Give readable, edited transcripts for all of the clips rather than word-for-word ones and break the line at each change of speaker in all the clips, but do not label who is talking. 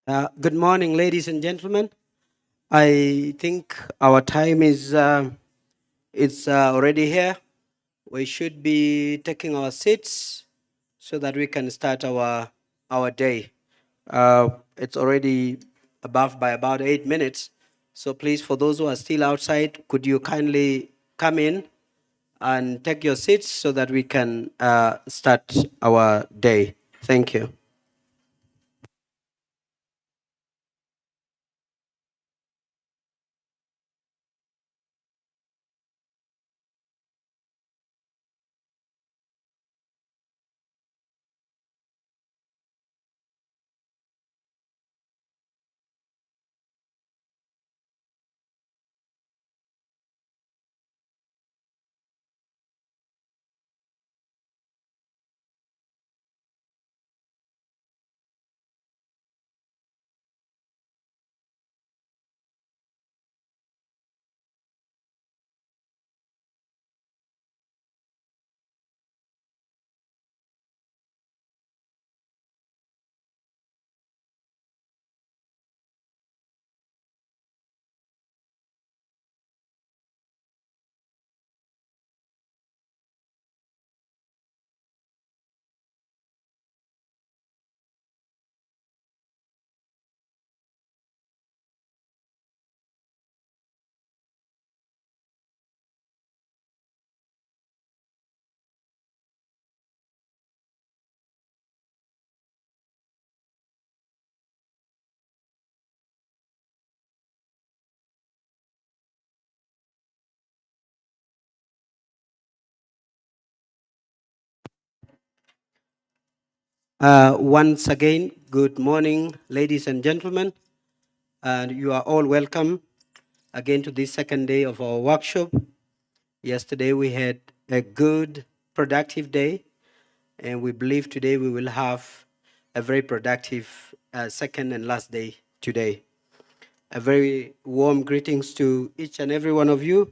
Good morning, ladies and gentlemen. I think our time is it's already here. We should be taking our seats so that we can start our day. It's already above by about 8 minutes. So please, for those who are still outside, could you kindly come in and take your seats so that we can start our day? Thank you. Once again, good morning, ladies and gentlemen. And you are all welcome again to this second day of our workshop. Yesterday we had a good, productive day, and we believe today we will have a very productive second and last day today. A very warm greetings to each and every one of you,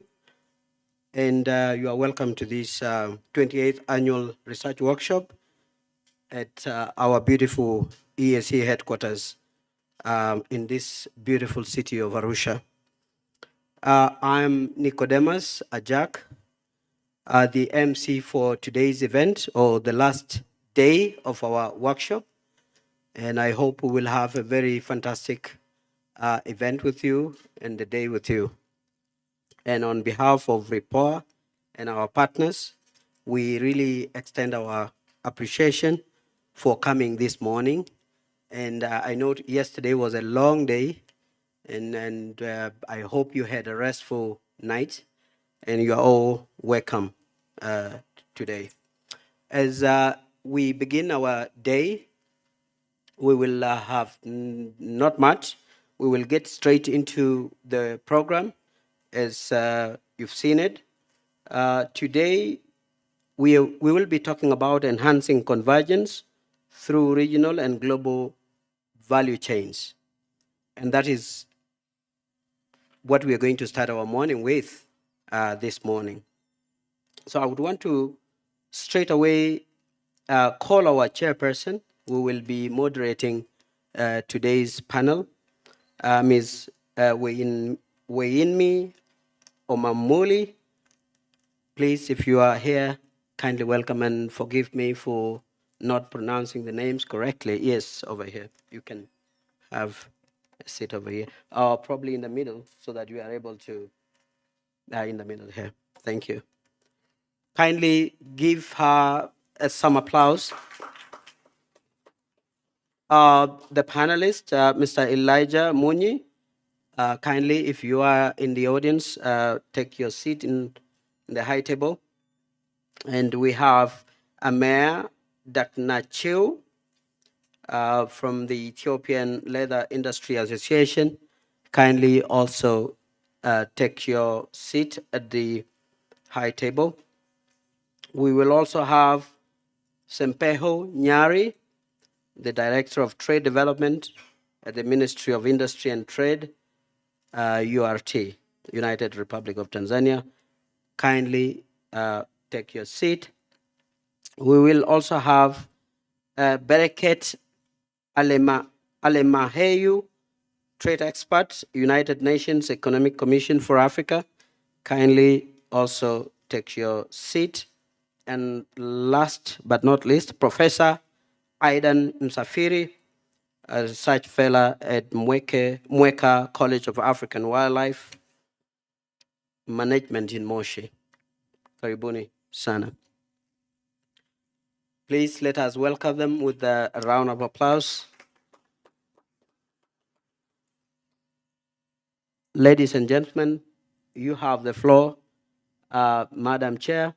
and you are welcome to this 28th annual research workshop at our beautiful ESC headquarters in this beautiful city of Arusha. I'm Nicodemus Ajak, the MC for today's event or the last day of our workshop. And I hope we will have a very fantastic event with you and the day with you. And on behalf of RIPOA and our partners, we really extend our appreciation for coming this morning. And I know yesterday was a long day, and I hope you had a restful night, and you are all welcome today. As we begin our day, we will have not much. We will get straight into the program as you've seen it. Today, we will be talking about enhancing convergence through regional and global value chains. And that is what we are going to start our morning with this morning. So I would want to straight away call our chairperson, who will be moderating today's panel, Ms. Weinmi Omamuli. Please, if you are here, kindly welcome and forgive me for not pronouncing the names correctly. Yes, over here. You can have a seat over here, or probably in the middle, so that you are able to, in the middle here. Thank you. Kindly give her some applause. The panelist, Mr. Elijah Muni, kindly, if you are in the audience, take your seat in the high table. And we have Amer Daknachiu from the Ethiopian Leather Industry Association. Kindly also take your seat at the high table. We will also have Sempeho Nyari, the Director of Trade Development at the Ministry of Industry and Trade, URT, United Republic of Tanzania. Kindly take your seat. We will also have Bereket Alemaheyu, trade expert, United Nations Economic Commission for Africa. Kindly also take your seat. And last but not least, Professor Aidan Msafiri, a research fellow at Mweka College of African Wildlife Management in Moshi. Karibuni sana. Please let us welcome them with a round of applause. Ladies and gentlemen, you have the floor. Madam Chair,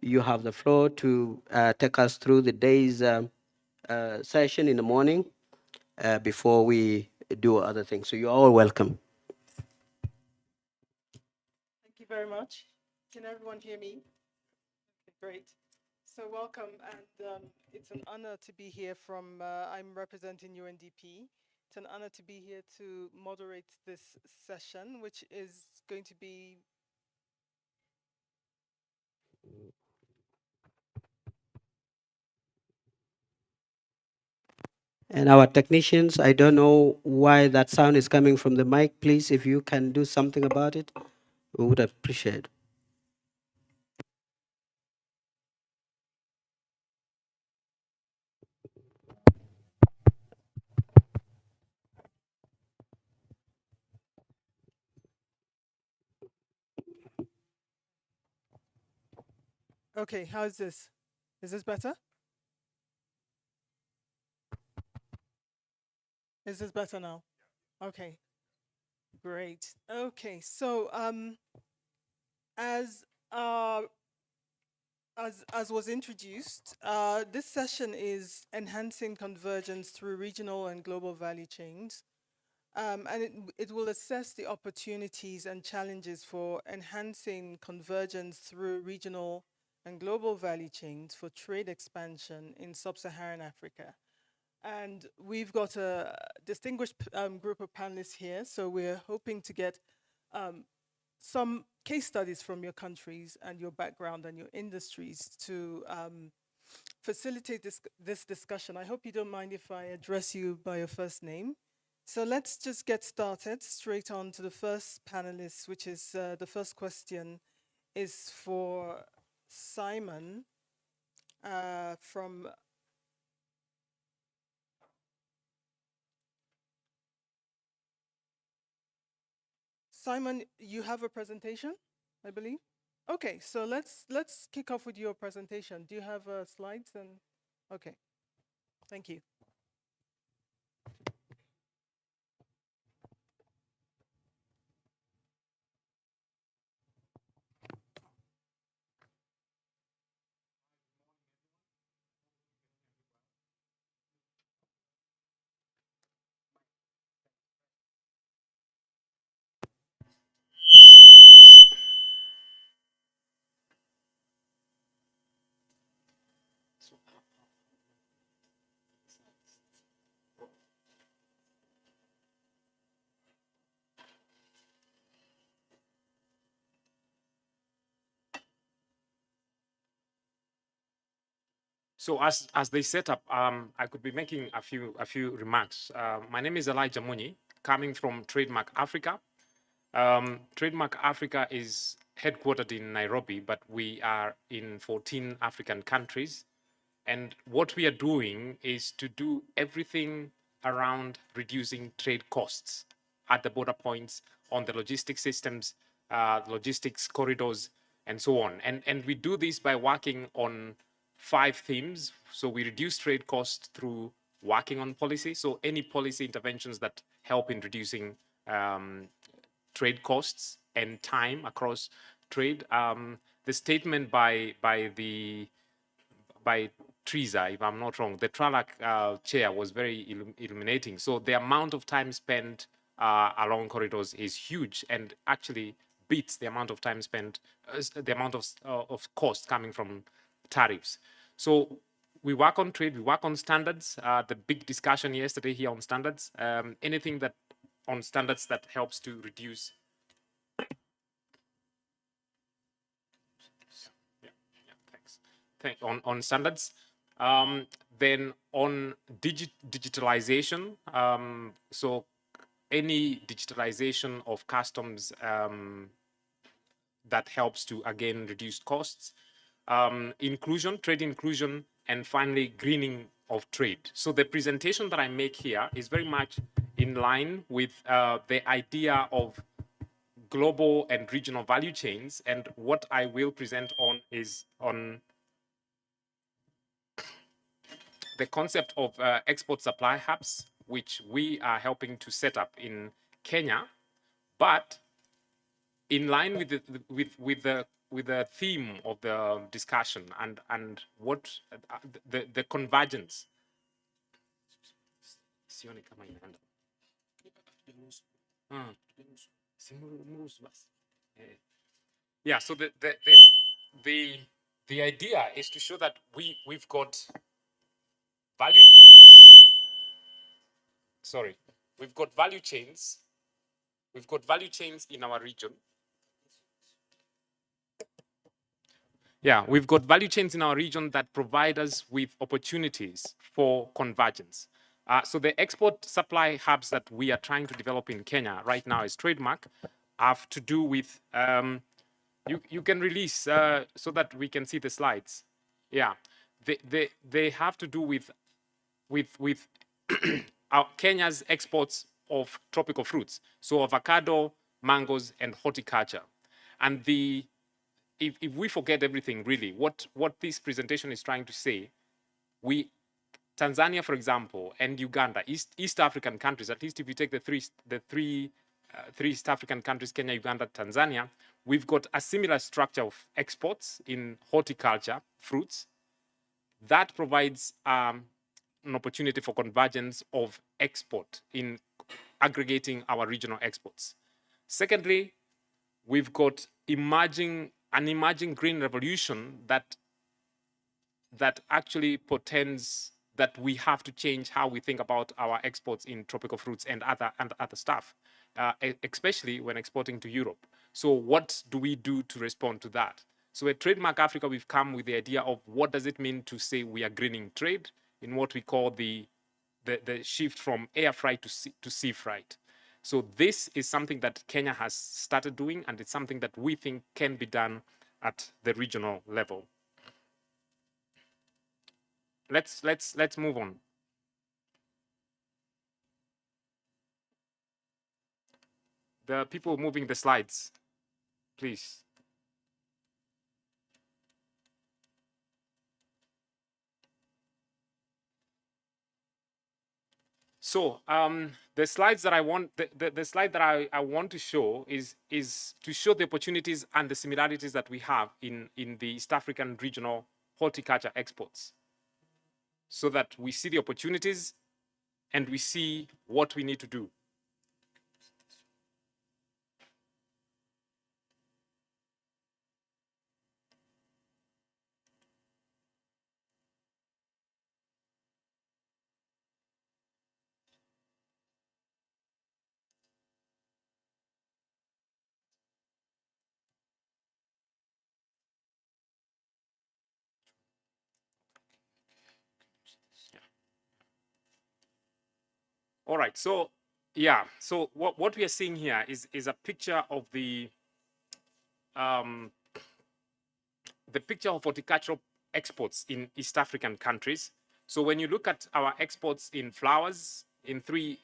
you have the floor to take us through the day's session in the morning before we do other things. So you're all welcome.
Thank you very much. Can everyone hear me? Okay, great. So welcome, and it's an honor to be here from, I'm representing UNDP. It's an honor to be here to moderate this session, which is going to be...
And our technicians, I don't know why that sound is coming from the mic. Please, if you can do something about it, we would appreciate.
Okay, how is this? Is this better? Is this better now? Okay, great. Okay, so as uh, as was introduced, this session is enhancing convergence through regional and global value chains. And it will assess the opportunities and challenges for enhancing convergence through regional and global value chains for trade expansion in sub-Saharan Africa. And we've got a distinguished group of panelists here, so we're hoping to get some case studies from your countries and your background and your industries to facilitate this discussion. I hope you don't mind if I address you by your first name. So let's just get started straight on to the first panelist, which is the first question is for Simon from... Simon, you have a presentation, I believe? Okay, so let's kick off with your presentation. Do you have slides? And okay, thank you.
So as they set up, I could be making a few remarks. My name is Elijah Muni, coming from Trademark Africa. Trademark Africa is headquartered in Nairobi, but we are in 14 African countries. And what we are doing is to do everything around reducing trade costs at the border points, on the logistics systems, logistics corridors, and so on. And we do this by working on 5 themes. So we reduce trade costs through working on policy. So any policy interventions that help in reducing trade costs and time across trade. The statement by Triza, if I'm not wrong, the TRALAC chair was very illuminating. So the amount of time spent along corridors is huge and actually beats the amount of time spent, the amount of cost coming from tariffs. So we work on trade, we work on standards. The big discussion yesterday here on standards, anything that on standards that helps to reduce. Thanks. On standards. Then on digitalization, so any digitalization of customs that helps to, again, reduce costs, inclusion, trade inclusion, and finally, greening of trade. So the presentation that I make here is very much in line with the idea of global and regional value chains. And what I will present on is on the concept of export supply hubs, which we are helping to set up in Kenya, but in line with the theme of the discussion and what the convergence. Sioni kama inaenda. Yeah, so the idea is to show that we've got value. Sorry, we've got value chains. We've got value chains in our region. Yeah, we've got value chains in our region that provide us with opportunities for convergence. So the export supply hubs that we are trying to develop in Kenya right now as Trademark have to do with, you can release so that we can see the slides. Yeah, they have to do with our Kenya's exports of tropical fruits. So avocado, mangoes, and horticulture. And if we forget everything, really, what this presentation is trying to say, Tanzania, for example, and Uganda, East African countries, at least if you take the three East African countries, Kenya, Uganda, Tanzania, we've got a similar structure of exports in horticulture, fruits. That provides an opportunity for convergence of export in aggregating our regional exports. Secondly, we've got an emerging green revolution that actually portends that we have to change how we think about our exports in tropical fruits and other stuff, especially when exporting to Europe. So what do we do to respond to that? So at Trademark Africa, we've come with the idea of what does it mean to say we are greening trade in what we call the shift from air freight to sea freight. So this is something that Kenya has started doing, and it's something that we think can be done at the regional level. Let's move on. The people moving the slides, please. So the slides that I want, the slide that I want to show is to show the opportunities and the similarities that we have in the East African regional horticulture exports, so that we see the opportunities and we see what we need to do. All right, so yeah, so what we are seeing here is a picture of the picture of horticultural exports in East African countries. So when you look at our exports in flowers, in three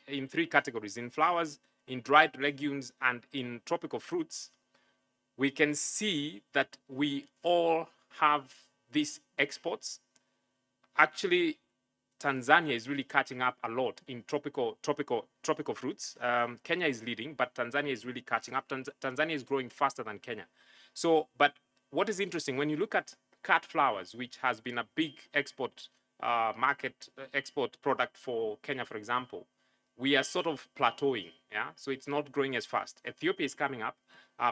categories, in flowers, in dried legumes, and in tropical fruits, we can see that we all have these exports. Actually, Tanzania is really catching up a lot in tropical fruits. Kenya is leading, but Tanzania is really catching up. Tanzania is growing faster than Kenya. So, but what is interesting, when you look at cut flowers, which has been a big export export product for Kenya, for example, we are sort of plateauing. Yeah, so it's not growing as fast. Ethiopia is coming up,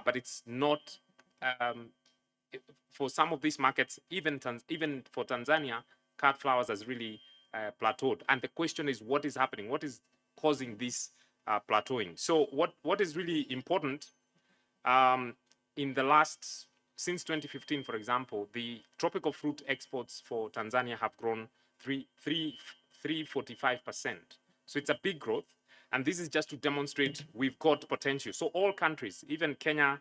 but it's not. For some of these markets, even for Tanzania, cut flowers has really plateaued. And the question is, what is happening? What is causing this plateauing? So what is really important in the since 2015, for example, the tropical fruit exports for Tanzania have grown 345%. So it's a big growth. And this is just to demonstrate we've got potential. So all countries, even Kenya,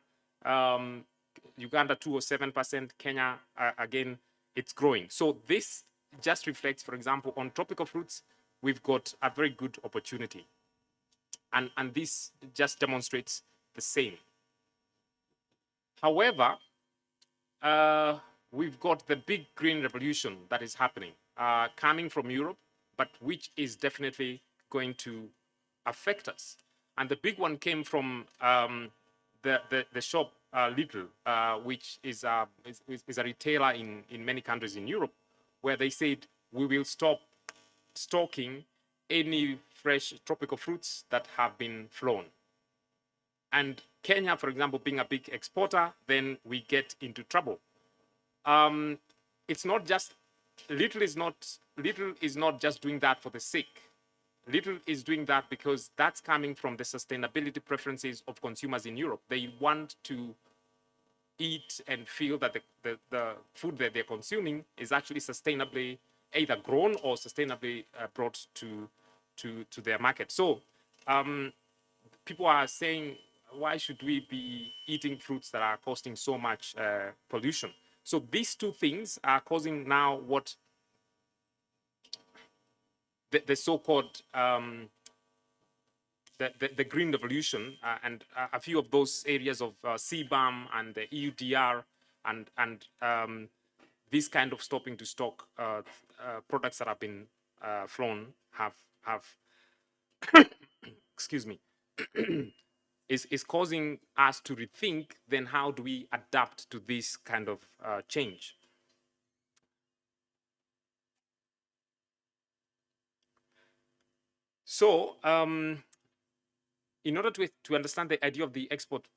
Uganda 207%, Kenya, again, it's growing. So this just reflects, for example, on tropical fruits, we've got a very good opportunity. And this just demonstrates the same. However, we've got the big green revolution that is happening, coming from Europe, but which is definitely going to affect us. And the big one came from the shop Lidl, which is a retailer in many countries in Europe, where they said we will stop stocking any fresh tropical fruits that have been flown. And Kenya, for example, being a big exporter, then we get into trouble. It's not just Lidl is not just doing that for the sake. Lidl is doing that because that's coming from the sustainability preferences of consumers in Europe. They want to eat and feel that the food that they're consuming is actually sustainably either grown or sustainably brought to their market. So people are saying, why should we be eating fruits that are causing so much pollution? So these two things are causing now what the so-called the green revolution, and a few of those areas of CBAM and the EUDR and this kind of stopping to stock products that have been flown have excuse me, is causing us to rethink then how do we adapt to this kind of change. So in order to understand the idea of the export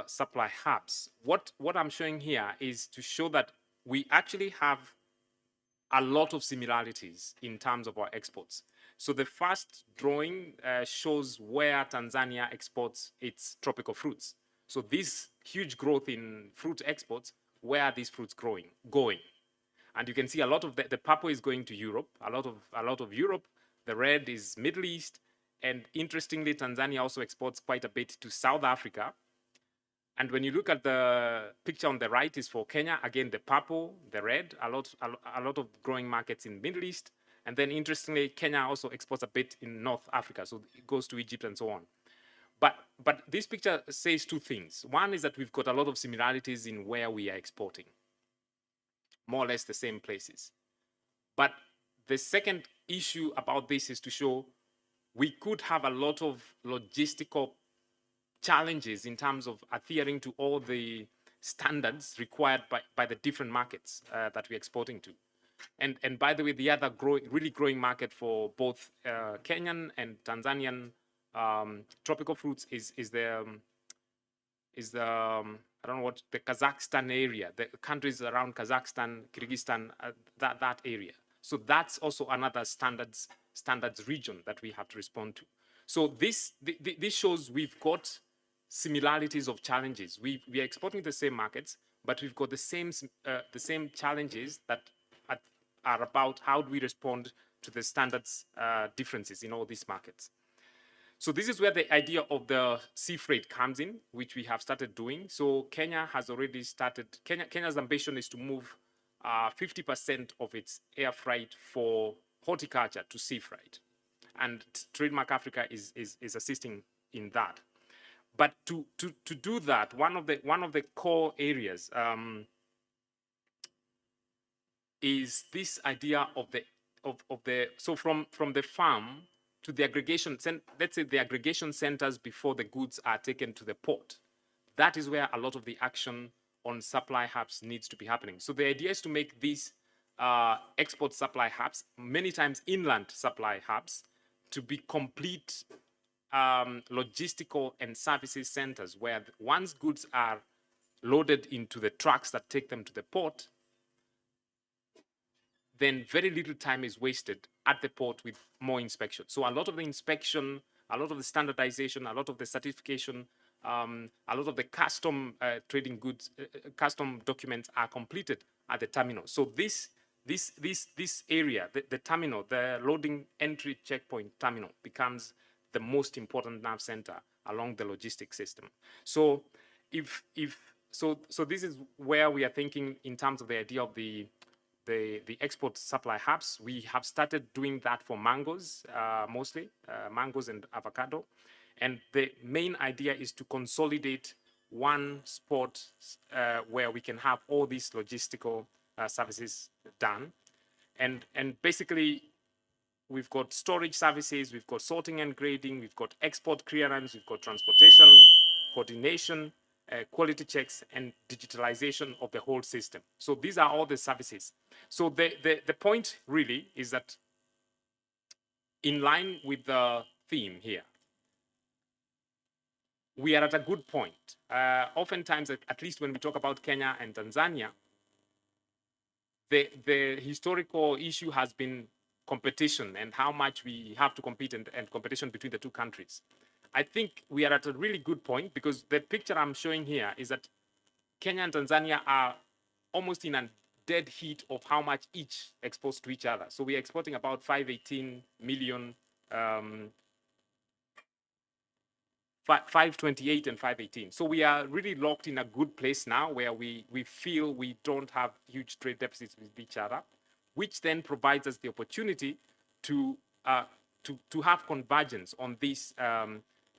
supply hubs, what I'm showing here is to show that we actually have a lot of similarities in terms of our exports. So the first drawing shows where Tanzania exports its tropical fruits. So this huge growth in fruit exports, where are these fruits going? And you can see a lot of the purple is going to Europe, a lot of Europe. The red is Middle East, and interestingly, Tanzania also exports quite a bit to South Africa. And when you look at the picture on the right is for Kenya, again, the purple, the red, a lot of growing markets in Middle East. And then interestingly, Kenya also exports a bit in North Africa. So it goes to Egypt and so on. But this picture says two things. One is that we've got a lot of similarities in where we are exporting, more or less the same places. But the second issue about this is to show we could have a lot of logistical challenges in terms of adhering to all the standards required by the different markets that we're exporting to. And by the way, the other really growing market for both Kenyan and Tanzanian tropical fruits is the I don't know what, the Kazakhstan area, the countries around Kazakhstan, Kyrgyzstan, that area. So that's also another standards region that we have to respond to. So this shows we've got similarities of challenges. We are exporting the same markets, but we've got the same challenges that are about how do we respond to the standards differences in all these markets. So this is where the idea of the sea freight comes in, which we have started doing. So Kenya has already started. Kenya's ambition is to move 50% of its air freight for horticulture to sea freight, and Trademark Africa is assisting in that. But to do that, one of the core areas is this idea of the so from the farm to the aggregation, let's say the aggregation centers before the goods are taken to the port. That is where a lot of the action on supply hubs needs to be happening. So the idea is to make these export supply hubs, many times inland supply hubs, to be complete logistical and services centers where once goods are loaded into the trucks that take them to the port, then very little time is wasted at the port with more inspection. So a lot of the inspection, a lot of the standardization, a lot of the certification, a lot of the custom trading goods, custom documents are completed at the terminal. So this this area, the terminal, the loading entry checkpoint terminal, becomes the most important nerve center along the logistics system. So so this is where we are thinking in terms of the idea of the export supply hubs. We have started doing that for mangoes, mostly mangoes and avocado. And the main idea is to consolidate one spot where we can have all these logistical services done. And basically, we've got storage services, we've got sorting and grading, we've got export clearance, we've got transportation, coordination, quality checks, and digitalization of the whole system. So these are all the services. So the point really is that in line with the theme here, we are at a good point. Oftentimes, at least when we talk about Kenya and Tanzania, the historical issue has been competition and how much we have to compete and competition between the two countries. I think we are at a really good point because the picture I'm showing here is that Kenya and Tanzania are almost in a dead heat of how much each exposed to each other. So we are exporting about 518 million 528 and 518. So we are really locked in a good place now where we feel we don't have huge trade deficits with each other, which then provides us the opportunity to have convergence on these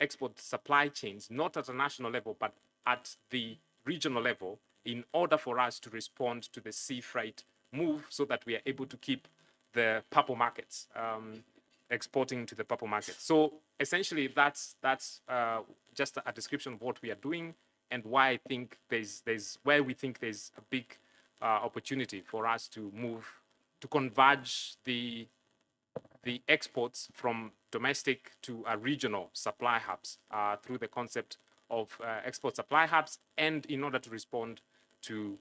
export supply chains, not at a national level, but at the regional level, in order for us to respond to the sea freight move so that we are able to keep the purple markets exporting to the purple market. So essentially, that's just a description of what we are doing and why I think there's where we think there's a big opportunity for us to move to converge the exports from domestic to regional supply hubs through the concept of export supply hubs, and in order to respond to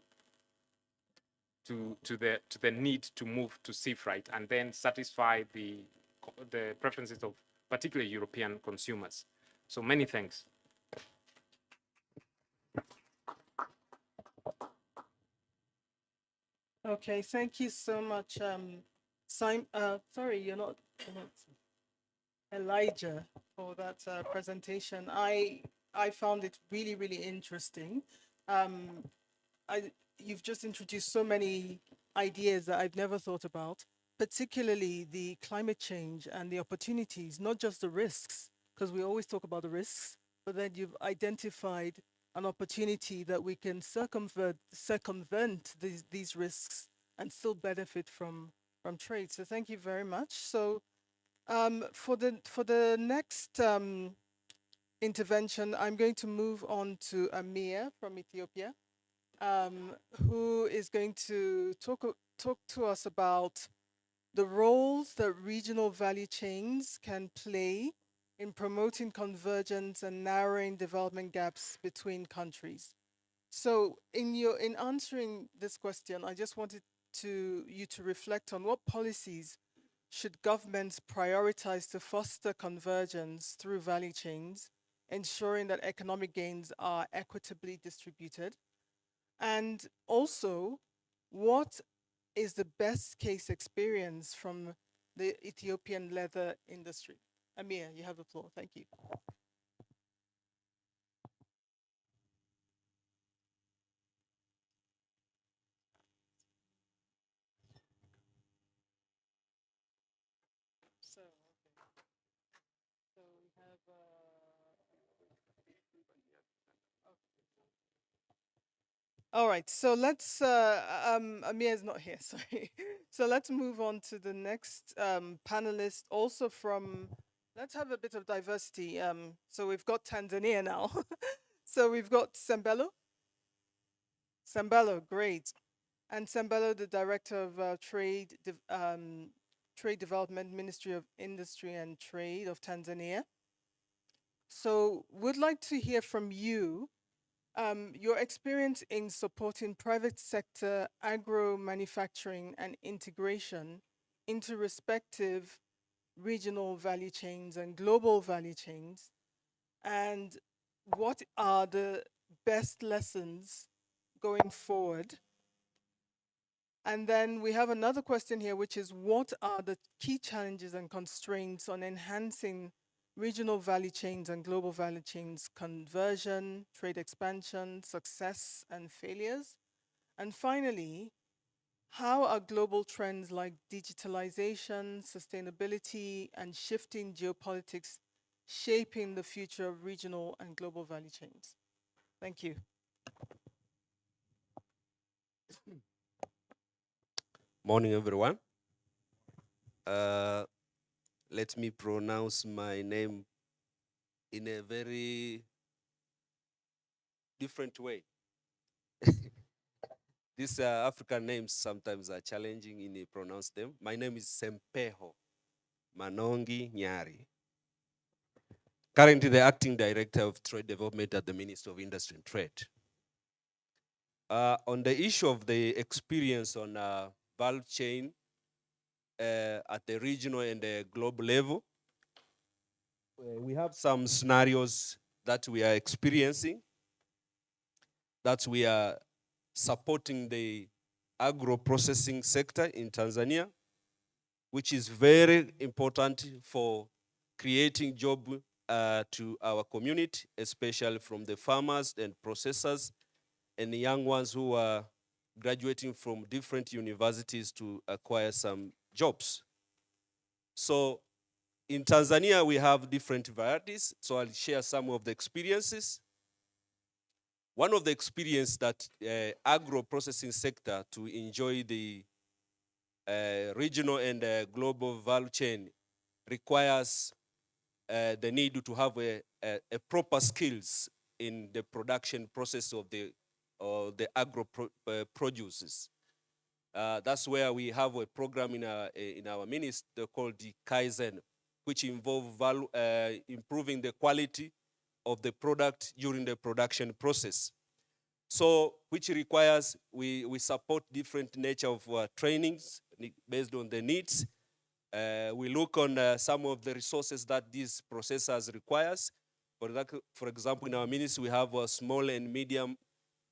the need to move to sea freight and then satisfy the preferences of particularly European consumers. So many thanks.
Okay, thank you so much, Simon. Sorry, you're not Elijah, for that presentation. I found it really, really interesting. Um, you've just introduced so many ideas that I've never thought about, particularly the climate change and the opportunities, not just the risks, because we always talk about the risks, but then you've identified an opportunity that we can circumvent these risks and still benefit from trade. So thank you very much. So for the next intervention, I'm going to move on to Amir from Ethiopia, who is going to talk to us about the roles that regional value chains can play in promoting convergence and narrowing development gaps between countries. So in answering this question, I just wanted you to reflect on what policies should governments prioritize to foster convergence through value chains, ensuring that economic gains are equitably distributed? And also, what is the best case experience from the Ethiopian leather industry? Amir, you have the floor. Thank you. So, so we have. All right, so let's. Amir is not here, sorry. So let's move on to the next panelist, also from. Let's have a bit of diversity. So we've got Tanzania now. So we've got Sembello. Sembello, great. And Sembello, the director of Trade Development, Ministry of Industry and Trade of Tanzania. So would like to hear from you your experience in supporting private sector agro manufacturing and integration into respective regional value chains and global value chains, and what are the best lessons going forward And then we have another question here, which is what are the key challenges and constraints on enhancing regional value chains and global value chains conversion, trade expansion, success, and failures? And finally, how are global trends like digitalization, sustainability, and shifting geopolitics shaping the future of regional and global value chains? Thank you.
Morning, everyone. Let me pronounce my name in a very different way. These African names sometimes are challenging in pronounce them. My name is Sempeho Manongi Nyari. Currently the Acting Director of Trade Development at the Ministry of Industry and Trade. On the issue of the experience on value chain at the regional and the global level, we have some scenarios that we are experiencing, that we are supporting the agro-processing sector in Tanzania, which is very important for creating job to our community, especially from the farmers and processors and the young ones who are graduating from different universities to acquire some jobs. So in Tanzania, we have different varieties, so I'll share some of the experiences. One of the experience that agro-processing sector to enjoy the regional and global value chain requires the need to have a proper skills in the production process of the agro produces. That's where we have a program in our ministry called the Kaizen, which involve improving the quality of the product during the production process. So, which requires, we support different nature of trainings based on the needs. We look on some of the resources that these processors requires. For example, in our ministry, we have a small and medium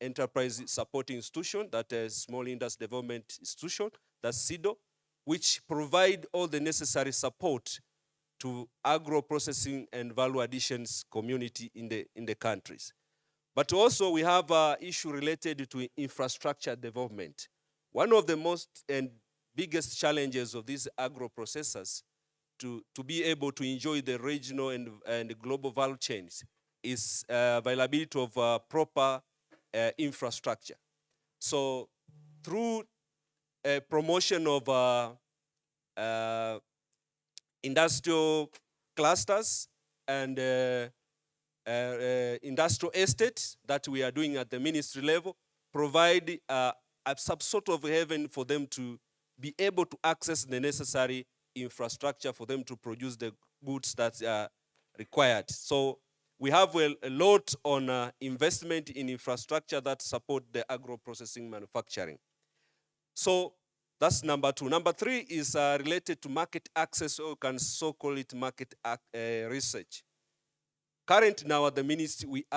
enterprise support institution, that is Small Industry Development Institution, that's SIDO, which provide all the necessary support to agro-processing and value additions community in the countries. But also we have an issue related to infrastructure development. One of the most and biggest challenges of these agro-processors to be able to enjoy the regional and global value chains is availability of proper infrastructure. So through promotion of industrial clusters and industrial estates that we are doing at the ministry level, provide some sort of haven for them to be able to access the necessary infrastructure for them to produce the goods that are required. So we have a lot on investment in infrastructure that support the agro-processing manufacturing. So that's number two. Number three is related to market access, or you can so call it market research. Currently now at the ministry, we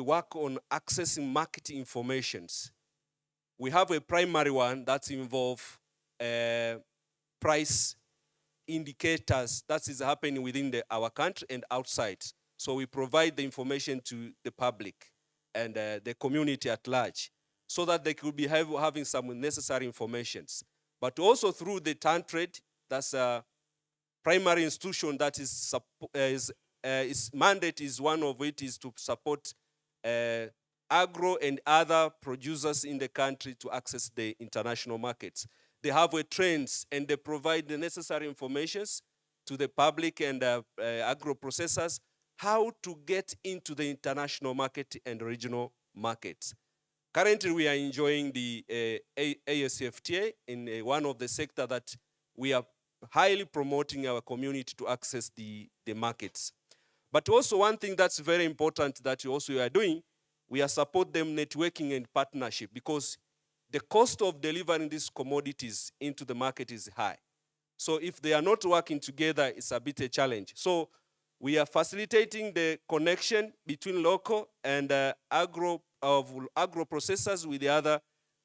work on accessing market informations. We have a primary one that involves price indicators that is happening within our country and outside. So we provide the information to the public and the community at large, so that they could be having some necessary informations. But also through the TAN trade, that's a primary institution that its mandate is, one of it is to support agro and other producers in the country to access the international markets. They have trends and they provide the necessary informations to the public and agro processors how to get into the international market and regional markets. Currently, we are enjoying the ASFTA in one of the sector that we are highly promoting our community to access the markets. But also one thing that's very important that we also are doing, we are support them networking and partnership, because the cost of delivering these commodities into the market is high. So if they are not working together, it's a bit a challenge. So we are facilitating the connection between local and agro processors with the other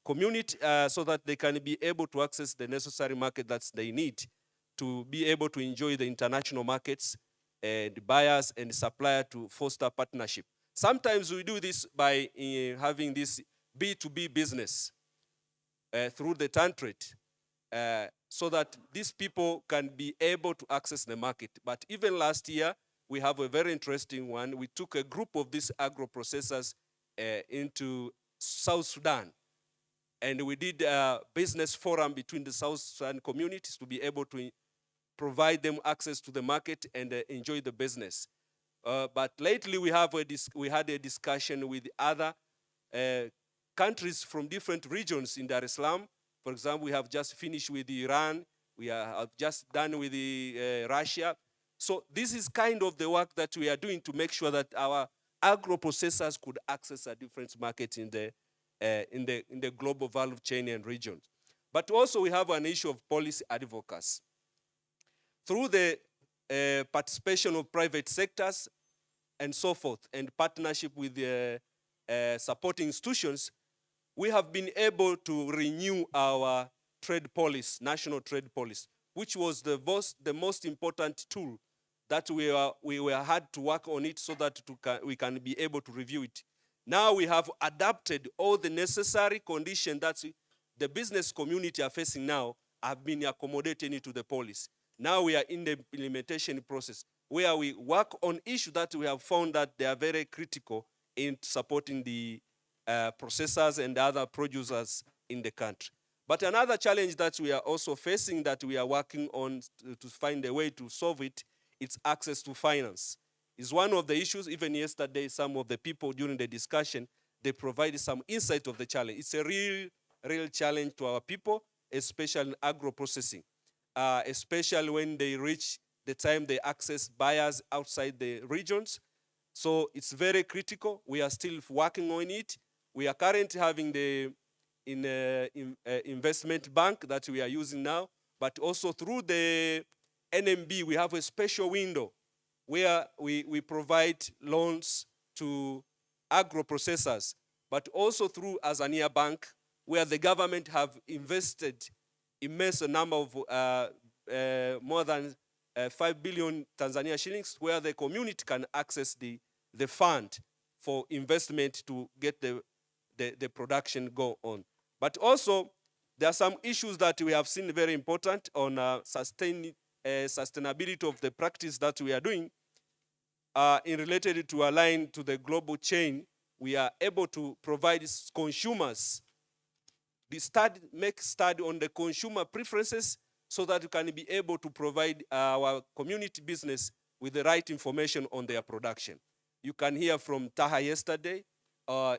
community so that they can be able to access the necessary market that they need to be able to enjoy the international markets and buyers and supplier to foster partnership. Sometimes we do this by having this B2B business through the Tantrate so that these people can be able to access the market. But even last year, we have a very interesting one. We took a group of these agro-processors into South Sudan. And we did a business forum between the South Sudan communities to be able to provide them access to the market and enjoy the business. But lately we had a discussion with other countries from different regions in Dar es Salaam. For example, we have just finished with Iran. We have just done with Russia. So this is kind of the work that we are doing to make sure that our agro-processors could access a different market in the global value chain and regions. But also we have an issue of policy advocacy. Through the participation of private sectors and so forth, and partnership with the supporting institutions, we have been able to renew our trade policy, national trade policy, which was the most important tool that we had to work on it so that we can be able to review it. Now we have adapted all the necessary conditions that the business community are facing now have been accommodated into the policy. Now we are in the implementation process where we work on issues that we have found that they are very critical in supporting the processors and other producers in the country. But another challenge that we are also facing that we are working on to find a way to solve it, it's access to finance. It's one of the issues. Even yesterday, some of the people during the discussion, they provided some insight of the challenge. It's a real challenge to our people, especially in agro-processing, especially when they reach the time they access buyers outside the regions. So it's very critical. We are still working on it. We are currently having the investment bank that we are using now, but also through the NMB, we have a special window where we provide loans to agro-processors, but also through Azania Bank, where the government have invested immense number of more than 5 billion Tanzania shillings, where the community can access the fund for investment to get the production go on. But also, there are some issues that we have seen very important on sustainability of the practice that we are doing. In related to align to the global chain, we are able to provide consumers make study on the consumer preferences so that we can be able to provide our community business with the right information on their production. You can hear from Taha yesterday,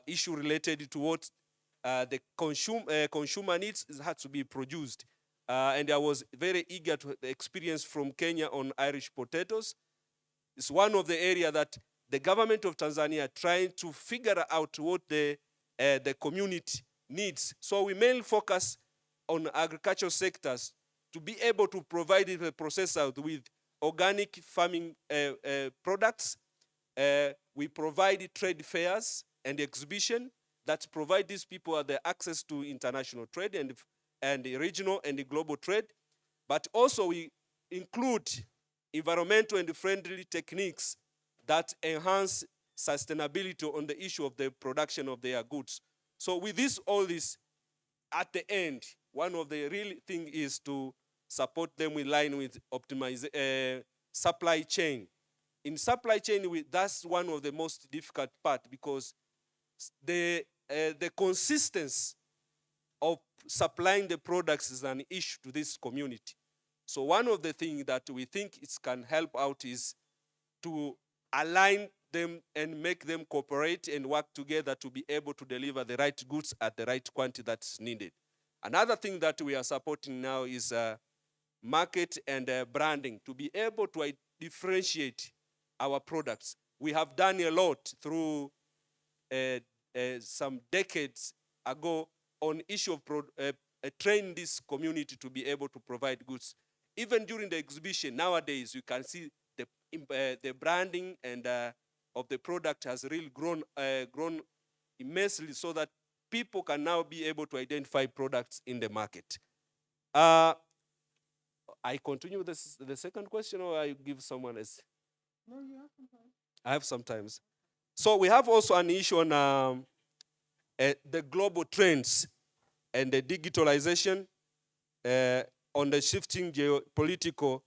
issue related to what the consumer needs had to be produced. And I was very eager to experience from Kenya on Irish potatoes. It's one of the areas that the government of Tanzania trying to figure out what the community needs. So we mainly focus on agricultural sectors to be able to provide the processor with organic farming products. We provide trade fairs and exhibition that provide these people the access to international trade and the regional and the global trade. But also we include environmental and friendly techniques that enhance sustainability on the issue of the production of their goods. So with all this, at the end, one of the real thing is to support them in line with optimization, supply chain. In supply chain, that's one of the most difficult part because the consistency of supplying the products is an issue to this community. So one of the things that we think it can help out is to align them and make them cooperate and work together to be able to deliver the right goods at the right quantity that's needed. Another thing that we are supporting now is market and branding to be able to differentiate our products. We have done a lot through some decades ago on issue of train this community to be able to provide goods. Even during the exhibition, nowadays you can see the branding and of the product has really grown immensely so that people can now be able to identify products in the market. I continue the second question, or I give someone else?
No, you have some time.
I have sometimes. So we have also an issue on the global trends and the digitalization on the shifting geopolitical.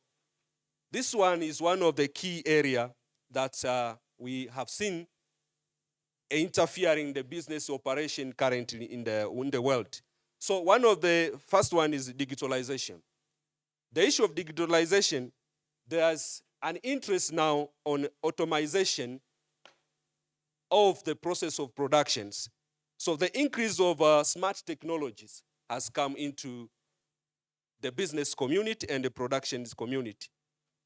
This one is one of the key area that we have seen interfering in the business operation currently in the world. So one of the first one is digitalization. The issue of digitalization, there's an interest now on automation of the process of productions. So the increase of smart technologies has come into the business community and the production community.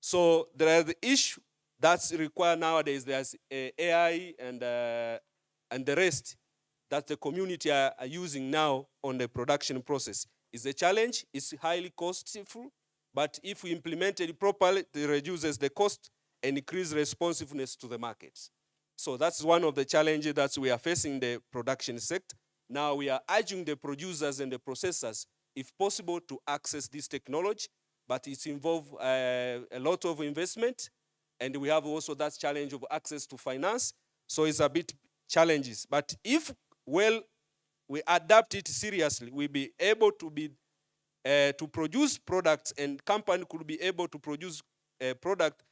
So there are the issue that's required nowadays. There's AI and the rest that the community are using now on the production process. It's a challenge. It's highly costful, but if we implement it properly, it reduces the cost and increase responsiveness to the markets. So that's one of the challenges that we are facing in the production sector. Now we are urging the producers and the processors, if possible, to access this technology, but it involves a lot of investment, and we have also that challenge of access to finance. So it's a bit challenges. But if we adapt it seriously, we'll be able to produce products, and company could be able to produce products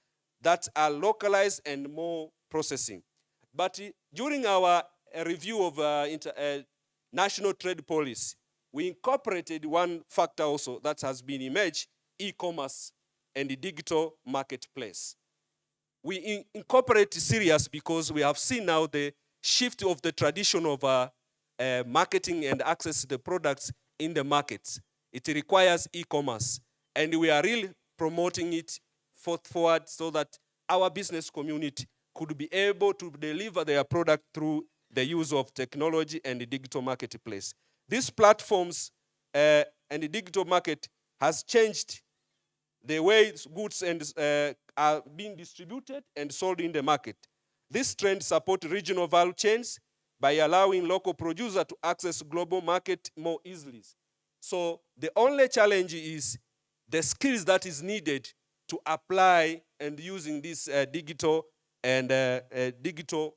that are localized and more processing. But during our review of national trade policy, we incorporated one factor also that has been emerged: e-commerce and the digital marketplace. We incorporate serious because we have seen now the shift of the tradition of marketing and access to the products in the markets. It requires e-commerce, and we are really promoting it forward so that our business community could be able to deliver their product through the use of technology and the digital marketplace. These platforms and the digital market has changed the way goods are being distributed and sold in the market. This trend supports regional value chains by allowing local producers to access global market more easily. So the only challenge is the skills that is needed to apply and using this digital and digital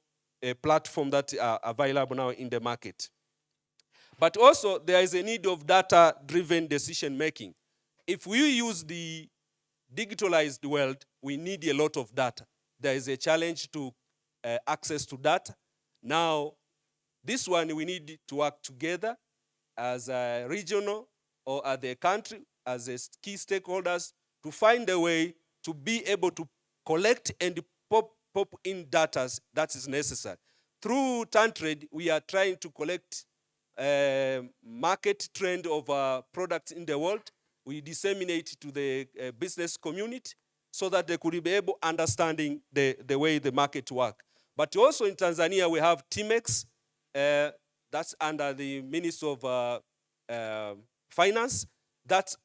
platform that are available now in the market. But also there is a need of data-driven decision making. If we use the digitalized world, we need a lot of data. There is a challenge to access to data. Now, this one we need to work together as a regional or as a country, as a key stakeholders, to find a way to be able to collect and pop in data that is necessary. Through TanTrade, we are trying to collect market trend of products in the world. We disseminate to the business community so that they could be able understanding the way the market work. But also in Tanzania, we have TIMEX, that's under the Ministry of Finance, that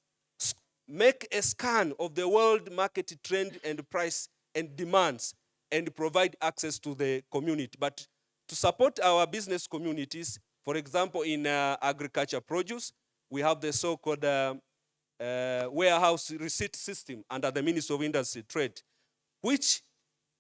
make a scan of the world market trend and price and demands and provide access to the community. But to support our business communities, for example, in agriculture produce, we have the so-called warehouse receipt system under the Ministry of Industry Trade, which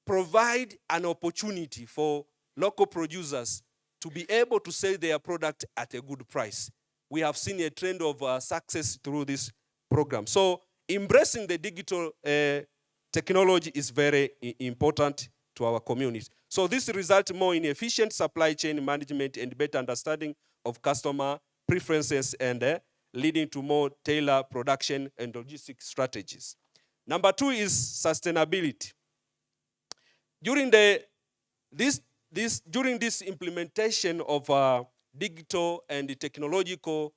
provide an opportunity for local producers to be able to sell their product at a good price. We have seen a trend of success through this program. So embracing the digital technology is very important to our community. So this results more in efficient supply chain management and better understanding of customer preferences and leading to more tailored production and logistic strategies. Number 2 is sustainability. During this implementation of digital and technological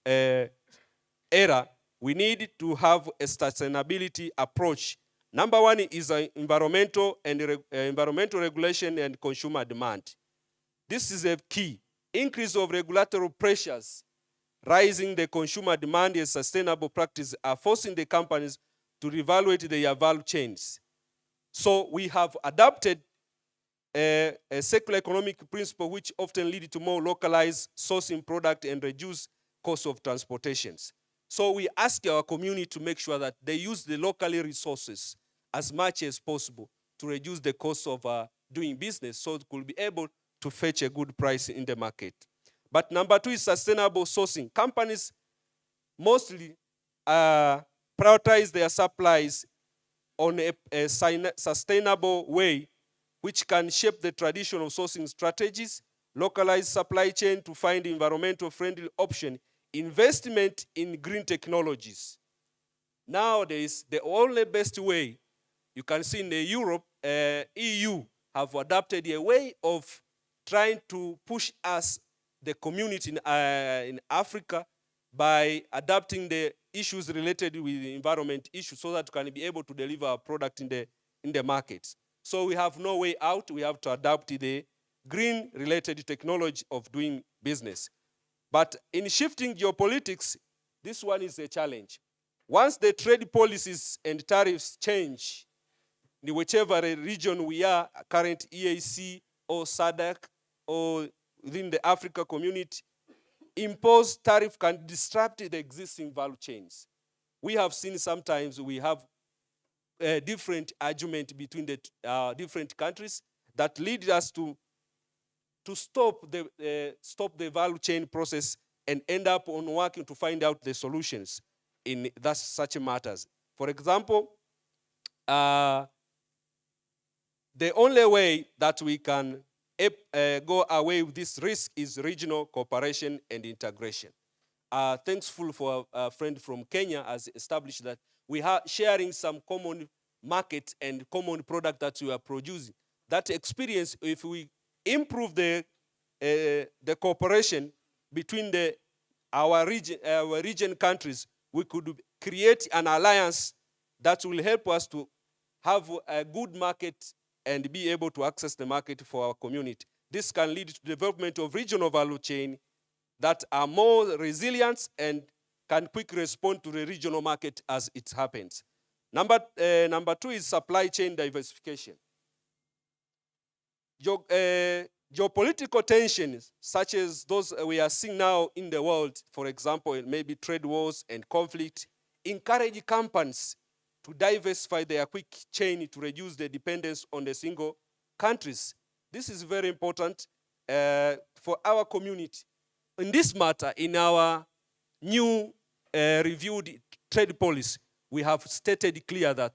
era, we need to have a sustainability approach. Number 1 is environmental regulation and consumer demand. This is a key. Increase of regulatory pressures, rising the consumer demand and sustainable practice are forcing the companies to reevaluate their value chains. So we have adapted a circular economic principle which often lead to more localized sourcing product and reduce cost of transportations. So we ask our community to make sure that they use the local resources as much as possible to reduce the cost of doing business, so it could be able to fetch a good price in the market. But number two is sustainable sourcing. Companies mostly prioritize their supplies on a sustainable way, which can shape the traditional sourcing strategies, localize supply chain to find environmental friendly option, investment in green technologies. Nowadays, the only best way, you can see in the Europe, EU have adopted a way of trying to push us, the community in Africa, by adapting the issues related with the environment issues so that we can be able to deliver our product in the market. So we have no way out. We have to adapt the green related technology of doing business. But in shifting geopolitics, this one is a challenge. Once the trade policies and tariffs change, in whichever region we are, current EAC or SADC or within the Africa community, imposed tariff can disrupt the existing value chains. We have seen sometimes we have a different argument between the different countries that lead us to stop the value chain process and end up on working to find out the solutions in such matters. For example, the only way that we can go away with this risk is regional cooperation and integration. Thankful for a friend from Kenya has established that we are sharing some common market and common product that we are producing. That experience, if we improve the cooperation between our region countries, we could create an alliance that will help us to have a good market and be able to access the market for our community. This can lead to development of regional value chain that are more resilient and can quickly respond to the regional market as it happens. Number two is supply chain diversification. Geopolitical tensions, such as those we are seeing now in the world, for example, maybe trade wars and conflict, encourage companies to diversify their quick chain to reduce the dependence on the single countries. This is very important for our community. In this matter, in our new reviewed trade policy, we have stated clear that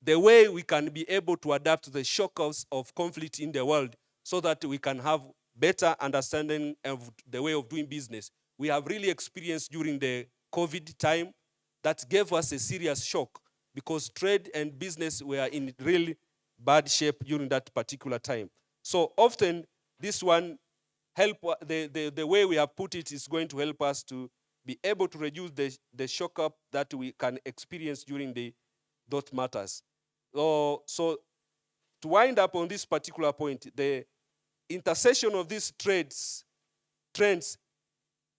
the way we can be able to adapt to the shocks of conflict in the world so that we can have better understanding of the way of doing business. We have really experienced during the COVID time that gave us a serious shock because trade and business were in really bad shape during that particular time. So often this one the way we have put it is going to help us to be able to reduce the shock up that we can experience during those matters. So to wind up on this particular point, the intersection of these trends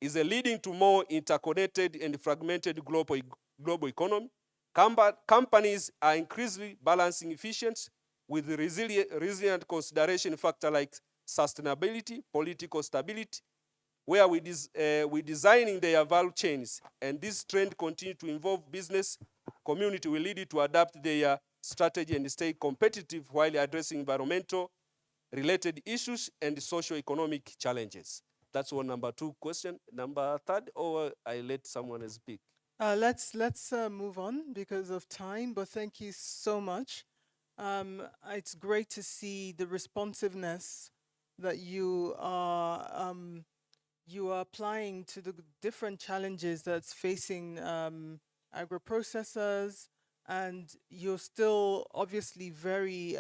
is leading to more interconnected and fragmented global economy. Companies are increasingly balancing efficiency with resilient consideration factor like sustainability, political stability, where we designing their value chains, and this trend continue to involve business community will lead it to adapt their strategy and stay competitive while addressing environmental related issues and socio-economic challenges. That's one number two question. Number third, or I let someone else speak.
Let's move on because of time, but thank you so much. It's great to see the responsiveness that you are applying to the different challenges that's facing agro-processors, and you're still obviously very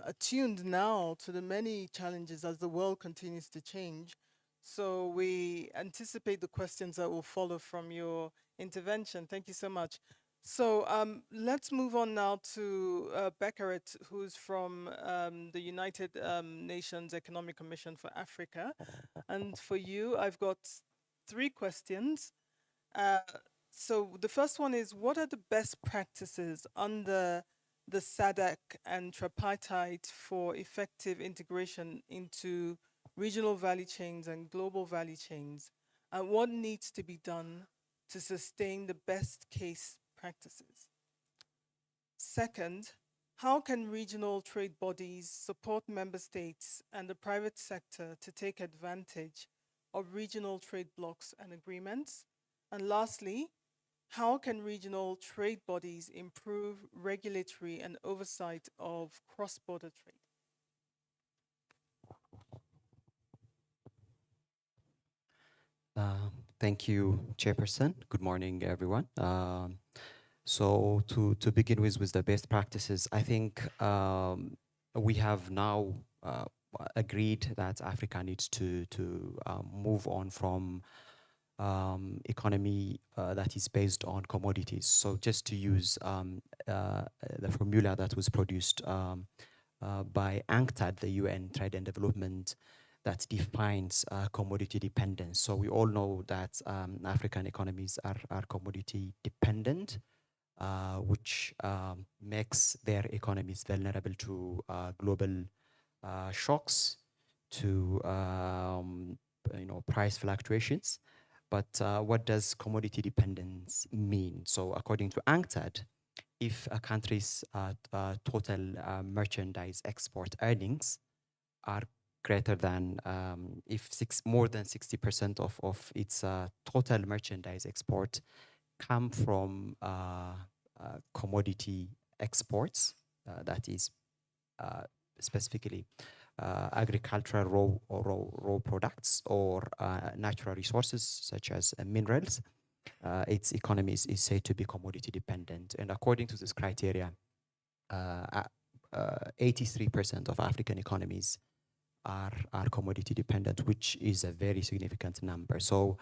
attuned now to the many challenges as the world continues to change. So we anticipate the questions that will follow from your intervention. Thank you so much. So let's move on now to Bekaret, who's from the United Nations Economic Commission for Africa. And for you, I've got 3 questions. So the first one is, what are the best practices under the SADC and tripartite for effective integration into regional value chains and global value chains, and what needs to be done to sustain the best case practices. Second, how can regional trade bodies support member states and the private sector to take advantage of regional trade blocs and agreements? And lastly, how can regional trade bodies improve regulatory and oversight of cross-border trade?
Thank you, Chairperson. Good morning, everyone. So to begin with the best practices, I think we have now agreed that Africa needs to move on from economy that is based on commodities. So just to use the formula that was produced by UNCTAD, the UN Trade and Development, that defines commodity dependence. So we all know that African economies are commodity dependent, which makes their economies vulnerable to global shocks, to price fluctuations. But what does commodity dependence mean? So according to UNCTAD, if a country's total merchandise export earnings are greater than, more than 60% of its total merchandise export come from commodity exports, that is specifically agricultural raw products or natural resources such as minerals, its economy is said to be commodity dependent. And according to this criteria, 83% of African economies are commodity dependent, which is a very significant number. So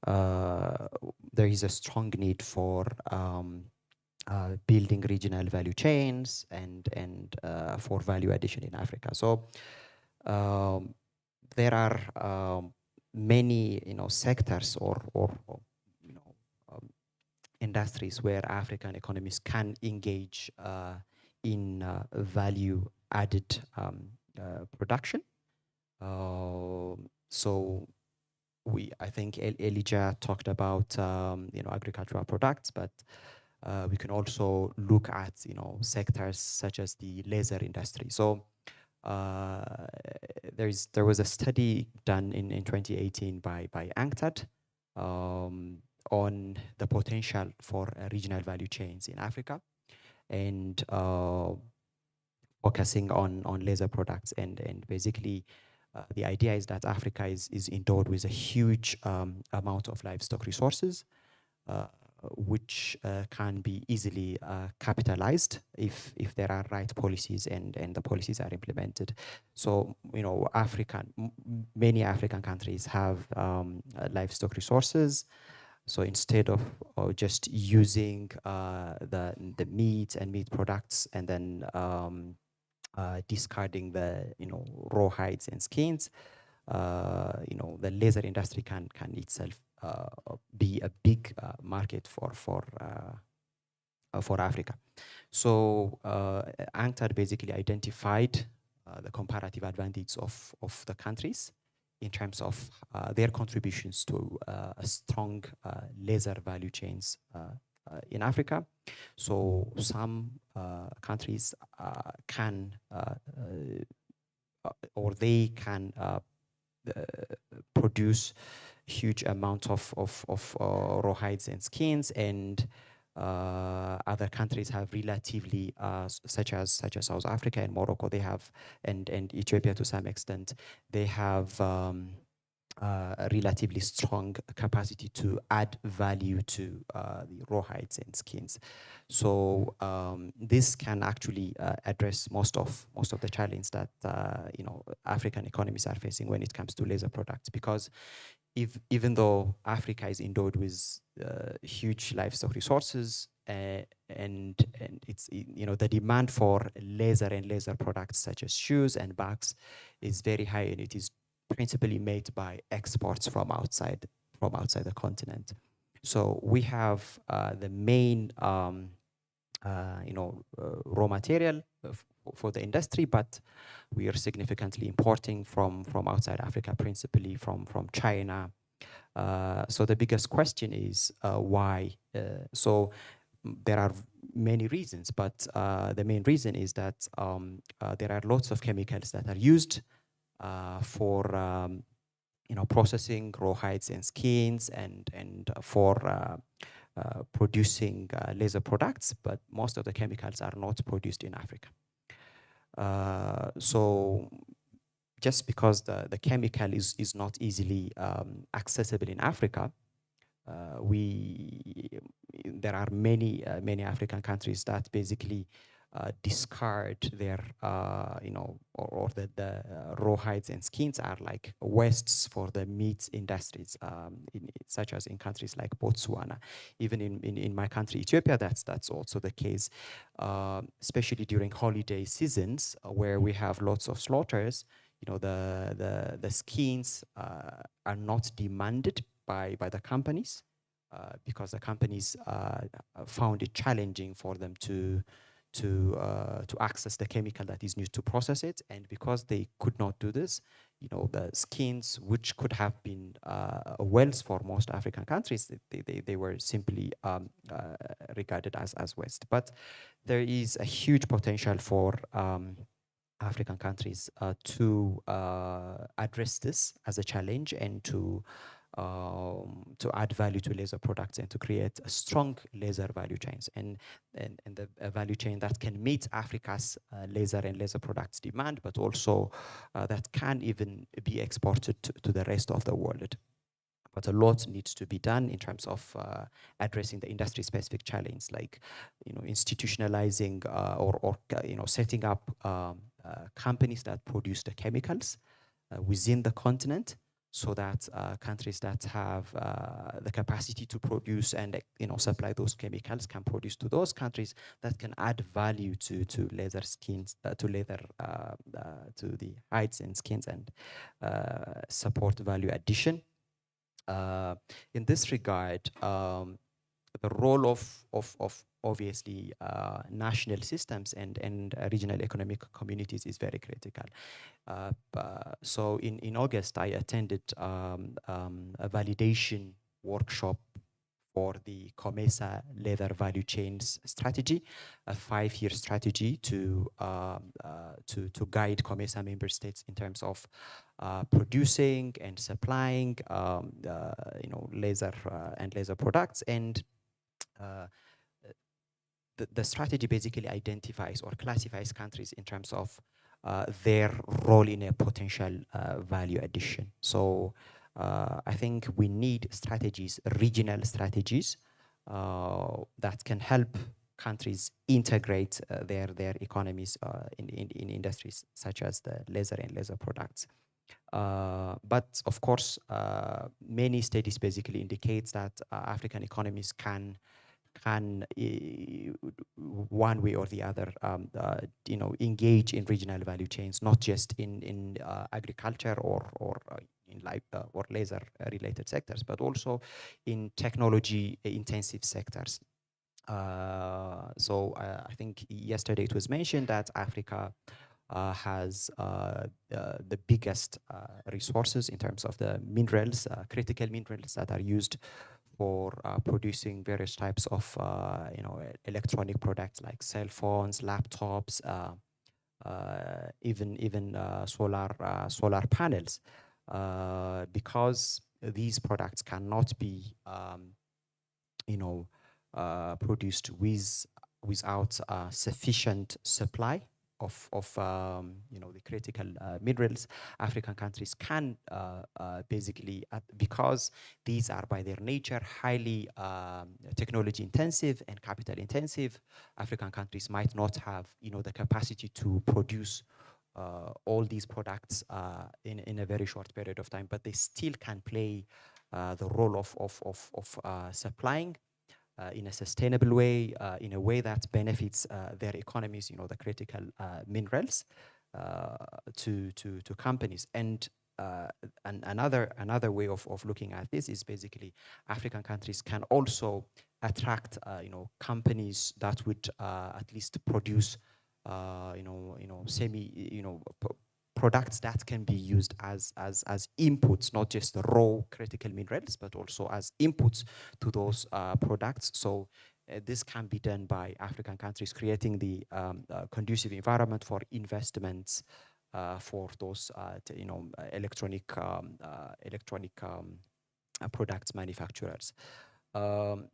there is a strong need for building regional value chains and for value addition in Africa. So there are many sectors or industries where African economies can engage in value added production. So I think Elijah talked about agricultural products, but we can also look at sectors such as the laser industry. So there was a study done in 2018 by UNCTAD on the potential for regional value chains in Africa, and focusing on laser products, and basically the idea is that Africa is endowed with a huge amount of livestock resources, which can be easily capitalized if there are right policies and the policies are implemented. So many African countries have livestock resources. So instead of just using the meat and meat products and then discarding the raw hides and skins, the laser industry can itself be a big market for Africa. So UNCTAD basically identified the comparative advantage of the countries in terms of their contributions to a strong laser value chains in Africa. So some countries can or they can produce huge amount of raw hides and skins, and other countries have relatively, such as South Africa and Morocco, they have, and Ethiopia to some extent, they have a relatively strong capacity to add value to the raw hides and skins. So this can actually address most of the challenge that African economies are facing when it comes to laser products, because even though Africa is endowed with huge livestock resources, and it's the demand for laser products such as shoes and bags is very high, and it is principally made by exports from outside the continent. So we have the main raw material for the industry, but we are significantly importing from outside Africa, principally from China. So the biggest question is why? There are many reasons, but the main reason is that there are lots of chemicals that are used for processing raw hides and skins and for producing laser products, but most of the chemicals are not produced in Africa. So just because the chemical is not easily accessible in Africa, there are many African countries that basically discard their or the raw hides and skins are like wastes for the meat industries, such as in countries like Botswana. Even in my country, Ethiopia, that's also the case, especially during holiday seasons where we have lots of slaughters. The skins are not demanded by the companies because the companies found it challenging for them to access the chemical that is used to process it, and because they could not do this, the skins, which could have been wealth for most African countries, they were simply regarded as waste. But there is a huge potential for African countries to address this as a challenge and to add value to laser products and to create a strong laser value chains and the value chain that can meet Africa's laser and laser products demand, but also that can even be exported to the rest of the world. But a lot needs to be done in terms of addressing the industry-specific challenge, like institutionalizing or setting up companies that produce the chemicals within the continent, so that countries that have the capacity to produce and supply those chemicals can produce to those countries that can add value to laser skins, to the hides and skins, and support value addition. In this regard, the role of obviously national systems and regional economic communities is very critical. So in August, I attended a validation workshop for the COMESA leather value chains strategy, a 5-year strategy to guide COMESA member states in terms of producing and supplying laser and laser products. And the strategy basically identifies or classifies countries in terms of their role in a potential value addition. So I think we need strategies, regional strategies, that can help countries integrate their economies in industries such as the laser and laser products. But of course, many studies basically indicates that African economies can one way or the other engage in regional value chains, not just in agriculture or in or laser related sectors, but also in technology intensive sectors. So I think yesterday it was mentioned that Africa has the biggest resources in terms of the minerals, critical minerals that are used for producing various types of electronic products like cell phones, laptops, even solar panels, because these products cannot be produced without sufficient supply of the critical minerals. African countries can basically, because these are by their nature highly technology intensive and capital intensive, African countries might not have the capacity to produce all these products in a very short period of time, but they still can play the role of supplying in a sustainable way, in a way that benefits their economies, the critical minerals to companies. And another way of looking at this is basically African countries can also attract companies that would at least produce products that can be used as inputs, not just the raw critical minerals, but also as inputs to those products. So this can be done by African countries creating the conducive environment for investments for those electronic products manufacturers. The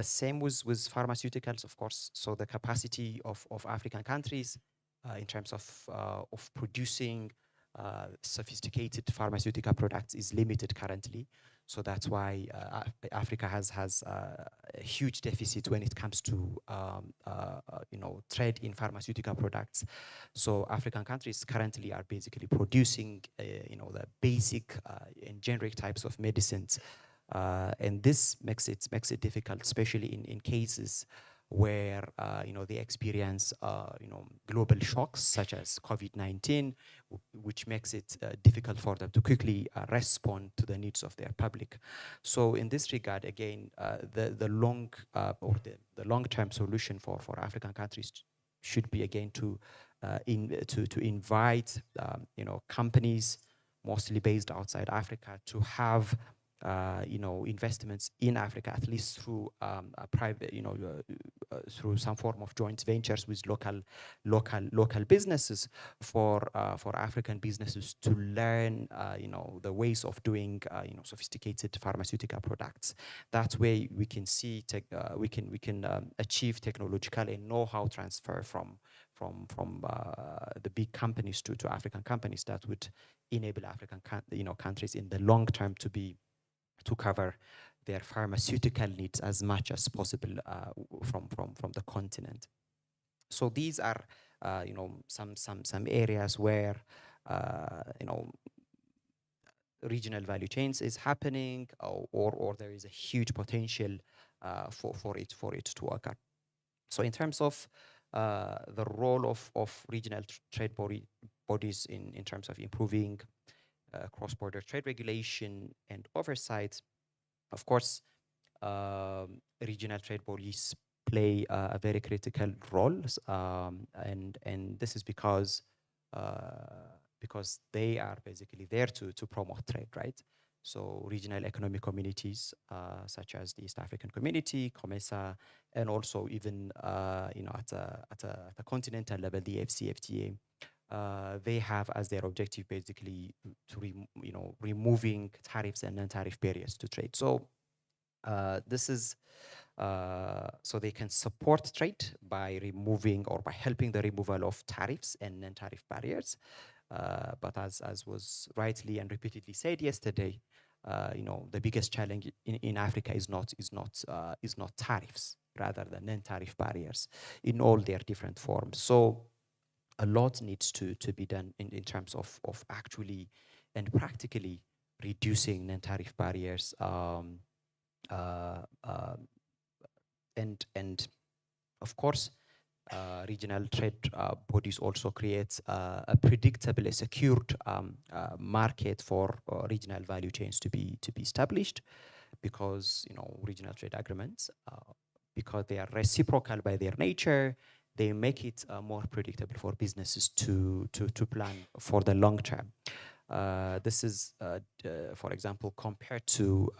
same with pharmaceuticals, of course. So the capacity of African countries in terms of producing sophisticated pharmaceutical products is limited currently. So that's why Africa has a huge deficit when it comes to trade in pharmaceutical products. So African countries currently are basically producing the basic and generic types of medicines, and this makes it difficult, especially in cases where they experience global shocks such as COVID-19, which makes it difficult for them to quickly respond to the needs of their public. So in this regard, again, the long-term solution for African countries should be again to invite companies mostly based outside Africa to have investments in Africa, at least through private, through some form of joint ventures with local businesses, for African businesses to learn, the ways of doing, sophisticated pharmaceutical products. That way, we can see we can achieve technological and know-how transfer from the big companies to African companies that would enable African countries in the long term to cover their pharmaceutical needs as much as possible from the continent. So these are some areas where regional value chains is happening, or there is a huge potential for it to occur. So in terms of the role of regional trade bodies in terms of improving cross-border trade regulation and oversight, of course, regional trade bodies play a very critical role, and this is because they are basically there to promote trade, right? So regional economic communities such as the East African Community, COMESA, and also even at a continental level, the AfCFTA. They have as their objective basically to removing tariffs and non-tariff barriers to trade. So this is so they can support trade by removing or by helping the removal of tariffs and non-tariff barriers. But as was rightly and repeatedly said yesterday, the biggest challenge in Africa is not tariffs, rather than non-tariff barriers in all their different forms. So a lot needs to be done in terms of actually and practically reducing non-tariff barriers, and of course, regional trade bodies also create a predictable, a secured market for regional value chains to be established, because regional trade agreements, because they are reciprocal by their nature, they make it more predictable for businesses to plan for the long term. This is, for example, compared to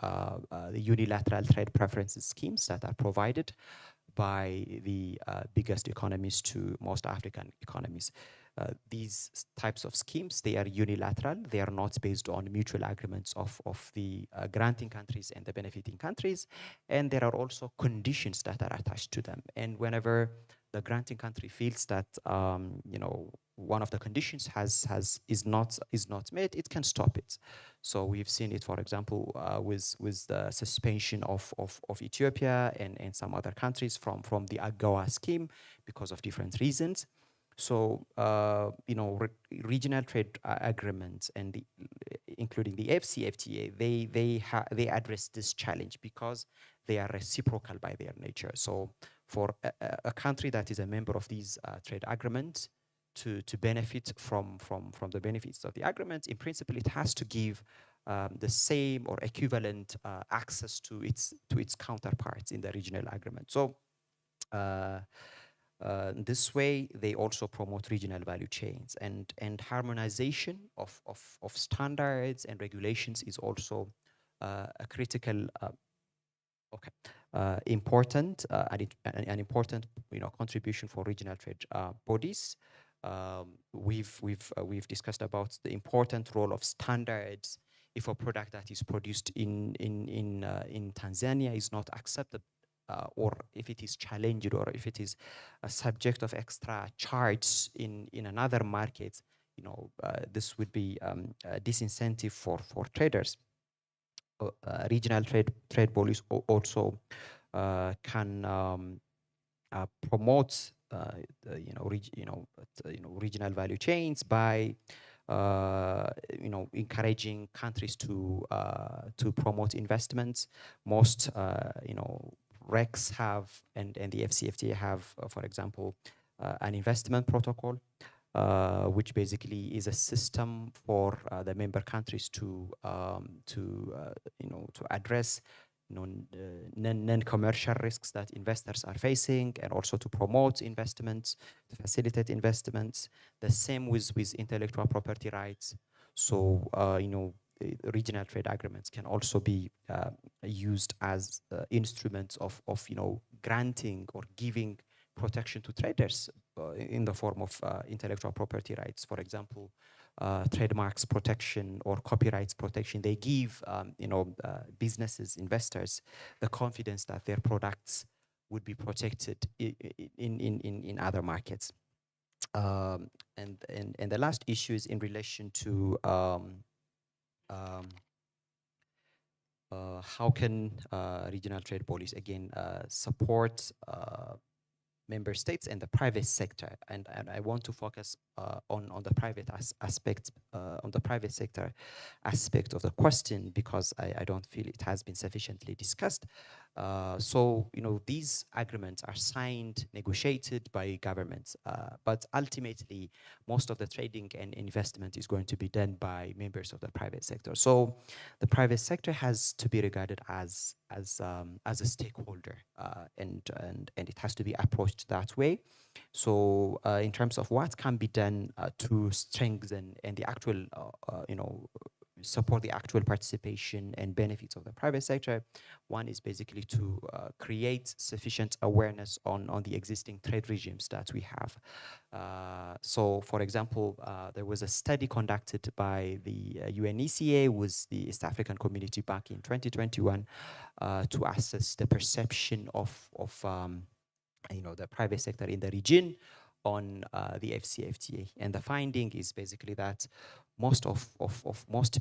the unilateral trade preferences schemes that are provided by the biggest economies to most African economies. These types of schemes, they are unilateral. They are not based on mutual agreements of the granting countries and the benefiting countries. And there are also conditions that are attached to them. And whenever the granting country feels that one of the conditions is not met, it can stop it. So we've seen it, for example, with the suspension of Ethiopia and some other countries from the AGOA scheme because of different reasons. So regional trade agreements and including the AfCFTA, they address this challenge because they are reciprocal by their nature. So for a country that is a member of these trade agreements to benefit from the benefits of the agreement, in principle, it has to give the same or equivalent access to its counterparts in the regional agreement. So this way, they also promote regional value chains, and harmonization of standards and regulations is also a critical important an important contribution for regional trade bodies. We've discussed about the important role of standards. If a product that is produced in Tanzania is not accepted, or if it is challenged, or if it is a subject of extra charge in another market, this would be a disincentive for traders. Regional trade police also can promote regional value chains by encouraging countries to promote investments. Most RECs have and the FCFTA have, for example, an investment protocol, which basically is a system for the member countries to address non-commercial risks that investors are facing, and also to promote investments, to facilitate investments. The same with intellectual property rights. So regional trade agreements can also be used as instruments of granting or giving protection to traders in the form of intellectual property rights. For example, trademarks protection or copyrights protection. They give businesses, investors, the confidence that their products would be protected in other markets. And the last issue is in relation to how can regional trade policy again support member states and the private sector, and I want to focus on the private aspect, on the private sector aspect of the question, because I don't feel it has been sufficiently discussed. So these agreements are signed, negotiated by governments, but ultimately most of the trading and investment is going to be done by members of the private sector. So the private sector has to be regarded as a stakeholder, and it has to be approached that way. So in terms of what can be done to strengthen and the actual support the actual participation and benefits of the private sector, one is basically to create sufficient awareness on the existing trade regimes that we have. So for example, there was a study conducted by the UNECA with the East African Community back in 2021 to assess the perception of the private sector in the region on the FCFTA. And the finding is basically that most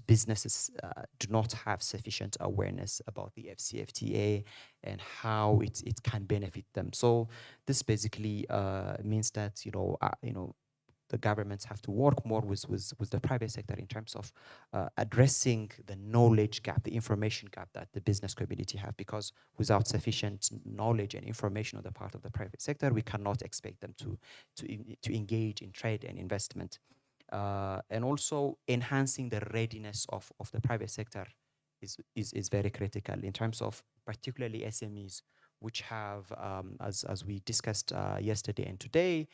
businesses do not have sufficient awareness about the FCFTA and how it can benefit them. So this basically means that the governments have to work more with the private sector in terms of addressing the knowledge gap, the information gap that the business community have, because without sufficient knowledge and information on the part of the private sector, we cannot expect them to engage in trade and investment. And also enhancing the readiness of the private sector is very critical in terms of particularly SMEs, which have, as we discussed yesterday and today,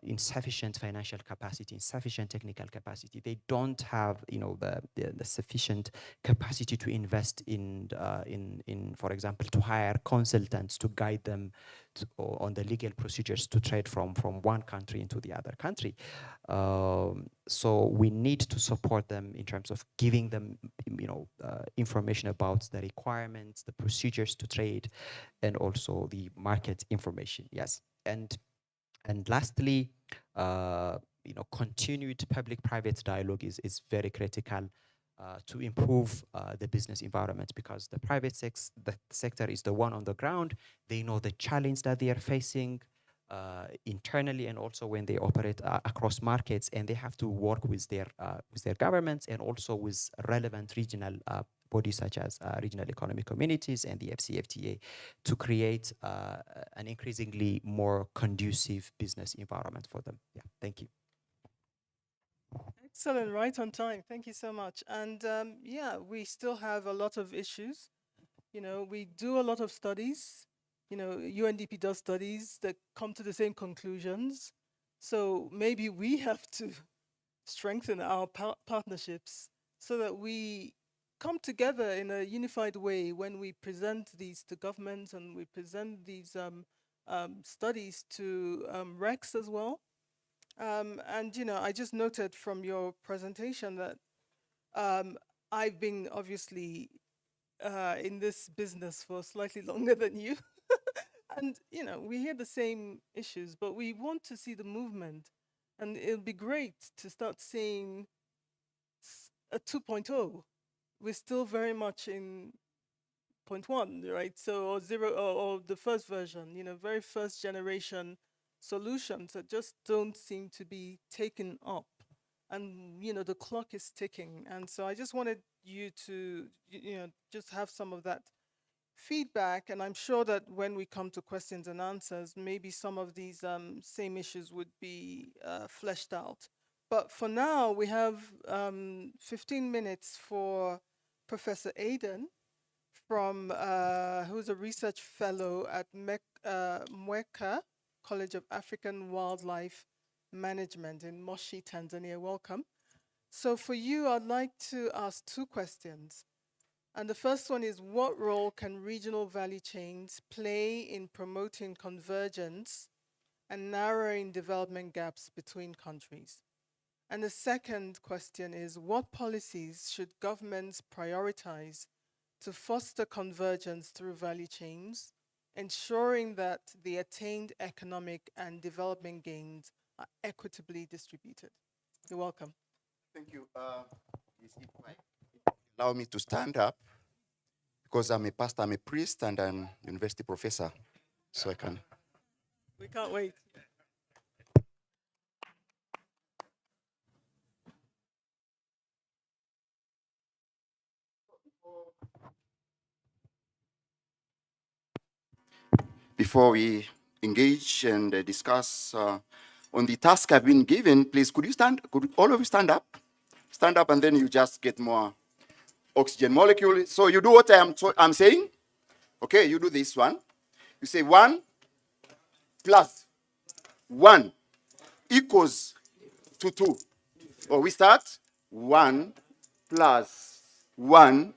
insufficient financial capacity, insufficient technical capacity. They don't have, the sufficient capacity to invest in, for example, to hire consultants to guide them on the legal procedures to trade from one country into the other country. So we need to support them in terms of giving them, information about the requirements, the procedures to trade, and also the market information. Yes, and lastly, continued public-private dialogue is very critical to improve the business environment, because the private sector is the one on the ground. They know the challenge that they are facing internally, and also when they operate across markets, and they have to work with their governments and also with relevant regional bodies such as regional economic communities and the FCFTA to create an increasingly more conducive business environment for them. Yeah, thank you.
Excellent, right on time. Thank you so much. And yeah, we still have a lot of issues. You know, we do a lot of studies. You know, UNDP does studies that come to the same conclusions. So maybe we have to strengthen our partnerships so that we come together in a unified way when we present these to governments and we present these studies to Rex as well. And you know, I just noted from your presentation that I've been obviously in this business for slightly longer than you. And you know, we hear the same issues, but we want to see the movement. And it'll be great to start seeing a 2.0. We're still very much in 0.1, right? So, or zero, or the first version, you know, very first generation solutions that just don't seem to be taken up. And, you know, the clock is ticking. And so I just wanted you to, you know, just have some of that feedback. And I'm sure that when we come to questions and answers, maybe some of these same issues would be fleshed out. But for now, we have 15 minutes for Professor Aiden from who's a research fellow at Mweka College of African Wildlife Management in Moshi, Tanzania. Welcome. So for you, I'd like to ask two questions. And the first one is, what role can regional value chains play in promoting convergence and narrowing development gaps between countries? And the second question is, what policies should governments prioritize to foster convergence through value chains, ensuring that the attained economic and development gains are equitably distributed? You're welcome.
Thank you. Allow me to stand up because I'm a pastor, I'm a priest, and I'm a university professor, so I can.
We can't wait.
Before we engage and discuss on the task I've been given, please, could all of you stand up? Stand up, and then you just get more oxygen molecule. So you do what I'm saying. Okay, you do this one. You say 1 plus 1 equals to 2. Or we start 1 plus 1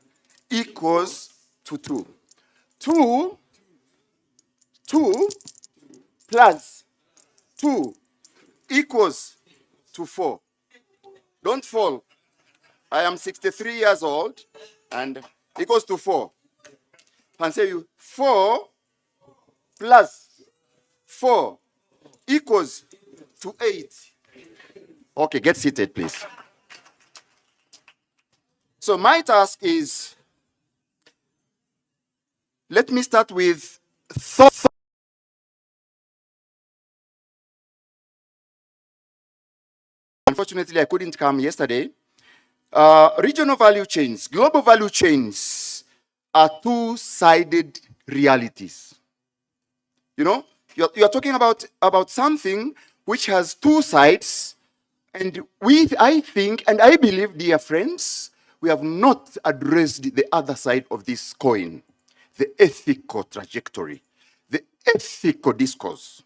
equals to 2. 2 plus 2 equals to 4. Don't fall. I am 63 years old and equals to 4. And say you 4 plus 4 equals to 8. Okay, get seated, please. So my task is, let me start with thought. Unfortunately, I couldn't come yesterday. Regional value chains, global value chains are two-sided realities. You know, you're talking about something which has two sides, and I think and I believe, dear friends, we have not addressed the other side of this coin, the ethical trajectory, the ethical discourse.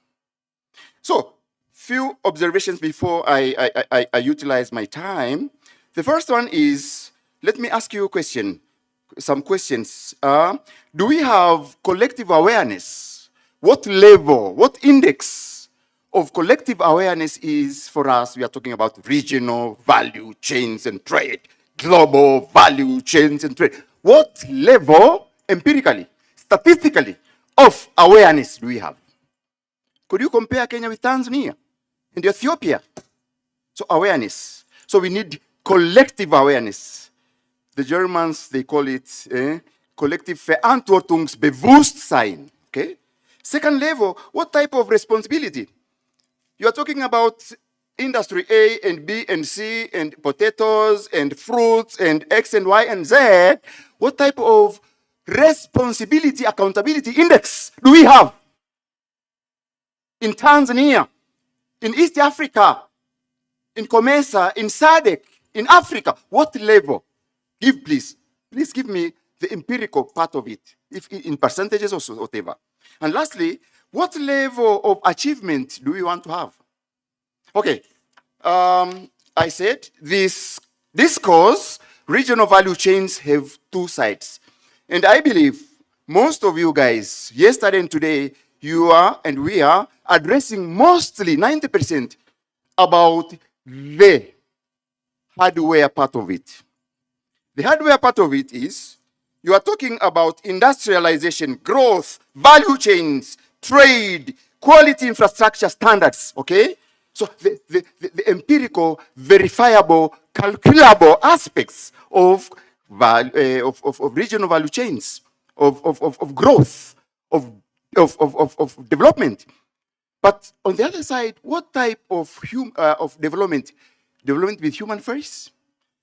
So, few observations before I utilize my time. The first one is, let me ask you a question, some questions. Do we have collective awareness? What level, what index of collective awareness is for us? We are talking about regional value chains and trade, global value chains and trade. What level, empirically, statistically, of awareness do we have? Could you compare Kenya with Tanzania and Ethiopia? So awareness. So we need collective awareness. The Germans, they call it collective Verantwortungsbewusstsein. Okay? Second level, what type of responsibility? You are talking about industry A and B and C and potatoes and fruits and X and Y and Z. What type of responsibility, accountability index do we have? In Tanzania, in East Africa, in COMESA, in SADC, in Africa? What level? Please give me the empirical part of it, if in percentages or so, whatever. And lastly, what level of achievement do we want to have? Okay, I said this cause, regional value chains have two sides. And I believe most of you guys, yesterday and today, you are and we are addressing mostly 90% about the hardware part of it. The hardware part of it is you are talking about industrialization, growth, value chains, trade, quality infrastructure standards, okay? So the empirical, verifiable, calculable aspects of regional value chains, of growth, of development. But on the other side, what type of development? Development with human first?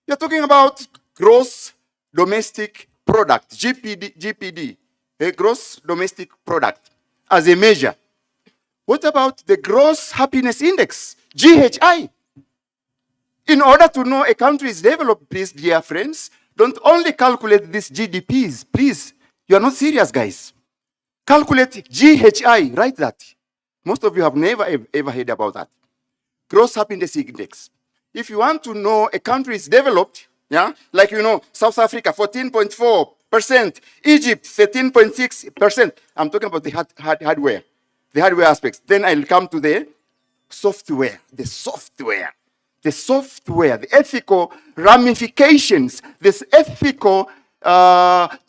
You're talking about gross domestic product, GPD, a gross domestic product, as a measure. What about the gross happiness index, GHI? In order to know a country is developed, please, dear friends, don't only calculate these GDPs, please. You are not serious, guys. Calculate GHI, write that. Most of you have never ever heard about that. Gross happiness index. If you want to know a country is developed, yeah, like you know, South Africa, 14.4%, Egypt, 13.6%. I'm talking about the hardware aspects. Then I'll come to the software, the ethical ramifications, the ethical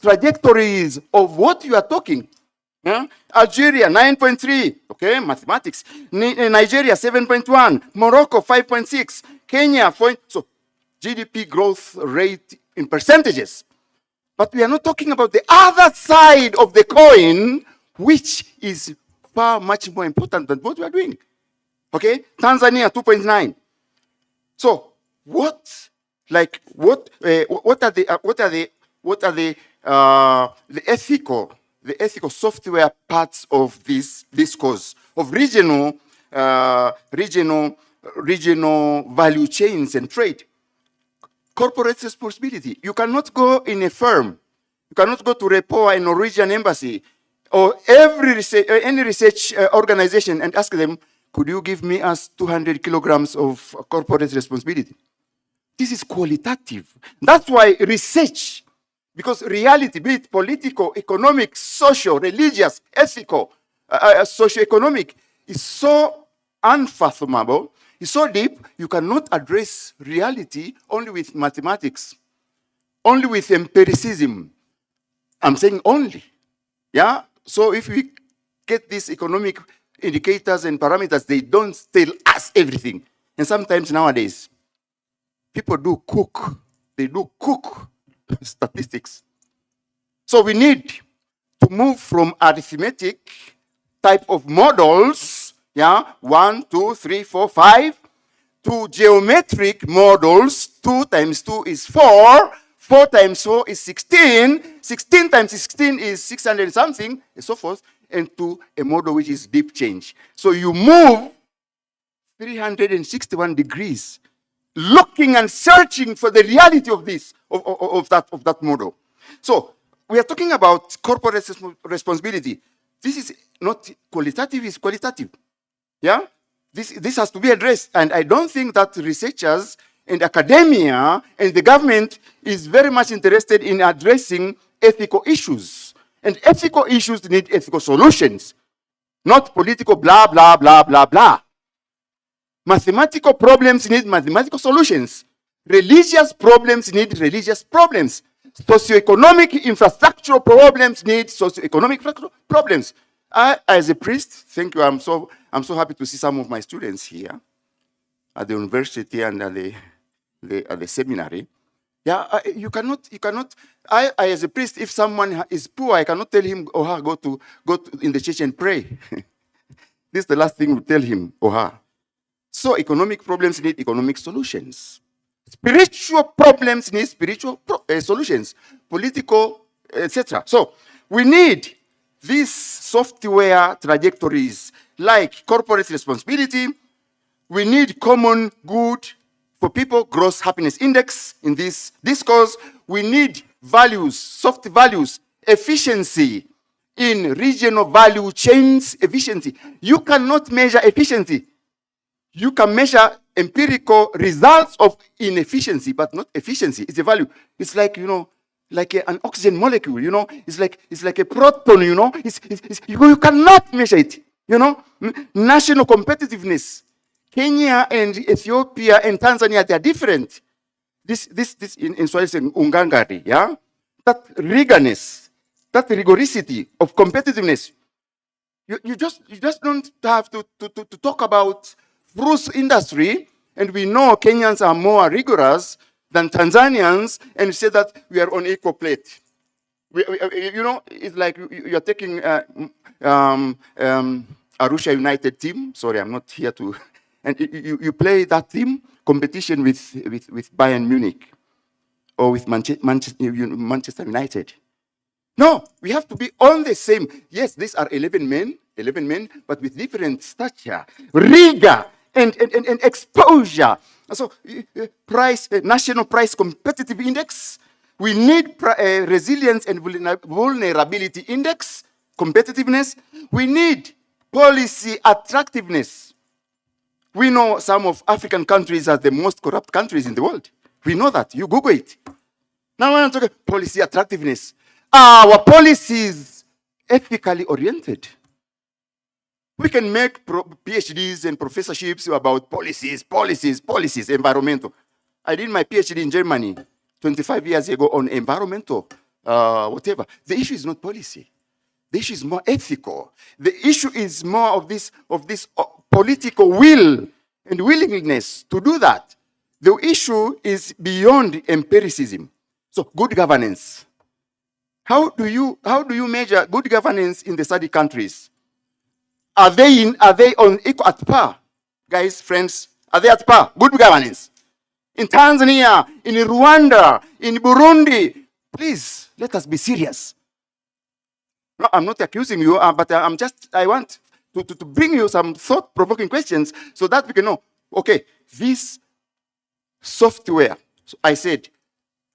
trajectories of what you are talking. Yeah? Algeria, 9.3, okay, mathematics. Nigeria, 7.1. Morocco, 5.6. Kenya, 4. So GDP growth rate in percentages. But we are not talking about the other side of the coin, which is far much more important than what we are doing. Okay, Tanzania, 2.9. So what are the ethical software parts of this cause of regional value chains and trade? Corporate responsibility. You cannot go in a firm, you cannot go to REPOA, a Norwegian embassy, or any research organization and ask them, could you give me us 200 kilograms of corporate responsibility? This is qualitative. That's why research, because reality, be it political, economic, social, religious, ethical, socio-economic, is so unfathomable, is so deep, you cannot address reality only with mathematics, only with empiricism. I'm saying only. Yeah? So if we get these economic indicators and parameters, they don't tell us everything. And sometimes nowadays, people do cook. They do cook statistics. So we need to move from arithmetic type of models, yeah, 1, 2, 3, 4, 5, to geometric models. 2 times 2 is 4. 4 times 4 is 16. 16 times 16 is 600 something, and so forth, and to a model which is deep change. So you move 361 degrees, looking and searching for the reality of this, of that model. So we are talking about corporate responsibility. This is not qualitative, it's qualitative. Yeah? This has to be addressed. And I don't think that researchers and academia and the government is very much interested in addressing ethical issues. And ethical issues need ethical solutions, not political blah, blah, blah, blah, blah. Mathematical problems need mathematical solutions. Religious problems need religious problems. Socioeconomic infrastructural problems need socioeconomic problems. I, as a priest, thank you. I'm so happy to see some of my students here at the university and at the seminary. Yeah, you cannot. I as a priest, if someone is poor, I cannot tell him or her go to in the church and pray. This is the last thing we tell him or her. So economic problems need economic solutions. Spiritual problems need spiritual solutions. Political, etc. So we need these software trajectories like corporate responsibility. We need common good for people, gross happiness index in this discourse. We need values, soft values, efficiency in regional value chains, efficiency. You cannot measure efficiency. You can measure empirical results of inefficiency, but not efficiency. It's a value. It's like, like an oxygen molecule, it's like a proton, you cannot measure it, National competitiveness. Kenya and Ethiopia and Tanzania, they are different. This in Swahili, ungangari, yeah? That rigorness, that rigorosity of competitiveness. You just don't have to talk about fruits industry, and we know Kenyans are more rigorous than Tanzanians, and say that we are on equal plate. It's like you're taking Arusha United team. Sorry, I'm not here to. And you play that team competition with Bayern Munich or with Manchester United. No, we have to be on the same. Yes, these are 11 men, but with different stature, rigor, and exposure. So, national price competitive index. We need resilience and vulnerability index, competitiveness. We need policy attractiveness. We know some of African countries are the most corrupt countries in the world. We know that. You Google it. Now when I'm talking policy attractiveness, our policies ethically oriented. We can make PhDs and professorships about policies, environmental. I did my PhD in Germany 25 years ago on environmental, whatever. The issue is not policy. The issue is more ethical. The issue is more of this political will and willingness to do that. The issue is beyond empiricism. So good governance. How do you measure good governance in the SADC countries? Are they on equal at par? Guys, friends, are they at par? Good governance. In Tanzania, in Rwanda, in Burundi, please, let us be serious. No, I'm not accusing you, but I want to bring you some thought-provoking questions so that we can know, okay, this software, so I said,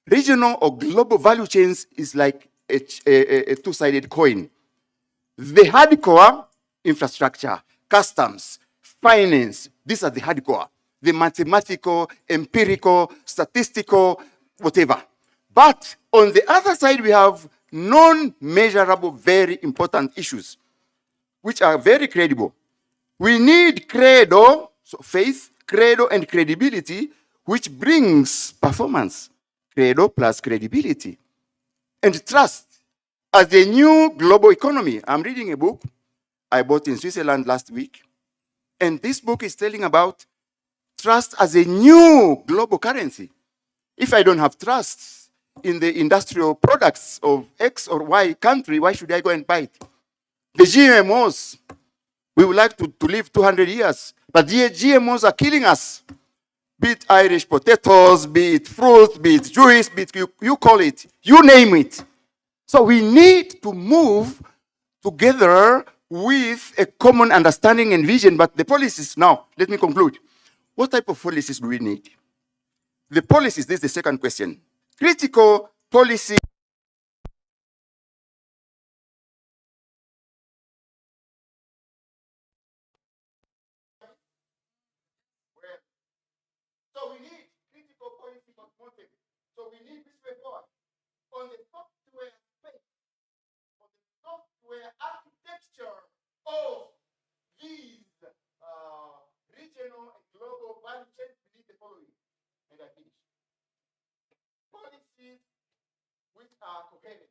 regional or global value chains is like a two-sided coin. The hardcore, infrastructure, customs, finance, these are the hardcore. The mathematical, empirical, statistical, whatever. But on the other side, we have non-measurable, very important issues, which are very credible. We need credo, so faith, credo, and credibility, which brings performance. Credo plus credibility. And trust as a new global economy. I'm reading a book I bought in Switzerland last week. And this book is telling about trust as a new global currency. If I don't have trust in the industrial products of X or Y country, why should I go and buy it? The GMOs, we would like to live 200 years, but the GMOs are killing us. Be it Irish potatoes, be it fruit, be it juice, be it you call it, you name it. So we need to move together with a common understanding and vision, but the policies, now, let me conclude. What type of policies do we need? The policies, this is the second question. Critical policy. So we need critical policy motive. So we need this report on the software space, on the software architecture of these regional and global value chains. We need the following, and I finish. Policies which are coherent.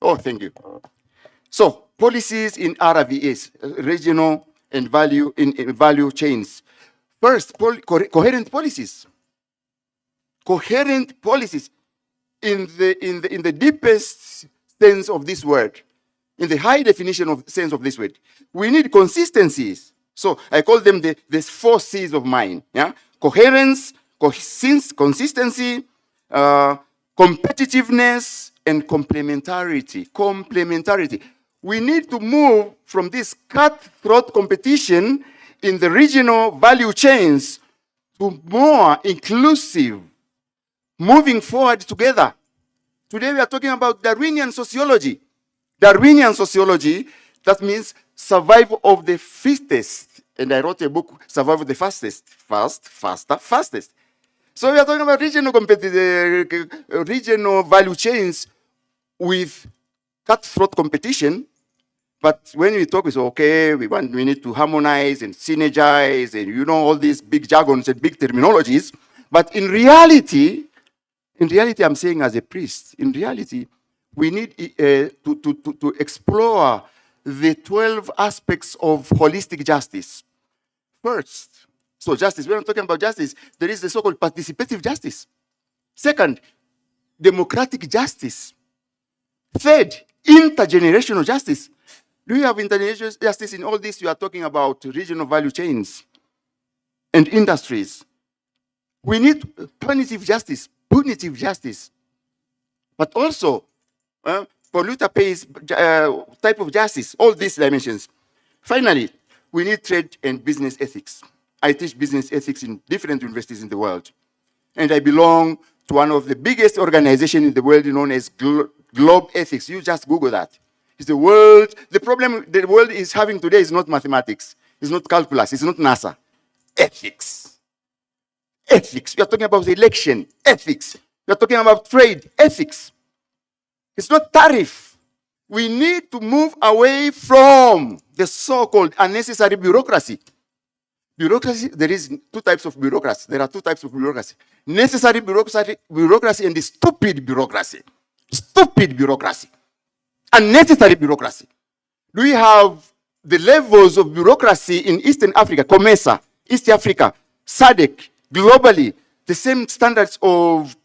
Oh, thank you. So, policies in RVAs, regional and value in value chains. First, coherent policies. Coherent policies in the deepest sense of this word, in the high definition of sense of this word. We need consistencies. So I call them the 4 C's of mine. Yeah, coherence, consistency, competitiveness, and complementarity. Complementarity. We need to move from this cutthroat competition in the regional value chains to more inclusive, moving forward together. Today we are talking about Darwinian sociology. Darwinian sociology, that means survival of the fittest. And I wrote a book, Survival of the Fastest. Fast, faster, fastest. So we are talking about regional value chains with cutthroat competition. But when we talk, we say, okay, we need to harmonize and synergize and all these big jargons and big terminologies. But in reality, I'm saying as a priest, in reality, we need to explore the 12 aspects of holistic justice. First, so justice, when I'm talking about justice, there is the so-called participative justice. Second, democratic justice. Third, intergenerational justice. Do you have intergenerational justice in all this? You are talking about regional value chains and industries. We need punitive justice, but also polluter pays type of justice, all these dimensions. Finally, we need trade and business ethics. I teach business ethics in different universities in the world. And I belong to one of the biggest organizations in the world known as Globe Ethics. You just Google that. It's the world. The problem the world is having today is not mathematics. It's not calculus. It's not NASA. Ethics. Ethics. We are talking about election. Ethics. We are talking about trade. Ethics. It's not tariff. We need to move away from the so-called unnecessary bureaucracy. Bureaucracy, there is two types of bureaucracy. There are two types of bureaucracy. Necessary bureaucracy and the stupid bureaucracy. Stupid bureaucracy. Unnecessary bureaucracy. Do we have the levels of bureaucracy in Eastern Africa, COMESA, East Africa, SADC, globally, the same standards of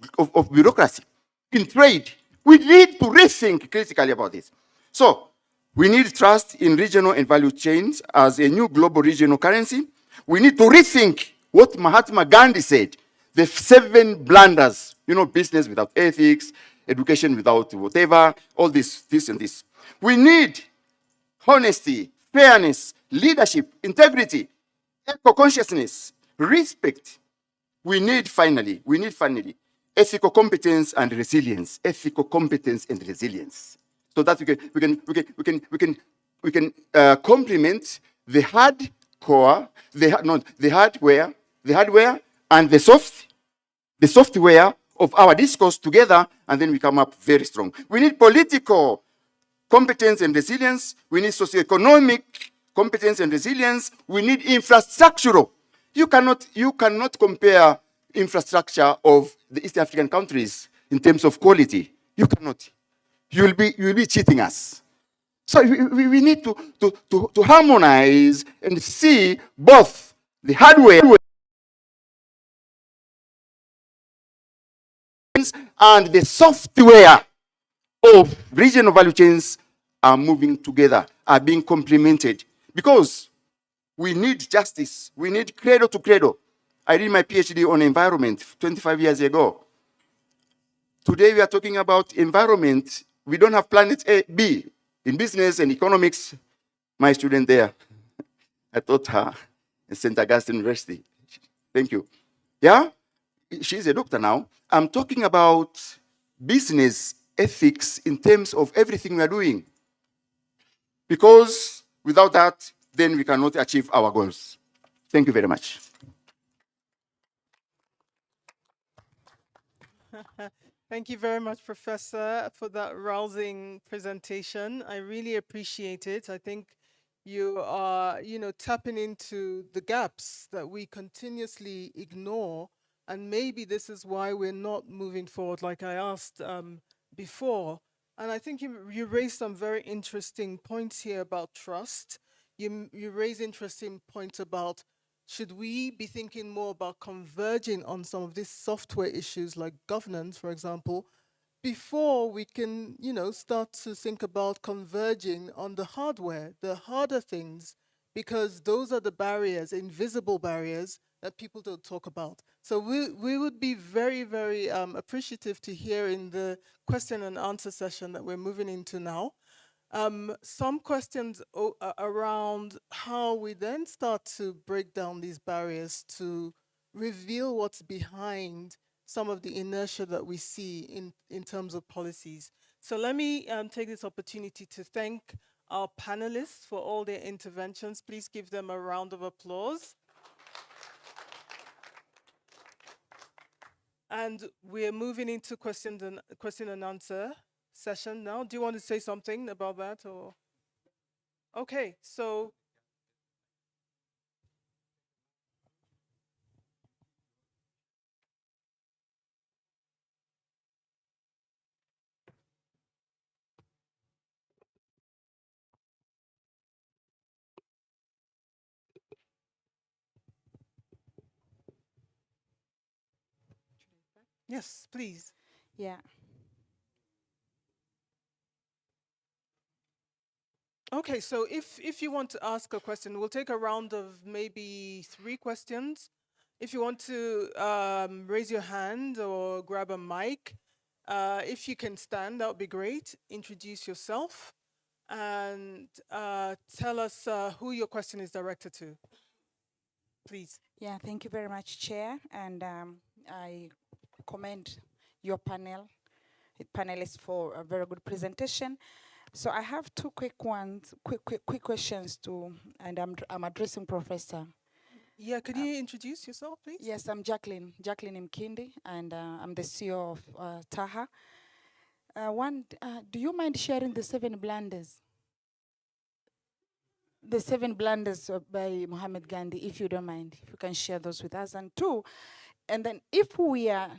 bureaucracy? In trade, we need to rethink critically about this. So, we need trust in regional and value chains as a new global regional currency. We need to rethink what Mahatma Gandhi said, the 7 blunders, business without ethics, education without whatever, all this and this. We need honesty, fairness, leadership, integrity, eco-consciousness, respect. We need finally, ethical competence and resilience. Ethical competence and resilience. So that we can complement the hardcore, the hardware and the software of our discourse together, and then we come up very strong. We need political competence and resilience. We need socioeconomic competence and resilience. We need infrastructural. You cannot compare infrastructure of the East African countries in terms of quality. You cannot. You will be cheating us. So we need to harmonize and see both the hardware and the software of regional value chains are moving together, are being complemented. Because we need justice. We need cradle to cradle. I did my PhD on environment 25 years ago. Today we are talking about environment. We don't have planet A, B. In business and economics, my student there, I taught her in St. Augustine University. Thank you. Yeah? She's a doctor now. I'm talking about business ethics in terms of everything we are doing. Because without that, then we cannot achieve our goals. Thank you very much.
Thank you very much, Professor, for that rousing presentation. I really appreciate it. I think you are, tapping into the gaps that we continuously ignore. And maybe this is why we're not moving forward, like I asked before. And I think you raised some very interesting points here about trust. You raised interesting points about, should we be thinking more about converging on some of these software issues like governance, for example, before we can, start to think about converging on the hardware, the harder things, because those are the barriers, invisible barriers that people don't talk about. So we would be very, very appreciative to hear in the question and answer session that we're moving into now. Some questions around how we then start to break down these barriers to reveal what's behind some of the inertia that we see in terms of policies. So let me take this opportunity to thank our panelists for all their interventions. Please give them a round of applause. And we're moving into question and answer session now. Do you want to say something about that, or? Okay, so yes, please.
Yeah.
Okay, so if you want to ask a question, we'll take a round of maybe 3 questions. If you want to raise your hand or grab a mic, if you can stand, that would be great. Introduce yourself and tell us who your question is directed to, please.
Yeah, thank you very much, Chair. And I commend your panelists for a very good presentation. So I have 2 quick questions and I'm addressing Professor.
Yeah, could you introduce yourself, please?
Yes, I'm Jacqueline Mkindi, and I'm the CEO of Taha. Do you mind sharing the 7 blunders? The 7 blunders by Muhammad Gandhi, if you don't mind, if you can share those with us. And 2, and then if we are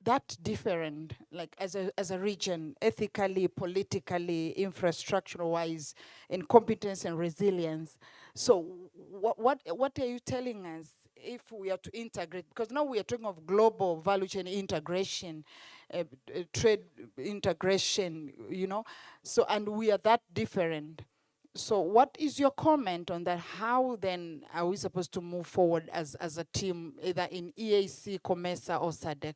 that different, like as a region, ethically, politically, infrastructure-wise, in competence and resilience, so what are you telling us if we are to integrate? Because now we are talking of global value chain integration, trade integration, you know, so, and we are that different. So what is your comment on that? How then are we supposed to move forward as a team, either in EAC, COMESA, or SADC?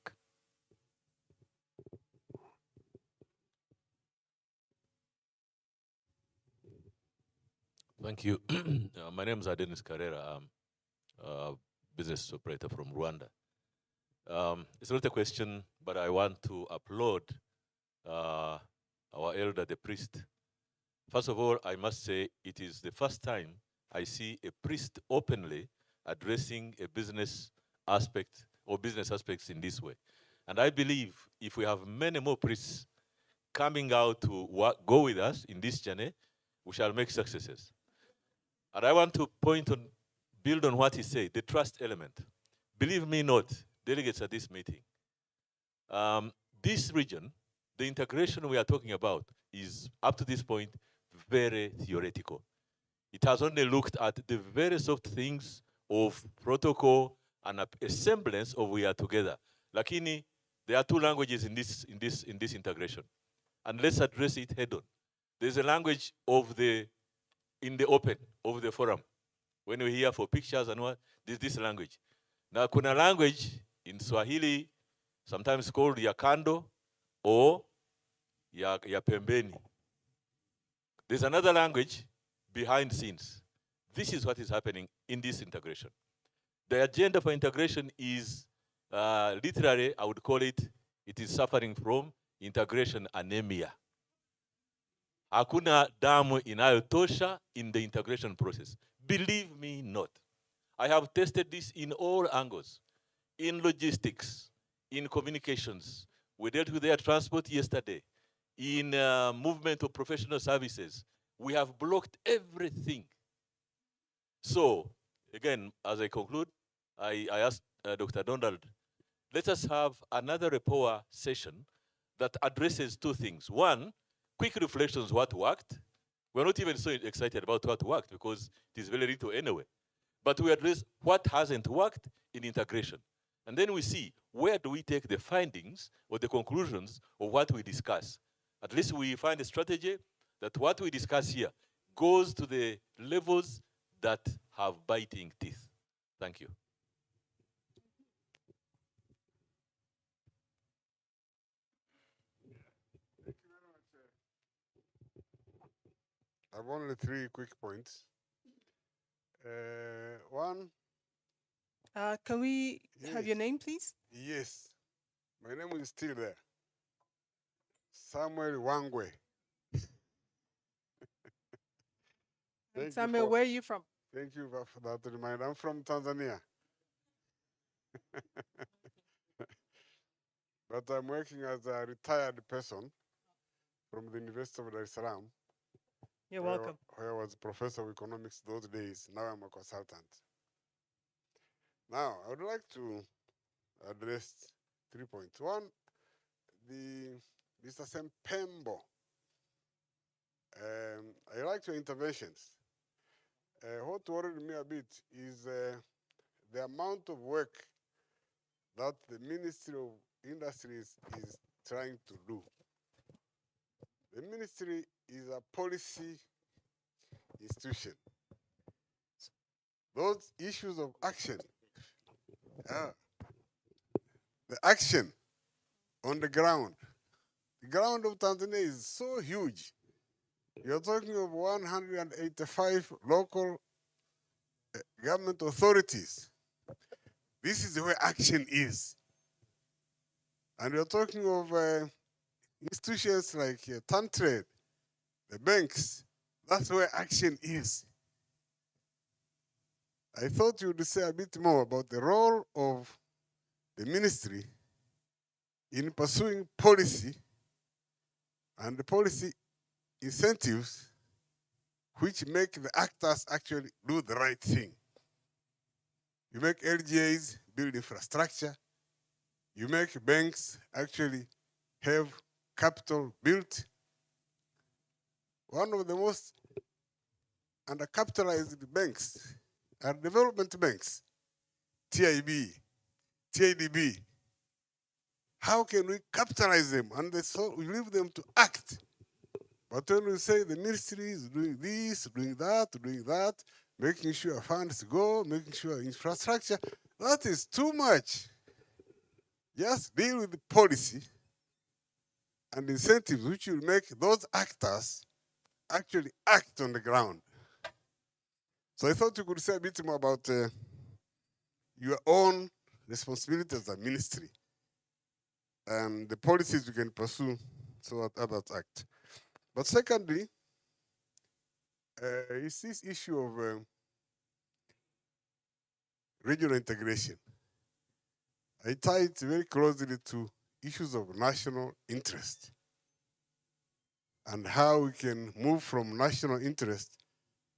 Thank you. My name is Adenis Carrera. I'm a business operator from Rwanda. It's not a question, but I want to applaud our elder, the priest. First of all, I must say it is the first time I see a priest openly addressing a business aspect or business aspects in this way. And I believe if we have many more priests coming out to go with us in this journey, we shall make successes. And I want to build on what he said, the trust element. Believe me not, delegates at this meeting, this region, the integration we are talking about is, up to this point, very theoretical. It has only looked at the very soft things of protocol and a semblance of we are together. Lakini, there are 2 languages in this integration. And let's address it head on. There's a language in the open of the forum. When we hear for pictures and what, there's this language. Now, kuna language in Swahili, sometimes called ya kando or ya pembeni. There's another language behind scenes. This is what is happening in this integration. The agenda for integration is literally, I would call it is suffering from integration anemia. Hakuna damu inayotosha in the integration process. Believe me not. I have tested this in all angles, in logistics, in communications. We dealt with air transport yesterday. In movement of professional services, we have blocked everything. So, again, as I conclude, I asked Dr. Donald, let us have another rapport session that addresses 2 things. 1, quick reflections, what worked. We're not even so excited about what worked because it is very little anyway. But we address what hasn't worked in integration. And then we see where do we take the findings or the conclusions of what we discuss. At least we find a strategy that what we discuss here goes to the levels that have biting teeth. Thank you.
have only 3 quick points. One,
Can we have your
Yes.
name, please?
yes, my name is still there. Samuel Wangwe. Thank you
Samuel,
for-
where are you from?
Thank you for that reminder. I'm from Tanzania. But I'm working as a retired person from the University of Dar es Salaam.
You're
where I wa-
welcome.
Where I was professor of economics those days. Now I'm a consultant. Now, I would like to address 3 points. One, the Mr. Sempembo. I like your interventions. What worried me a bit is the amount of work that the Ministry of Industries is trying to do. The ministry is a policy institution. Those issues of action, the action on the ground of Tanzania is so huge. You're talking of 185 local government authorities. This is where action is. And you're talking of institutions like Tantrade, the banks. That's where action is. I thought you would say a bit more about the role of the ministry in pursuing policy and the policy incentives which make the actors actually do the right thing. You make LGAs build infrastructure. You make banks actually have capital built. One of the most undercapitalized banks are development banks, TIB, TIDB. How can we capitalize them and we leave them to act? But when we say the ministry is doing this, doing that, making sure funds go, making sure infrastructure, that is too much. Just deal with the policy and incentives which will make those actors actually act on the ground. So I thought you could say a bit more about your own responsibility as a ministry and the policies you can pursue so that others act. But secondly, is this issue of regional integration. I tie it very closely to issues of national interest and how we can move from national interest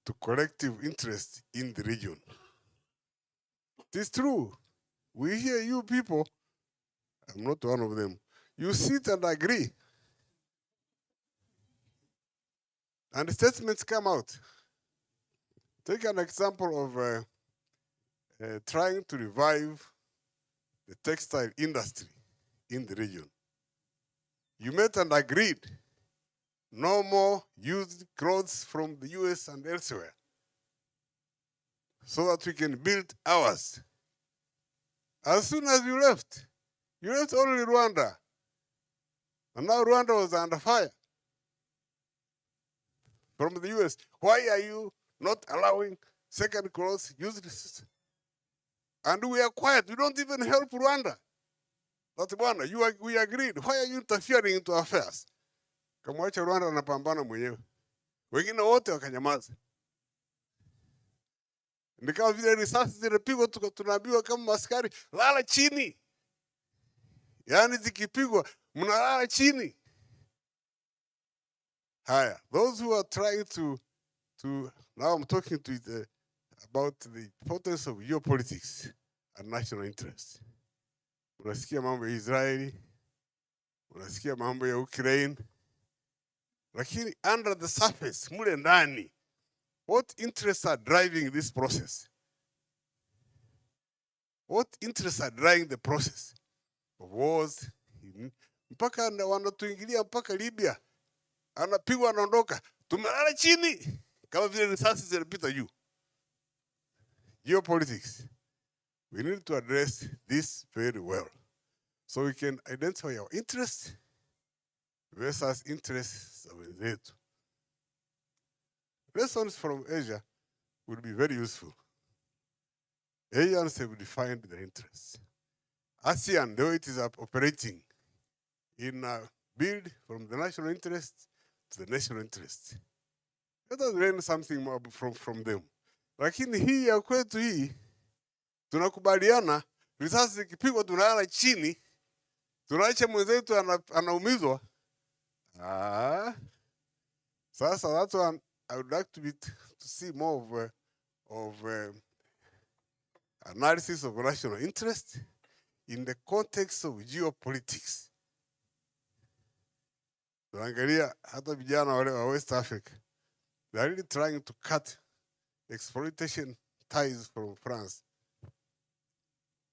to collective interest in the region. It is true. We hear you people, I'm not one of them, you sit and agree. And the statements come out. Take an example of trying to revive the textile industry in the region. You met and agreed no more used clothes from the US and elsewhere so that we can build ours. As soon as you left only Rwanda. And now Rwanda was under fire from the US. Why are you not allowing second clothes used? And we are quiet. We don't even help Rwanda. That's one. We agreed. Why are you interfering into affairs? Kamwacha Rwanda anapambana mwenyewe. Wengine wote wakanyamaza. Ni kama vile risasi zinapigwa tunaambiwa kama askari lala chini. Yaani zikipigwa mnalala chini. Haya, those who are trying to now I'm talking to about the importance of geopolitics and national interest. Unasikia mambo ya Israeli, unasikia mambo ya Ukraine, lakini under the surface, mule ndani, what interests are driving this process? What interests are driving the process of wars? Mpaka wanatuingilia mpaka Libya, anapigwa anaondoka, tumelala chini kama vile risasi zinapita juu. Geopolitics. We need to address this very well so we can identify our interests versus interests of wenzetu. lessons from Asia would be very useful. Asians have defined their interests. ASEAN, though it is operating in a build from the national interest to the national interest. Let us learn something more from them. Lakini hii ya kwetu hii, tunakubaliana, risasi zikipigwa tunalala chini, tunaacha mwenzetu anaumizwa. Sasa that's one I would like to see more of analysis of national interest in the context of geopolitics. Tunaangalia hata vijana wale wa West Africa, they are really trying to cut exploitation ties from France.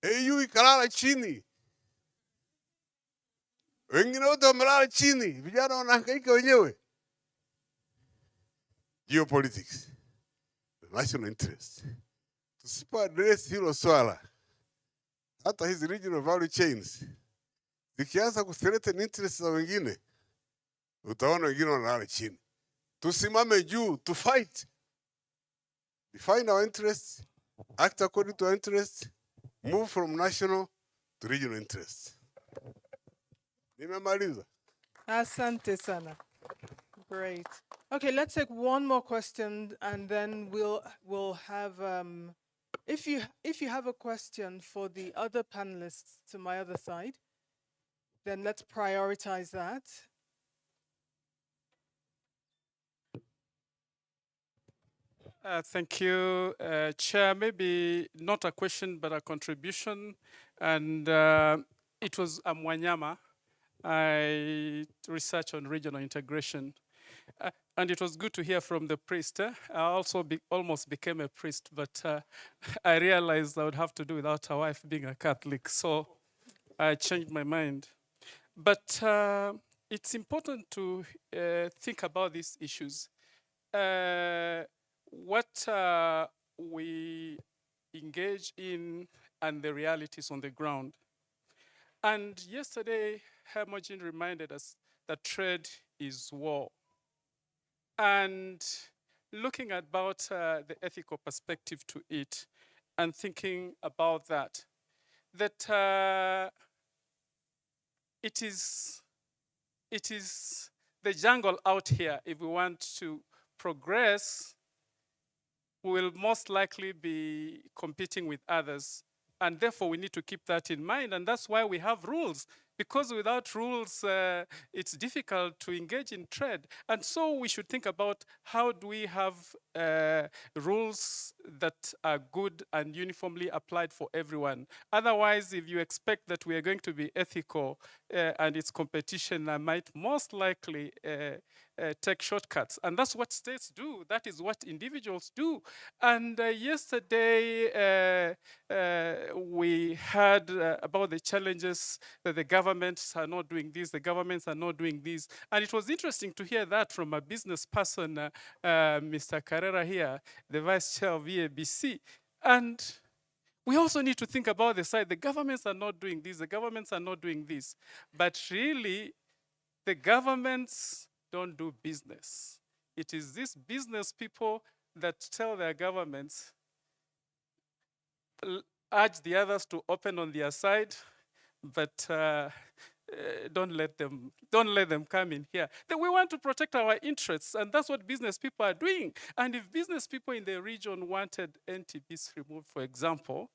AU ikalala chini, wengine wote wamelala chini, vijana wanahangaika wenyewe. Geopolitics, the national interest. Tusipo address hilo swala, hata hizi regional value chains zikianza kuthreaten interest za wengine, utaona wengine wanalala chini. Tusimame juu, to fight. Define our interests, act according to our interests, move from national to regional interests. Nimemaliza.
Asante sana. Great. Okay, let's take one more question, and then we'll have if you have a question for the other panelists to my other side, then let's prioritize that.
Thank you, Chair. Maybe not a question, but a contribution. And it was Mwanyama. I research on regional integration. And it was good to hear from the priest. I also almost became a priest, but I realized I would have to do without a wife being a Catholic. So I changed my mind. But it's important to think about these issues. What we engage in and the realities on the ground. And yesterday, Hermogen reminded us that trade is war. And looking about the ethical perspective to it and thinking about that it is the jungle out here. If we want to progress, we will most likely be competing with others. And therefore, we need to keep that in mind. And that's why we have rules. Because without rules, it's difficult to engage in trade. And so we should think about how do we have rules that are good and uniformly applied for everyone. Otherwise, if you expect that we are going to be ethical and it's competition, I might most likely take shortcuts. And that's what states do. That is what individuals do. And yesterday, we heard about the challenges that the governments are not doing this, the governments are not doing this. And it was interesting to hear that from a business person, Mr. Carrera here, the vice chair of EABC. And we also need to think about the side. The governments are not doing this, the governments are not doing this. But really, the governments don't do business. It is these business people that tell their governments, urge the others to open on their side, but don't let them come in here. Then we want to protect our interests, and that's what business people are doing. And if business people in the region wanted NTBs removed, for example,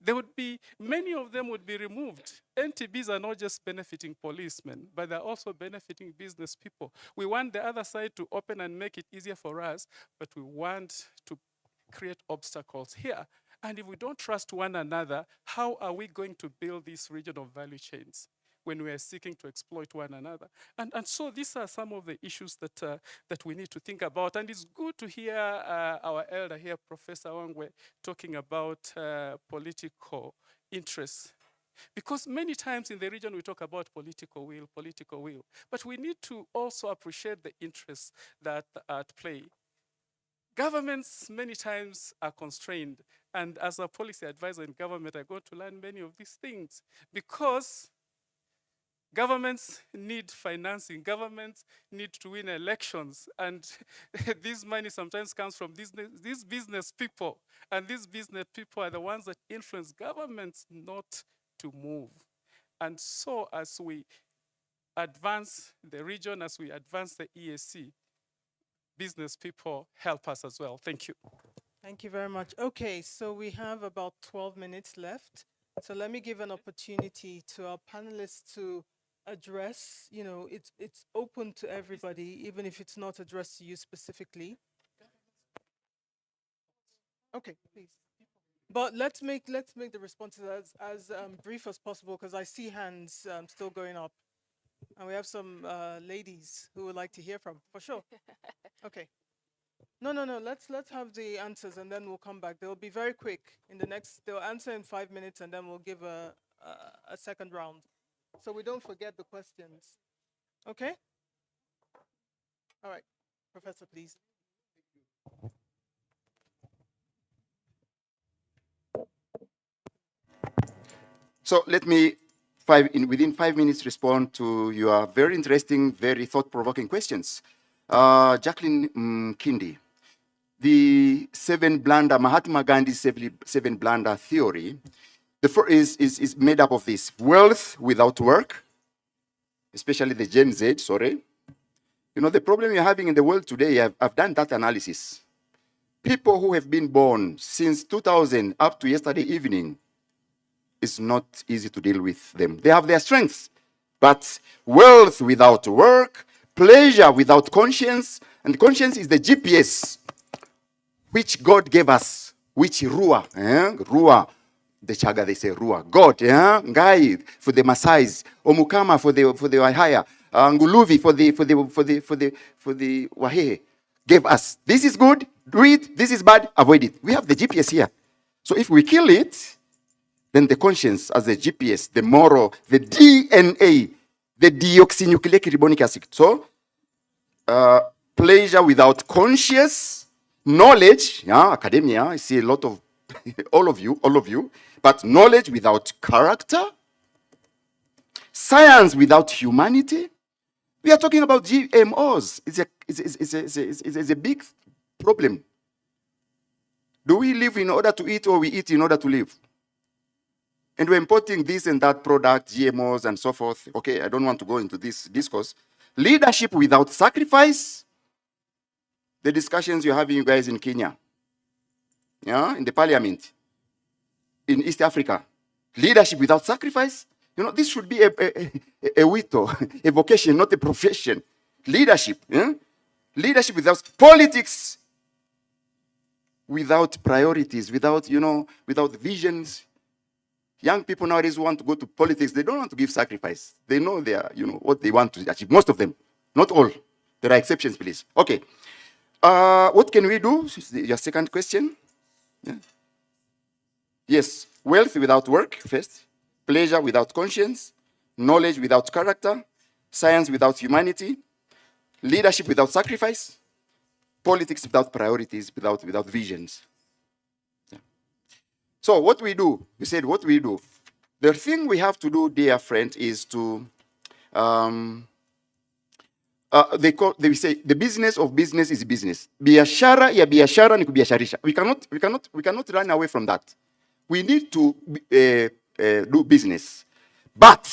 there would be, many of them would be removed. NTBs are not just benefiting policemen, but they're also benefiting business people. We want the other side to open and make it easier for us, but we want to create obstacles here. And if we don't trust one another, how are we going to build these regional value chains when we are seeking to exploit one another? And so these are some of the issues that, that we need to think about. And it's good to hear our elder here, Professor Wangwe, talking about political interests. Because many times in the region we talk about political will. But we need to also appreciate the interests that are at play. Governments many times are constrained. And as a policy advisor in government, I got to learn many of these things. Because Governments need financing. Governments need to win elections. And this money sometimes comes from these business people. And these business people are the ones that influence governments not to move. And so as we advance the region, as we advance the EAC, business people help us as well. Thank you.
Thank you very much. Okay, so we have about 12 minutes left. So let me give an opportunity to our panelists to address, it's open to everybody, even if it's not addressed to you specifically. Okay, please. But let's make the responses as brief as possible, because I see hands still going up. And we have some ladies who would like to hear from, for sure. Okay. No. Let's have the answers and then we'll come back. They'll be very quick. They'll answer in 5 minutes and then we'll give a second round, so we don't forget the questions. Okay. All right, Professor, please.
So let me, within 5 minutes, respond to your very interesting, very thought-provoking questions. Jacqueline Kindi, the Mahatma Gandhi's seven blunder theory, is made up of this: wealth without work, especially the Gen Z, sorry. The problem you're having in the world today, I've done that analysis. People who have been born since 2000 up to yesterday evening, it's not easy to deal with them. They have their strengths, but wealth without work, pleasure without conscience, and conscience is the GPS which God gave us, which Ruah, Ruah, the Chaga they say Ruah, God, Ngai for the Masais, Omukama for the Wahaya, Nguluvi for the Wahehe, gave us. This is good, do it. This is bad, avoid it. We have the GPS here. So if we kill it, then the conscience as the GPS, the moral, the DNA, the deoxynucleic ribonic acid. So, pleasure without conscious, knowledge, academia, I see a lot of, all of you, but knowledge without character, science without humanity. We are talking about GMOs. It's a big problem. Do we live in order to eat, or we eat in order to live? And we're importing this and that product, GMOs and so forth. Okay, I don't want to go into this discourse. Leadership without sacrifice. The discussions you're having, you guys, in Kenya, in the parliament, in East Africa. Leadership without sacrifice. This should be a wito, a vocation, not a profession. Leadership. Leadership without politics, without priorities, without visions. Young people nowadays want to go to politics. They don't want to give sacrifice. They know what they want to achieve. Most of them, not all. There are exceptions, please. Okay. What can we do? Your second question. Yeah. Yes. Wealth without work, first. Pleasure without conscience. Knowledge without character. Science without humanity. Leadership without sacrifice. Politics without priorities, without visions. So what we do, we said what we do. The thing we have to do, dear friend, is to, they say the business of business is business. Biashara ya biashara ni kubiasharisha. We cannot run away from that. We need to do business. But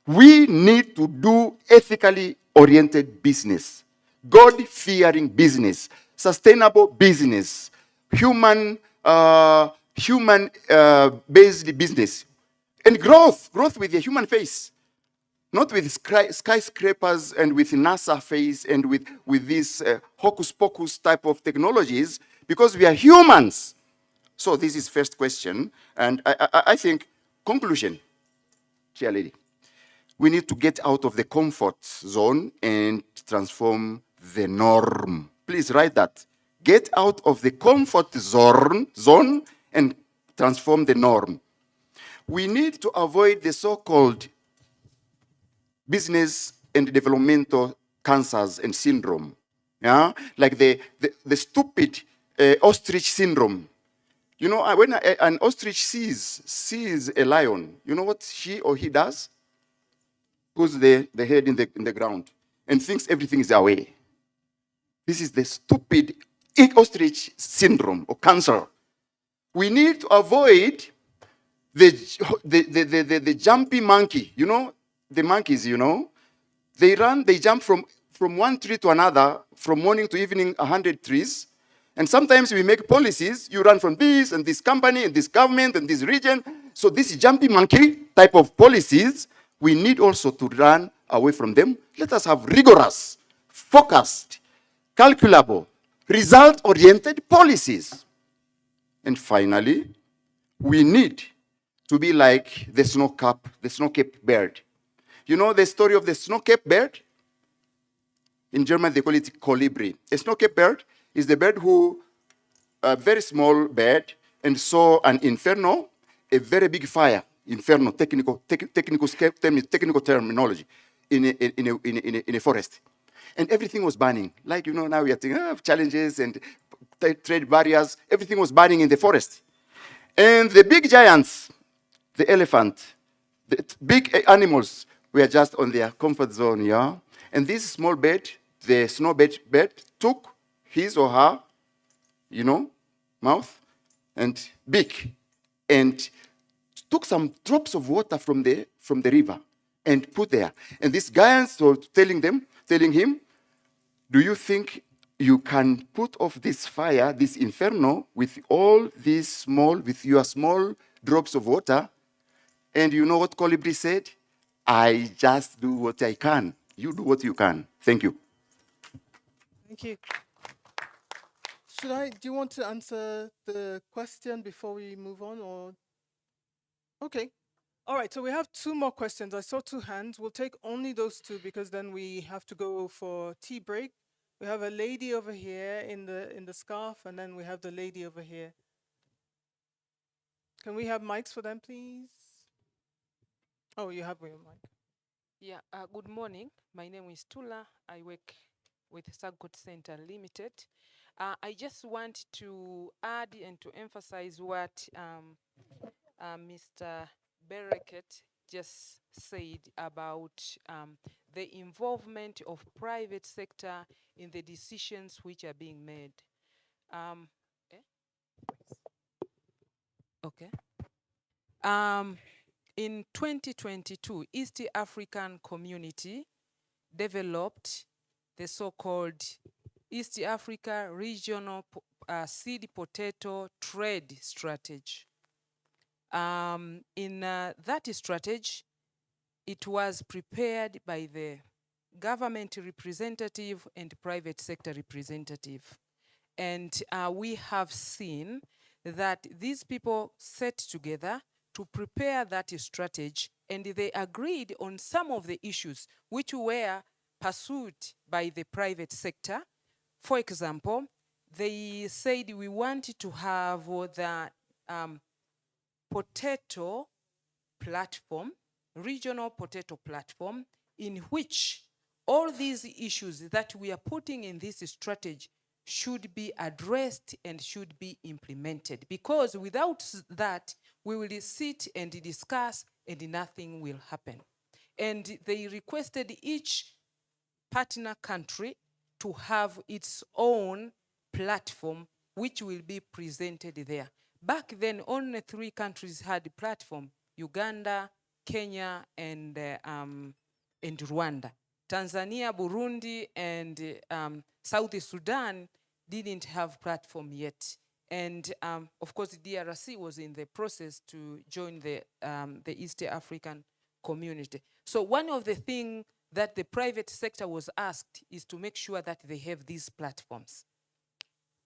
we need to do ethically oriented business, God-fearing business, sustainable business, human-based business, and growth with a human face, not with skyscrapers and with NASA face and with this hocus pocus type of technologies, because we are humans. So this is first question, and I think conclusion, Chair Lady. We need to get out of the comfort zone and transform the norm. Please write that. Get out of the comfort zone and transform the norm. We need to avoid the so-called business and developmental cancers and syndrome. Like the stupid ostrich syndrome. When an ostrich sees a lion, you know what she or he does? puts the head in the ground and thinks everything is away. This is the stupid ostrich syndrome or cancer. We need to avoid the jumpy monkey. You know, the monkeys, you know, they jump from one tree to another, from morning to evening, 100 trees. And sometimes we make policies, you run from this and this company and this government and this region. So this jumpy monkey type of policies, we need also to run away from them. Let us have rigorous, focused, calculable, result-oriented policies. And finally, we need to be like the snow-capped bird. You know the story of the snow-capped bird? In German, they call it colibri. A snow-capped bird is the bird who, a very small bird, and saw an inferno, a very big fire, inferno, technical terminology, in a forest. And everything was burning. Like, you know, now we are thinking of challenges and trade barriers. Everything was burning in the forest. And the big giants, the elephant, the big animals were just on their comfort zone, yeah? And this small bird, the snowbird bird, took his or her, you know, mouth and beak, and took some drops of water from the river and put there. And these giants were telling him, do you think you can put off this fire, this inferno, with your small drops of water? And you know what Colibri said? I just do what I can. You do what you can. Thank you.
Thank you. Do you want to answer the question before we move on, or? Okay. All right, so we have 2 more questions. I saw 2 hands. We'll take only those 2 because then we have to go for tea break. We have a lady over here in the scarf, and then we have the lady over here. Can we have mics for them, please? Oh, you have your mic.
Yeah, good morning. My name is Tula. I work with Sagot Center Limited. I just want to add and to emphasize what Mr. Bereket just said about the involvement of private sector in the decisions which are being made. Okay. In 2022, East African Community developed the so-called East Africa Regional Seed Potato Trade Strategy. In that strategy, it was prepared by the government representative and private sector representative. And we have seen that these people sat together to prepare that strategy, and they agreed on some of the issues which were pursued by the private sector. For example, they said we wanted to have the potato platform, regional potato platform, in which all these issues that we are putting in this strategy should be addressed and should be implemented. Because without that, we will sit and discuss and nothing will happen. And they requested each partner country to have its own platform which will be presented there. Back then, only 3 countries had a platform: Uganda, Kenya, and Rwanda. Tanzania, Burundi, and South Sudan didn't have platform yet. And of course, DRC was in the process to join the East African Community. So one of the things that the private sector was asked is to make sure that they have these platforms.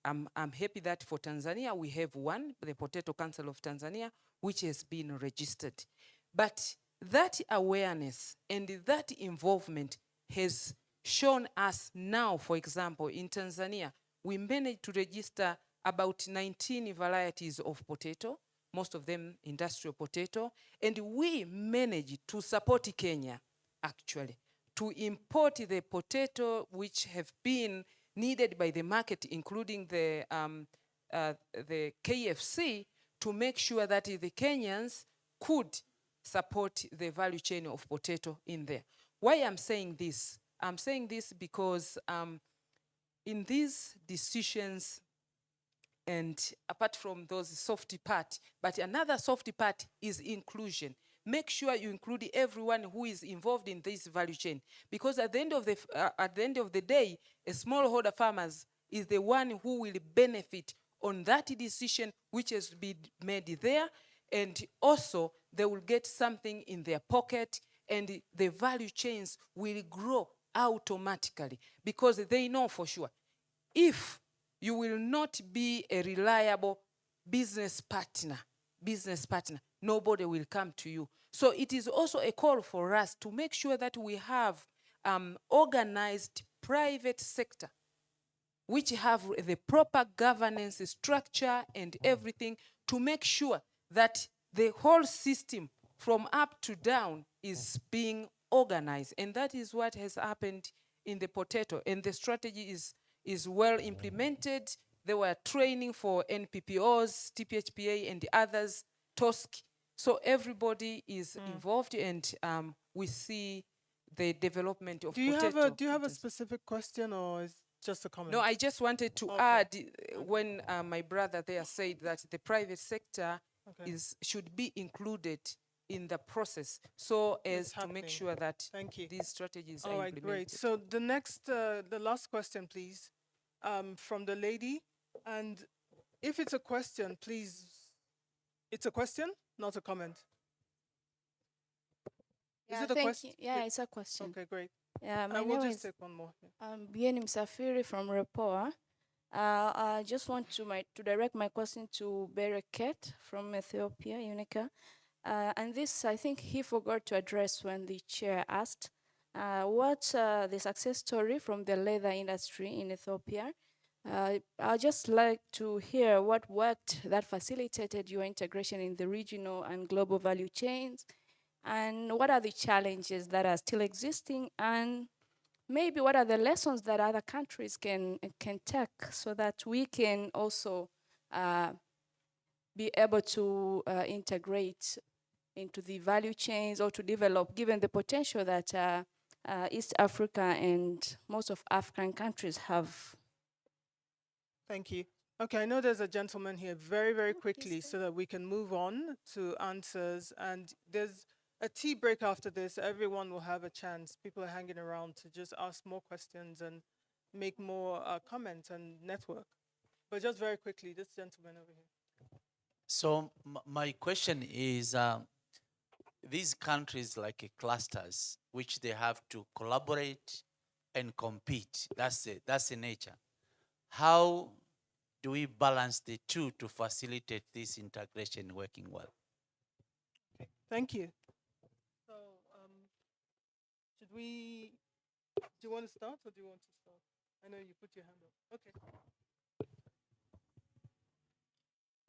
I'm happy that for Tanzania, we have one, the Potato Council of Tanzania, which has been registered. But that awareness and that involvement has shown us now, for example, in Tanzania, we managed to register about 19 varieties of potato, most of them industrial potato, and we managed to support Kenya, actually, to import the potato which have been needed by the market, including the KFC, to make sure that the Kenyans could support the value chain of potato in there. Why I'm saying this? I'm saying this because in these decisions, and apart from those softy part, but another softy part is inclusion. Make sure you include everyone who is involved in this value chain, because at the end of the day, a smallholder farmers is the one who will benefit on that decision which has been made there, and also they will get something in their pocket, and the value chains will grow automatically because they know for sure if you will not be a reliable business partner, nobody will come to you. So it is also a call for us to make sure that we have organized private sector which have the proper governance structure and everything to make sure that the whole system from up to down is being organized. And that is what has happened in the potato. And the strategy is well implemented. There were training for NPPOs, TPHPA, and the others, TOSC. So everybody is involved, and we see the development of potato.
Do you have a specific question, or is just a comment?
No, I just wanted to add when my brother there said that the private sector should be included in the process, so as to make sure that these strategies are implemented.
Great. So the next, the last question, please, from the lady. And if it's a question, please, it's a question, not a comment. Is it a question?
Yeah, it's a question.
Okay, great.
Yeah, my
I will
name
just
is
take one more.
Bieni Msafiri from Repoa. I just want to direct my question to Bereket from Ethiopia, Unica. And this, I think he forgot to address when the chair asked what's the success story from the leather industry in Ethiopia. I'd just like to hear what worked that facilitated your integration in the regional and global value chains, and what are the challenges that are still existing, and maybe what are the lessons that other countries can take so that we can also be able to integrate into the value chains or to develop, given the potential that East Africa and most of African countries have.
Thank you. Okay, I know there's a gentleman here, very, very quickly, so that we can move on to answers. And there's a tea break after this. Everyone will have a chance. People are hanging around to just ask more questions and make more comments and network. But just very quickly, this gentleman over here.
So my question is, these countries like clusters, which they have to collaborate and compete, that's the nature. How do we balance the two to facilitate this integration working well?
Okay. Thank you. So, do you want to start, or do you want to start? I know you put your hand up. Okay.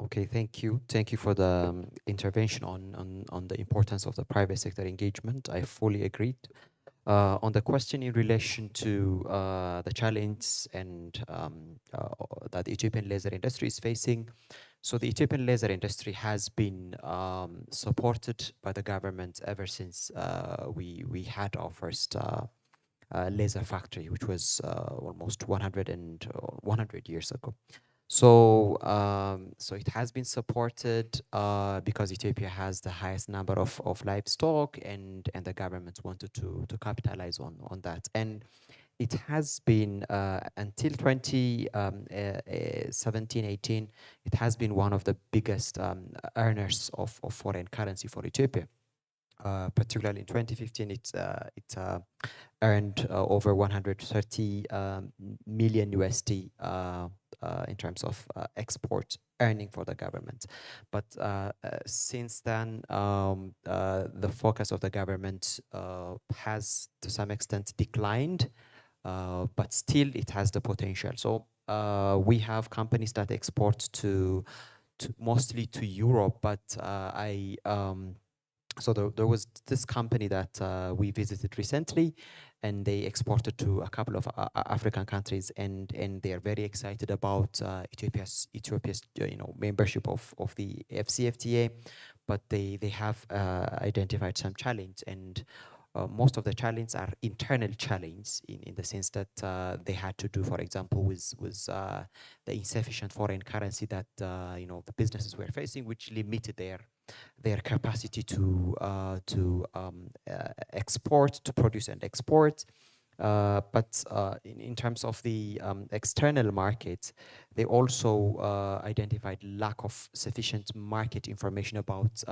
Okay, thank you. Thank you for the intervention on the importance of the private sector engagement. I fully agreed. On the question in relation to the challenge and that the Ethiopian leather industry is facing, so the Ethiopian leather industry has been supported by the government ever since we had our first laser factory, which was almost 100 years ago. So, so it has been supported because Ethiopia has the highest number of livestock, and the government wanted to capitalize on that. And it has been until 2017, 18, it has been one of the biggest earners of foreign currency for Ethiopia. Particularly in 2015, it earned over 130 million USD in terms of export earning for the government. But since then, the focus of the government has to some extent declined, but still it has the potential. So we have companies that export to mostly to Europe, but so there was this company that we visited recently, and they exported to a couple of African countries, and they are very excited about Ethiopia's membership of the AfCFTA, but they have identified some challenge, and most of the challenges are internal challenge in the sense that they had to do, for example, with the insufficient foreign currency that the businesses were facing, which limited their capacity to export, to produce and export. But in terms of the external market, they also identified lack of sufficient market information about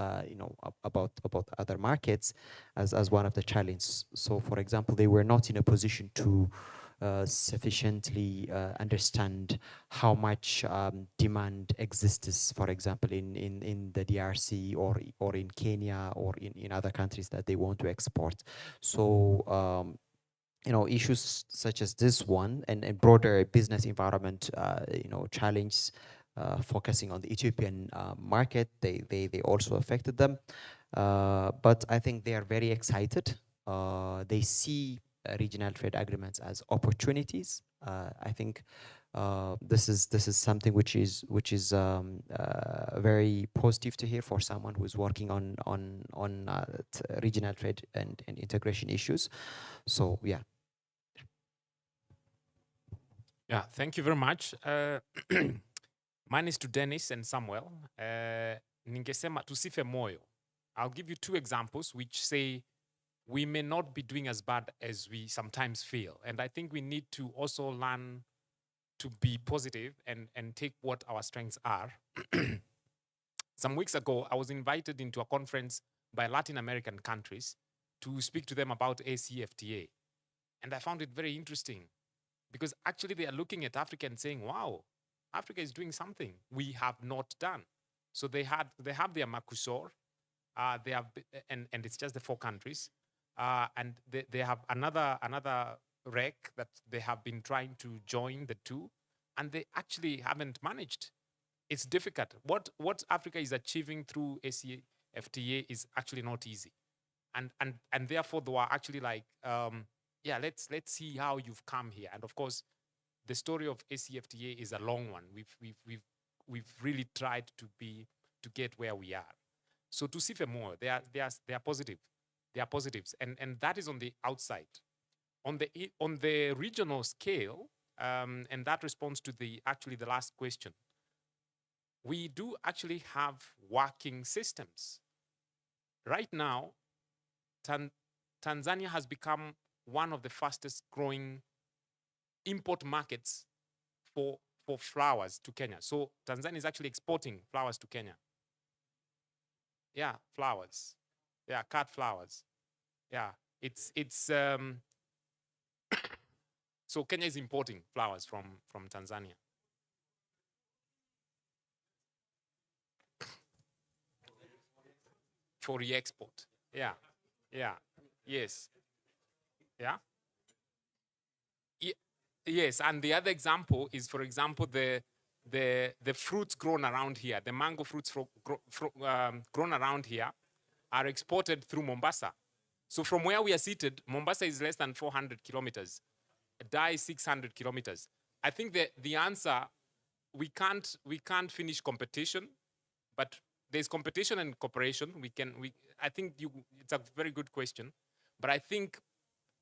about other markets as one of the challenges. So, for example, they were not in a position to sufficiently understand how much demand exists, for example, in the DRC or in Kenya or in other countries that they want to export. So issues such as this one and broader business environment, challenge focusing on the Ethiopian market, they also affected them. But I think they are very excited. They see regional trade agreements as opportunities. I think this is something which is very positive to hear for someone who is working on regional trade and integration issues. So yeah.
Yeah, thank you very much. Mine is to Dennis and Samuel. Ningesema tusife moyo. I'll give you two examples which say we may not be doing as bad as we sometimes feel. And I think we need to also learn to be positive and take what our strengths are. Some weeks ago, I was invited into a conference by Latin American countries to speak to them about ACFTA. And I found it very interesting because actually they are looking at Africa and saying, wow, Africa is doing something we have not done. So they have their Mercosur, they have, and it's just the 4 countries. And they have another REC that they have been trying to join the 2, and they actually haven't managed. It's difficult. What Africa is achieving through ACFTA is actually not easy. And therefore they were actually like, yeah, let's see how you've come here. And of course, the story of ACFTA is a long one. We've really tried to get where we are. So to see more, they are positive. They are positives, and that is on the outside. On the regional scale, and that responds to the last question. We do actually have working systems. Right now, Tanzania has become one of the fastest growing import markets for flowers to Kenya. So Tanzania is actually exporting flowers to Kenya. Yeah, flowers. Yeah, cut flowers. Yeah, it's so Kenya is importing flowers from Tanzania. For re-export. Yeah. Yeah. Yes. Yeah. Yes, and the other example is, for example, the fruits grown around here, the mango fruits grown around here are exported through Mombasa. So from where we are seated, Mombasa is less than 400 kilometers. Dar is 600 kilometers. I think the answer, we can't finish competition, but there's competition and cooperation. I think it's a very good question, but I think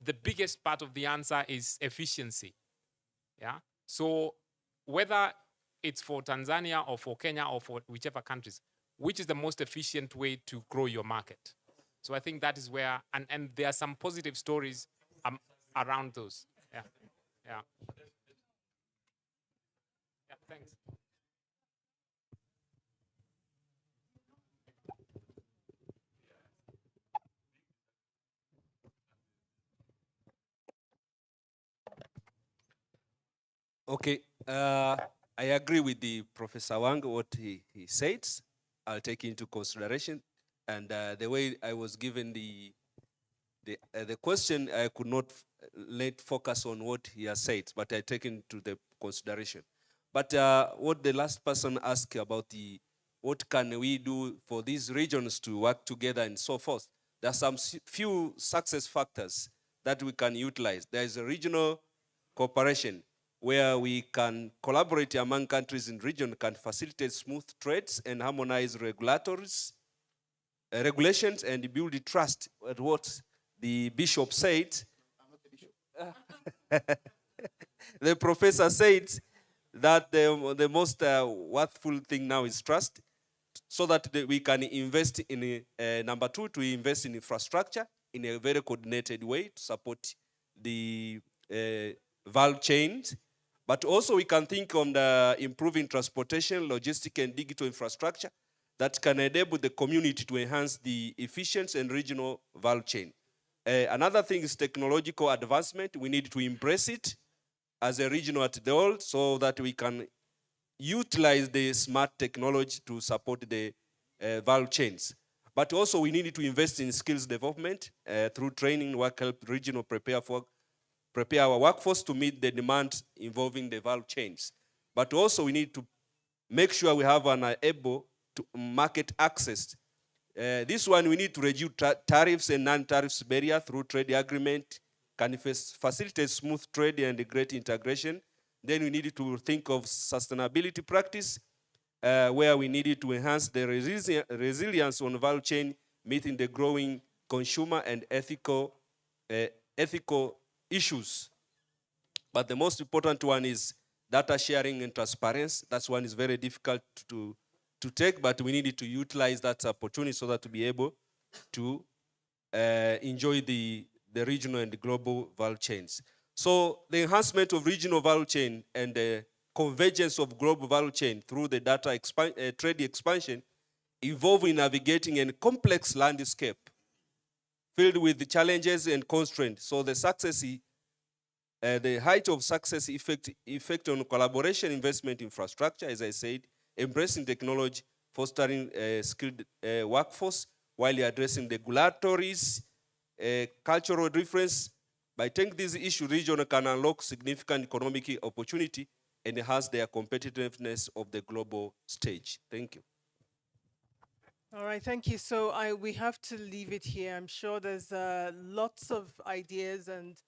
the biggest part of the answer is efficiency. Yeah. So whether it's for Tanzania or for Kenya or for whichever countries, which is the most efficient way to grow your market? So I think that is where, and there are some positive stories around those. Yeah. Yeah. Yeah, thanks.
Okay, I agree with the Professor Wang, what he said. I'll take into consideration. And the way I was given the question, I could not let focus on what he has said, but I take into the consideration. But what the last person asked about what can we do for these regions to work together and so forth, there are some few success factors that we can utilize. There is a regional cooperation where we can collaborate among countries in region, can facilitate smooth trades and harmonize regulations and build trust at what the bishop said, the professor said that the most worthful thing now is trust, so that we can invest in, number two, to invest in infrastructure in a very coordinated way to support the value chains. But also we can think on the improving transportation, logistic and digital infrastructure that can enable the community to enhance the efficiency and regional value chain. Another thing is technological advancement. We need to embrace it as a regional at the world so that we can utilize the smart technology to support the value chains. But also we need to invest in skills development through training, work help regional prepare our workforce to meet the demand involving the value chains. But also we need to make sure we have an able to market access. This one we need to reduce tariffs and non-tariffs barrier through trade agreement, can facilitate smooth trade and great integration. Then we needed to think of sustainability practice, where we needed to enhance the resilience on value chain, meeting the growing consumer and ethical issues. But the most important one is data sharing and transparency. That one is very difficult to take, but we needed to utilize that opportunity so that to be able to enjoy the regional and the global value chains. So the enhancement of regional value chain and the convergence of global value chain through the data trade expansion involving navigating a complex landscape filled with the challenges and constraints. So the success, the height of success effect on collaboration, investment infrastructure, as I said, embracing technology, fostering a skilled workforce while addressing the regulatories, cultural difference. By taking this issue, region can unlock significant economic opportunity and enhance their competitiveness of the global stage. Thank you.
All right, thank you. So we have to leave it here. I'm sure there's lots of ideas and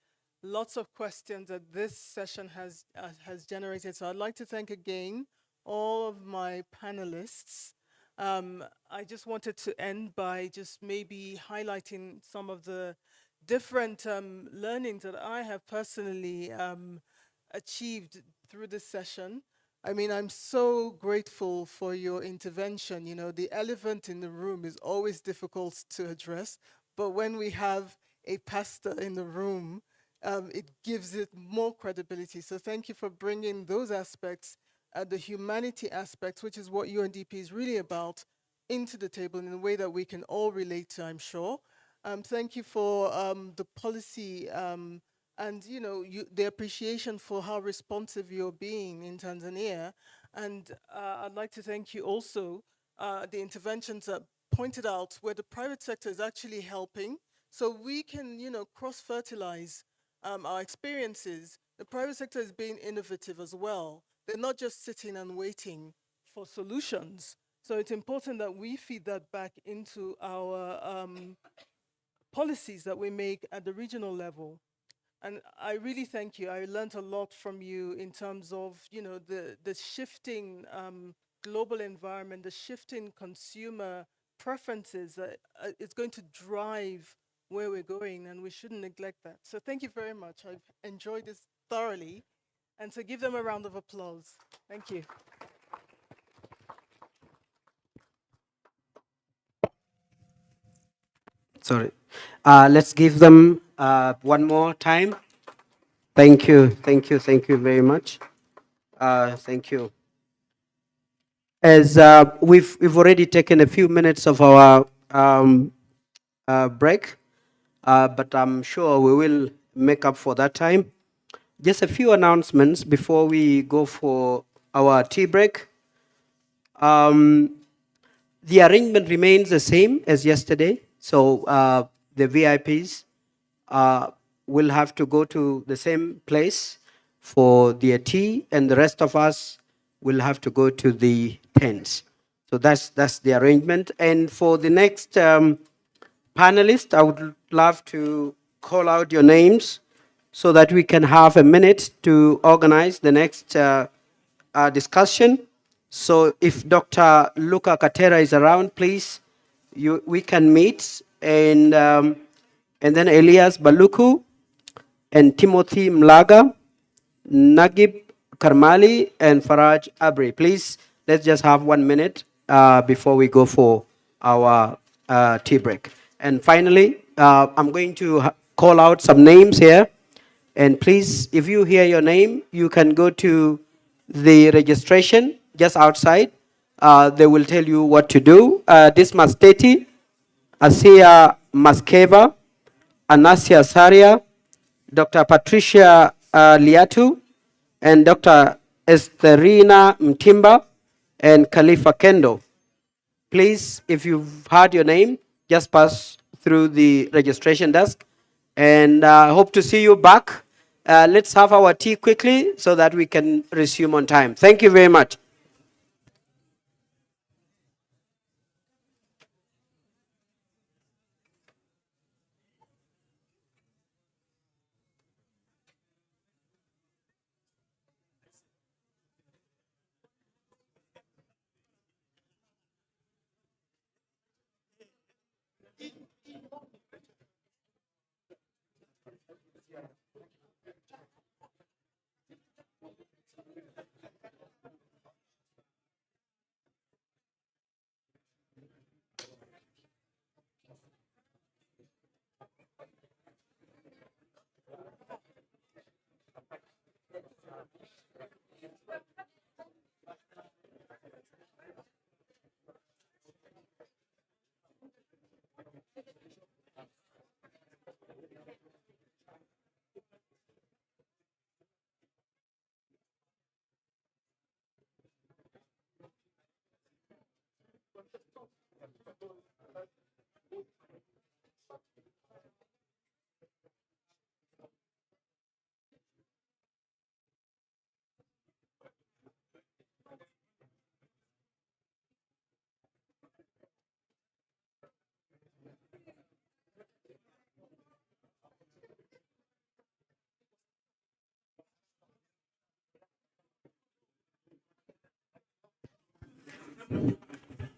lots of questions that this session has generated. So I'd like to thank again all of my panelists. I just wanted to end by just maybe highlighting some of the different learnings that I have personally achieved through this session. I mean, I'm so grateful for your intervention. You know, the elephant in the room is always difficult to address, but when we have a pastor in the room, it gives it more credibility. So thank you for bringing those aspects, the humanity aspects, which is what UNDP is really about, into the table in a way that we can all relate to, I'm sure. Thank you for the policy and the appreciation for how responsive you're being in Tanzania. And I'd like to thank you also, the interventions that pointed out where the private sector is actually helping. So we can, cross-fertilize our experiences. The private sector is being innovative as well. They're not just sitting and waiting for solutions. So it's important that we feed that back into our policies that we make at the regional level. And I really thank you. I learned a lot from you in terms of, the shifting global environment, the shifting consumer preferences that is going to drive where we're going, and we shouldn't neglect that. So thank you very much. I've enjoyed this thoroughly. And so give them a round of applause. Thank you.
Sorry. Let's give them one more time. Thank you very much. Thank you. As we've already taken a few minutes of our break, but I'm sure we will make up for that time. Just a few announcements before we go for our tea break. The arrangement remains the same as yesterday. So the VIPs will have to go to the same place for their tea, and the rest of us will have to go to the tents. So that's the arrangement. And for the next panelist, I would love to call out your names so that we can have a minute to organize the next discussion. So if Dr. Luca Katera is around, please, we can meet. And and then Elias Baluku, and Timothy Mlaga, Nagib Karmali, and Faraj Abri. Please, let's just have 1 minute before we go for our tea break. And finally, I'm going to call out some names here. And please, if you hear your name, you can go to the registration just outside. They will tell you what to do. Dismas Teti, Asia Maskeva, Anasia Saria, Dr. Patricia Liatu, and Dr. Estherina Mtimba, and Khalifa Kendo. Please, if you've heard your name, just pass through the registration desk. And I hope to see you back. Let's have our tea quickly so that we can resume on time. Thank you very much.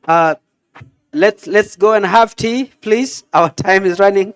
Uh, let's go and have tea, please. Our time is running.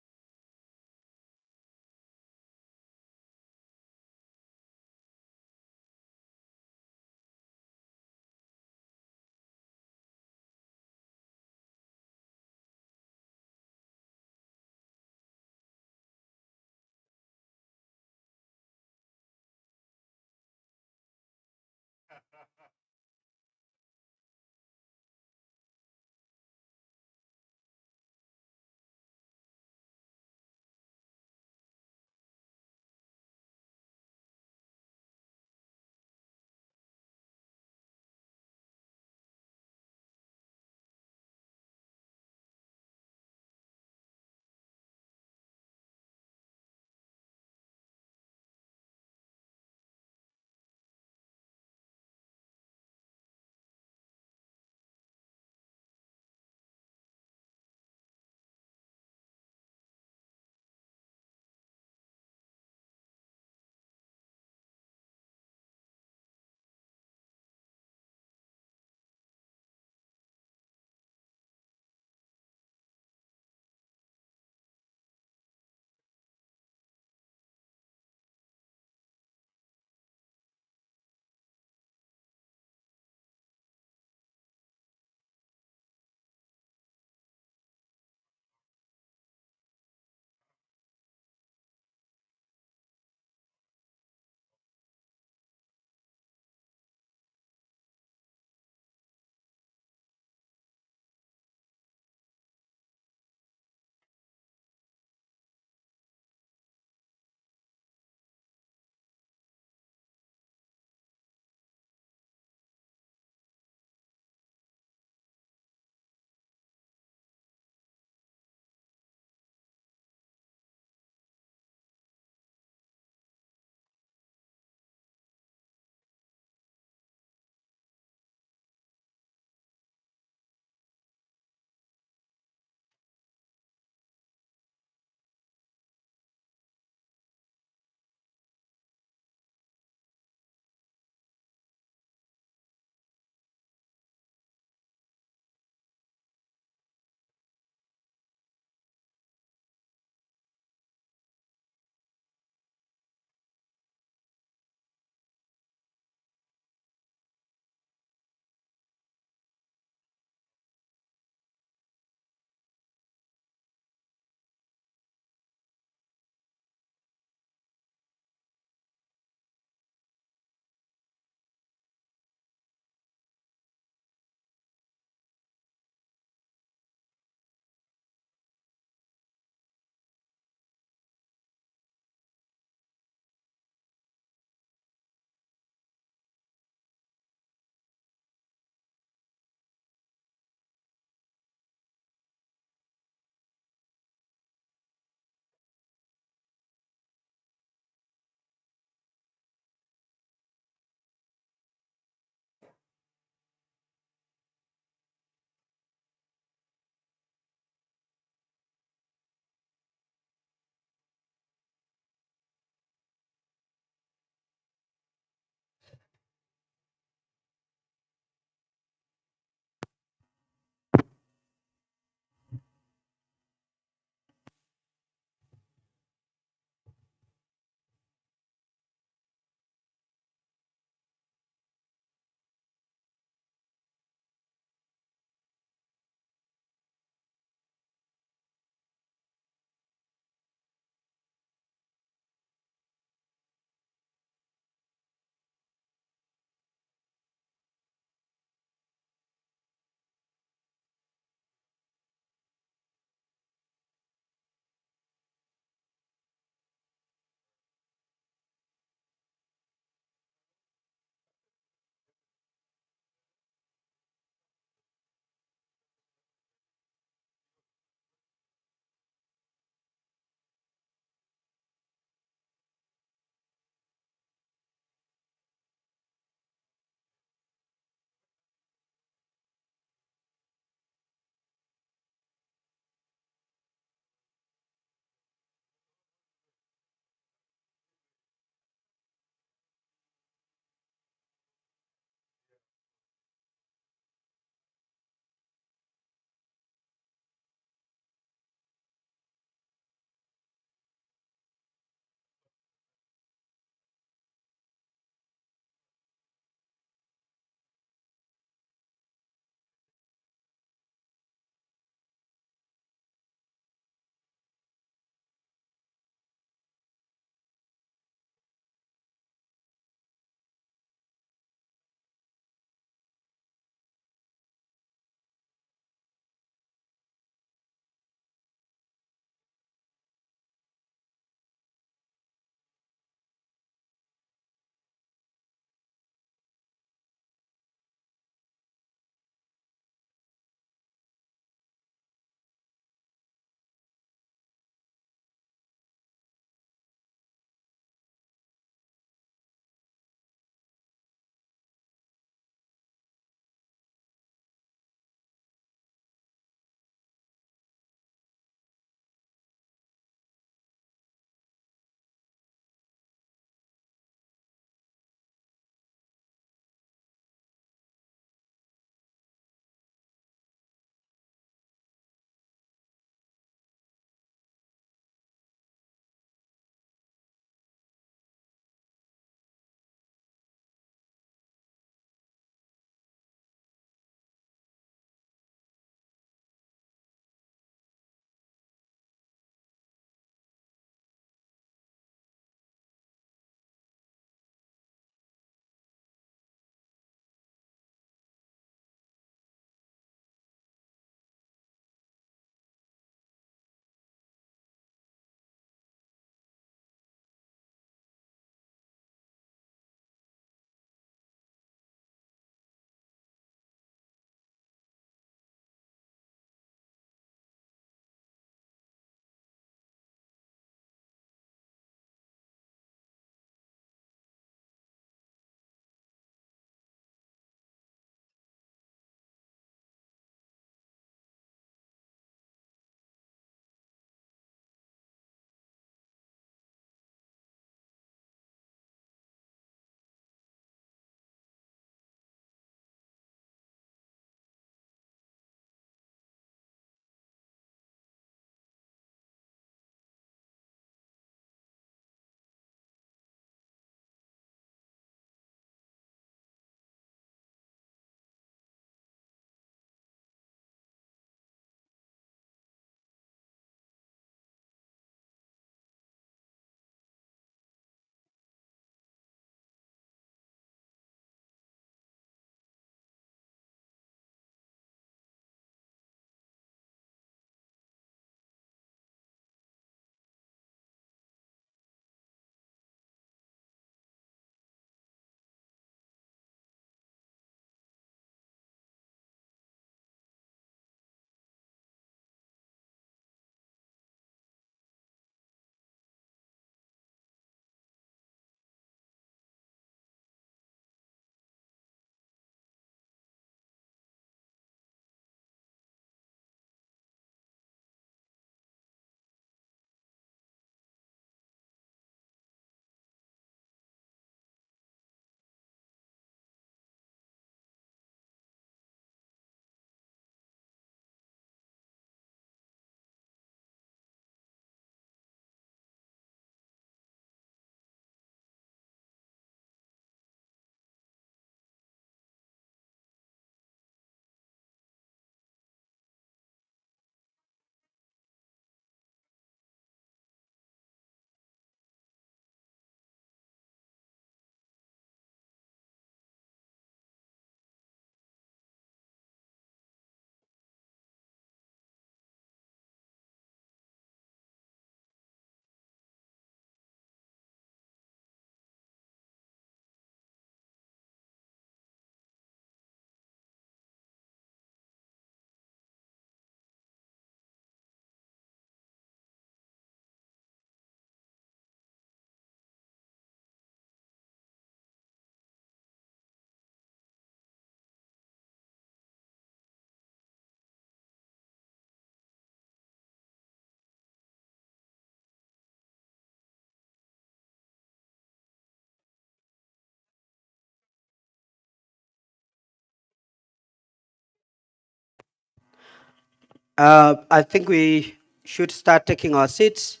I think we should start taking our seats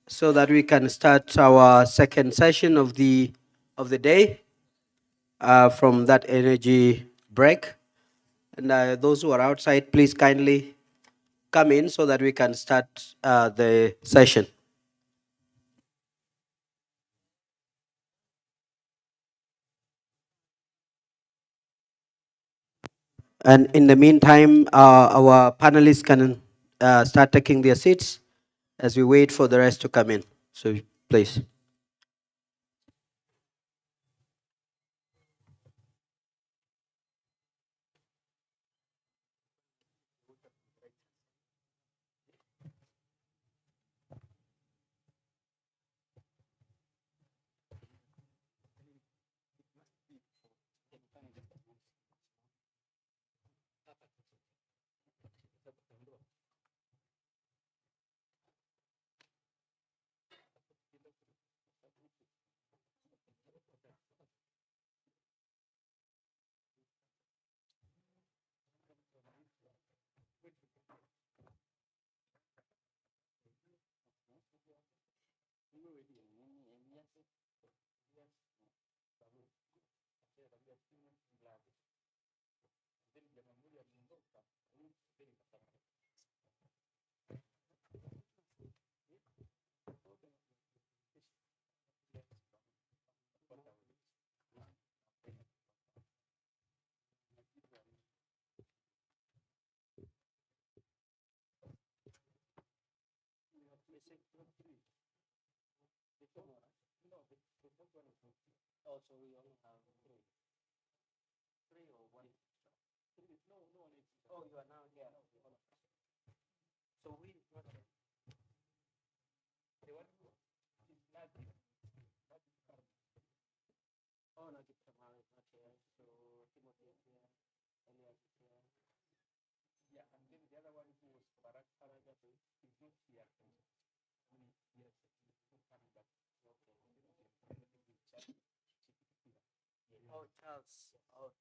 so that we can start our second session of the day from that energy break. And those who are outside, please kindly come in so that we can start the session. And in the meantime, our panelists can start taking their seats as we wait for the rest to come in. So please.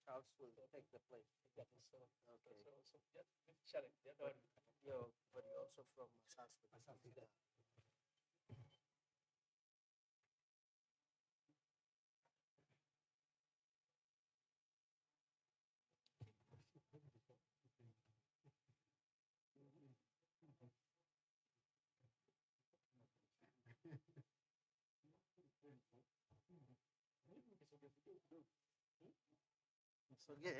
Charles will take the place. Okay. But you're also from South Africa. So, yeah.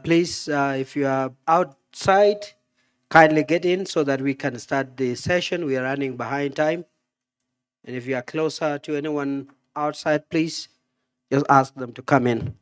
Please, if you are outside, kindly get in so that we can start the session. We are running behind time. And if you are closer to anyone outside, please just ask them to come in.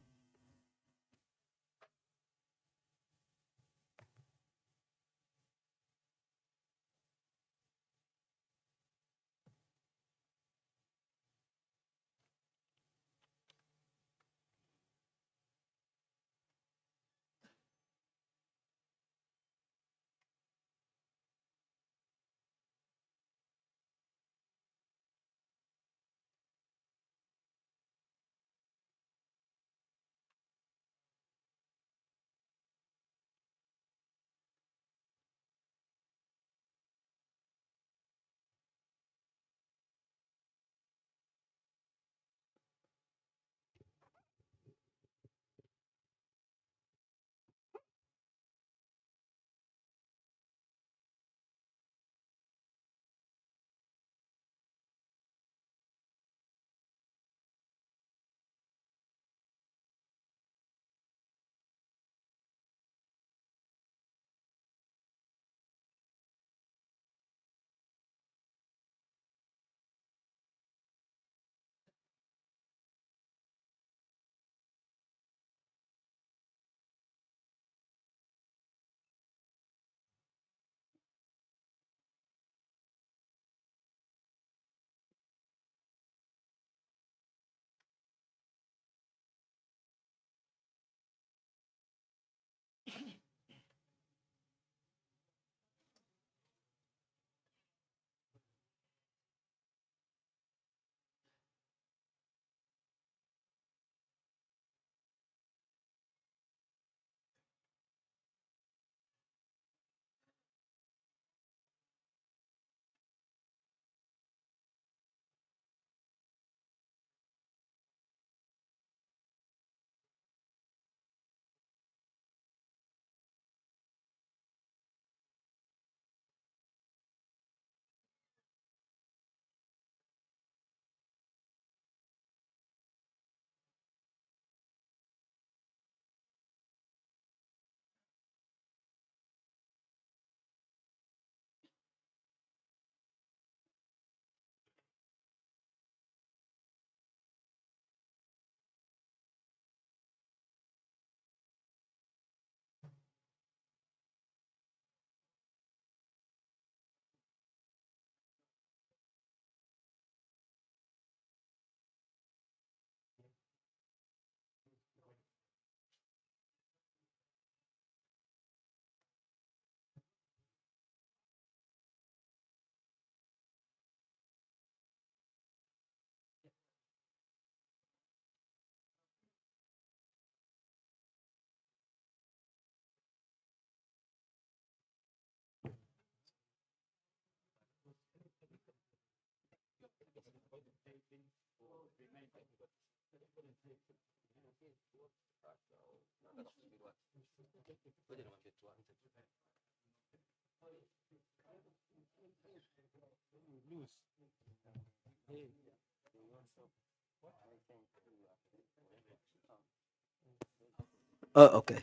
Oh, okay,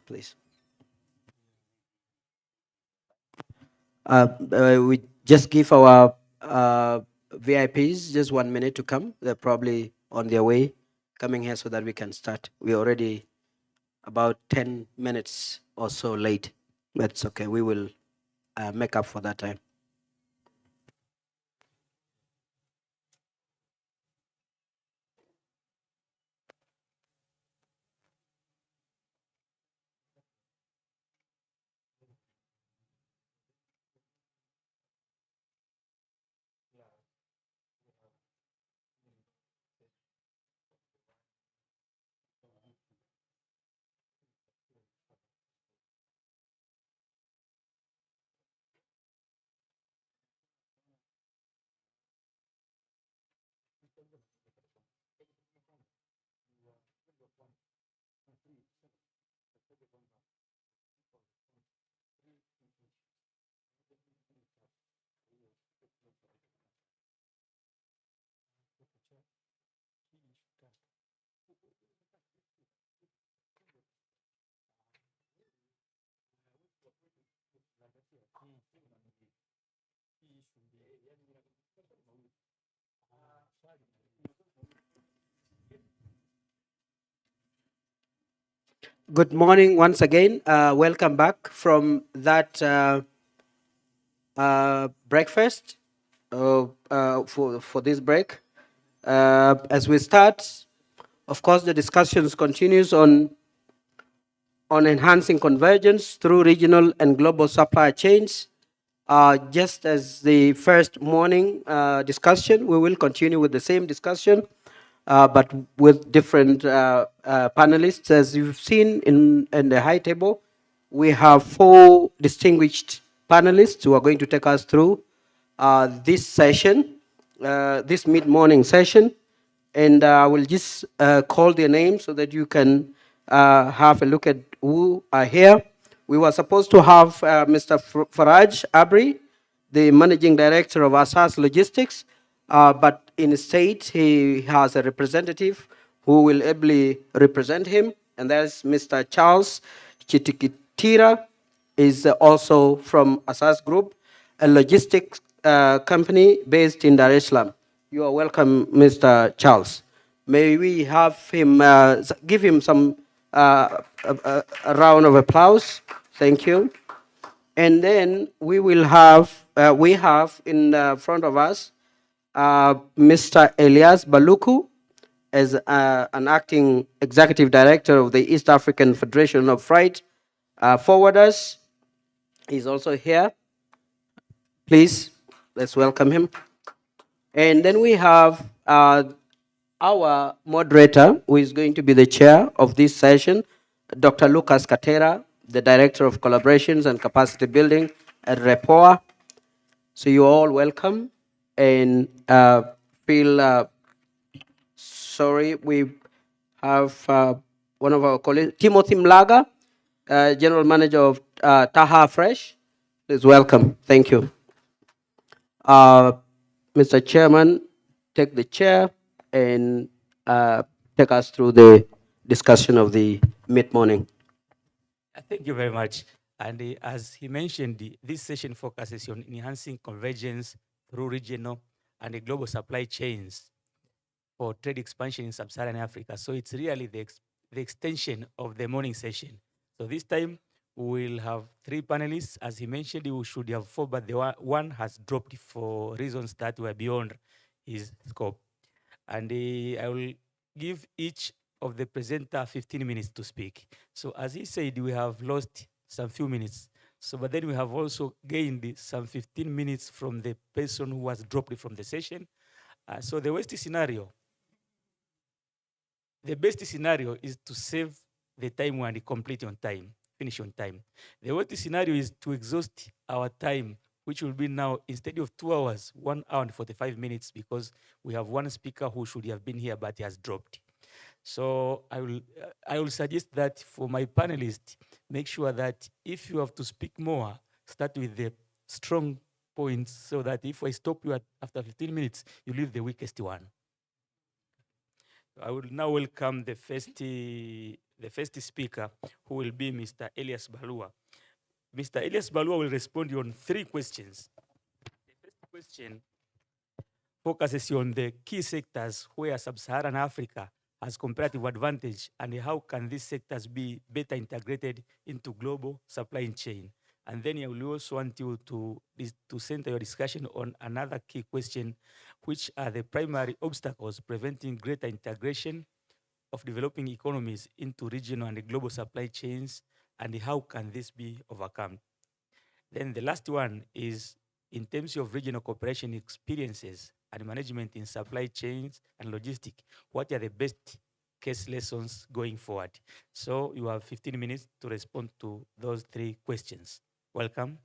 please. We just give our VIPs just 1 minute to come. They're probably on their way coming here so that we can start. We're already about 10 minutes or so late. That's okay. We will make up for that time. Good morning once again. Welcome back from that breakfast for this break. As we start, of course, the discussions continues on enhancing convergence through regional and global supply chains. Just as the first morning discussion, we will continue with the same discussion, but with different panelists. As you've seen in the high table, we have 4 distinguished panelists who are going to take us through this session, this mid-morning session. And I will just call their names so that you can have a look at who are here. We were supposed to have Mr. Faraj Abri, the Managing Director of Asas Logistics, but instead he has a representative who will ably represent him, and that's Mr. Charles Chitikitira, is also from Asas Group, a logistics company based in Dar es Salaam. You are welcome, Mr. Charles. May we have him, give him some a round of applause. Thank you. And then we will have, we have in front of us Mr. Elias Baluku as an acting executive director of the East African Federation of Freight Forwarders. He's also here. Please, let's welcome him. And then we have our moderator, who is going to be the chair of this session, Dr. Lucas Katera, the Director of Collaborations and Capacity Building at REPOA. So you're all welcome, and feel sorry. We have one of our colleagues, Timothy Mlaga, General Manager of Taha Fresh. Please welcome. Thank you. Mr. Chairman, take the chair and take us through the discussion of the mid-morning.
Thank you very much. And as he mentioned, this session focuses on enhancing convergence through regional and global supply chains for trade expansion in sub-Saharan Africa. So it's really the extension of the morning session. So this time we'll have 3 panelists. As he mentioned, we should have 4, but the one has dropped for reasons that were beyond his scope. And I will give each of the presenter 15 minutes to speak. So as he said, we have lost some few minutes. So, but then we have also gained some 15 minutes from the person who was dropped from the session. So the worst scenario, the best scenario is to save the time and complete on time, finish on time. The worst scenario is to exhaust our time, which will be now, instead of 2 hours, 1 hour and 45 minutes, because we have one speaker who should have been here, but he has dropped. So I will suggest that for my panelists, make sure that if you have to speak more, start with the strong points, so that if I stop you after 15 minutes, you leave the weakest one. I will now welcome the first speaker, who will be Mr. Elias Balua. Mr. Elias Balua will respond on 3 questions. The first question focuses on the key sectors where Sub-Saharan Africa has comparative advantage, and how can these sectors be better integrated into global supply chain. And then I will also want you to center your discussion on another key question, which are the primary obstacles preventing greater integration of developing economies into regional and global supply chains, and how can this be overcome. Then the last one is, in terms of regional cooperation experiences and management in supply chains and logistics, what are the best case lessons going forward? So you have 15 minutes to respond to those 3 questions. Welcome.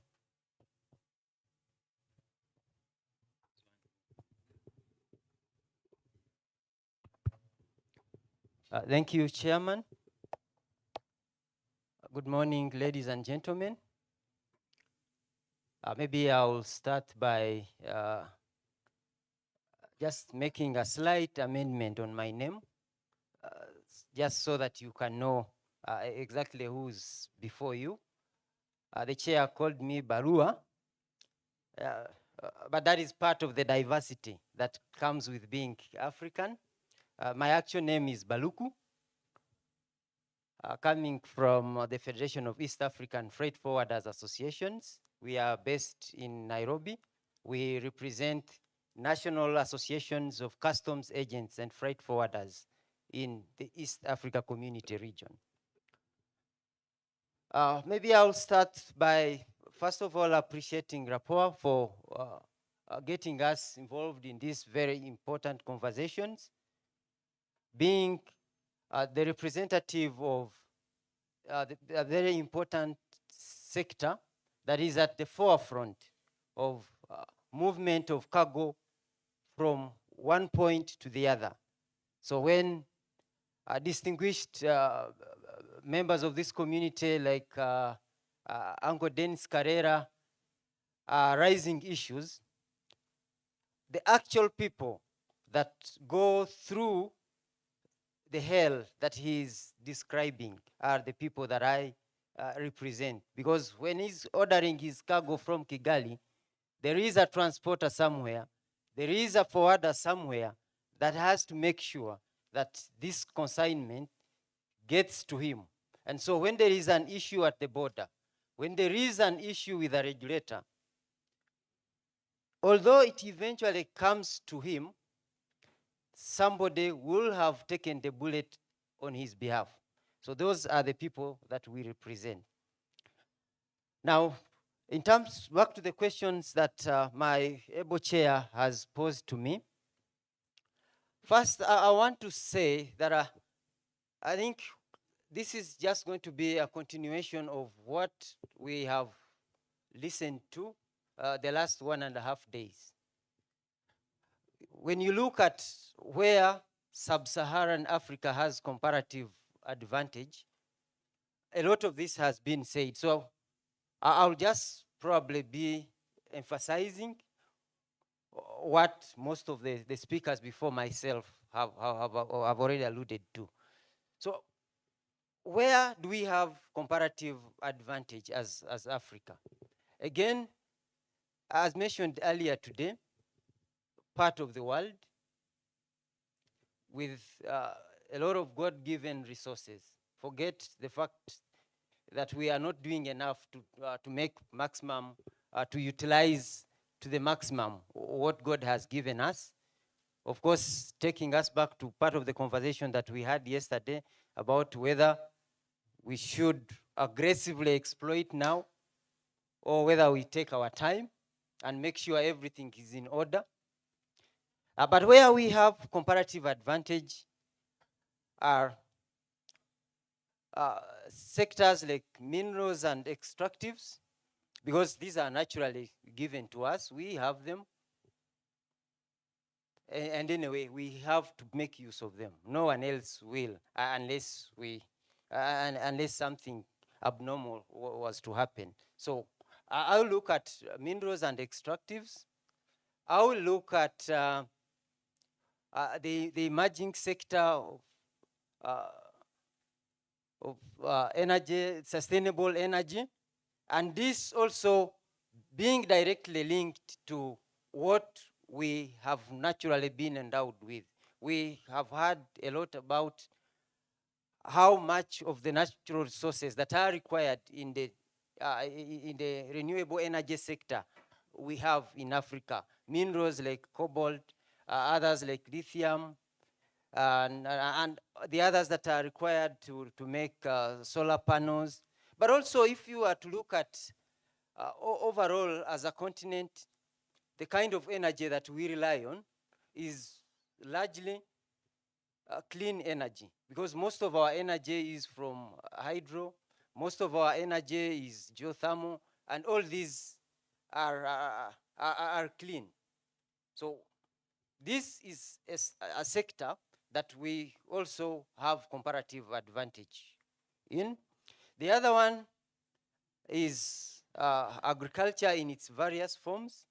Thank you, Chairman. Good morning, ladies and gentlemen. Maybe I'll start by just making a slight amendment on my name, just so that you can know exactly who's before you. The chair called me Barua, but that is part of the diversity that comes with being African. My actual name is Baluku, coming from the Federation of East African Freight Forwarders Associations. We are based in Nairobi. We represent national associations of customs agents and freight forwarders in the East Africa Community region. Maybe I'll start by, first of all, appreciating Rapport for getting us involved in these very important conversations. Being the representative of a very important sector that is at the forefront of movement of cargo from one point to the other. So when distinguished members of this community like Uncle Dennis Carrera are raising issues, the actual people that go through the hell that he's describing are the people that I represent. Because when he's ordering his cargo from Kigali, there is a transporter somewhere, there is a forwarder somewhere that has to make sure that this consignment gets to him. And so when there is an issue at the border, when there is an issue with a regulator, although it eventually comes to him, somebody will have taken the bullet on his behalf. So those are the people that we represent. Now, in terms, back to the questions that my able chair has posed to me. First, I want to say that I think this is just going to be a continuation of what we have listened to the last 1.5 days. When you look at where Sub-Saharan Africa has comparative advantage, a lot of this has been said. So I'll just probably be emphasizing what most of the speakers before myself have already alluded to. So where do we have comparative advantage as Africa? Again, as mentioned earlier today, part of the world with a lot of God-given resources. Forget the fact that we are not doing enough to make maximum, to utilize to the maximum what God has given us. Of course, taking us back to part of the conversation that we had yesterday about whether we should aggressively exploit now or whether we take our time and make sure everything is in order. But where we have comparative advantage are sectors like minerals and extractives because these are naturally given to us. We have them. And anyway, we have to make use of them. No one else will, unless unless something abnormal was to happen. So I'll look at minerals and extractives. I will look at the emerging sector of energy, sustainable energy, and this also being directly linked to what we have naturally been endowed with. We have heard a lot about how much of the natural resources that are required in the renewable energy sector we have in Africa. Minerals like cobalt, others like lithium, and the others that are required to make solar panels. But also, if you are to look at overall as a continent, the kind of energy that we rely on is largely clean energy, because most of our energy is from hydro, most of our energy is geothermal, and all these are clean. So this is a sector that we also have comparative advantage in. The other one is agriculture in its various forms.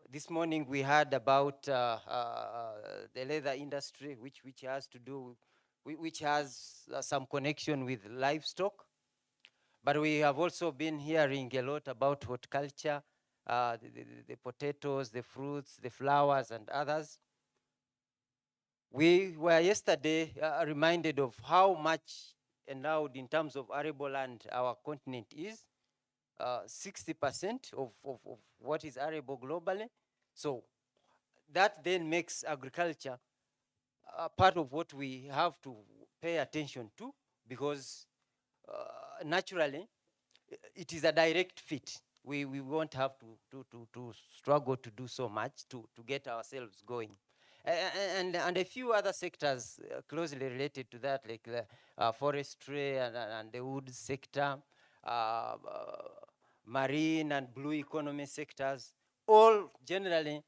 This morning we heard about the leather industry, which has to do, which has some connection with livestock. But we have also been hearing a lot about horticulture, the potatoes, the fruits, the flowers, and others. We were yesterday reminded of how much endowed in terms of arable land our continent is. 60% of what is arable globally. So that then makes agriculture part of what we have to pay attention to, because naturally it is a direct fit. We won't have to struggle to do so much to get ourselves going. And a few other sectors closely related to that, like the forestry and the wood sector, marine and blue economy sectors, all generally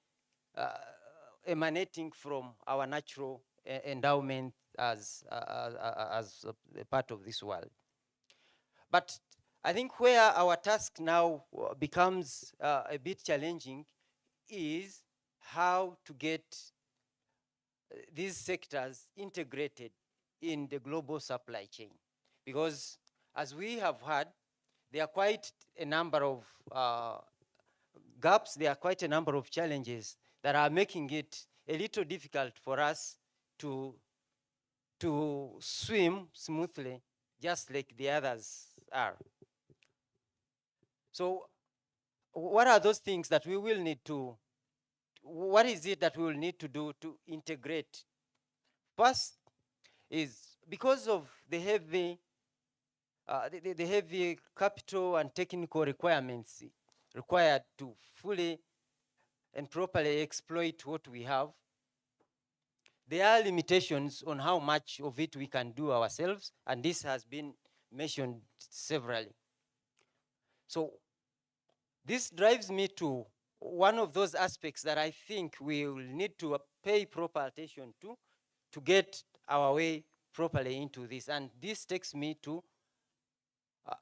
emanating from our natural endowment as a part of this world. But I think where our task now becomes a bit challenging is how to get these sectors integrated in the global supply chain. Because as we have heard, there are quite a number of gaps, there are quite a number of challenges that are making it a little difficult for us to swim smoothly, just like the others are. So what are those things that we will need to, what is it that we will need to do to integrate? First is because of the heavy capital and technical requirements required to fully and properly exploit what we have, there are limitations on how much of it we can do ourselves, and this has been mentioned severally. So this drives me to one of those aspects that I think we will need to pay proper attention to get our way properly into this. And this takes me to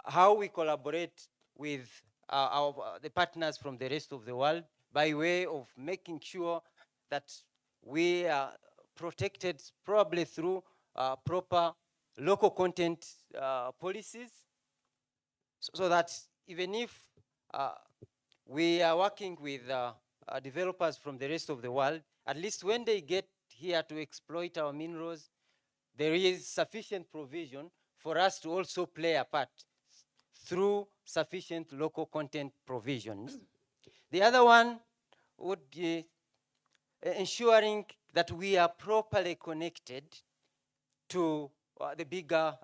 how we collaborate with the partners from the rest of the world by way of making sure that we are protected probably through proper local content policies, so that even if we are working with developers from the rest of the world, at least when they get here to exploit our minerals, there is sufficient provision for us to also play a part through sufficient local content provisions. The other one would be ensuring that we are properly connected to the bigger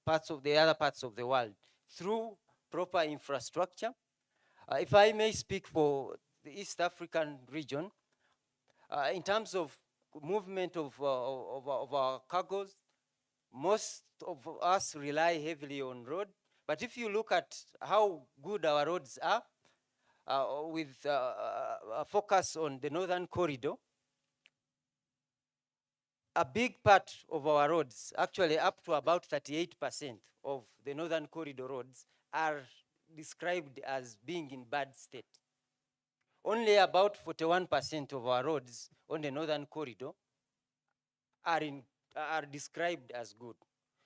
parts of the other parts of the world through proper infrastructure. If I may speak for the East African region, in terms of movement of our cargoes, most of us rely heavily on road. But if you look at how good our roads are, with a focus on the northern corridor, a big part of our roads, actually up to about 38% of the northern corridor roads, are described as being in bad state. Only about 41% of our roads on the northern corridor are described as good.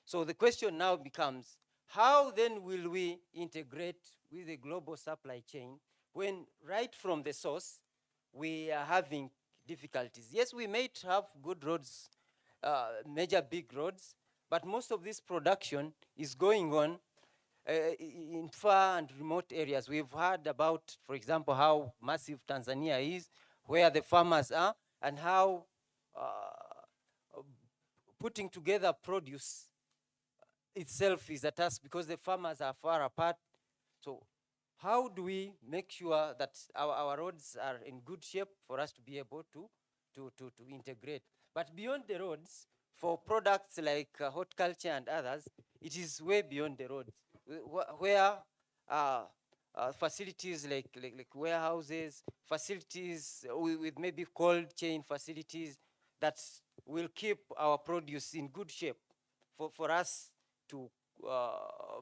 So the question now becomes, how then will we integrate with the global supply chain when right from the source we are having difficulties? Yes, we may have good roads, major big roads, but most of this production is going on in far and remote areas. We've heard about, for example, how massive Tanzania is, where the farmers are, and how putting together produce itself is a task because the farmers are far apart. So how do we make sure that our roads are in good shape for us to be able to integrate? But beyond the roads, for products like horticulture and others, it is way beyond the roads, where facilities like warehouses, facilities with maybe cold chain facilities that will keep our produce in good shape for us to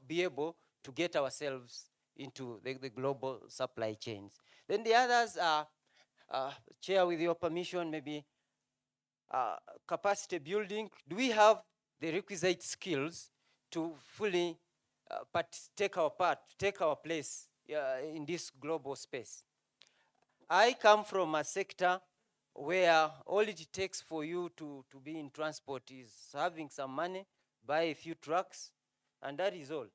be able to get ourselves into the global supply chains. Then the others are, Chair, with your permission, maybe capacity building. Do we have the requisite skills to fully take our place in this global space? I come from a sector where all it takes for you to be in transport is having some money, buy a few trucks, and that is all.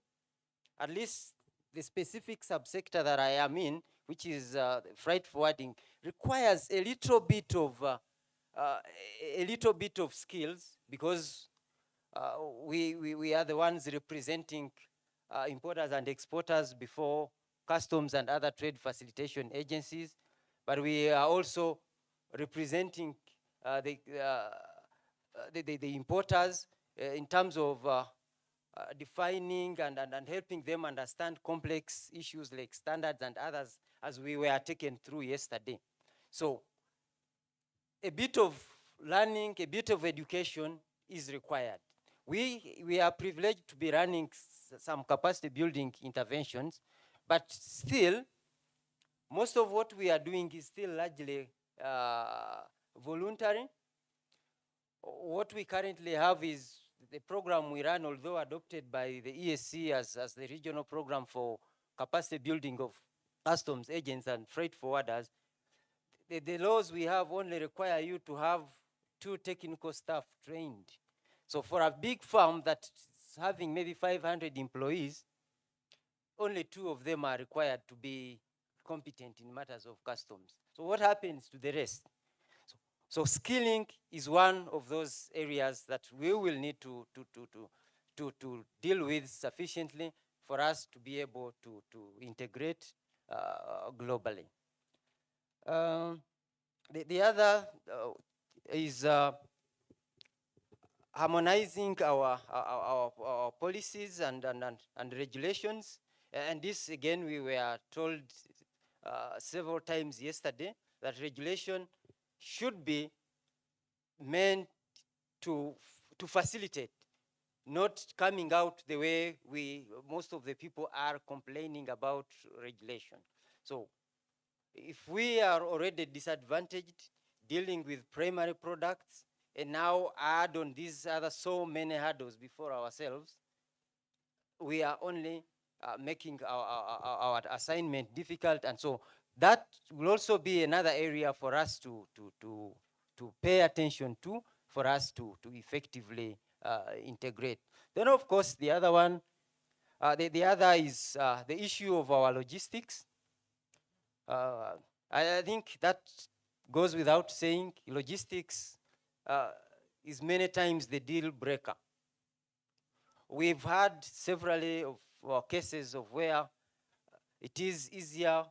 At least the specific subsector that I am in, which is freight forwarding, requires a little bit of skills because we are the ones representing importers and exporters before customs and other trade facilitation agencies, but we are also representing the importers in terms of defining and helping them understand complex issues like standards and others, as we were taken through yesterday. So a bit of learning, a bit of education is required. We are privileged to be running some capacity building interventions, but still, most of what we are doing is still largely voluntary. What we currently have is the program we run, although adopted by the ESC as the regional program for capacity building of customs agents and freight forwarders. The laws we have only require you to have 2 technical staff trained. So for a big firm that's having maybe 500 employees, only 2 of them are required to be competent in matters of customs. So what happens to the rest? So skilling is one of those areas that we will need to deal with sufficiently for us to be able to integrate globally. The other is harmonizing our policies and regulations. And this, again, we were told several times yesterday that regulation should be meant to facilitate, not coming out the way most of the people are complaining about regulation. So if we are already disadvantaged dealing with primary products and now add on these other so many hurdles before ourselves, we are only making our assignment difficult. And so that will also be another area for us to pay attention to, for us to effectively integrate. Then, of course, the other one, the other is the issue of our logistics. I think that goes without saying. Logistics is many times the deal breaker. We've had several of cases of where it is easier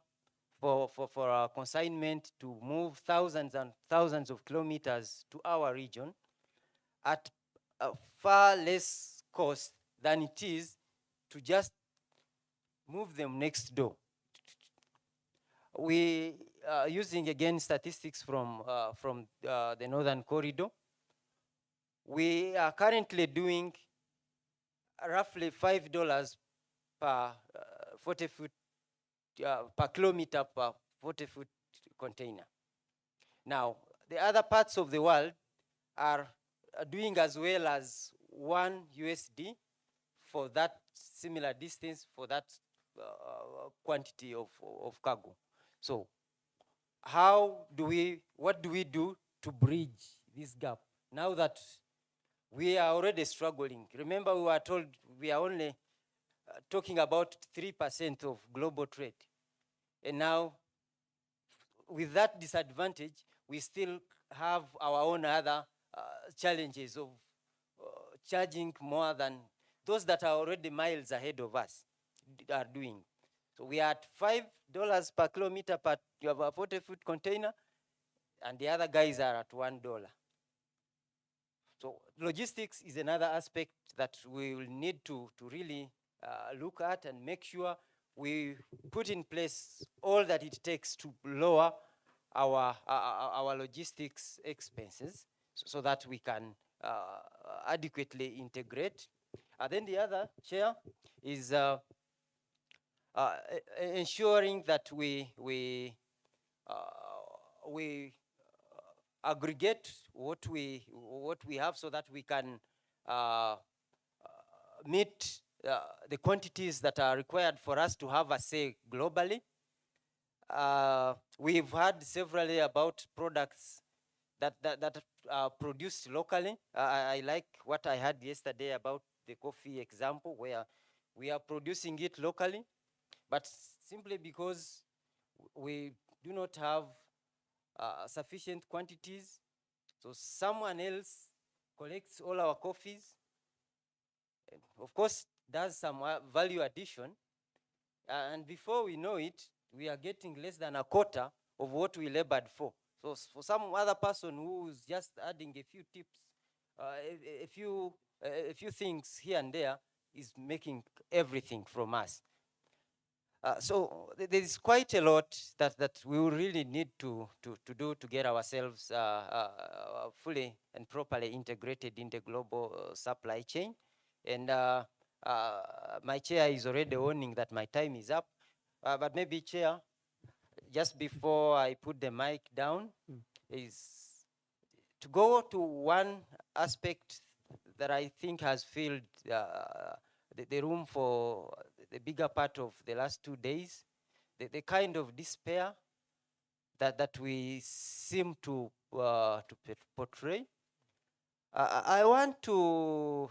for a consignment to move thousands and thousands of kilometers to our region at far less cost than it is to just move them next door. We are using again statistics from the Northern Corridor. We are currently doing roughly $5 per 40-foot, per kilometer per 40-foot container. Now, the other parts of the world are doing as well as $1 for that similar distance, for that quantity of cargo. So what do we do to bridge this gap now that we are already struggling? Remember, we were told we are only talking about 3% of global trade. And now, with that disadvantage, we still have our own other challenges of charging more than those that are already miles ahead of us are doing. So we are at $5 per kilometer per 40-foot container, and the other guys are at $1. So logistics is another aspect that we will need to really look at and make sure we put in place all that it takes to lower our logistics expenses so that we can adequately integrate. And then the other, Chair, is ensuring that we aggregate what we have so that we can meet the quantities that are required for us to have a say globally. We've heard severally about products that are produced locally. I like what I heard yesterday about the coffee example, where we are producing it locally, but simply because we do not have sufficient quantities, so someone else collects all our coffees, and of course does some value addition, and before we know it, we are getting less than a quarter of what we labored for. So for some other person who's just adding a few tips, a few things here and there, is making everything from us. So there is quite a lot that we will really need to do to get ourselves fully and properly integrated in the global supply chain. And my chair is already warning that my time is up. But maybe, Chair, just before I put the mic down, is to go to one aspect that I think has filled the room for the bigger part of the last 2 days, the kind of despair that we seem to portray. I want to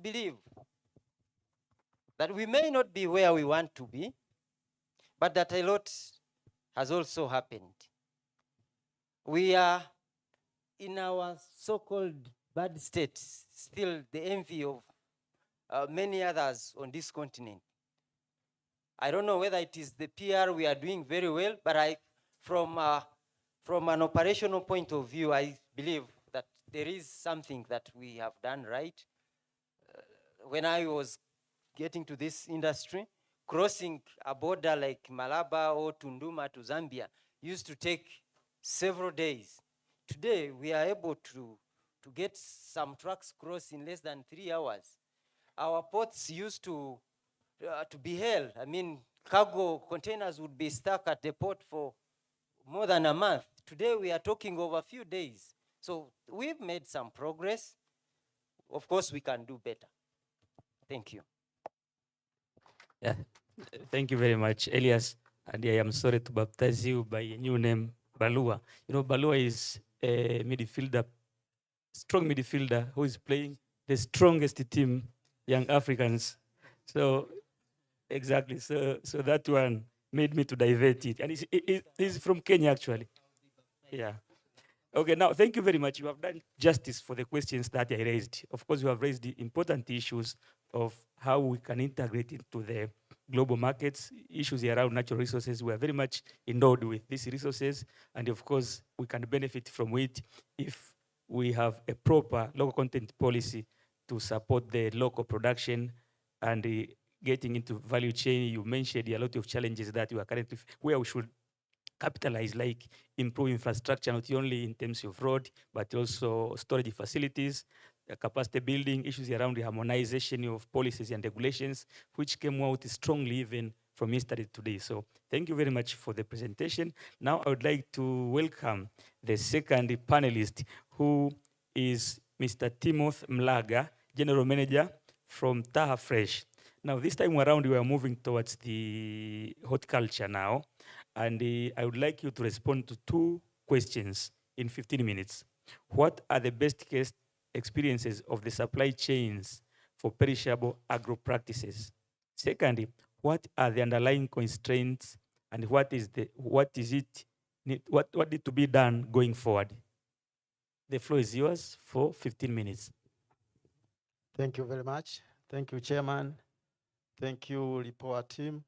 believe that we may not be where we want to be, but that a lot has also happened. We are in our so-called bad state, still the envy of many others on this continent. I don't know whether it is the PR we are doing very well, but from an operational point of view, I believe that there is something that we have done right. When I was getting to this industry, crossing a border like Malaba or Tunduma to Zambia used to take several days. Today, we are able to get some trucks cross in less than 3 hours. Our ports used to be hell. I mean, cargo containers would be stuck at the port for more than a month. Today, we are talking over a few days. So we've made some progress. Of course, we can do better. Thank you.
Yeah, thank you very much, Elias. And I am sorry to baptize you by a new name, Balua. You know, Balua is a midfielder, strong midfielder who is playing the strongest team, Young Africans. So, exactly. So that one made me to divert it. And he's from Kenya, actually. Yeah. Okay, now, thank you very much. You have done justice for the questions that I raised. Of course, you have raised the important issues of how we can integrate into the global markets, issues around natural resources. We are very much endowed with these resources, and of course, we can benefit from it if we have a proper local content policy to support the local production and getting into value chain. You mentioned a lot of challenges that we are currently, where we should capitalize, like improve infrastructure, not only in terms of road, but also storage facilities, capacity building, issues around the harmonization of policies and regulations, which came out strongly even from yesterday to today. So thank you very much for the presentation. Now I would like to welcome the second panelist, who is Mr. Timothy Mlaga, General Manager from Taha Fresh. Now this time around, we are moving towards the horticulture now. And I would like you to respond to 2 questions in 15 minutes. What are the best case experiences of the supply chains for perishable agro practices? Secondly, what are the underlying constraints and what need to be done going forward? The floor is yours for 15 minutes.
Thank you very much. Thank you, Chairman. Thank you, report team.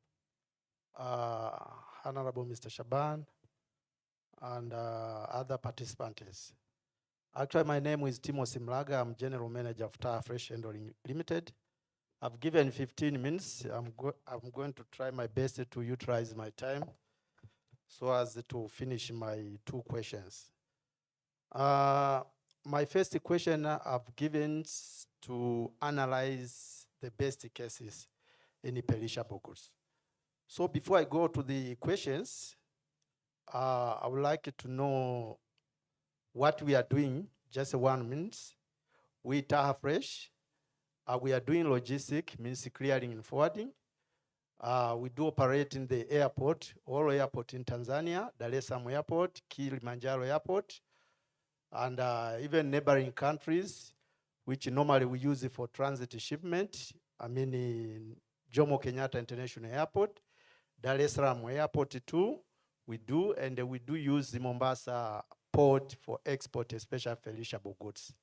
Honorable Mr. Shaban, and other participants. Actually, my name is Timothy Mlaga. I'm General Manager of Taha Fresh Handling Limited. I've given 15 minutes. I'm going to try my best to utilize my time so as to finish my 2 questions. My first question I've given to analyze the best cases in perishable goods. So before I go to the questions, I would like to know what we are doing, just 1 minute. We Taha Fresh, we are doing logistic, means clearing and forwarding. We do operate in the airport, all airport in Tanzania, Dar es Salaam Airport, Kilimanjaro Airport, and even neighboring countries, which normally we use it for transit shipment. I mean, in Jomo Kenyatta International Airport, Dar es Salaam Airport too, we do, and we do use the Mombasa port for export, especially perishable goods.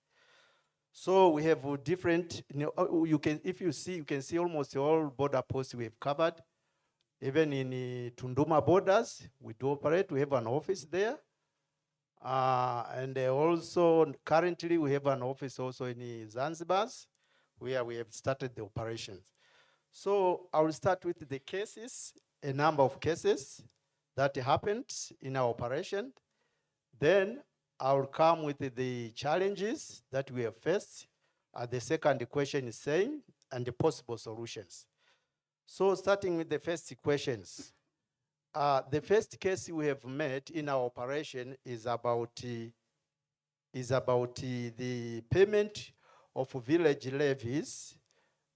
So we have different, if you see, you can see almost all border posts we have covered. Even in Tunduma borders, we do operate, we have an office there. And also, currently, we have an office also in Zanzibar, where we have started the operations. So I will start with the cases, a number of cases that happened in our operation. Then I will come with the challenges that we have faced. The second question is saying, and the possible solutions. So starting with the first questions. The first case we have met in our operation is about the payment of village levies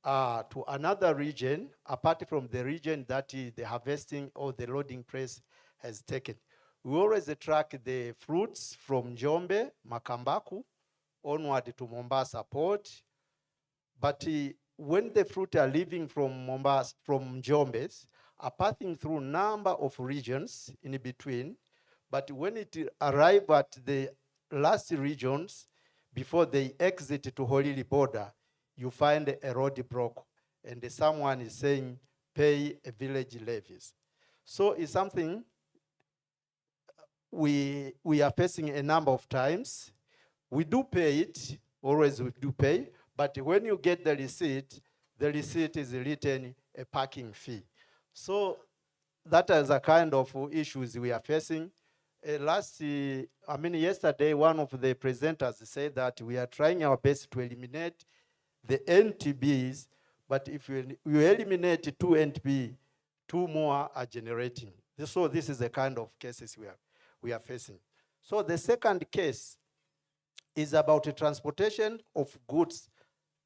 to another region, apart from the region that the harvesting or the loading place has taken. We always track the fruits from Njombe, Makambaku, onward to Mombasa port. But when the fruit are leaving from Mombasa, from Njombe, are passing through number of regions in between. But when it arrive at the last regions, before they exit to Holili border, you find a roadblock, and someone is saying, pay a village levies. So it's something we are facing a number of times. We do pay it, always we do pay, but when you get the receipt is written a parking fee. So that is a kind of issues we are facing. Yesterday, one of the presenters said that we are trying our best to eliminate the NTBs, but if you eliminate 2 NTB, 2 more are generating. So this is the kind of cases we are facing. So the second case is about the transportation of goods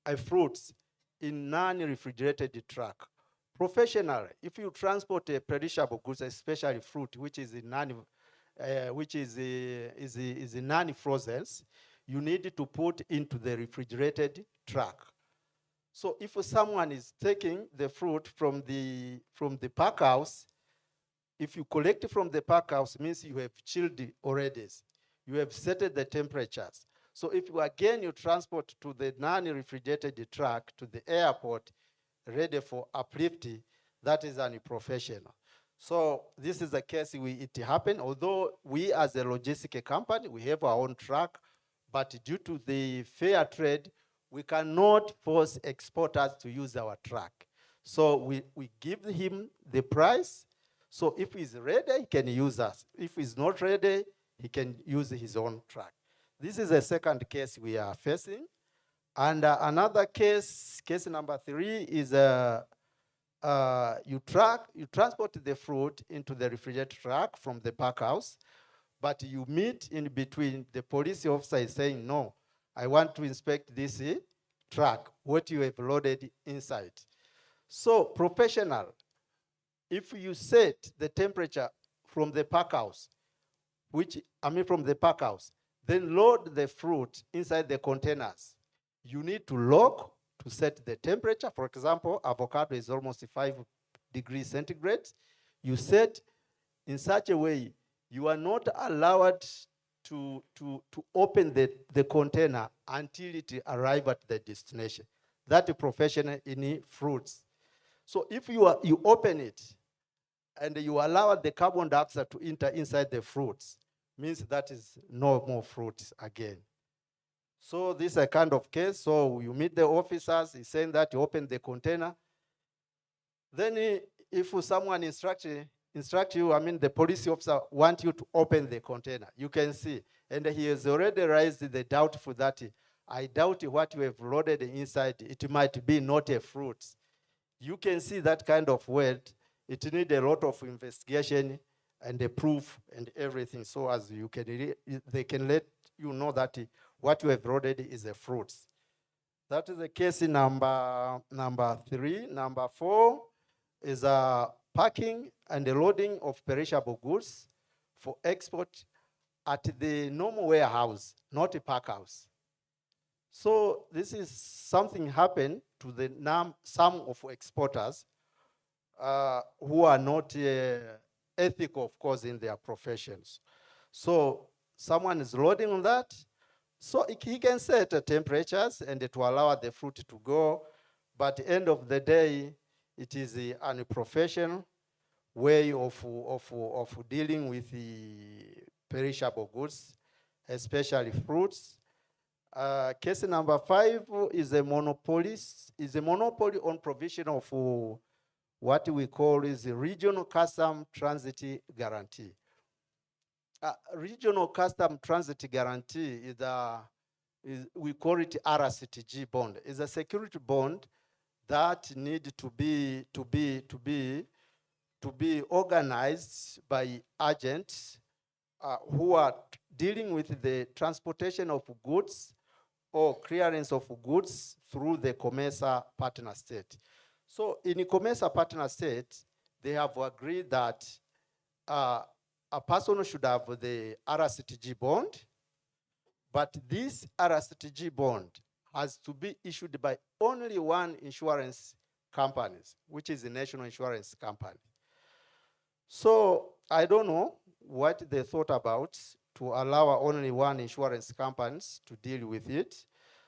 and fruits in non-refrigerated truck. Professional, if you transport a perishable goods, especially fruit, which is non-frozen, you need to put into the refrigerated truck. So if someone is taking the fruit from the pack house, if you collect from the pack house, means you have chilled already. You have set the temperatures. So if you transport to the non-refrigerated truck to the airport, ready for uplifting, that is unprofessional. So this is a case it happened, although we as a logistic company, we have our own truck, but due to the fair trade, we cannot force exporters to use our truck. So we give him the price. So if he's ready, he can use us. If he's not ready, he can use his own truck. This is the second case we are facing. And another case, case number 3, is you transport the fruit into the refrigerated truck from the pack house, but you meet in between. The police officer is saying, no, I want to inspect this truck, what you have loaded inside. So professional, if you set the temperature from the pack house, from the pack house, then load the fruit inside the containers. You need to lock to set the temperature. For example, avocado is almost 5 degrees centigrade. You set in such a way you are not allowed to open the container until it arrives at the destination. That is professional in fruits. So if you open it and you allow the carbon dioxide to enter inside the fruits, means that is no more fruits again. So this is a kind of case. So you meet the officers, he's saying that you open the container. Then if someone instruct you, the police officer want you to open the container, you can see. And he has already raised the doubt for that. I doubt what you have loaded inside, it might be not a fruit. You can see that kind of word. It needs a lot of investigation and the proof and everything, so as you can, they can let you know that what you have loaded is a fruit. That is the case number 3. Number 4 is packing and the loading of perishable goods for export at the normal warehouse, not a pack house. So this is something happened to some of exporters who are not ethical, of course, in their professions. So someone is loading on that. So he can set temperatures and to allow the fruit to go. But at the end of the day, it is an unprofessional way of dealing with the perishable goods, especially fruits. Case number 5 is a monopoly on provision of what we call is a regional custom transit guarantee. Regional custom transit guarantee we call it RCTG bond. It's a security bond that need to be organized by agents who are dealing with the transportation of goods or clearance of goods through the COMESA partner state. So in the COMESA partner state, they have agreed that a person should have the RCTG bond, but this RCTG bond has to be issued by only one insurance company, which is the National Insurance Company. So I don't know what they thought about to allow only one insurance company to deal with it.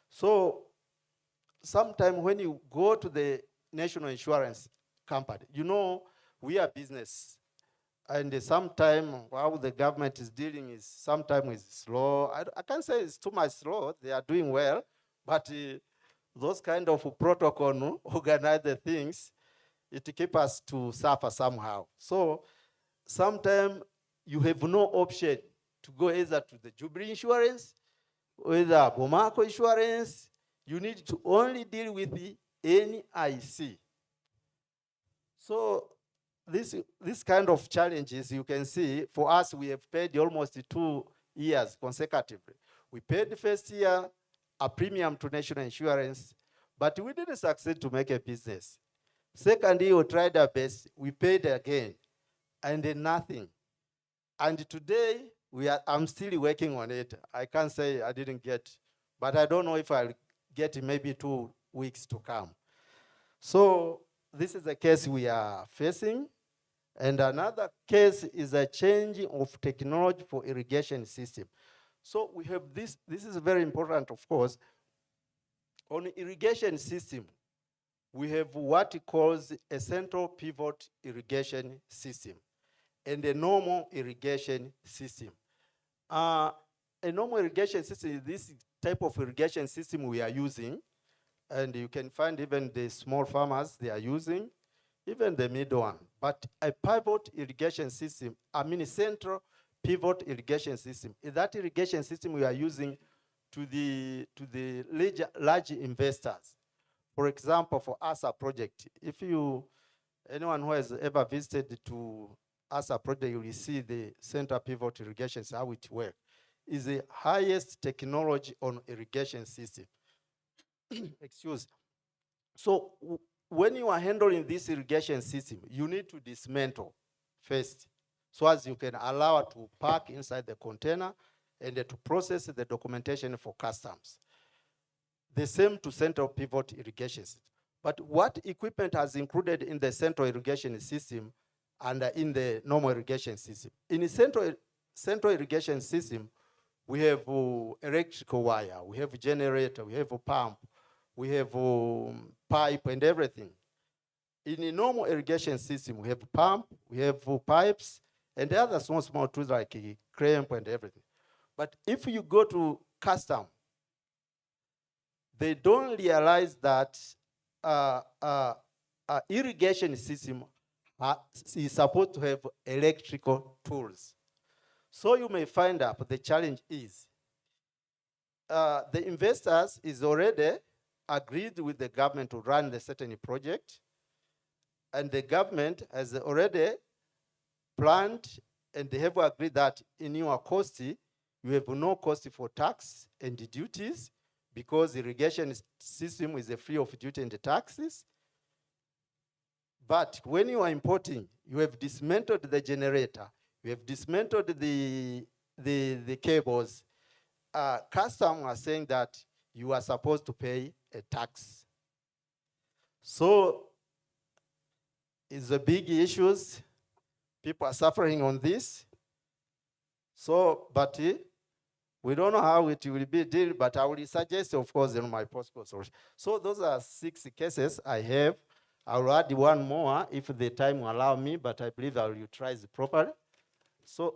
So sometimes when you go to the National Insurance Company, we are business. And sometimes how the government is dealing is sometimes slow. I can't say it's too much slow. They are doing well. But those kind of protocol, organize the things, it keeps us to suffer somehow. So sometimes you have no option to go either to the Jubilee Insurance or the Bomaco Insurance. You need to only deal with the NIC. So this kind of challenges, you can see, for us, we have paid almost 2 years consecutively. We paid the first year a premium to National Insurance, but we didn't succeed to make a business. Second year, we tried our best. We paid again, and then nothing. And today, I'm still working on it. I can't say I didn't get, but I don't know if I'll get it maybe 2 weeks to come. So this is the case we are facing. And another case is a change of technology for irrigation system. So we have this is very important, of course. On irrigation system, we have what it calls a central pivot irrigation system and a normal irrigation system. a normal irrigation system is this type of irrigation system we are using, and you can find even the small farmers they are using, even the middle one. But a pivot irrigation system, I mean a central pivot irrigation system, is that irrigation system we are using to the large investors. For example, for ASA project, if anyone who has ever visited to ASA project, you will see the central pivot irrigation, how it works. Is the highest technology on irrigation system. Excuse. So when you are handling this irrigation system, you need to dismantle first, so as you can allow it to pack inside the container and to process the documentation for customs. The same to central pivot irrigation system. But what equipment has included in the central irrigation system and in the normal irrigation system? In the central irrigation system, we have electrical wire, we have generator, we have a pump, we have pipe and everything. In a normal irrigation system, we have pump, we have pipes, and the other small tools like a clamp and everything. But if you go to custom, they don't realize that irrigation system is supposed to have electrical tools. So you may find out the challenge is the investors is already agreed with the government to run the certain project, and the government has already planned and they have agreed that in your cost, you have no cost for tax and duties because the irrigation system is free of duty and taxes. But when you are importing, you have dismantled the generator, you have dismantled the cables. Customs are saying that you are supposed to pay a tax. So it's a big issue. People are suffering on this. So, but we don't know how it will be dealt, but I will suggest, of course, in my possible solution. So those are 6 cases I have. I will add one more if the time will allow me, but I believe I will utilize it properly. So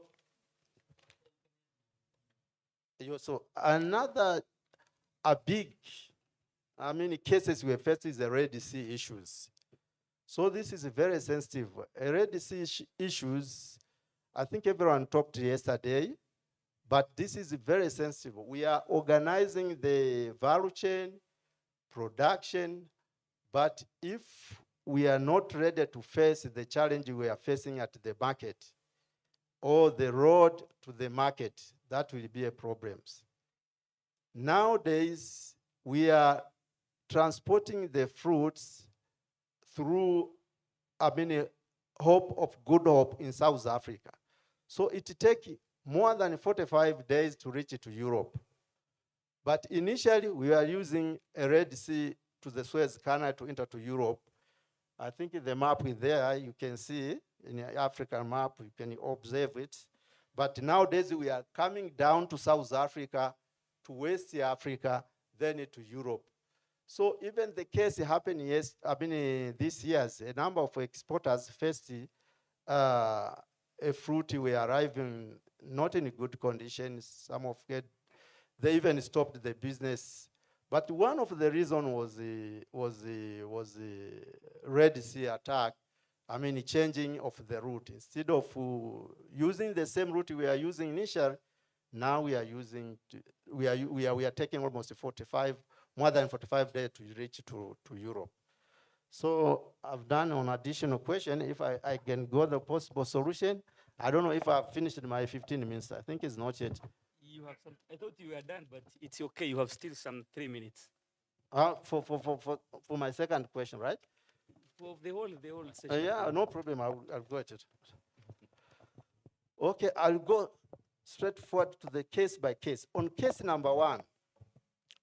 another big, cases we face is the Red Sea issues. So this is very sensitive. Red Sea issues, I think everyone talked yesterday, but this is very sensitive. We are organizing the value chain, production, but if we are not ready to face the challenge we are facing at the market or the road to the market, that will be a problem. Nowadays, we are transporting the fruits through, Hope of Good Hope in South Africa. So it takes more than 45 days to reach to Europe. But initially, we are using a Red Sea to the Suez Canal to enter to Europe. I think the map is there, you can see in the African map, you can observe it. But nowadays, we are coming down to South Africa, to West Africa, then to Europe. So even the case happened this year, a number of exporters faced a fruit were arriving not in good conditions. Some of it, they even stopped the business. But one of the reasons was the Red Sea attack. Changing of the route. Instead of using the same route we are using initially, now we are using, we are taking almost more than 45 days to reach to Europe. So I've done an additional question. If I can go the possible solution, I don't know if I've finished my 15 minutes. I think it's not yet.
You have some, I thought you were done, but it's okay. You have still some 3 minutes.
For my second question, right?
For the whole session.
Yeah, no problem. I'll go at it. Okay, I'll go straight forward to the case by case. On case number 1,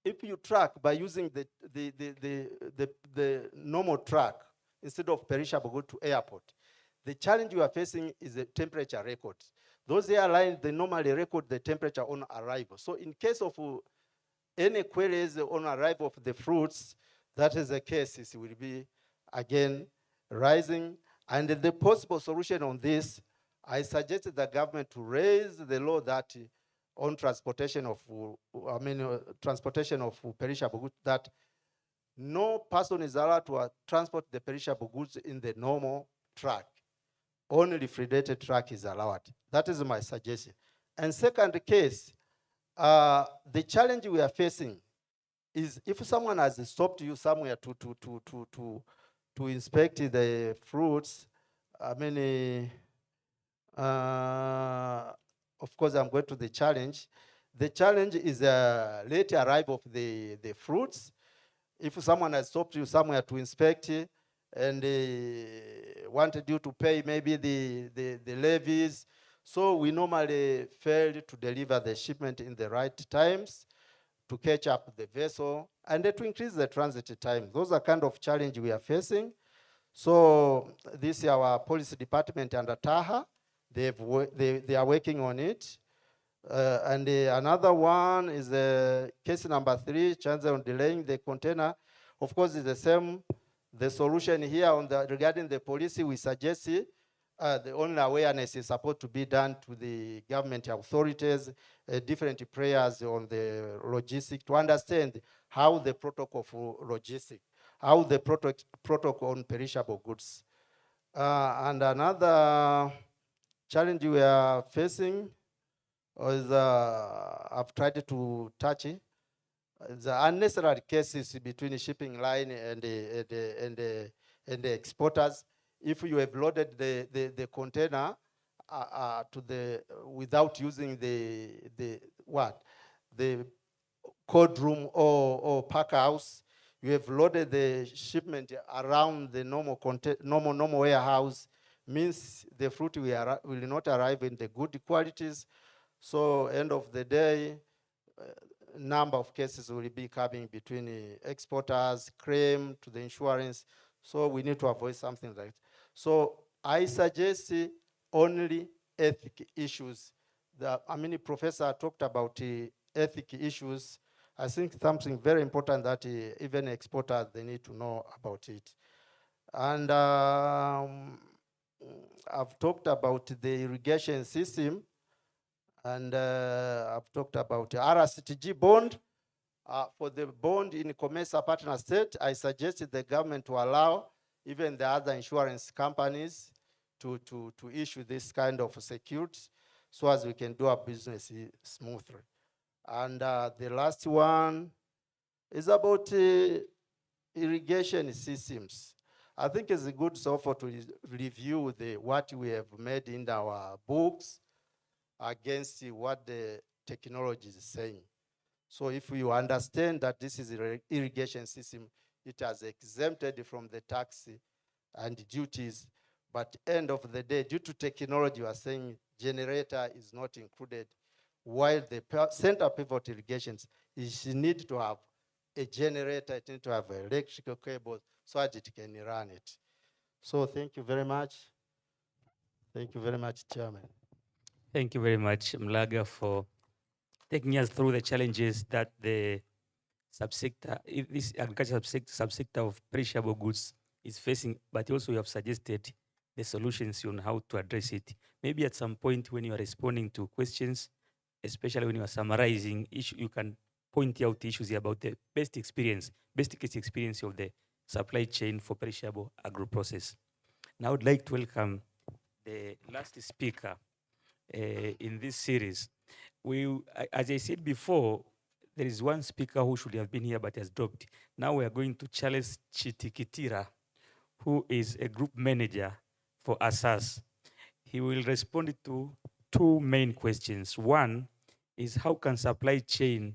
if you track by using the normal track instead of perishable go to airport, the challenge you are facing is the temperature record. Those airlines, they normally record the temperature on arrival. So in case of any queries on arrival of the fruits, that is the case, it will be again rising. And the possible solution on this, I suggested the government to raise the law that on transportation of, transportation of perishable goods, that no person is allowed to transport the perishable goods in the normal truck. Only refrigerated truck is allowed. That is my suggestion. And second case, the challenge we are facing is if someone has stopped you somewhere to inspect the fruits, of course, I'm going to the challenge. The challenge is late arrival of the fruits. If someone has stopped you somewhere to inspect and wanted you to pay maybe the levies, so we normally fail to deliver the shipment in the right times, to catch up the vessel, and to increase the transit time. Those are kind of challenge we are facing. So this is our policy department under TAHA. They are working on it. And another one is case number 3, chance on delaying the container. Of course, it's the same. The solution here on regarding the policy, we suggest the only awareness is supposed to be done to the government authorities, different players on the logistics, to understand how the protocol for logistics, how the protocol on perishable goods. And another challenge we are facing is, I've tried to touch it, the unnecessary cases between the shipping line and the exporters. If you have loaded the container without using the cold room or pack house, you have loaded the shipment around the normal warehouse, means the fruit will not arrive in the good qualities. So end of the day, number of cases will be coming between the exporters, claim to the insurance. So we need to avoid something like that. So I suggest only ethic issues. Professor talked about ethic issues. I think something very important that even exporters, they need to know about it. And I've talked about the irrigation system, and I've talked about RCTG bond. For the bond in COMESA partner state, I suggested the government to allow even the other insurance companies to issue this kind of securities, so as we can do our business smoothly. And the last one is about irrigation systems. I think it's a good software to review what we have made in our books against what the technology is saying. So if you understand that this is an irrigation system, it has exempted from the tax and duties, but end of the day, due to technology, you are saying generator is not included, while the center pivot irrigations is need to have a generator, it needs to have electrical cables so that it can run it. So thank you very much. Thank you very much, Chairman.
Thank you very much, Mlaga, for taking us through the challenges that the subsector, this agricultural subsector of perishable goods is facing, but also you have suggested the solutions on how to address it. Maybe at some point when you are responding to questions, especially when you are summarizing issue, you can point out issues about the best case experience of the supply chain for perishable agro-process. Now I'd like to welcome the last speaker in this series. As I said before, there is one speaker who should have been here but has dropped. Now we are going to Charles Chitikitira, who is a group manager for ASAS. He will respond to two main questions. One is, how can supply chain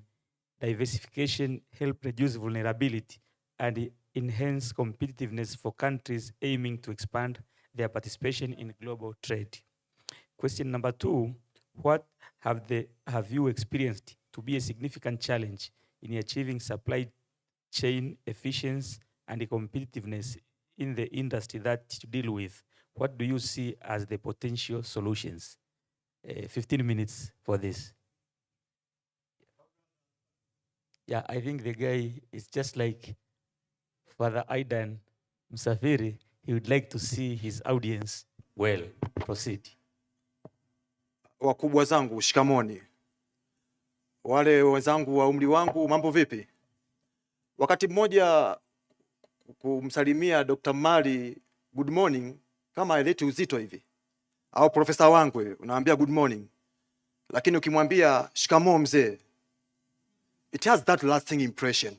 diversification help reduce vulnerability and enhance competitiveness for countries aiming to expand their participation in global trade? Question number two, what have you experienced to be a significant challenge in achieving supply chain efficiency and competitiveness in the industry that you deal with? What do you see as the potential solutions? 15 minutes for this. Yeah, I think the guy is just like Father Aidan Msafiri. He would like to see his audience well. Proceed.
Wakubwa zangu, shikamoni. wale wenzangu wa umri wangu, mambo vipi? Wakati mmoja kumsalimia Dr. Mali good morning kama haileti uzito hivi, au profesa wangu unaambia good morning, lakini ukimwambia shikamoo mzee, it has that lasting impression.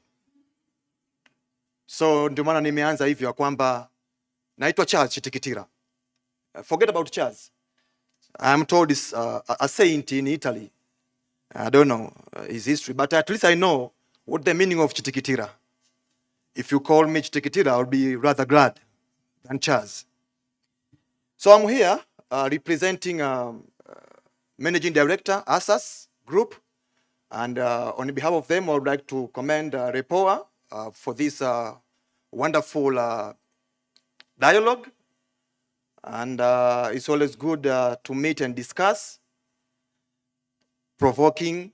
So ndio maana nimeanza hivyo kwamba naitwa Charles Chitikitira. Forget about Charles. I'm told is a saint in Italy. I don't know his history, but at least I know what the meaning of Chitikitira. If you call me Chitikitira, I'll be rather glad than Charles. So I'm here representing Managing Director, ASAS Group. And on behalf of them, I would like to commend Repoa for this wonderful dialogue. And it's always good to meet and discuss, provoking.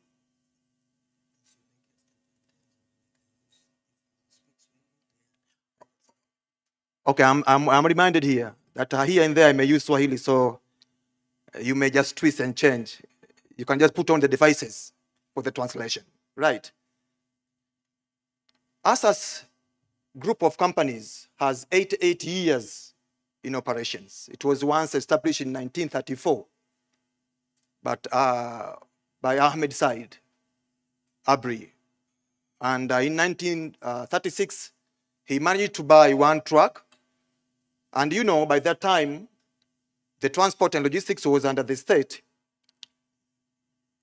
Okay, I'm reminded here that here and there I may use Swahili, so you may just twist and change. You can just put on the devices for the translation, right? ASAS group of companies has 88 years in operations. It was once established in 1934, but by Ahmed Said Abri. And in 1936, he managed to buy one truck. And you know, by that time, the transport and logistics was under the state,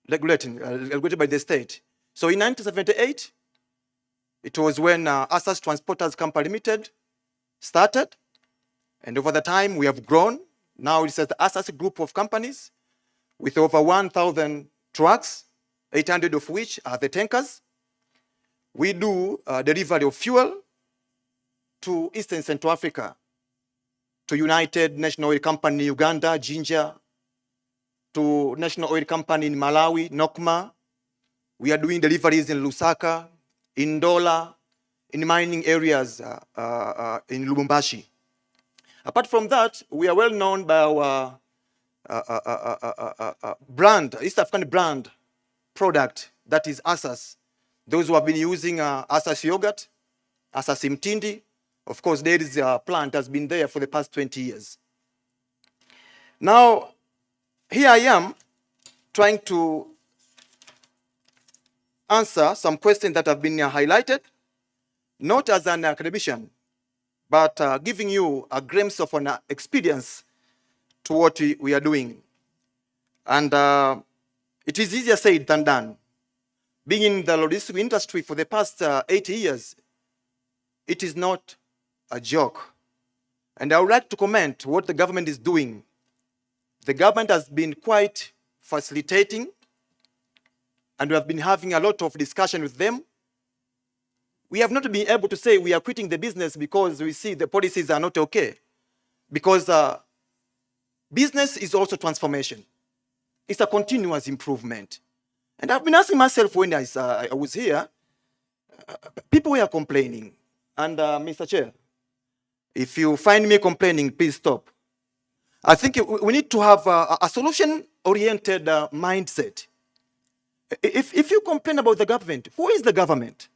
regulated by the state. So in 1978, it was when ASAS Transporters Company Limited started. And over the time, we have grown. Now it's the ASAS group of companies with over 1,000 trucks, 800 of which are the tankers. We do delivery of fuel to East and Central Africa, to United National Oil Company Uganda, Ginger, to National Oil Company in Malawi, Nokma. We are doing deliveries in Lusaka, in Ndola, in mining areas in Lubumbashi. Apart from that, we are well known by our brand, East African brand product, that is ASAS. Those who have been using ASAS yogurt, ASAS Mtindi, of course, dairy's plant has been there for the past 20 years. Now, here I am trying to answer some questions that have been highlighted, not as an academician, but giving you a glimpse of an experience to what we are doing. And it is easier said than done. Being in the logistics industry for the past 80 years, it is not a joke. And I would like to comment what the government is doing. The government has been quite facilitating, and we have been having a lot of discussion with them. We have not been able to say we are quitting the business because we see the policies are not okay. Because business is also transformation. It's a continuous improvement. And I've been asking myself when I was here, people were complaining. And Mr. Chair, if you find me complaining, please stop. I think we need to have a solution-oriented mindset. If you complain about the government, who is the government?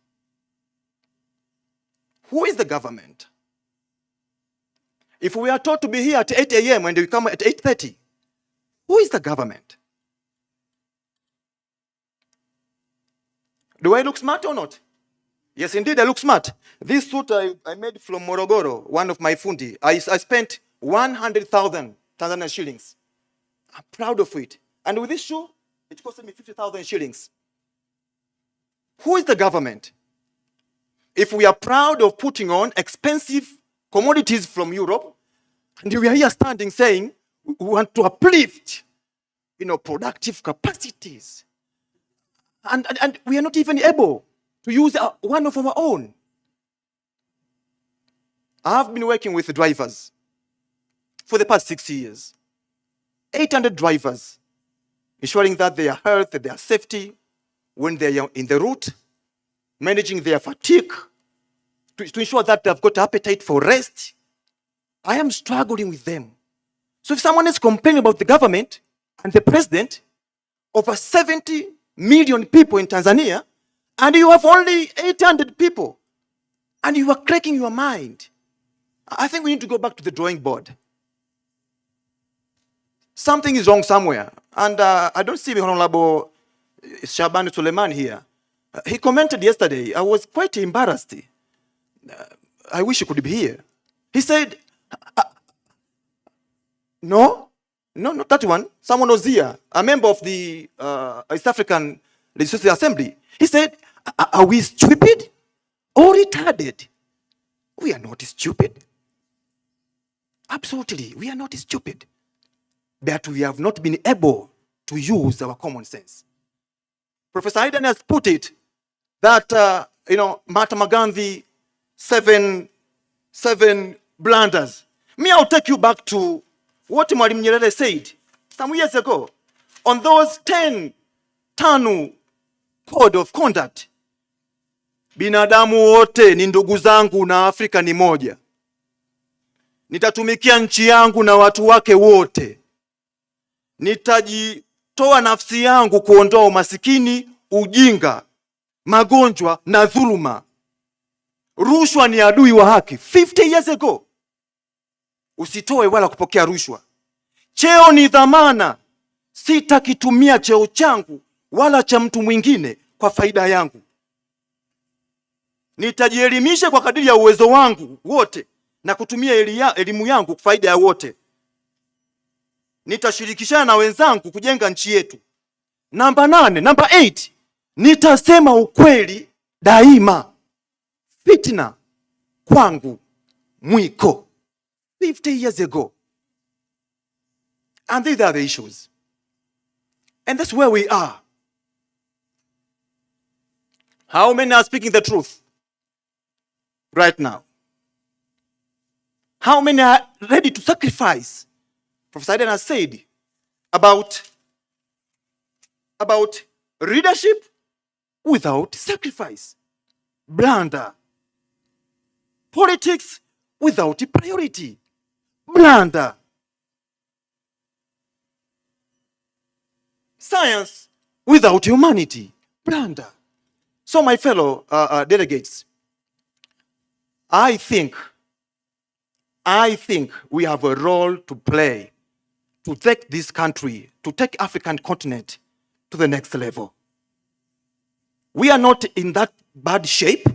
Who is the government? If we are told to be here at 8 a.m. and we come at 8:30, who is the government? Do I look smart or not? Yes, indeed, I look smart. This suit I made from Morogoro, one of my fundi. I spent 100,000 Tanzanian shillings. I'm proud of it. And with this shoe, it cost me 50,000 shillings. Who is the government? If we are proud of putting on expensive commodities from Europe, and we are here standing saying we want to uplift, productive capacities, and we are not even able to use one of our own. I've been working with drivers for the past 6 years. 800 drivers, ensuring that their health, their safety, when they are in the route, managing their fatigue, to ensure that they've got appetite for rest. I am struggling with them. So if someone is complaining about the government and the president, over 70 million people in Tanzania, and you have only 800 people, and you are cracking your mind. I think we need to go back to the drawing board. Something is wrong somewhere, and I don't see the Honorable Shaban Suleiman here. He commented yesterday. I was quite embarrassed. I wish he could be here. He said, no, not that one. Someone was here, a member of the East African Legislative Assembly. He said, are we stupid or retarded? We are not stupid. Absolutely, we are not stupid. But we have not been able to use our common sense. Professor Aidan has put it that, Mahatma Gandhi, seven blunders. Me, I'll take you back to what Mwalimu Nyerere said some years ago on those 10 tano code of conduct. Binadamu wote ni ndugu zangu na Afrika ni moja. Nitatumikia nchi yangu na watu wake wote. Nitajitoa nafsi yangu kuondoa umasikini, ujinga, magonjwa na dhuluma. Rushwa ni adui wa haki. 50 years ago. Usitoe wala kupokea rushwa. Cheo ni dhamana. Sitakitumia cheo changu wala cha mtu mwingine kwa faida yangu. Nitajielimisha kwa kadiri ya uwezo wangu wote na kutumia elimu yangu kwa faida ya wote. Nitashirikishana na wenzangu kujenga nchi yetu. Number 8, nitasema ukweli daima. Fitna kwangu mwiko. 50 years ago. And these are the issues. And that's where we are. How many are speaking the truth right now? How many are ready to sacrifice? Professor Aidan has said about leadership without sacrifice. Blunder. Politics without priority. Blunder. Science without humanity. Blunder. So my fellow delegates, I think we have a role to play to take this country, to take African continent to the next level. We are not in that bad shape,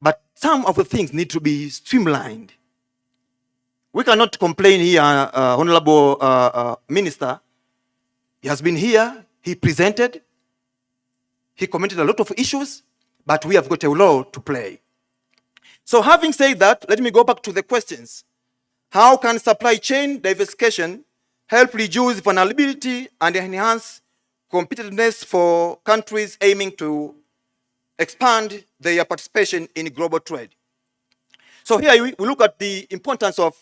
but some of the things need to be streamlined. We cannot complain here, Honorable Minister. He has been here, he presented, he commented a lot of issues, but we have got a role to play. So having said that, let me go back to the questions. How can supply chain diversification help reduce vulnerability and enhance competitiveness for countries aiming to expand their participation in global trade? So here we look at the importance of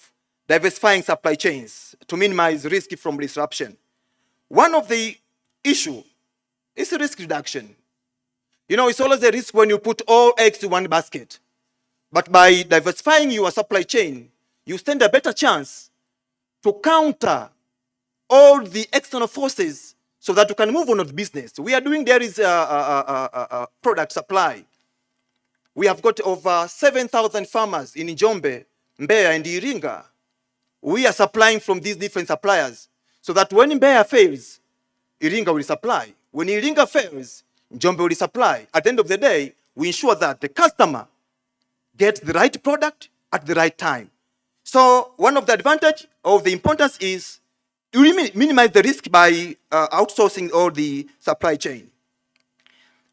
diversifying supply chains to minimize risk from disruption. One of the issues is risk reduction. It's always a risk when you put all eggs in one basket. But by diversifying your supply chain, you stand a better chance to counter all the external forces so that you can move on with business. We are doing, there is a product supply. We have got over 7,000 farmers in Njombe, Mbeya, and Iringa. We are supplying from these different suppliers so that when Mbeya fails, Iringa will supply. When Iringa fails, Njombe will supply. At the end of the day, we ensure that the customer gets the right product at the right time. So one of the advantage of the importance is you minimize the risk by outsourcing all the supply chain.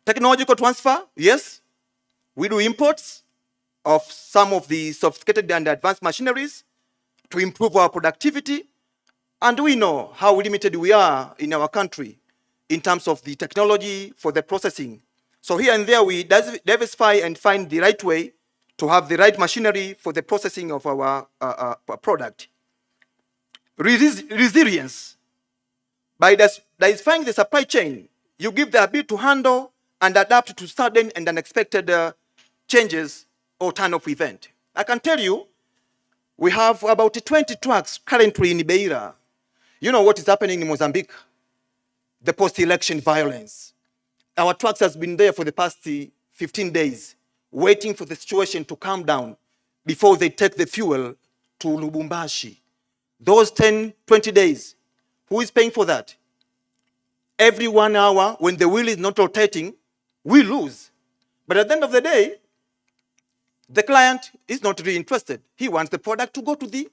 Technological transfer, yes. We do imports of some of the sophisticated and advanced machineries to improve our productivity. And we know how limited we are in our country in terms of the technology for the processing. So here and there we diversify and find the right way to have the right machinery for the processing of our product. Resilience. By diversifying the supply chain, you give the ability to handle and adapt to sudden and unexpected changes or turn of event. I can tell you, we have about 20 trucks currently in Beira. You know what is happening in Mozambique? The post-election violence. Our trucks has been there for the past 15 days, waiting for the situation to calm down before they take the fuel to Lubumbashi. Those 10, 20 days, who is paying for that? Every 1 hour, when the wheel is not rotating, we lose. But at the end of the day, the client is not really interested. He wants the product to go to the...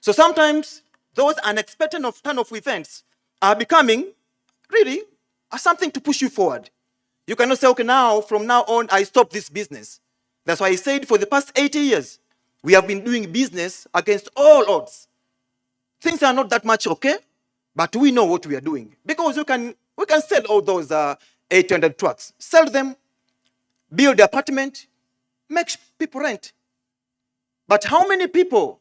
So sometimes those unexpected turn of events are becoming really something to push you forward. You cannot say, okay, now, from now on, I stop this business. That's why I said for the past 80 years, we have been doing business against all odds. Things are not that much okay, but we know what we are doing. Because we can sell all those 800 trucks, sell them, build the apartment, make people rent. But how many people,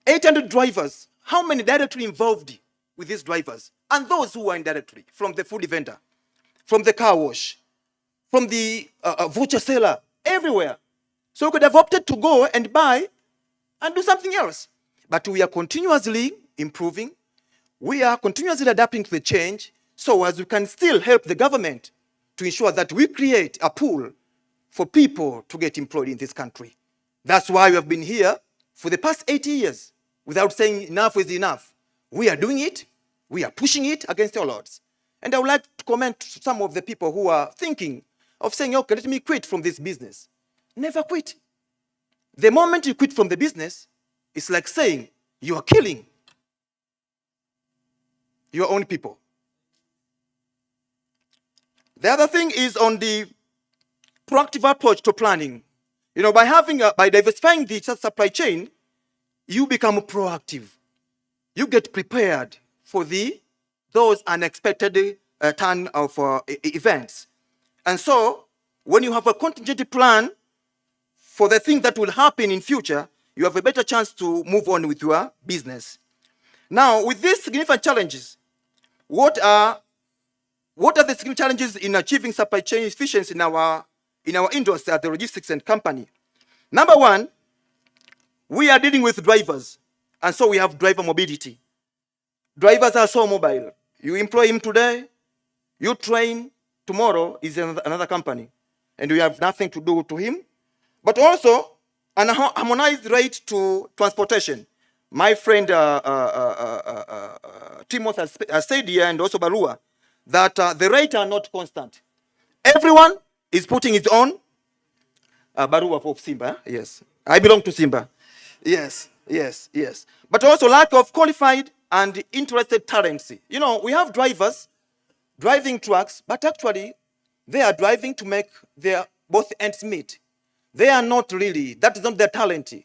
800 drivers, how many directly involved with these drivers? And those who are indirectly, from the food vendor, from the car wash, from the voucher seller, everywhere. So we could have opted to go and buy and do something else. But we are continuously improving. We are continuously adapting to the change so as we can still help the government to ensure that we create a pool for people to get employed in this country. That's why we have been here for the past 80 years without saying enough is enough. We are doing it. We are pushing it against all odds. And I would like to comment to some of the people who are thinking of saying, okay, let me quit from this business. Never quit. The moment you quit from the business, it's like saying you are killing your own people. The other thing is on the proactive approach to planning. By diversifying the supply chain, you become proactive. You get prepared for those unexpected turn of events. And so, when you have a contingency plan for the things that will happen in future, you have a better chance to move on with your business. Now, with these significant challenges, what are the significant challenges in achieving supply chain efficiency in our industry at the logistics and company? Number one, we are dealing with drivers, and so we have driver mobility. Drivers are so mobile. You employ him today, you train, tomorrow is another company, and you have nothing to do to him. But also, an harmonized rate to transportation. My friend Timothy has said here, and also Barua, that the rates are not constant. Everyone is putting his own. Barua of Simba, yes. I belong to Simba. Yes. But also lack of qualified and interested talents. We have drivers driving trucks, but actually they are driving to make their both ends meet. They are not really, that is not their talent. In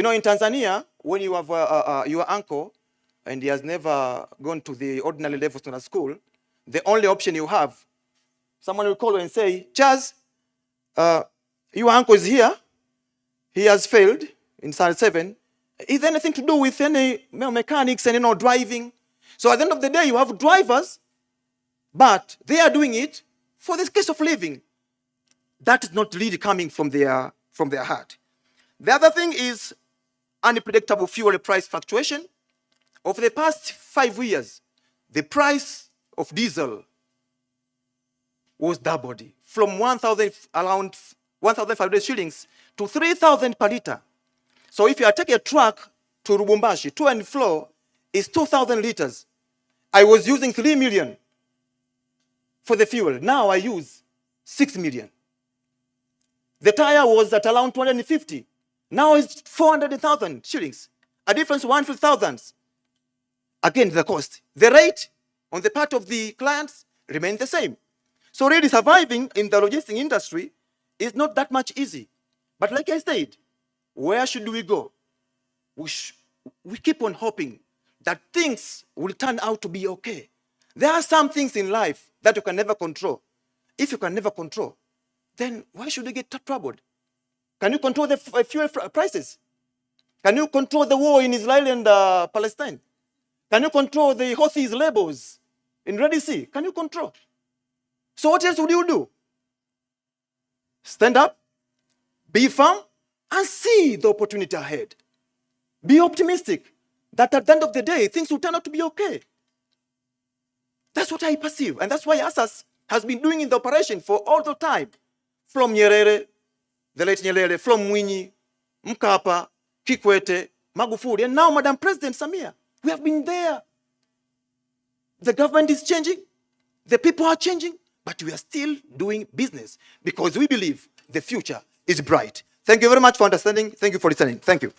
Tanzania, when you have your uncle and he has never gone to the ordinary levels in a school, the only option you have, someone will call and say, Chaz, your uncle is here. He has failed in Standard 7. Is there anything to do with any mechanics and driving? So at the end of the day, you have drivers, but they are doing it for the case of living. That is not really coming from their heart. The other thing is unpredictable fuel price fluctuation. Over the past 5 years, the price of diesel was doubled from around 1,500 shillings to 3,000 per liter. So if you are taking a truck to Lubumbashi, to and fro is 2,000 liters. I was using 3 million for the fuel. Now I use 6 million. The tire was at around 250. Now it's 400,000 shillings. A difference of 150,000. Again, the cost. The rate on the part of the clients remains the same. So really surviving in the logistics industry is not that much easy. But like I said, where should we go? We keep on hoping that things will turn out to be okay. There are some things in life that you can never control. If you can never control, then why should you get troubled? Can you control the fuel prices? Can you control the war in Israel and Palestine? Can you control the Houthis labels in Red Sea? Can you control? So what else would you do? Stand up, be firm, and see the opportunity ahead. Be optimistic that at the end of the day, things will turn out to be okay. That's what I perceive. And that's why ASAS has been doing in the operation for all the time. From Nyerere, the late Nyerere, from Mwinyi, Mkapa, Kikwete, Magufuli, and now Madam President Samia. We have been there. The government is changing. The people are changing. But we are still doing business because we believe the future is bright. Thank you very much for understanding. Thank you for listening. Thank you.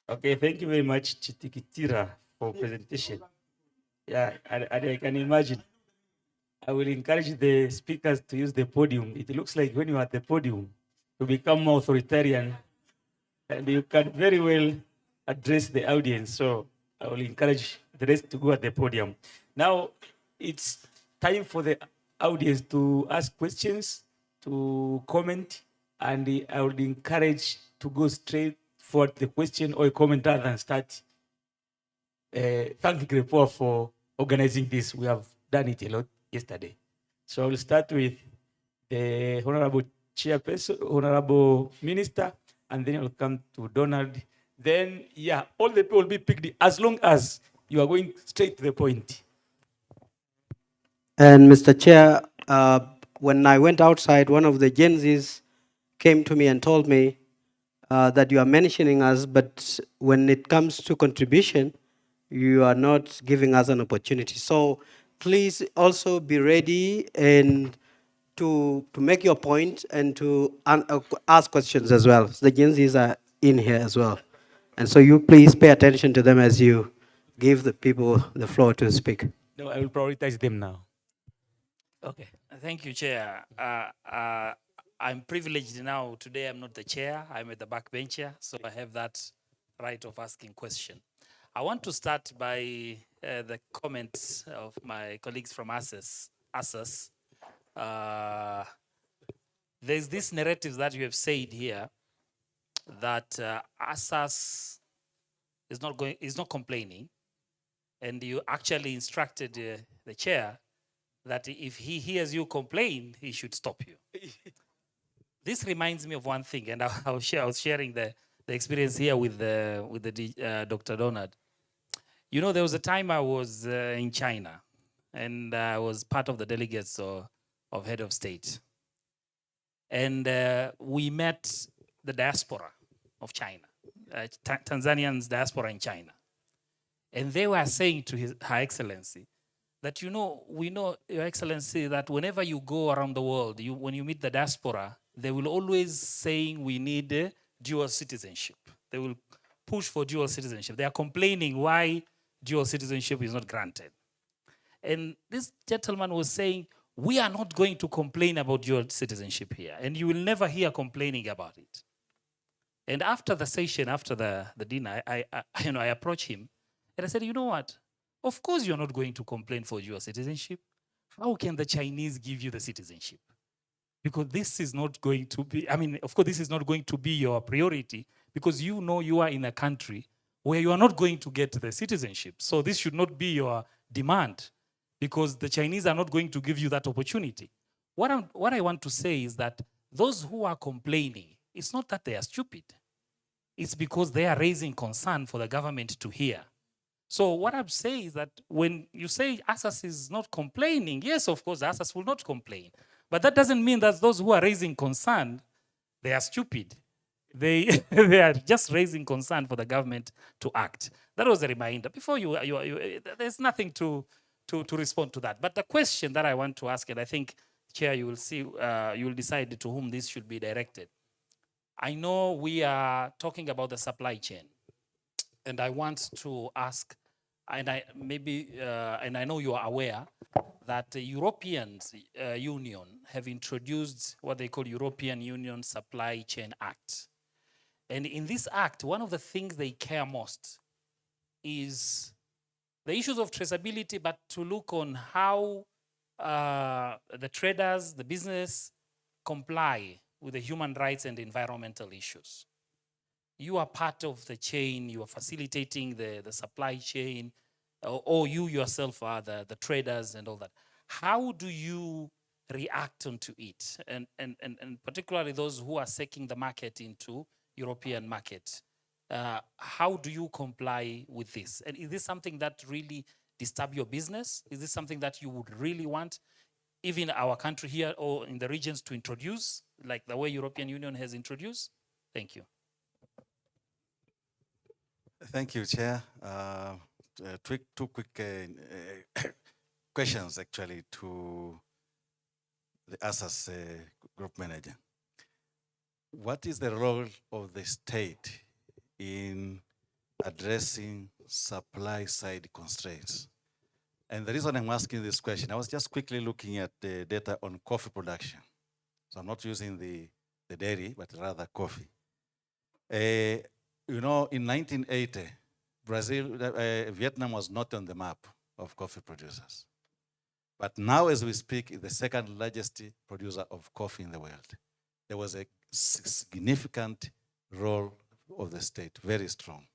Okay, thank you very much, Chitikitira, for presentation. Yeah, and I can imagine. I will encourage the speakers to use the podium. It looks like when you are at the podium, you become more authoritarian and you can very well address the audience. So I will encourage the rest to go at the podium. Now it's time for the audience to ask questions, to comment, and I would encourage to go straight for the question or a comment rather than start. Thank Grepoa for organizing this. We have done it a lot yesterday. So I will start with the Honorable Chairperson, Honorable Minister, and then I'll come to Donald. Then, yeah, all the people will be picked as long as you are going straight to the point.
And Mr. Chair, when I went outside, one of the Gen Zs came to me and told me that you are mentioning us, but when it comes to contribution, you are not giving us an opportunity. So please also be ready and to make your point and to ask questions as well. So the Gen Zs are in here as well. And so you please pay attention to them as you give the people the floor to speak.
No, I will prioritize them now.
Okay, thank you, Chair. I'm privileged now. Today I'm not the chair, I'm at the backbencher, so I have that right of asking question. I want to start by the comments of my colleagues from ASAS. There's this narrative that you have said here that ASAS is not complaining, and you actually instructed the chair that if he hears you complain, he should stop you. This reminds me of one thing, and I was sharing the experience here with Dr. Donald. You know, there was a time I was in China, and I was part of the delegates of head of state. And we met the diaspora of China, Tanzanians diaspora in China. And they were saying to Her Excellency that, you know, we know, Your Excellency, that whenever you go around the world, when you meet the diaspora, they will always saying we need dual citizenship. They will push for dual citizenship. They are complaining why dual citizenship is not granted. And this gentleman was saying, we are not going to complain about dual citizenship here, and you will never hear complaining about it. And after the session, after the dinner, I approached him, and I said, you know what? Of course you're not going to complain for dual citizenship. How can the Chinese give you the citizenship? Because this is not going to be, of course, this is not going to be your priority, because you know you are in a country where you are not going to get the citizenship. So this should not be your demand, because the Chinese are not going to give you that opportunity. What I want to say is that those who are complaining, it's not that they are stupid. It's because they are raising concern for the government to hear. So what I'm saying is that when you say ASAS is not complaining, yes, of course, ASAS will not complain. But that doesn't mean that those who are raising concern, they are stupid. They are just raising concern for the government to act. That was a reminder. Before there's nothing to respond to that. But the question that I want to ask, and I think, Chair, you will see, you will decide to whom this should be directed. I know we are talking about the supply chain, and I want to ask, and I know you are aware that the European Union have introduced what they call European Union Supply Chain Act. And in this act, one of the things they care most is the issues of traceability, but to look on how the traders, the business, comply with the human rights and environmental issues. You are part of the chain, you are facilitating the supply chain, or you yourself are the traders and all that. How do you react onto it? And particularly those who are seeking the market into European market. how do you comply with this? And is this something that really disturb your business? Is this something that you would really want, even our country here or in the regions, to introduce, like the way European Union has introduced? Thank you.
Thank you, Chair. Two quick questions, actually, to the ASAS group manager. What is the role of the state in addressing supply side constraints? And the reason I'm asking this question, I was just quickly looking at the data on coffee production. So I'm not using the dairy, but rather coffee. You know, in 1980, Vietnam was not on the map of coffee producers. But now, as we speak, is the second largest producer of coffee in the world. There was a significant role of the state, very strong.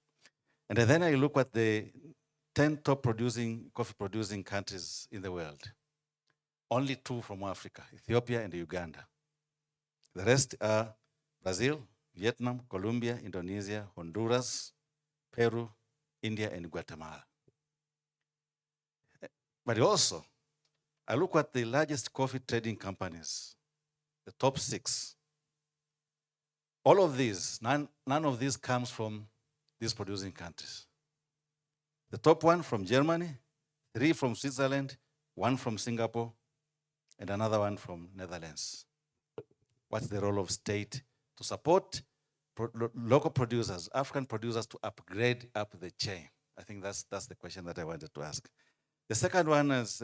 And then I look at the 10 top coffee producing countries in the world. Only 2 from Africa, Ethiopia and Uganda. The rest are Brazil, Vietnam, Colombia, Indonesia, Honduras, Peru, India, and Guatemala. But also, I look at the largest coffee trading companies, the top 6. All of these, none of these comes from these producing countries. The top 1 from Germany, 3 from Switzerland, 1 from Singapore, and another 1 from Netherlands. What's the role of state to support local producers, African producers, to upgrade up the chain? I think that's the question that I wanted to ask. The second one is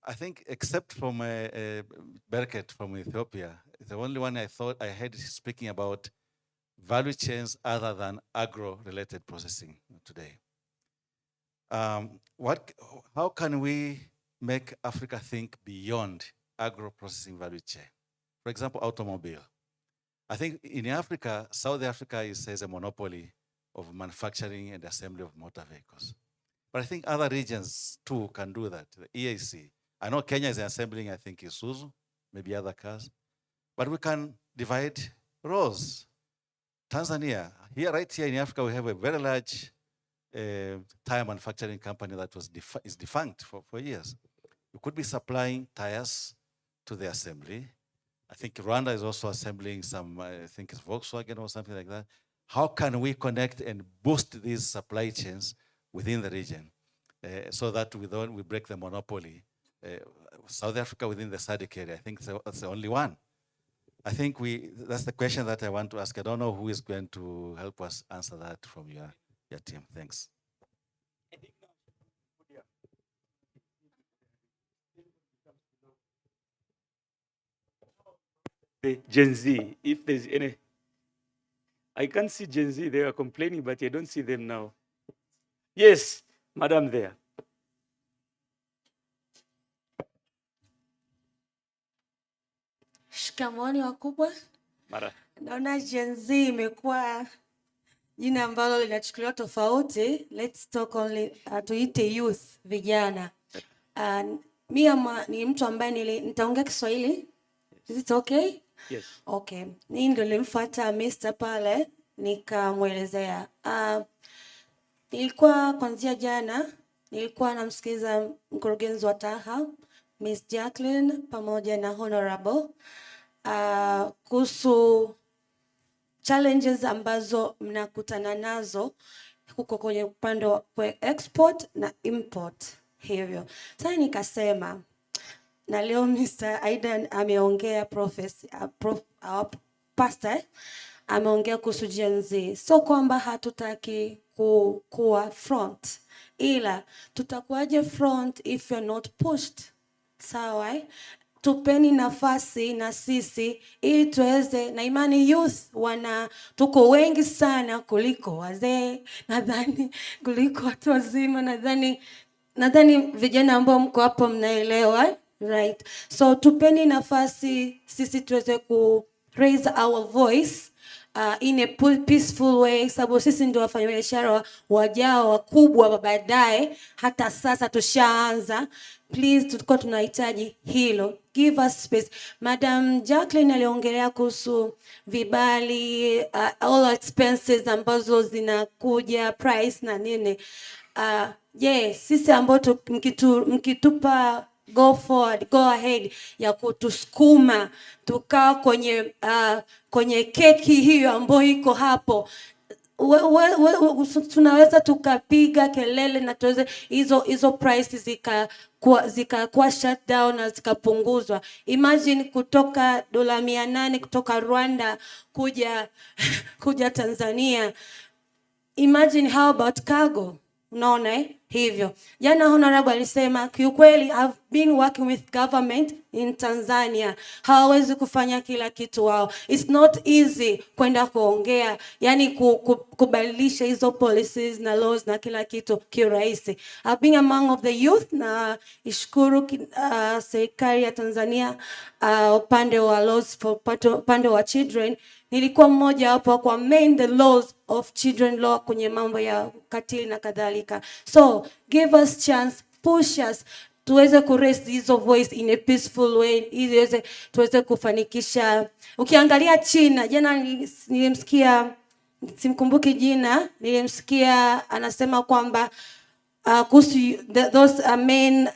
I think, except from Bereket from Ethiopia, the only one I thought I heard speaking about value chains other than agro-related processing today. How can we make Africa think beyond agro-processing value chain? For example, automobile. I think in Africa, South Africa has a monopoly of manufacturing and assembly of motor vehicles. But I think other regions too can do that. The EAC. I know Kenya is assembling, I think, Isuzu, maybe other cars. But we can divide roles. Tanzania, right here in Africa, we have a very large tire manufacturing company that is defunct for years. We could be supplying tires to the assembly. I think Rwanda is also assembling some, I think it's Volkswagen or something like that. How can we connect and boost these supply chains within the region so that we break the monopoly? South Africa within the SADC area, I think that's the only one. I think that's the question that I want to ask. I don't know who is going to help us answer that from your team. Thanks.
The Gen Z, if there's any, I can't see Gen Z, they are complaining, but I don't see them now. Yes, madam there.
Shikamoni wakubwa.
Mara.
Naona Gen Z imekuwa jina ambalo linachukuliwa tofauti. Let's talk only, tuite youth, vijana. Mimi ni mtu ambaye nitaongea Kiswahili. Is it okay?
Yes.
Okay. Mimi ndo nilimfuata Mr. pale nikamwelezea. Nilikuwa kuanzia jana nilikuwa namsikiza mkurugenzi wa TAHA Miss Jacqueline pamoja na Honorable kuhusu challenges ambazo mnakutana nazo huko kwenye upande wa export na import hivyo. Sasa nikasema na leo Mr. Aidan ameongea pastor ameongea kuhusu Gen Z. So kwamba hatutaki kuwa front, ila tutakuwaje front if you're not pushed? Sawa? Tupeni nafasi na sisi ili tuweze, na imani youth tuko wengi sana kuliko wazee, nadhani kuliko watu wazima, nadhani vijana ambao mko hapo mnaelewa, right? So tupeni nafasi sisi tuweze raise our voice in a peaceful way, sababu sisi ndio wafanyabiashara wajao wakubwa wa baadaye. Hata sasa tushaanza. Please, tulikuwa tunahitaji hilo. Give us space. Madam Jacqueline aliongelea kuhusu vibali, all expenses ambazo zinakuja, price na nini. Sisi ambao mkitupa go forward, go ahead ya kutusukuma tukaa kwenye keki hiyo ambayo iko hapo, tunaweza tukapiga kelele na tuweze hizo prices zikakuwa shut down na zikapunguzwa. Imagine kutoka dola 800 kutoka Rwanda kuja Tanzania. Imagine how about cargo? Unaona hivyo. Jana honorable alisema kiukweli I've been working with government in Tanzania. Hawawezi kufanya kila kitu wao. It's not easy kwenda kuongea, yani kubadilisha hizo policies na laws na kila kitu kirahisi. I've been among of the youth na ishukuru serikali ya Tanzania upande wa laws for upande wa children. Nilikuwa mmoja hapo kwa main the laws of children law kwenye mambo ya ukatili na kadhalika. So give us chance, push us, tuweze kuraise hizo voice in a peaceful way, ili tuweze kufanikisha. Ukiangalia China, jana nilimsikia, simkumbuki jina, nilimsikia anasema kwamba kuhusu those main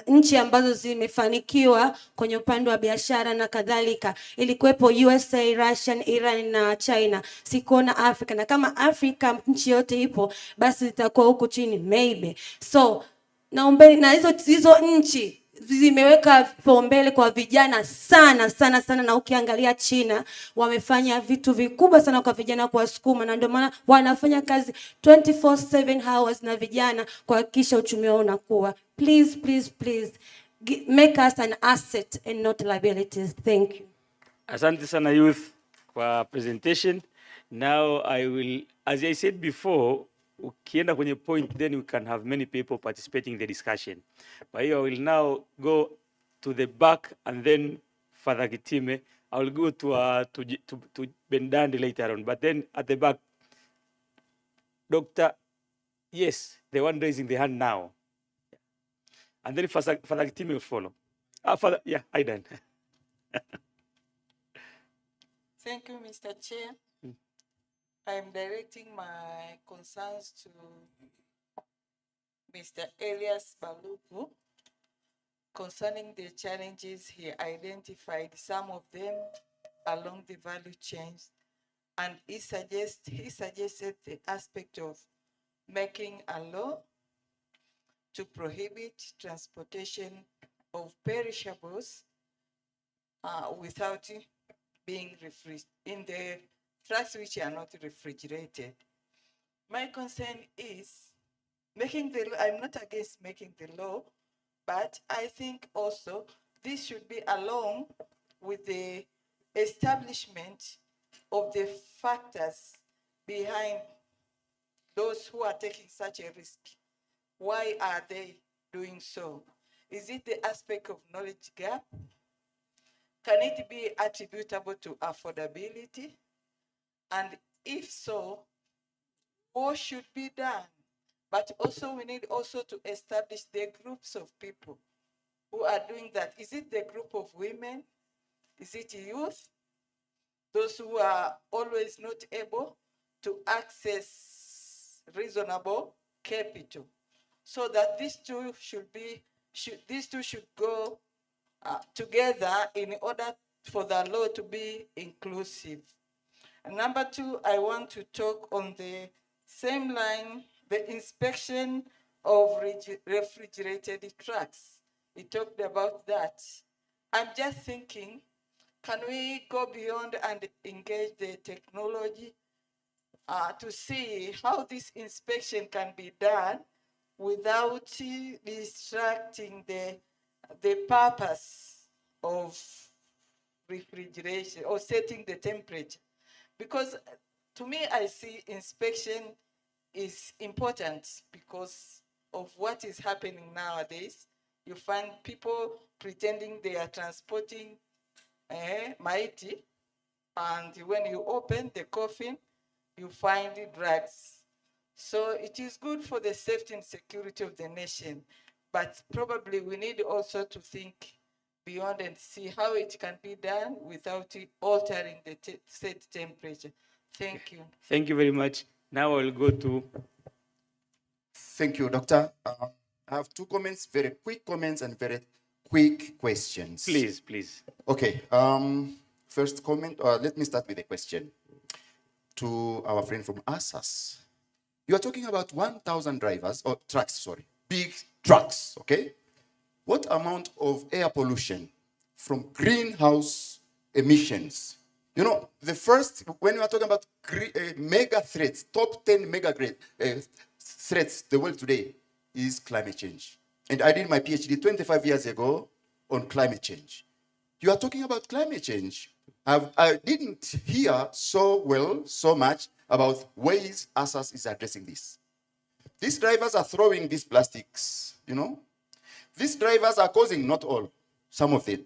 nchi ambazo zimefanikiwa kwenye upande wa biashara na kadhalika, ilikuwepo USA, Russia, Iran na China. Sikuona Africa, na kama Africa nchi yote ipo basi zitakuwa huko chini maybe. So naomba na hizo nchi zimeweka vipaumbele kwa vijana sana sana sana, na ukiangalia China wamefanya vitu vikubwa sana kwa vijana kuwasukuma, na ndio maana wanafanya kazi 24/7 hours na vijana kuhakikisha uchumi wao unakuwa. Please, please, please make us an asset and not liabilities. Thank you.
Asante sana youth kwa presentation. Now I will, as I said before, ukienda kwenye point then we can have many people participating in the discussion. Kwa hiyo I will now go to the back and then Father Kitime. I will go to Bendandi later on, but then at the back, Dr. Yes, the one raising the hand now. And then Father Kitime will follow. Father, yeah, Aidan.
Thank you, Mr. Chair. I am directing my concerns to Mr. Elias Baluku concerning the challenges he identified, some of them along the value chains, and he suggested the aspect of making a law to prohibit transportation of perishables without being in the trucks which are not refrigerated. My concern is making the law. I'm not against making the law, but I think also this should be along with the establishment of the factors behind those who are taking such a risk. Why are they doing so? Is it the aspect of knowledge gap? Can it be attributable to affordability? And if so, what should be done? But also we need also to establish the groups of people who are doing that. Is it the group of women? Is it youth? Those who are always not able to access reasonable capital. So that these two should go together in order for the law to be inclusive. And number two, I want to talk on the same line, the inspection of refrigerated trucks. We talked about that. I'm just thinking, can we go beyond and engage the technology to see how this inspection can be done without distracting the purpose of refrigeration or setting the temperature? Because to me, I see inspection is important because of what is happening nowadays. You find people pretending they are transporting Maiti And when you open the coffin, you find the drugs. So it is good for the safety and security of the nation, but probably we need also to think beyond and see how it can be done without it altering the set temperature. Thank you.
Thank you very much. Now I'll go to.
Thank you, Doctor. I have two comments, very quick comments and very quick questions.
Please, please.
Okay. First comment, let me start with a question to our friend from ASAS. You are talking about 1,000 drivers, or trucks, sorry, big trucks, okay? What amount of air pollution from greenhouse emissions? You know, the first, when you are talking about mega threats, top 10 mega threats the world today is climate change. And I did my PhD 25 years ago on climate change. You are talking about climate change. I didn't hear so much about ways ASAS is addressing this. These drivers are throwing these plastics, you know. These drivers are causing, not all, some of them,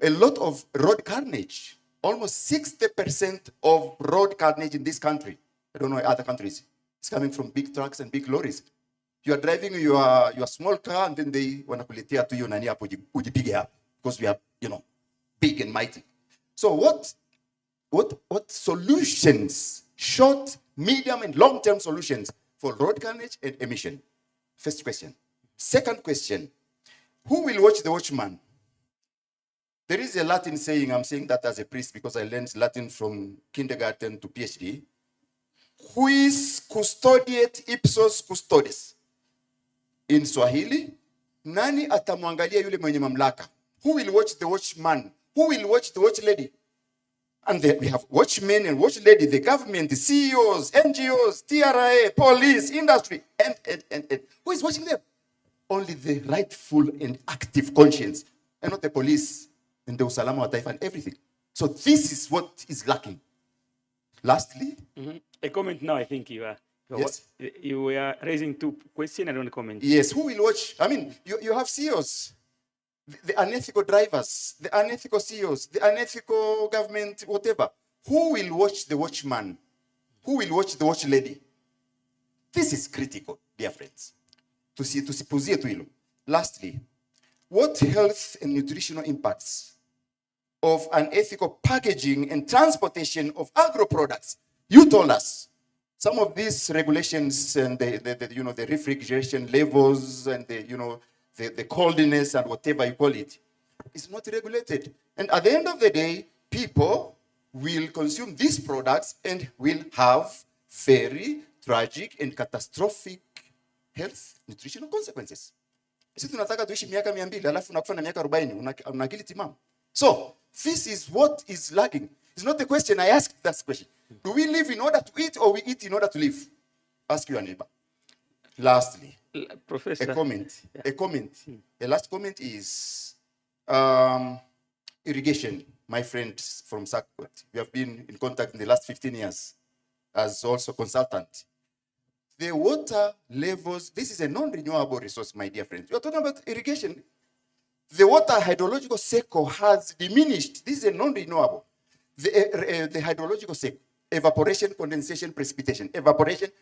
a lot of road carnage. Almost 60% of road carnage in this country, I don't know other countries, is coming from big trucks and big lorries. You are driving your small car and then they want to kuletea to you nani hapo ujipige hapo because we are, you know, big and mighty. So what solutions, short, medium, and long-term solutions for road carnage and emission? First question. Second question, who will watch the watchman? There is a Latin saying, I'm saying that as a priest because I learned Latin from kindergarten to PhD. Quis custodiet ipsos custodes. In Swahili, nani atamwangalia yule mwenye mamlaka? Who will watch the watchman? Who will watch the watch lady? And we have watchmen and watch lady, the government, the CEOs, NGOs, TRA, police, industry, and who is watching them? Only the rightful and active conscience, and not the police and the usalama wa taifa and everything. So this is what is lacking. Lastly,
a comment now. I think you are.
Yes.
You were raising two questions. I don't comment.
Yes, who will watch? I mean, you have CEOs, the unethical drivers, the unethical CEOs, the unethical government, whatever. Who will watch the watchman? Who will watch the watch lady? This is critical, dear friends. Tusipuzie tu hilo. Lastly, what health and nutritional impacts of unethical packaging and transportation of agro products? You told us some of these regulations and the refrigeration levels and the coldness and whatever you call it is not regulated. And at the end of the day, people will consume these products and will have very tragic and catastrophic health nutritional consequences. Sisi tunataka tuishi miaka 200 alafu unakufa na miaka 40 una akili timamu. So this is what is lacking. It's not the question I asked, that question. Do we live in order to eat or we eat in order to live? Ask your neighbor. Lastly,
Professor.
a comment.
Yeah.
A comment. The last comment is irrigation. My friend from Sakwet, we have been in contact in the last 15 years as also consultant. The water levels, this is a non-renewable resource, my dear friends. We are talking about irrigation. The water hydrological cycle has diminished. This is a non-renewable. The hydrological cycle, evaporation, condensation, precipitation. Evaporation,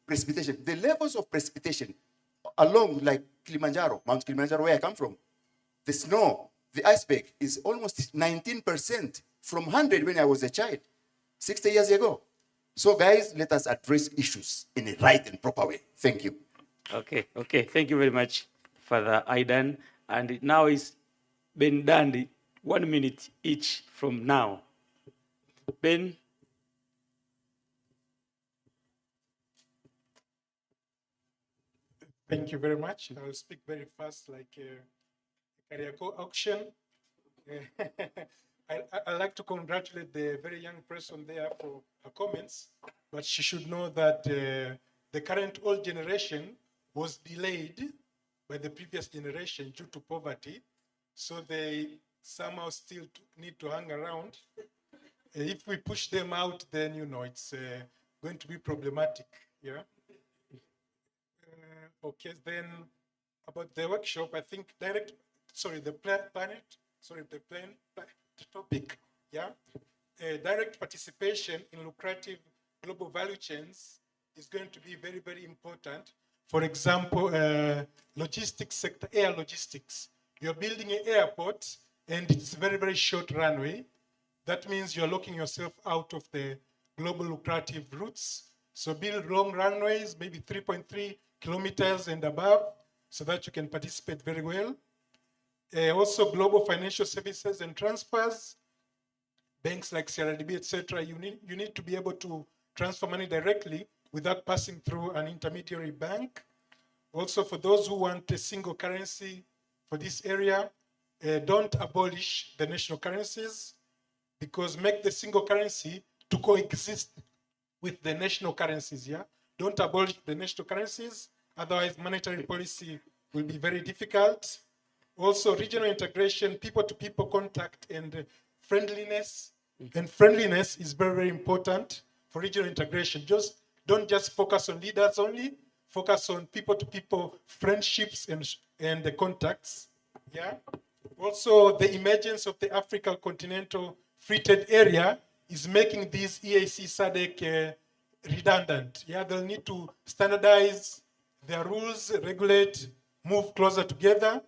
precipitation. The levels of precipitation along like Kilimanjaro, Mount Kilimanjaro, where I come from, the snow, the iceberg is almost 19% from 100 when I was a child, 60 years ago. So guys, let us address issues in a right and proper way. Thank you.
Okay. Thank you very much, Father Aidan. And now it's been done 1 minute each from now. Ben.
Thank you very much. I will speak very fast like Kariako auction. I'd like to congratulate the very young person there for her comments, but she should know that the current old generation was delayed by the previous generation due to poverty, so they somehow still need to hang around. If we push them out, then it's going to be problematic. Yeah. Okay, then about the workshop, I think the topic, yeah. direct participation in lucrative global value chains is going to be very, very important. For example, logistics sector, air logistics. You're building an airport and it's very, very short runway. That means you're locking yourself out of the global lucrative routes. So build long runways, maybe 3.3 kilometers and above, so that you can participate very well. Also global financial services and transfers, banks like CRDB, etc. You need to be able to transfer money directly without passing through an intermediary bank. Also, for those who want a single currency for this area, don't abolish the national currencies, because make the single currency to coexist with the national currencies, yeah? Don't abolish the national currencies, otherwise monetary policy will be very difficult. Also, regional integration, people-to-people contact and friendliness. And friendliness is very, very important for regional integration. Don't just focus on leaders only, focus on people-to-people friendships and the contacts, yeah? Also, the emergence of the African Continental Free Trade Area is making these EAC SADC redundant. Yeah, they'll need to standardize their rules, regulate, move closer together,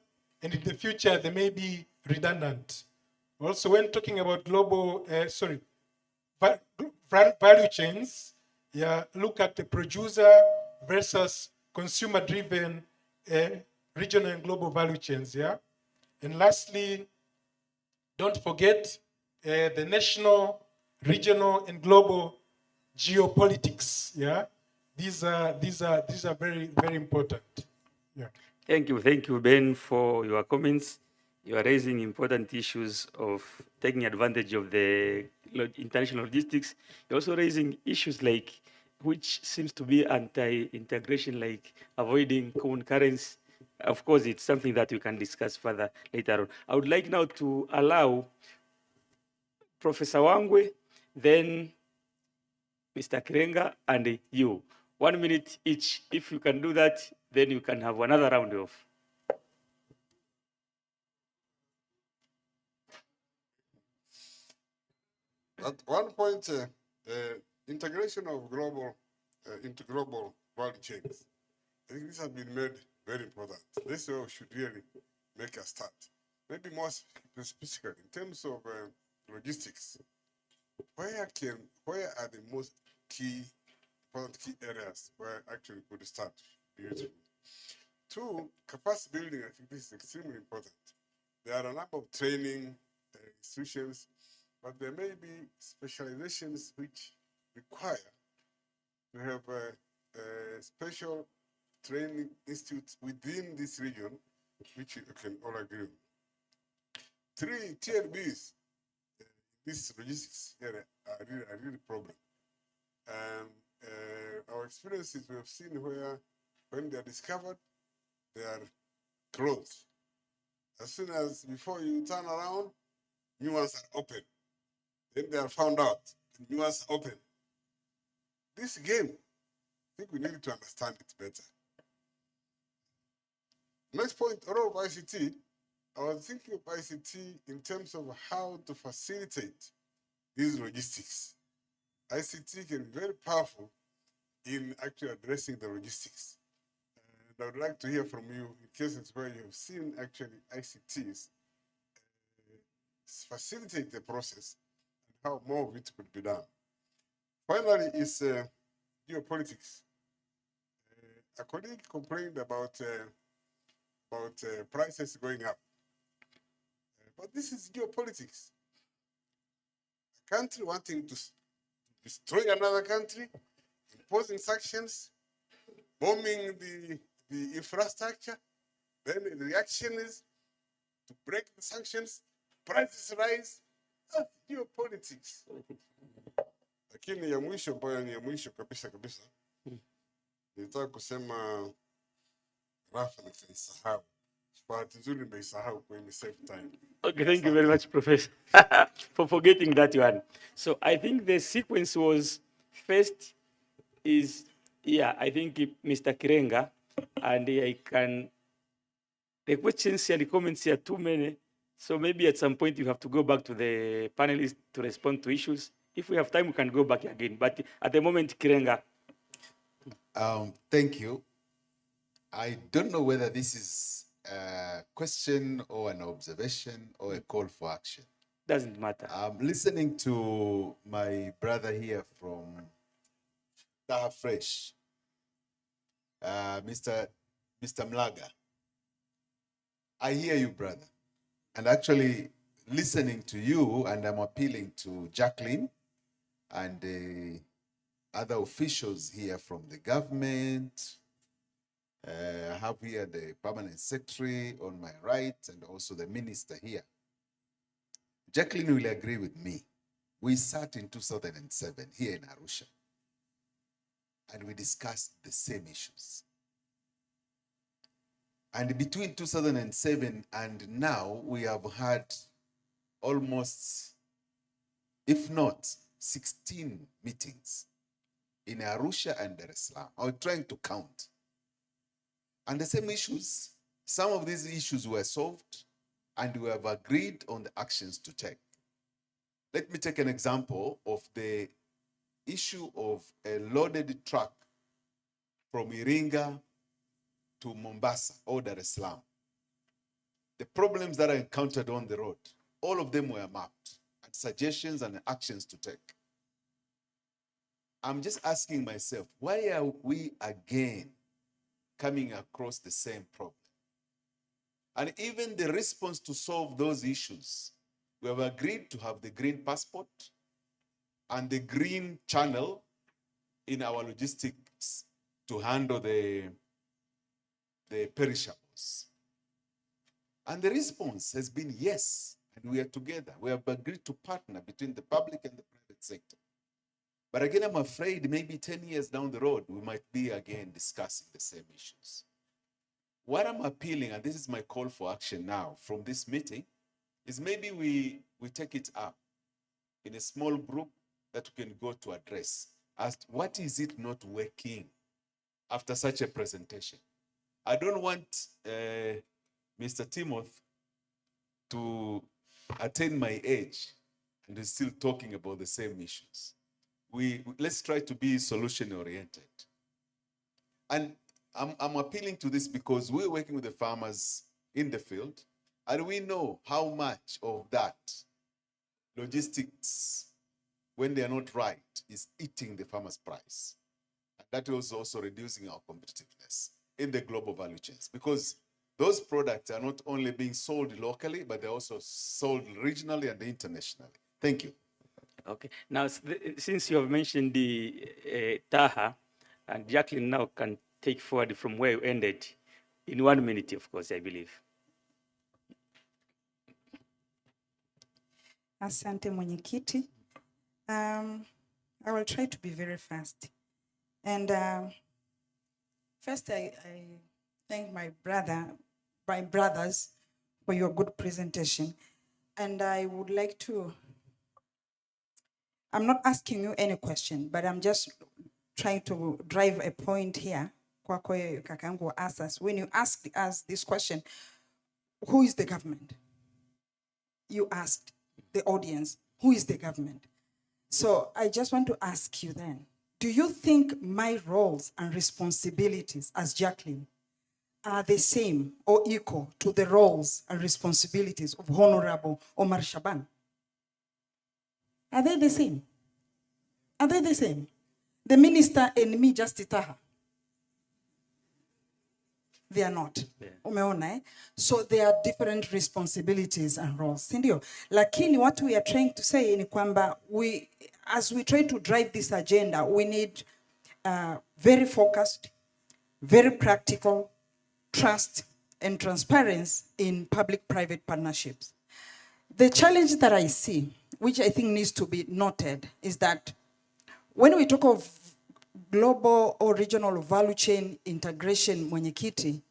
and in the future they may be redundant. Also, when talking about global, value chains, yeah, look at the producer versus consumer-driven regional and global value chains. Yeah, and lastly, don't forget the national, regional, and global geopolitics. Yeah, these are very, very important. Yeah.
Thank you, Ben, for your comments. You are raising important issues of taking advantage of the international logistics. You're also raising issues like, which seems to be anti-integration, like avoiding common currency. Of course, it's something that we can discuss further later on. I would like now to allow Professor Wangwe, then Mr. Kirenga, and you. 1 minute each. If you can do that, then you can have another round of.
At one point, integration of global into global value chains. I think this has been made very important. This should really make a start. Maybe more specifically in terms of logistics. Where are the most important key areas where actually could start? Beautiful. Two, capacity building. I think this is extremely important. There are a number of training institutions, but there may be specializations which require to have a special training institutes within this region, which you can all agree on. Three, TLBs, this logistics area are really a problem. Our experiences we have seen where when they are discovered, they are closed. As soon as before you turn around, new ones are open. Then they are found out, new ones are open. This game, I think we need to understand it better. Next point, role of ICT. I was thinking of ICT in terms of how to facilitate these logistics. ICT can be very powerful in actually addressing the logistics. And I would like to hear from you in cases where you have seen actually ICTs facilitate the process and how more of it could be done. Finally, is geopolitics. A colleague complained about prices going up. But this is geopolitics. A country wanting to destroy another country, imposing sanctions, bombing the infrastructure, then the reaction is to break the sanctions, prices rise. That's geopolitics. Lakini ya mwisho ambayo ni ya mwisho kabisa, nilitaka kusema Rafa nikaisahau. Bahati nzuri nimeisahau kwenye save time.
Okay, thank you very much, Professor, for forgetting that one. So I think the sequence was first is, yeah, I think Mr. Kirenga, and the questions and the comments are too many. So maybe at some point you have to go back to the panelists to respond to issues. If we have time, we can go back again. But at the moment, Kirenga.
Thank you. I don't know whether this is a question or an observation or a call for action.
Doesn't matter.
I'm listening to my brother here from Taha Fresh, Mr. Mlaga. I hear you, brother. And actually listening to you, and I'm appealing to Jacqueline and the other officials here from the government. I have here the permanent secretary on my right and also the minister here. Jacqueline will agree with me. We sat in 2007 here in Arusha and we discussed the same issues. And between 2007 and now, we have had almost, if not 16 meetings in Arusha and Dar es Salaam. I was trying to count. And the same issues, some of these issues were solved and we have agreed on the actions to take. Let me take an example of the issue of a loaded truck from Iringa to Mombasa or Dar es Salaam. The problems that I encountered on the road, all of them were mapped and suggestions and actions to take. I'm just asking myself, why are we again coming across the same problem? And even the response to solve those issues, we have agreed to have the green passport and the green channel in our logistics to handle the perishables. And the response has been yes, and we are together. We have agreed to partner between the public and the private sector. But again, I'm afraid maybe 10 years down the road, we might be again discussing the same issues. What I'm appealing, and this is my call for action now from this meeting, is maybe we take it up in a small group that we can go to address as to what is it not working after such a presentation. I don't want Mr. Timothy to attain my age and is still talking about the same issues. Let's try to be solution oriented. And I'm appealing to this because we're working with the farmers in the field, and we know how much of that logistics, when they are not right, is eating the farmer's price. And that is also reducing our competitiveness in the global value chains, because those products are not only being sold locally, but they're also sold regionally and internationally. Thank you.
Okay. Now, since you have mentioned the Taha, and Jacqueline now can take forward from where you ended in 1 minute, of course, I believe.
Asante mwenyekiti. I will try to be very fast. And first, I thank my brothers for your good presentation. And I would like to, I'm not asking you any question, but I'm just trying to drive a point here. Kwako Kakangu asked us, when you asked us this question, who is the government? You asked the audience, who is the government? So I just want to ask you then, do you think my roles and responsibilities as Jacqueline are the same or equal to the roles and responsibilities of Honorable Omar Shaban? Are they the same? Are they the same? The minister and me, just Taha. They are not. Umeona, eh? So there are different responsibilities and roles. Sindio? Lakini what we are trying to say ni kwamba as we try to drive this agenda, we need very focused, very practical, trust and transparency in public-private partnerships. The challenge that I see, which I think needs to be noted, is that when we talk of global or regional value chain integration, mwenyekiti,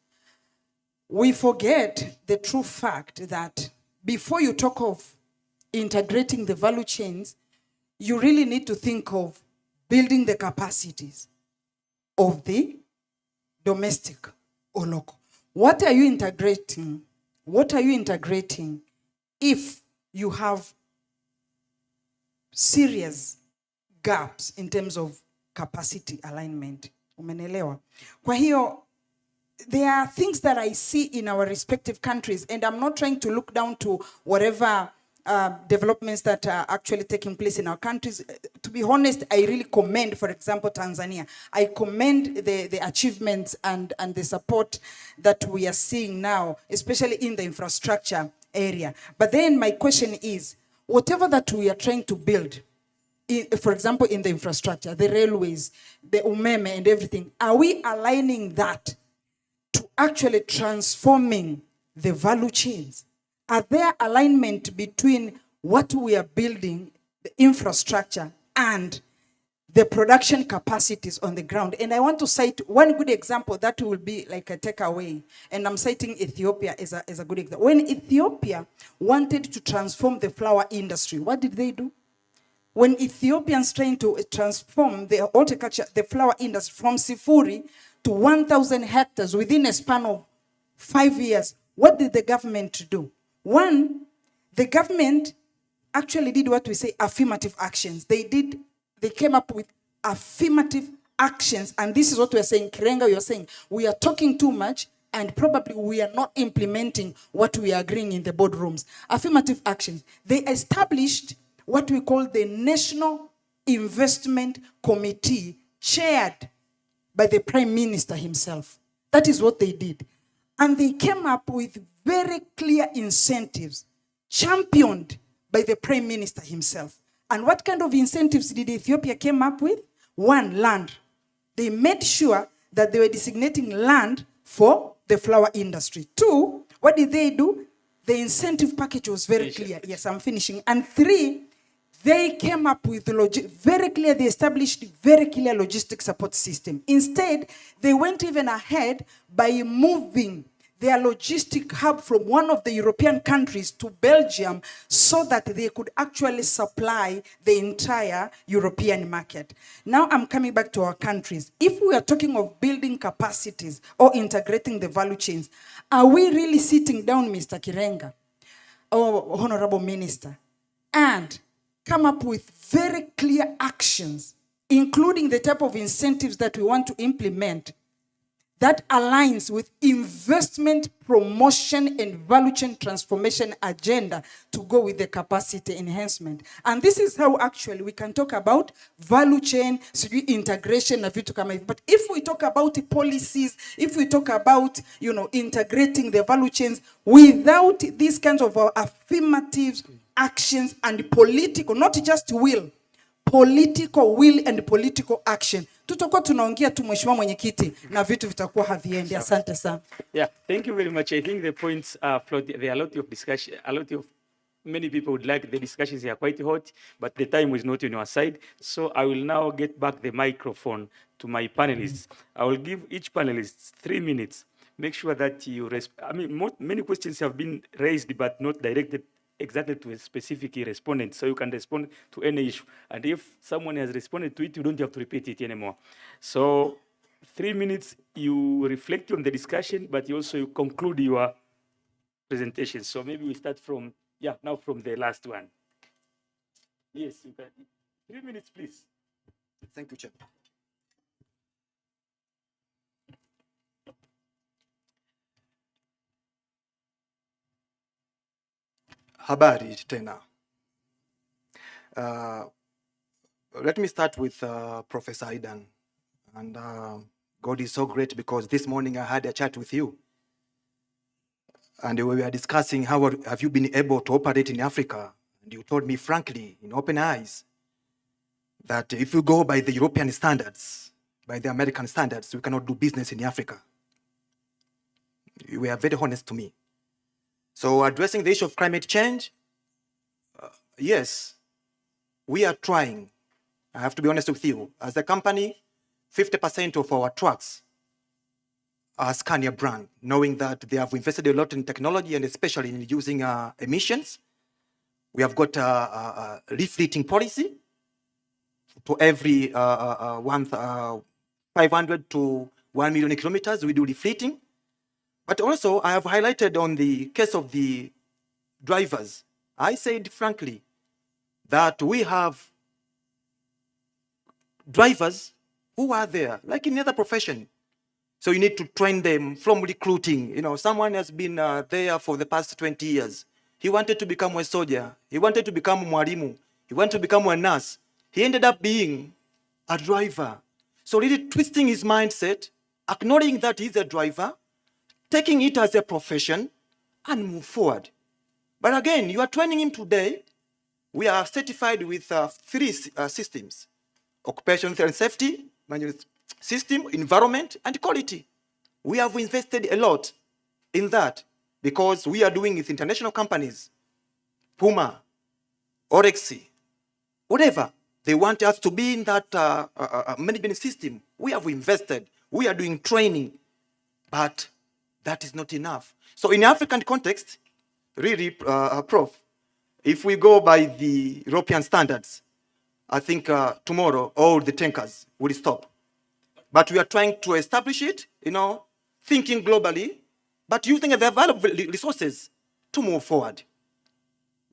we forget the true fact that before you talk of integrating the value chains, you really need to think of building the capacities of the domestic or local. What are you integrating? What are you integrating if you have serious gaps in terms of capacity alignment. Umenelewa? Kwa hiyo, there are things that I see in our respective countries, and I'm not trying to look down to whatever developments that are actually taking place in our countries. To be honest, I really commend, for example, Tanzania. I commend the achievements and the support that we are seeing now, especially in the infrastructure area. But then my question is, whatever that we are trying to build, for example, in the infrastructure, the railways, the umeme and everything, are we aligning that to actually transforming the value chains? Are there alignment between what we are building, the infrastructure, and the production capacities on the ground? And I want to cite one good example that will be like a takeaway. And I'm citing Ethiopia as a good example. When Ethiopia wanted to transform the flower industry, what did they do? When Ethiopians trying to transform the horticulture, the flower industry from Sifuri to 1,000 hectares within a span of 5 years, what did the government do? One, the government actually did what we say affirmative actions. They came up with affirmative actions, and this is what we're saying. Kirenga, you're saying we are talking too much and probably we are not implementing what we are agreeing in the boardrooms. Affirmative actions. They established what we call the National Investment Committee, chaired by the Prime Minister himself. That is what they did. And they came up with very clear incentives, championed by the Prime Minister himself. And what kind of incentives did Ethiopia came up with? One, land. They made sure that they were designating land for the flower industry. Two, what did they do? The incentive package was very clear. Yes, I'm finishing. And three, they came up with very clear, they established very clear logistic support system. Instead, they went even ahead by moving their logistic hub from one of the European countries to Belgium so that they could actually supply the entire European market. Now I'm coming back to our countries. If we are talking of building capacities or integrating the value chains, are we really sitting down, Mr. Kirenga, or Honorable Minister, and come up with very clear actions, including the type of incentives that we want to implement, that aligns with investment promotion and value chain transformation agenda to go with the capacity enhancement? And this is how actually we can talk about value chain, integration, na vitu kama hivi. But if we talk about the policies, if we talk about, integrating the value chains without these kinds of affirmative actions and political, not just will, political will and political action, tutakuwa tunaongea tu mheshimiwa mwenyekiti na vitu vitakuwa haviendi. Asante sana.
Yeah, thank you very much. I think the points floated. There are a lot of discussion, many people would like the discussions are quite hot, but the time is not on your side. So I will now get back the microphone to my panelists. I will give each panelist 3 minutes. Make sure that you many questions have been raised, but not directed exactly to a specific respondent, so you can respond to any issue. And if someone has responded to it, you don't have to repeat it anymore. So 3 minutes, you reflect on the discussion, but you also conclude your presentation. So maybe we start from, now from the last one. Yes, you can. 3 minutes, please.
Thank you, Chair. Habari tena. Let me start with Professor Aidan. And God is so great because this morning I had a chat with you. And we were discussing how have you been able to operate in Africa. And you told me frankly, in open eyes, that if you go by the European standards, by the American standards, we cannot do business in Africa. You were very honest to me. So addressing the issue of climate change, yes, we are trying. I have to be honest with you. As a company, 50% of our trucks are Scania brand, knowing that they have invested a lot in technology and especially in using emissions. We have got a refleeting policy. To every 500 to 1 million kilometers, we do refleeting. But also, I have highlighted on the case of the drivers I said frankly that we have drivers who are there, like in other profession. So you need to train them from recruiting. You know, someone has been there for the past 20 years. He wanted to become a soldier. He wanted to become a mwalimu. He wanted to become a nurse. He ended up being a driver. So really twisting his mindset, acknowledging that he's a driver, taking it as a profession, and move forward. But again, you are training him today. We are certified with 3 systems: occupational health and safety, management system, environment, and quality. We have invested a lot in that because we are doing with international companies, Puma, Orexi, whatever. They want us to be in that management system. We have invested. We are doing training, but that is not enough. So in African context, really, Prof, if we go by the European standards, I think tomorrow all the tankers will stop. But we are trying to establish it, you know, thinking globally, but using the available resources to move forward.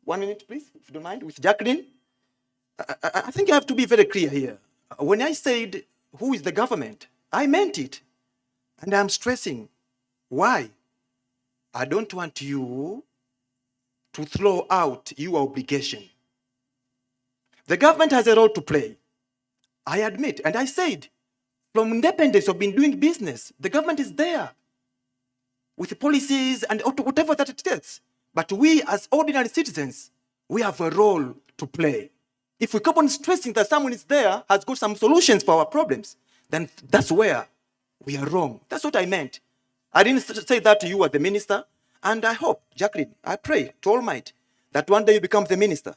1 minute, please, if you don't mind, with Jacqueline. I think I have to be very clear here. When I said, who is the government? I meant it. And I'm stressing. Why? I don't want you to throw out your obligation. The government has a role to play. I admit, and I said, from independence of been doing business, the government is there with the policies and whatever that it takes. But we as ordinary citizens, we have a role to play. If we keep on stressing that someone is there, has got some solutions for our problems, then that's where we are wrong. That's what I meant. I didn't say that to you as the minister. And I hope, Jacqueline, I pray to Almighty that one day you become the minister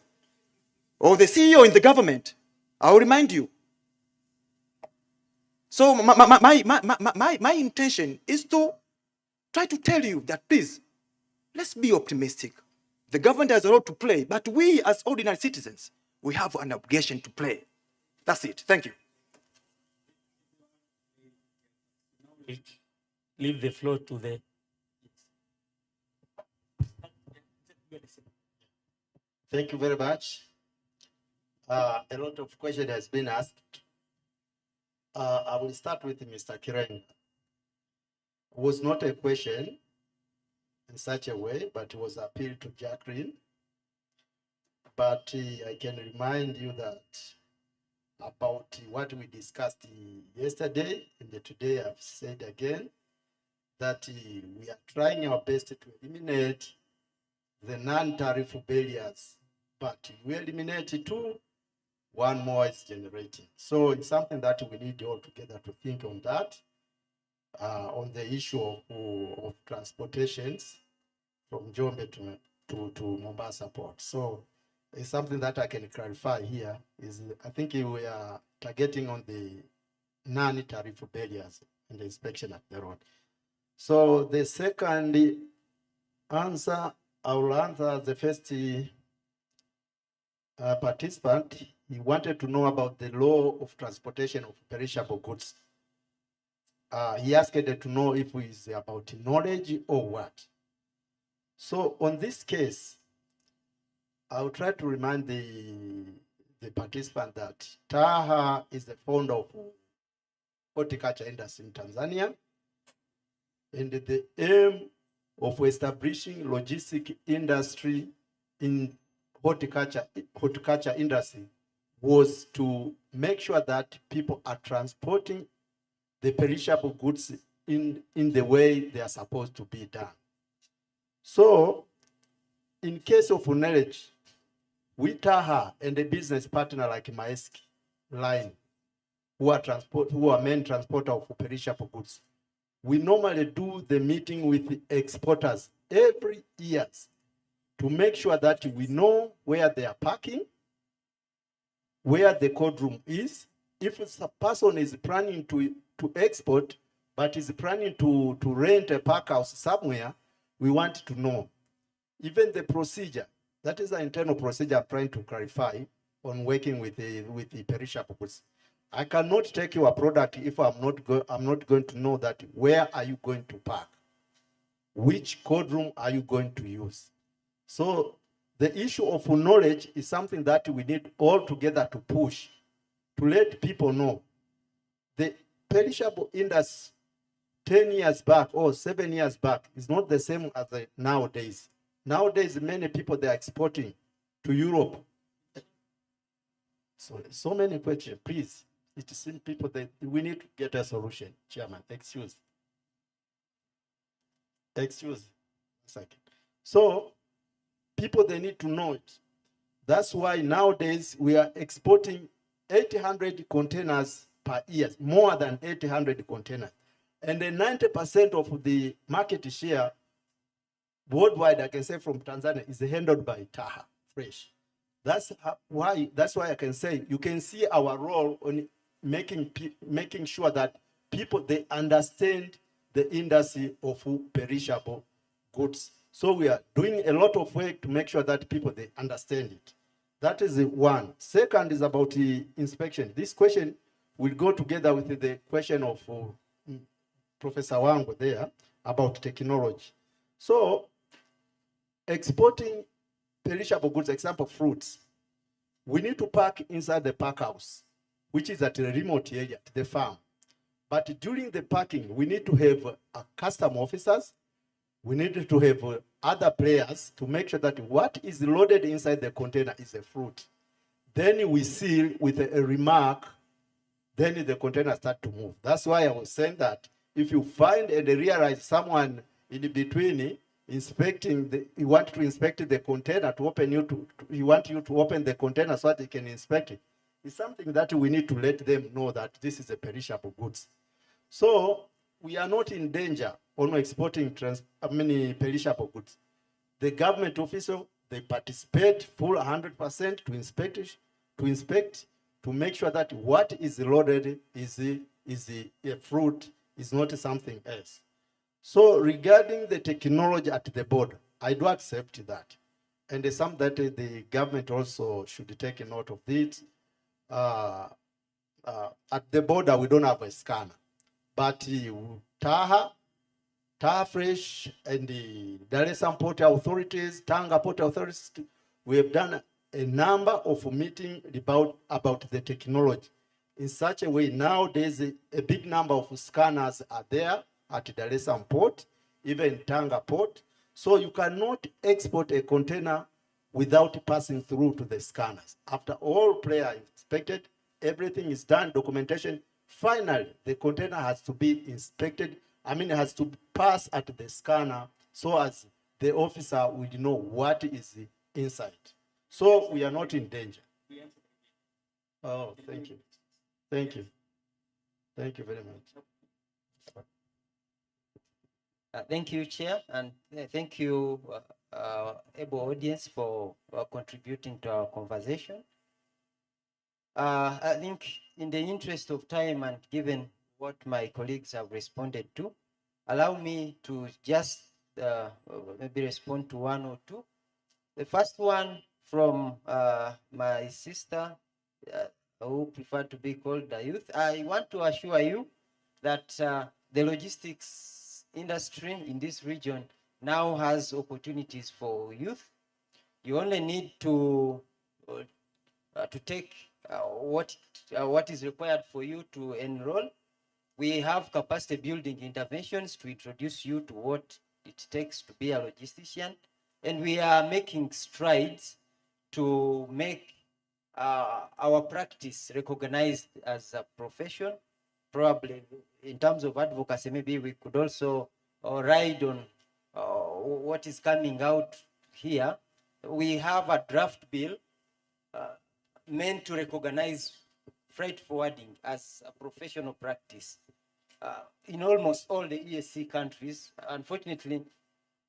or the CEO in the government. I'll remind you. So my intention is to try to tell you that, please, let's be optimistic. The government has a role to play, but we as ordinary citizens, we have an obligation to play. That's it. Thank you.
Leave the floor to the...
Thank you very much. A lot of questions has been asked. I will start with Mr. Kireng. It was not a question in such a way, but it was appeal to Jacqueline. But I can remind you that about what we discussed yesterday and today I've said again that we are trying our best to eliminate the non-tariff barriers, but we eliminate 2, 1 more is generating. So it's something that we need all together to think on that, on the issue of transportations from Jombe to Mombasa Port. So it's something that I can clarify here is I think we are targeting on the non-tariff barriers and the inspection at the road. So the second answer, I will answer the first participant. He wanted to know about the law of transportation of perishable goods. He asked to know if it's about knowledge or what. So on this case, I'll try to remind the participant that TAHA is the founder of horticulture industry in Tanzania. And the aim of establishing logistic industry in horticulture industry was to make sure that people are transporting the perishable goods in the way they are supposed to be done. So in case of knowledge, we TAHA and a business partner like Maersk Line, who are main transporter of perishable goods, we normally do the meeting with the exporters every year to make sure that we know where they are parking, where the code room is. If a person is planning to export, but is planning to rent a park house somewhere, we want to know. Even the procedure, that is the internal procedure I'm trying to clarify on working with the perishable goods. I cannot take your product if I'm not going to know that where are you going to park? Which code room are you going to use? So the issue of knowledge is something that we need all together to push, to let people know. The perishable industry 10 years back or 7 years back is not the same as nowadays. Nowadays, many people, they are exporting to Europe. So many questions, please. It seems people that we need to get a solution. Chairman, excuse. Excuse. Second. So people, they need to know it. That's why nowadays we are exporting 800 containers per year, more than 800 containers. And then 90% of the market share worldwide, I can say from Tanzania, is handled by Taha Fresh. That's why I can say you can see our role on making sure that people, they understand the industry of perishable goods. So we are doing a lot of work to make sure that people, they understand it. That is the one. Second is about the inspection. This question will go together with the question of Professor Wango there about technology. So exporting perishable goods, example fruits, we need to pack inside the pack house, which is at a remote area, at the farm. But during the packing, we need to have custom officers. We need to have other players to make sure that what is loaded inside the container is a fruit. Then we seal with a remark, then the container starts to move. That's why I was saying that if you find and realize someone in between inspecting, you want to inspect the container to open you want you to open the container so that they can inspect it. It's something that we need to let them know that this is a perishable goods. So we are not in danger on exporting perishable goods. The government official, they participate full 100% to inspect, to make sure that what is loaded is a fruit, is not something else. So regarding the technology at the border, I do accept that. And there's some that the government also should take a note of it. At the border, we don't have a scanner. But Taha Fresh and the Dar es Salaam Port Authorities, Tanga Port Authorities, we have done a number of meetings about the technology. In such a way, now there's a big number of scanners are there at Dar es Salaam Port, even Tanga Port. So you cannot export a container without passing through to the scanners. After all players inspected, everything is done, documentation. Finally, the container has to be inspected. It has to pass at the scanner so as the officer will know what is inside. So we are not in danger. Oh, thank you. Thank you. Thank you very much.
Thank you, Chair, and thank you, able audience, for contributing to our conversation. I think in the interest of time and given what my colleagues have responded to, allow me to just maybe respond to one or two. The first one from my sister, who prefer to be called the youth. I want to assure you that the logistics industry in this region now has opportunities for youth. You only need to take what is required for you to enroll. We have capacity building interventions to introduce you to what it takes to be a logistician. And we are making strides to make our practice recognized as a profession. Probably in terms of advocacy, maybe we could also ride on what is coming out here. We have a draft bill meant to recognize freight forwarding as a professional practice in almost all the EAC countries. Unfortunately,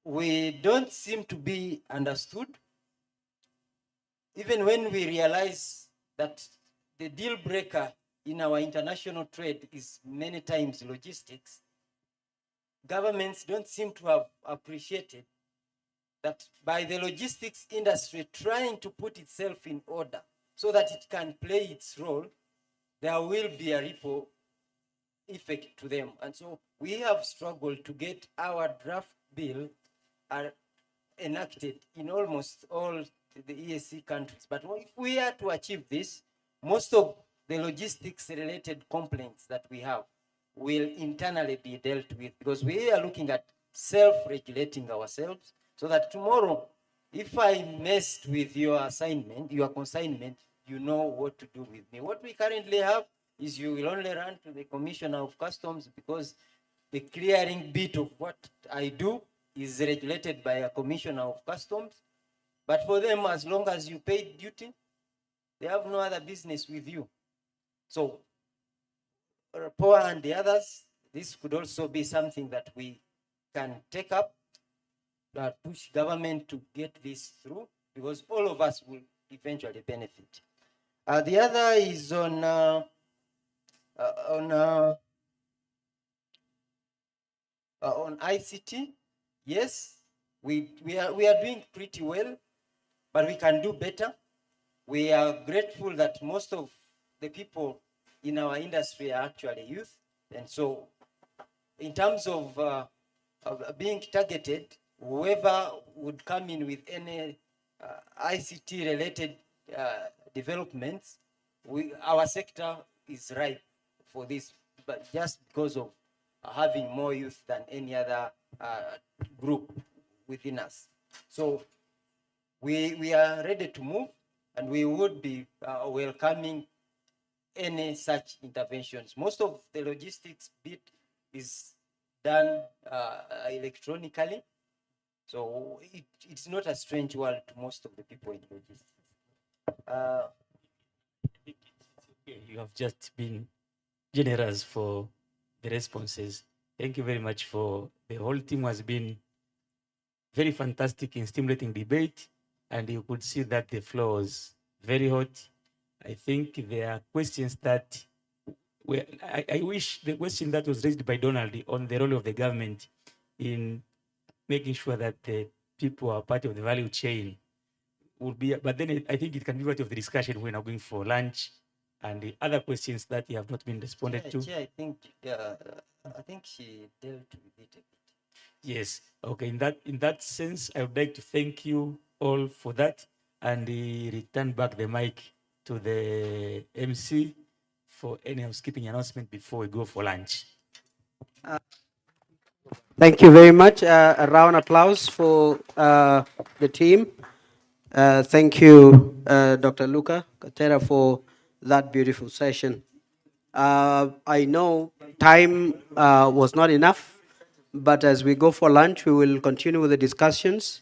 we don't seem to be understood, even when we realize that the deal breaker in our international trade is many times logistics. Governments don't seem to have appreciated that by the logistics industry trying to put itself in order so that it can play its role, there will be a ripple effect to them. And so we have struggled to get our draft bill enacted in almost all the ESC countries. But if we are to achieve this, most of the logistics related complaints that we have will internally be dealt with, because we are looking at self-regulating ourselves, so that tomorrow, if I messed with your assignment, your consignment, you know what to do with me. What we currently have is you will only run to the Commissioner of Customs, because the clearing bit of what I do is regulated by a Commissioner of Customs. But for them, as long as you pay duty, they have no other business with you. So, POA and the others, this could also be something that we can take up, push government to get this through, because all of us will eventually benefit. The other is on ICT. Yes, we are doing pretty well, but we can do better. We are grateful that most of the people in our industry are actually youth. And so in terms of being targeted, whoever would come in with any ICT related developments, our sector is ripe for this, but just because of having more youth than any other group within us. So we are ready to move, and we would be welcoming any such interventions. Most of the logistics bit is done electronically, so it's not a strange world to most of the people in logistics.
You have just been generous for the responses. Thank you very much. For the whole team has been very fantastic in stimulating debate, and you could see that the floor was very hot. I think there are questions that I wish the question that was raised by Donald on the role of the government in making sure that the people are part of the value chain would be, but then I think it can be part of the discussion when we're going for lunch, and the other questions that have not been responded to.
Chair, I think she dealt with it a bit.
Yes. Okay. In that sense, I would like to thank you all for that, and return back the mic to the MC for any housekeeping announcement before we go for lunch.
Thank you very much. A round of applause for the team. Thank you, Dr. Luca Katera, for that beautiful session. I know time was not enough, but as we go for lunch, we will continue with the discussions.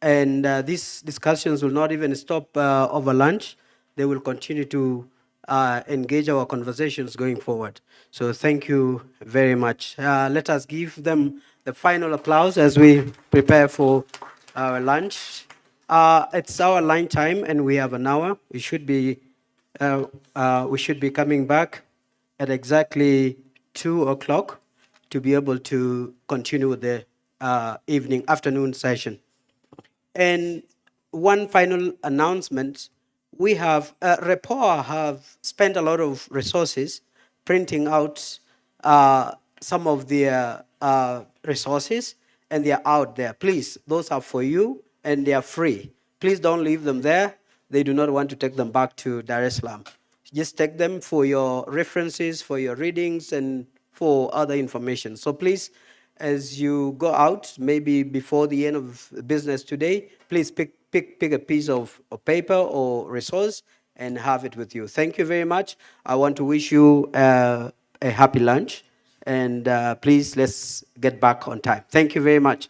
And these discussions will not even stop over lunch. They will continue to engage our conversations going forward. So thank you very much. Let us give them the final applause as we prepare for our lunch. It's our lunch time, and we have an hour. We should be coming back at exactly 2 o'clock to be able to continue with the afternoon session. And one final announcement, we have, Rapport have spent a lot of resources printing out some of their resources, and they are out there. Please, those are for you, and they are free. Please don't leave them there. They do not want to take them back to Dar es Salaam. Just take them for your references, for your readings, and for other information. So please, as you go out, maybe before the end of business today, please pick a piece of paper or resource and have it with you. Thank you very much. I want to wish you a happy lunch, and please, let's get back on time. Thank you very much.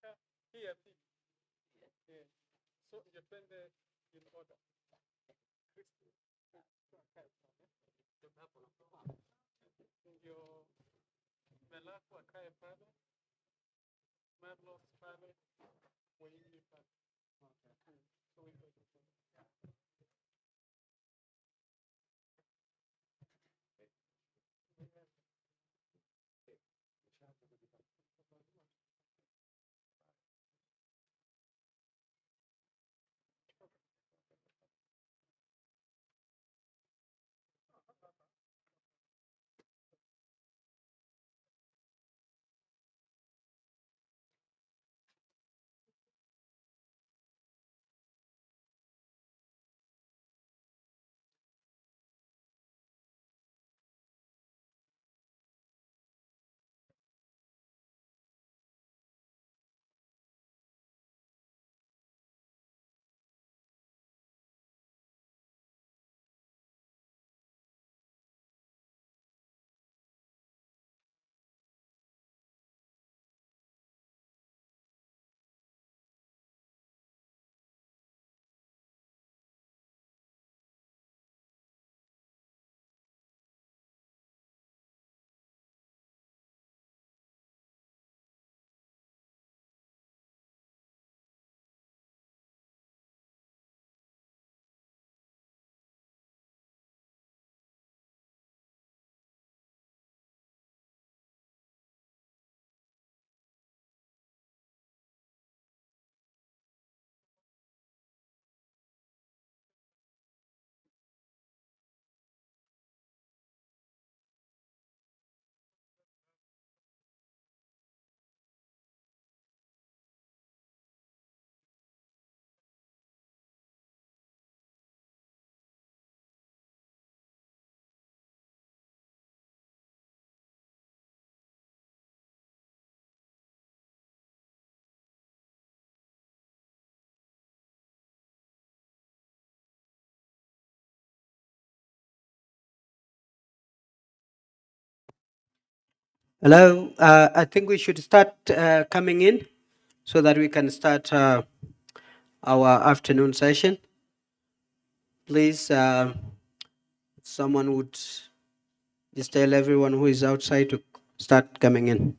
Here, yeah. So depende in order. Ndio Melaku akae pale, Marlos pale, Waini pale. Okay. So we go to
Hello, I think we should start coming in so that we can start our afternoon session. Please, someone would just tell everyone who is outside to start coming in.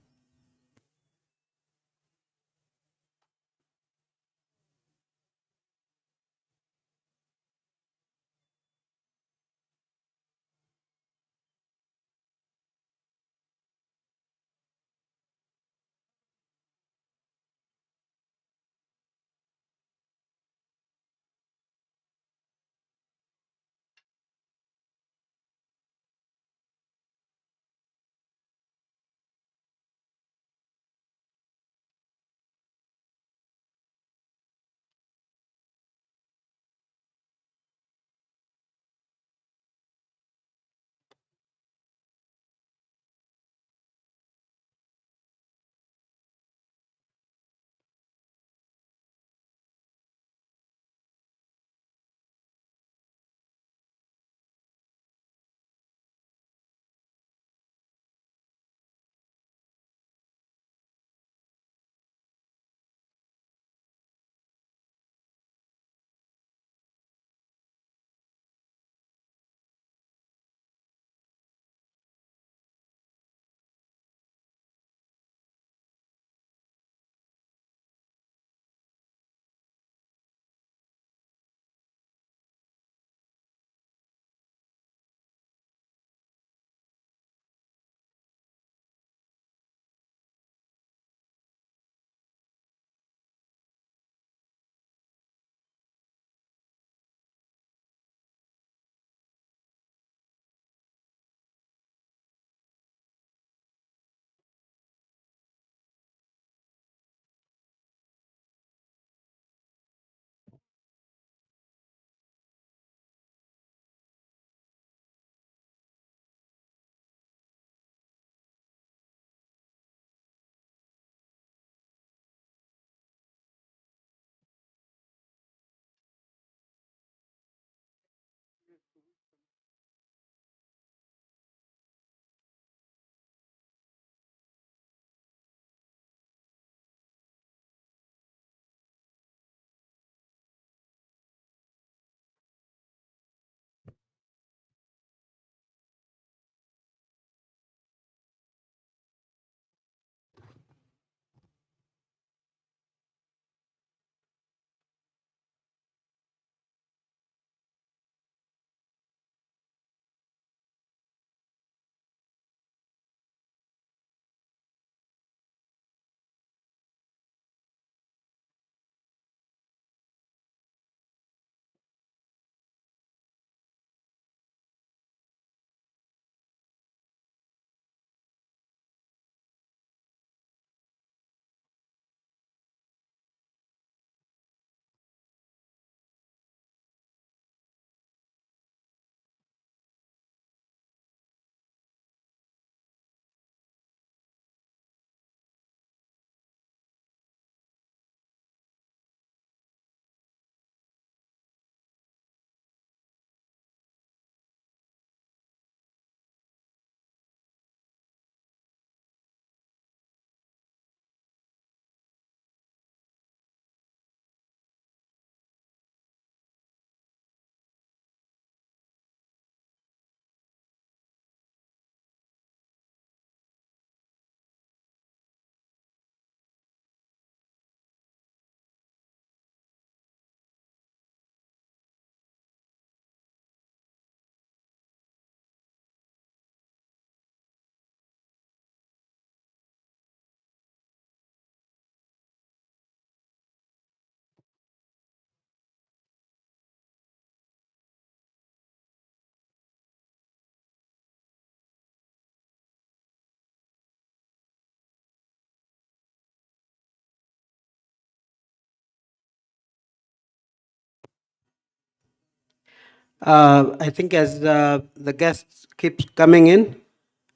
I think as the guests keep coming in,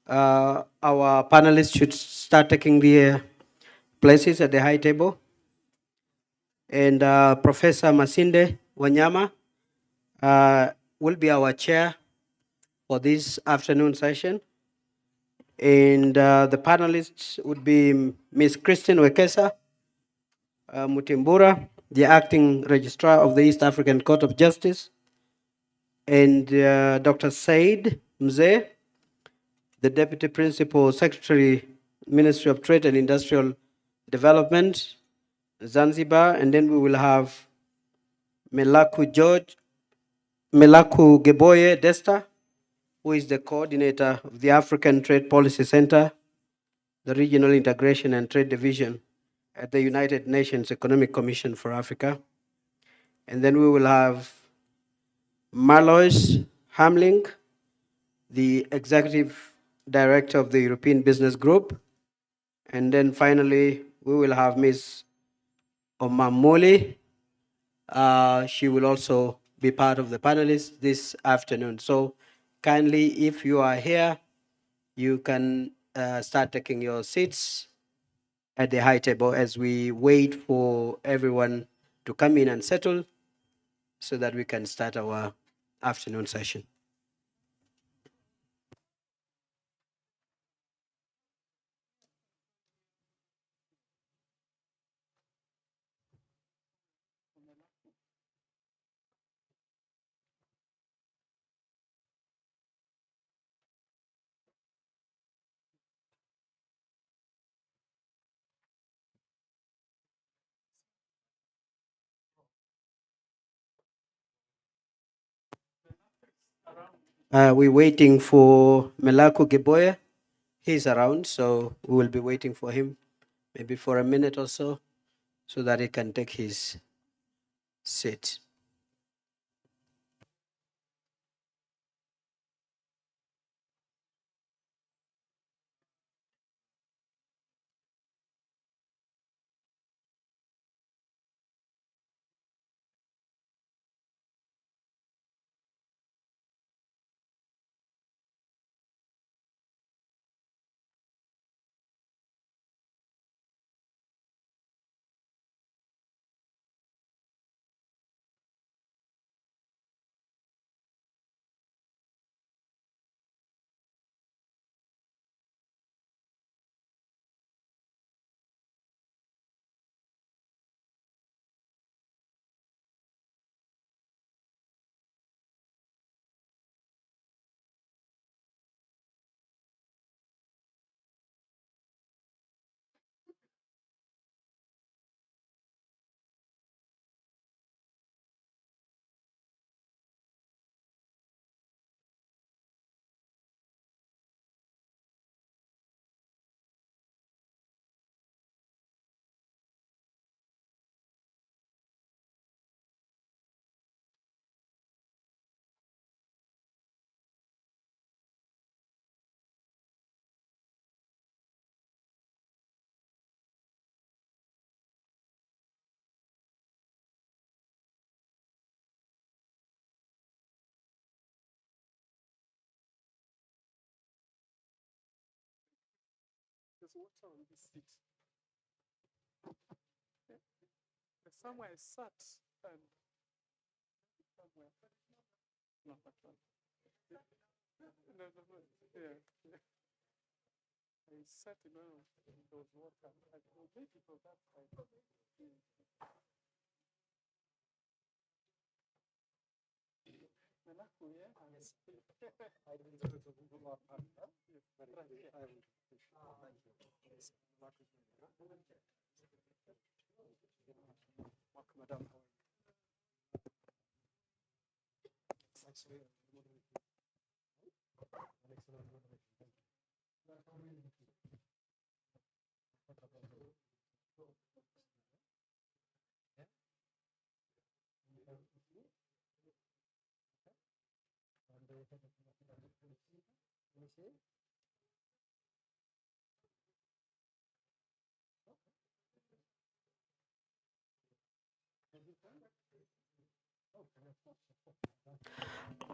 our panelists should start taking their places at the high table. And Professor Masinde Wanyama will be our chair for this afternoon session. And the panelists would be Ms. Christine Wekesa Mutimbura, the acting registrar of the East African Court of Justice, and Dr. Said Mzee, the Deputy Principal Secretary, Ministry of Trade and Industrial Development, Zanzibar, and then we will have Melaku Geboye Desta, who is the coordinator of the African Trade Policy Center, the Regional Integration and Trade Division at the United Nations Economic Commission for Africa. And then we will have Marlois Hamling, the Executive Director of the European Business Group. And then finally, we will have Ms. Omamoli. She will also be part of the panelists this afternoon. So kindly, if you are here, you can start taking your seats at the high table as we wait for everyone to come in and settle so that we can start our afternoon session. We're waiting for Melaku Geboye. He's around, so we will be waiting for him maybe for a minute or so that he can take his seat.
There's water on this seat. There's somewhere I sat and somewhere. No, that one. No, yeah. I sat in one of those water. I think it was that side. Melaku, yeah? Yes. I didn't go to Google Map. Yes, but right here. I will. Madam. Actually,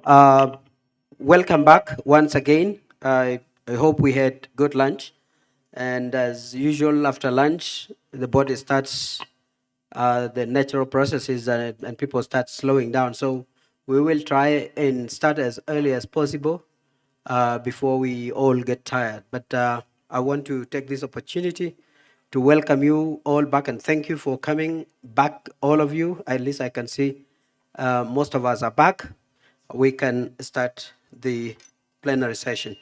Uh, Welcome back once again. I hope we had good lunch. And as usual, after lunch, the body starts the natural processes and people start slowing down. So we will try and start as early as possible before we all get tired. But I want to take this opportunity to welcome you all back and thank you for coming back, all of you. At least I can see most of us are back. We can start the plenary session.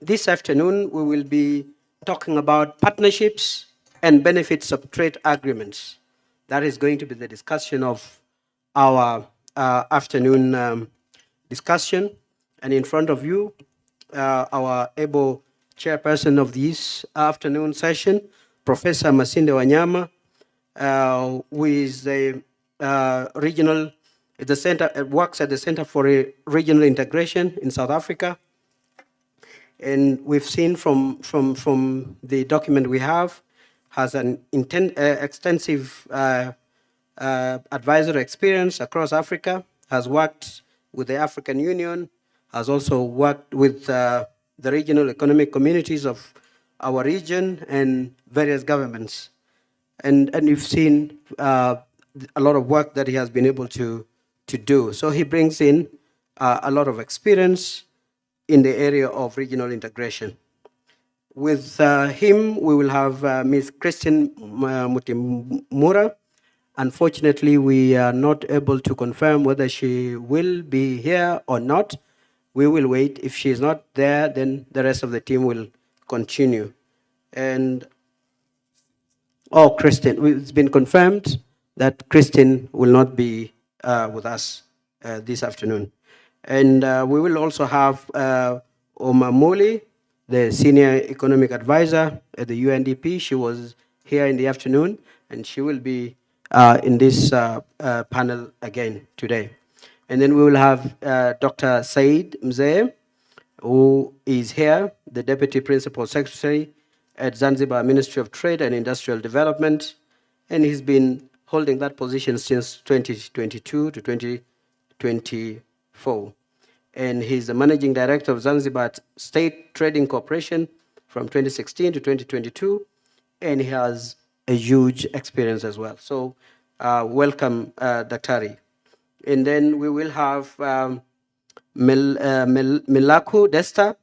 This afternoon, we will be talking about partnerships and benefits of trade agreements. That is going to be the discussion of our afternoon discussion. And in front of you, our able chairperson of this afternoon session, Professor Masinde Wanyama, who is the regional, at the center, works at the Center for Regional Integration in South Africa. And we've seen from the document we have, has an extensive advisory experience across Africa, has worked with the African Union, has also worked with the regional economic communities of our region and various governments. And you've seen a lot of work that he has been able to do. So he brings in a lot of experience in the area of regional integration. With him, we will have Ms. Christine Mutimura. Unfortunately, we are not able to confirm whether she will be here or not. We will wait. If she is not there, then the rest of the team will continue. And, oh, Christine, it's been confirmed that Christine will not be with us this afternoon. And we will also have Oma Muli, the Senior Economic Advisor at the UNDP. She was here in the afternoon, and she will be in this panel again today. And then we will have Dr. Said Mzee, who is here, the Deputy Principal Secretary at Zanzibar Ministry of Trade and Industrial Development, and he's been holding that position since 2022 to 2024. And he's the Managing Director of Zanzibar State Trading Corporation from 2016 to 2022, and he has a huge experience as well. So welcome, Daktari. And then we will have Milaku Desta,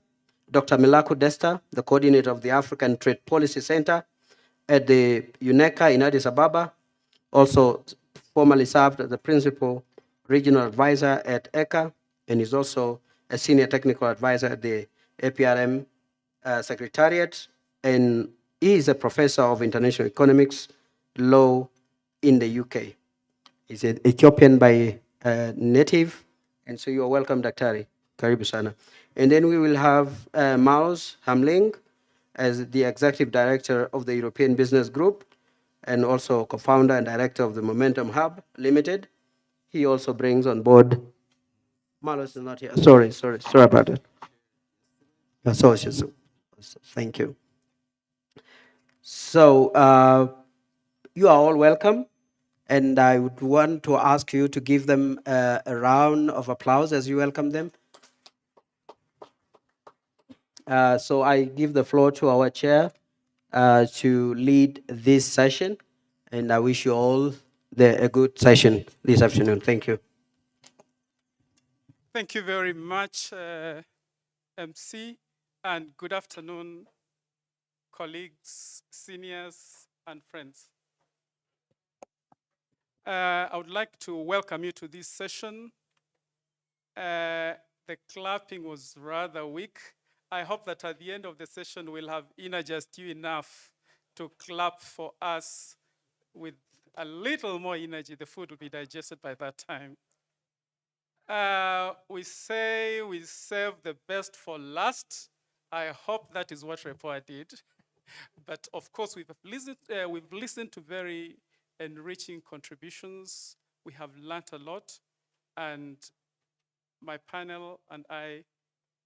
Dr. Milaku Desta, the coordinator of the African Trade Policy Center at the UNECA in Addis Ababa, also formerly served as the principal regional advisor at ECA, and is also a senior technical advisor at the APRM Secretariat, and he is a professor of international economics law in the UK. He's an Ethiopian by native, and so you are welcome, Daktari. Karibu sana. And then we will have Maus Hamling as the executive director of the European Business Group, and also co-founder and director of the Momentum Hub Limited. He also brings on board. Marlos is not here. Sorry about that. Associates. Thank you. So you are all welcome, and I would want to ask you to give them a round of applause as you welcome them. So I give the floor to our chair to lead this session, and I wish you all a good session this afternoon. Thank you.
Thank you very much, MC, and good afternoon, colleagues, seniors, and friends. I would like to welcome you to this session. The clapping was rather weak. I hope that at the end of the session, we'll have energized you enough to clap for us with a little more energy. The food will be digested by that time. We say we save the best for last. I hope that is what Repoa did. But of course, we've listened to very enriching contributions. We have learned a lot, and my panel and I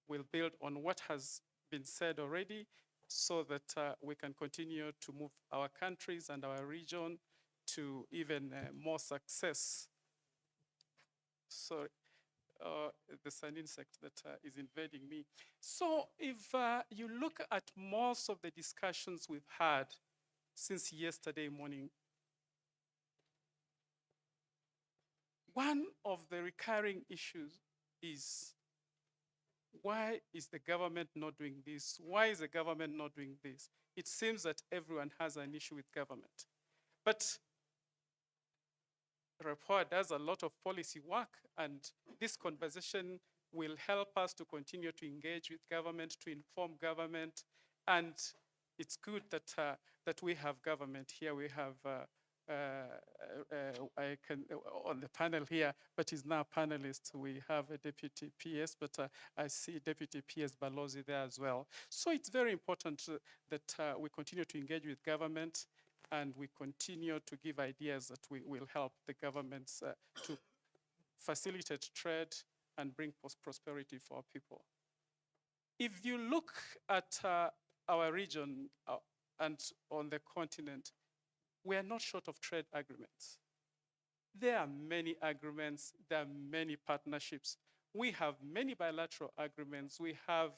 will build on what has been said already so that we can continue to move our countries and our region to even more success. Sorry. the sun insect that is invading me. So if you look at most of the discussions we've had since yesterday morning, one of the recurring issues is, why is the government not doing this? Why is the government not doing this? It seems that everyone has an issue with government. But Rapport does a lot of policy work, and this conversation will help us to continue to engage with government, to inform government, and it's good that that we have government here. We have on the panel here, but he's now a panelist. We have a deputy PS, but I see Deputy PS Balozi there as well. So it's very important that we continue to engage with government, and we continue to give ideas that will help the governments to facilitate trade and bring prosperity for our people. If you look at our region and on the continent, we are not short of trade agreements. There are many agreements, there are many partnerships. We have many bilateral agreements. We have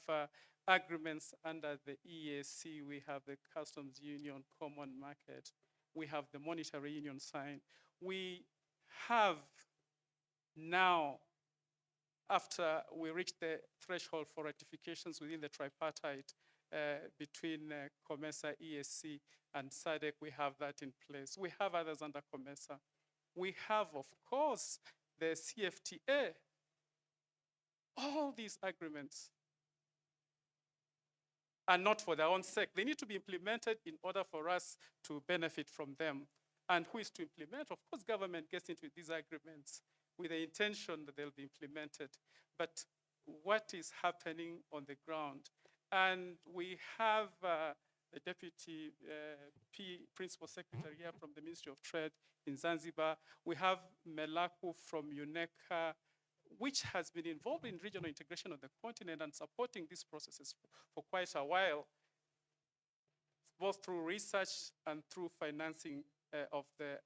agreements under the EAC. We have the Customs Union, Common Market. We have the Monetary Union sign. We have now, after we reach the threshold for ratifications within the tripartite between COMESA, EAC, and SADC, we have that in place. We have others under COMESA. We have, of course, the CFTA. All these agreements are not for their own sake. They need to be implemented in order for us to benefit from them. And who is to implement? Of course, government gets into these agreements with the intention that they'll be implemented. But what is happening on the ground? And we have the Deputy Principal Secretary here from the Ministry of Trade in Zanzibar. We have Melaku from UNECA, which has been involved in regional integration of the continent and supporting these processes for quite a while, both through research and through financing of the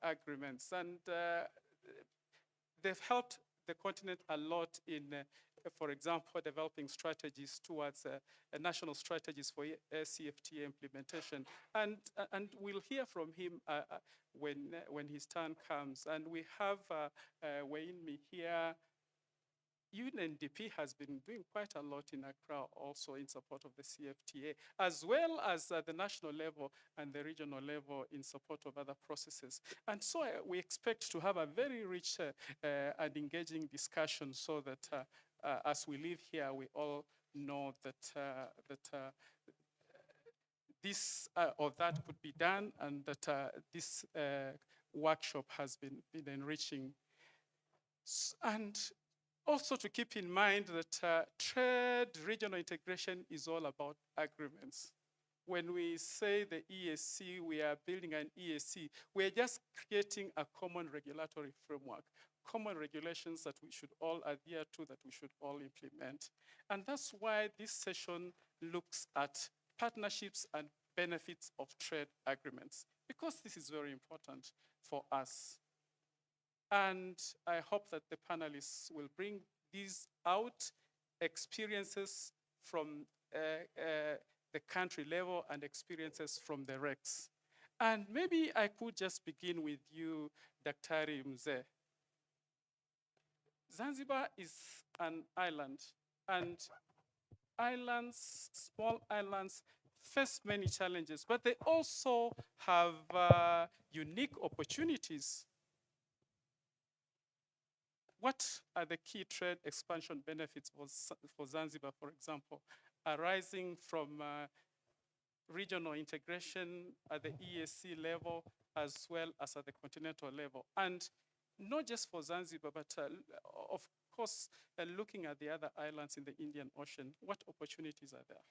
agreements. And they've helped the continent a lot in, for example, developing strategies towards national strategies for CFTA implementation. And we'll hear from him when his turn comes. And we have Wainmi here. UNDP has been doing quite a lot in Accra also in support of the CFTA, as well as at the national level and the regional level in support of other processes. And so we expect to have a very rich and engaging discussion, so that as we live here, we all know that this or that could be done, and that this workshop has been enriching. And also to keep in mind that trade regional integration is all about agreements. When we say the EAC, we are building an EAC, we're just creating a common regulatory framework, common regulations that we should all adhere to, that we should all implement. And that's why this session looks at partnerships and benefits of trade agreements, because this is very important for us. And I hope that the panelists will bring these out, experiences from the country level and experiences from the RECs. And maybe I could just begin with you, Daktari Mzee. Zanzibar is an island, and islands, small islands, face many challenges, but they also have unique opportunities. What are the key trade expansion benefits for Zanzibar, for example, arising from regional integration at the EAC level, as well as at the continental level? And not just for Zanzibar, but of course, looking at the other islands in the Indian Ocean, what opportunities are there?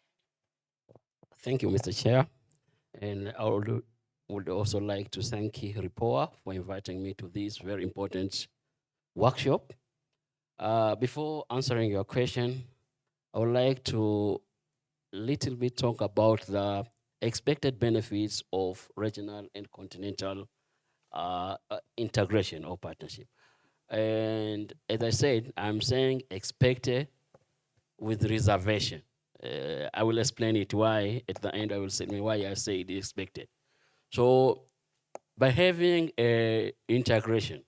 Thank you, Mr. Chair. And I would also like to thank RIPOA for inviting me to this very important workshop. Before answering your question, I would like to little bit talk about the expected benefits of regional and continental integration or partnership. And as I said, I'm saying expected with reservation. I will explain it why at the end. I will say why I say it is expected. So by having integration,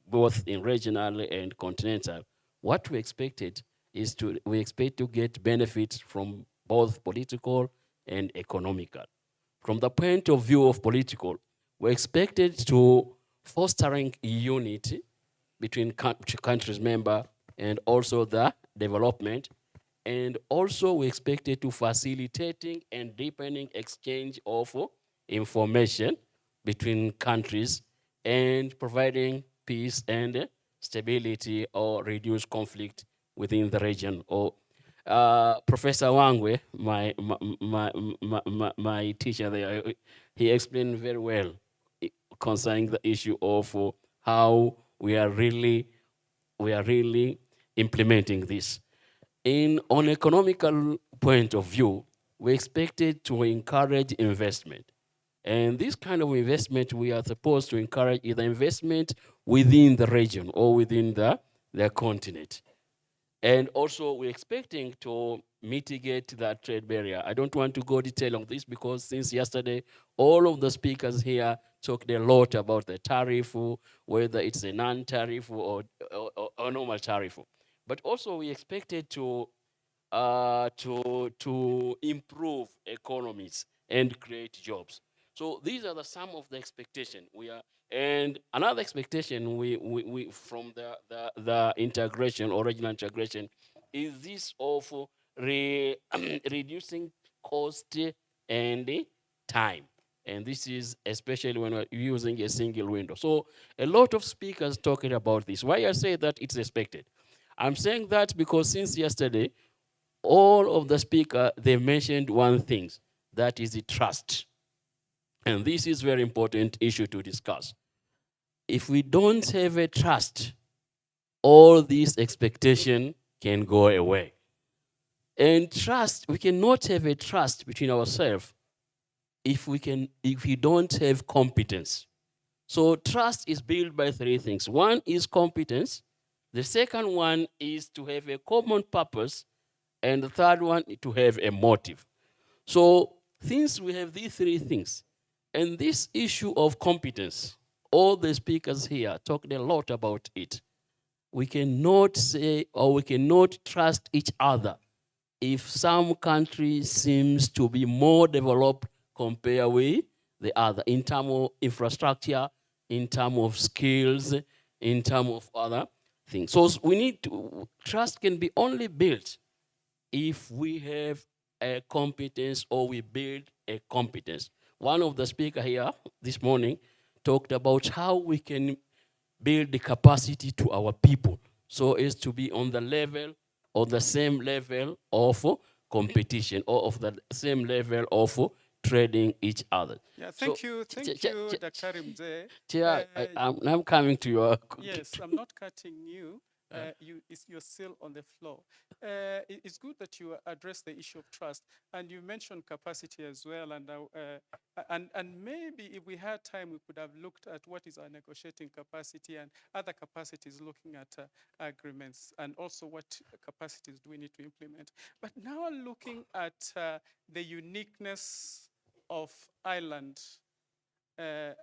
both in regional and continental, what we expected is we expect to get benefits from both political and economical. From the point of view of political, we expected to fostering unity between countries member and also the development. And also we expected to facilitating and deepening exchange of information between countries and providing peace and stability or reduce conflict within the region. Or Professor Wangwe, my teacher there, he explained very well concerning the issue of how we are really implementing this. On economical point of view, we expected to encourage investment. And this kind of investment, we are supposed to encourage either investment within the region or within the continent. And also we're expecting to mitigate that trade barrier. I don't want to go detail on this because since yesterday, all of the speakers here talked a lot about the tariff, whether it's a non-tariff or normal tariff. But also we expected to improve economies and create jobs. So these are some of the expectation and another expectation we from the integration, original integration, is this of reducing cost and time. And this is especially when we're using a single window. So a lot of speakers talking about this. Why I say that it's expected? I'm saying that because since yesterday, all of the speakers, they mentioned one thing, that is the trust. And this is very important issue to discuss. If we don't have a trust, all these expectations can go away. And trust, we cannot have a trust between ourselves if we don't have competence. So trust is built by three things. One is competence. The second one is to have a common purpose. And the third one is to have a motive. So since we have these three things, and this issue of competence, all the speakers here talked a lot about it. We cannot say or we cannot trust each other if some country seems to be more developed compared with the other in terms of infrastructure, in terms of skills, in terms of other things. So we need to, trust can be only built if we have a competence or we build a competence. One of the speakers here this morning talked about how we can build the capacity to our people so as to be on the level or the same level of competition or of the same level of trading each other.
Yeah, thank you, Dr. Rimze.
Chair, I'm coming to your...
Yes, I'm not cutting you. You're still on the floor. It's good that you address the issue of trust, and you mentioned capacity as well. And maybe if we had time, we could have looked at what is our negotiating capacity and other capacities, looking at agreements, and also what capacities do we need to implement. But now looking at the uniqueness of islands, and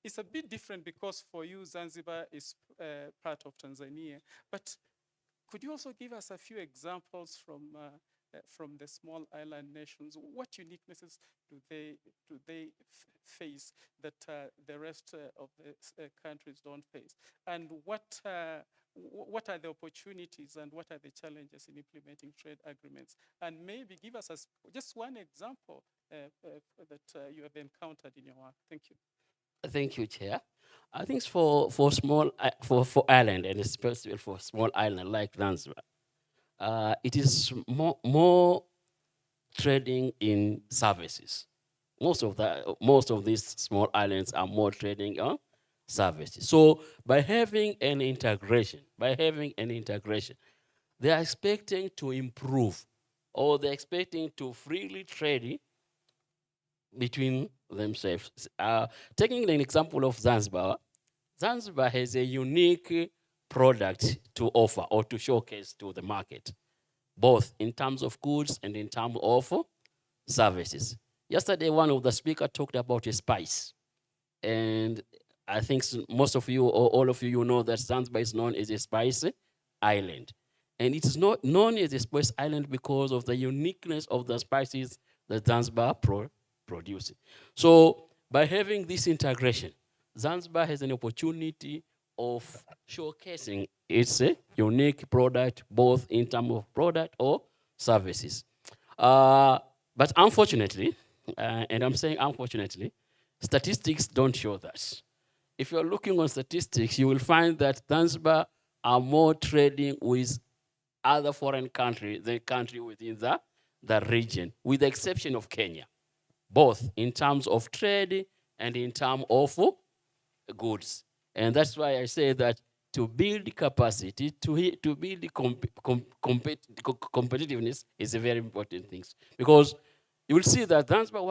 it's a bit different because for you Zanzibar is part of Tanzania, but could you also give us a few examples from the small island nations? What uniquenesses do they face that the rest of the countries don't face, and what are the opportunities and what are the challenges in implementing trade agreements? And maybe give us just one example that you have encountered in your work. Thank you.
Thank you, Chair. I think for small for island, and especially for small island like Zanzibar, it is more trading in services. Most of these small islands are more trading on services. So by having an integration, they are expecting to improve, or they're expecting to freely trade between themselves. Taking an example of Zanzibar, Zanzibar has a unique product to offer or to showcase to the market, both in terms of goods and in terms of services. Yesterday, one of the speakers talked about a spice. And I think most of you or all of you know that Zanzibar is known as a spice island. And it is not known as a spice island because of the uniqueness of the spices that Zanzibar produces. So by having this integration, Zanzibar has an opportunity of showcasing its unique product, both in terms of product or services. But unfortunately, and I'm saying unfortunately, statistics don't show that. If you're looking on statistics, you will find that Zanzibar are more trading with other foreign countries than countries within the region, with the exception of Kenya, both in terms of trade and in terms of goods. And that's why I say that to build capacity, to build competitiveness is a very important thing. Because you will see that Zanzibar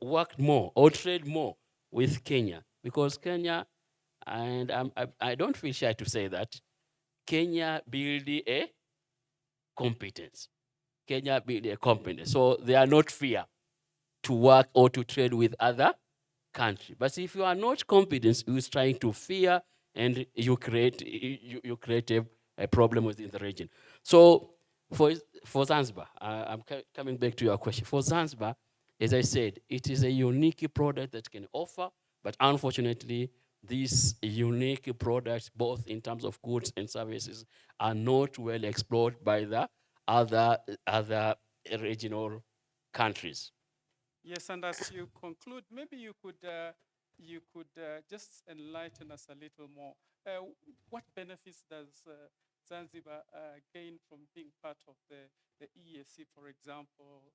worked more or trade more with Kenya. Because Kenya, and I don't feel shy to say that, Kenya build a competence. Kenya build a competence. So they are not fear to work or to trade with other countries. But if you are not competent, you is trying to fear and you create a problem within the region. So for Zanzibar, I'm coming back to your question. For Zanzibar, as I said, it is a unique product that can offer, but unfortunately, these unique products, both in terms of goods and services, are not well explored by the other regional countries.
Yes, and as you conclude, maybe you could just enlighten us a little more. What benefits does Zanzibar gain from being part of the EAC, for example?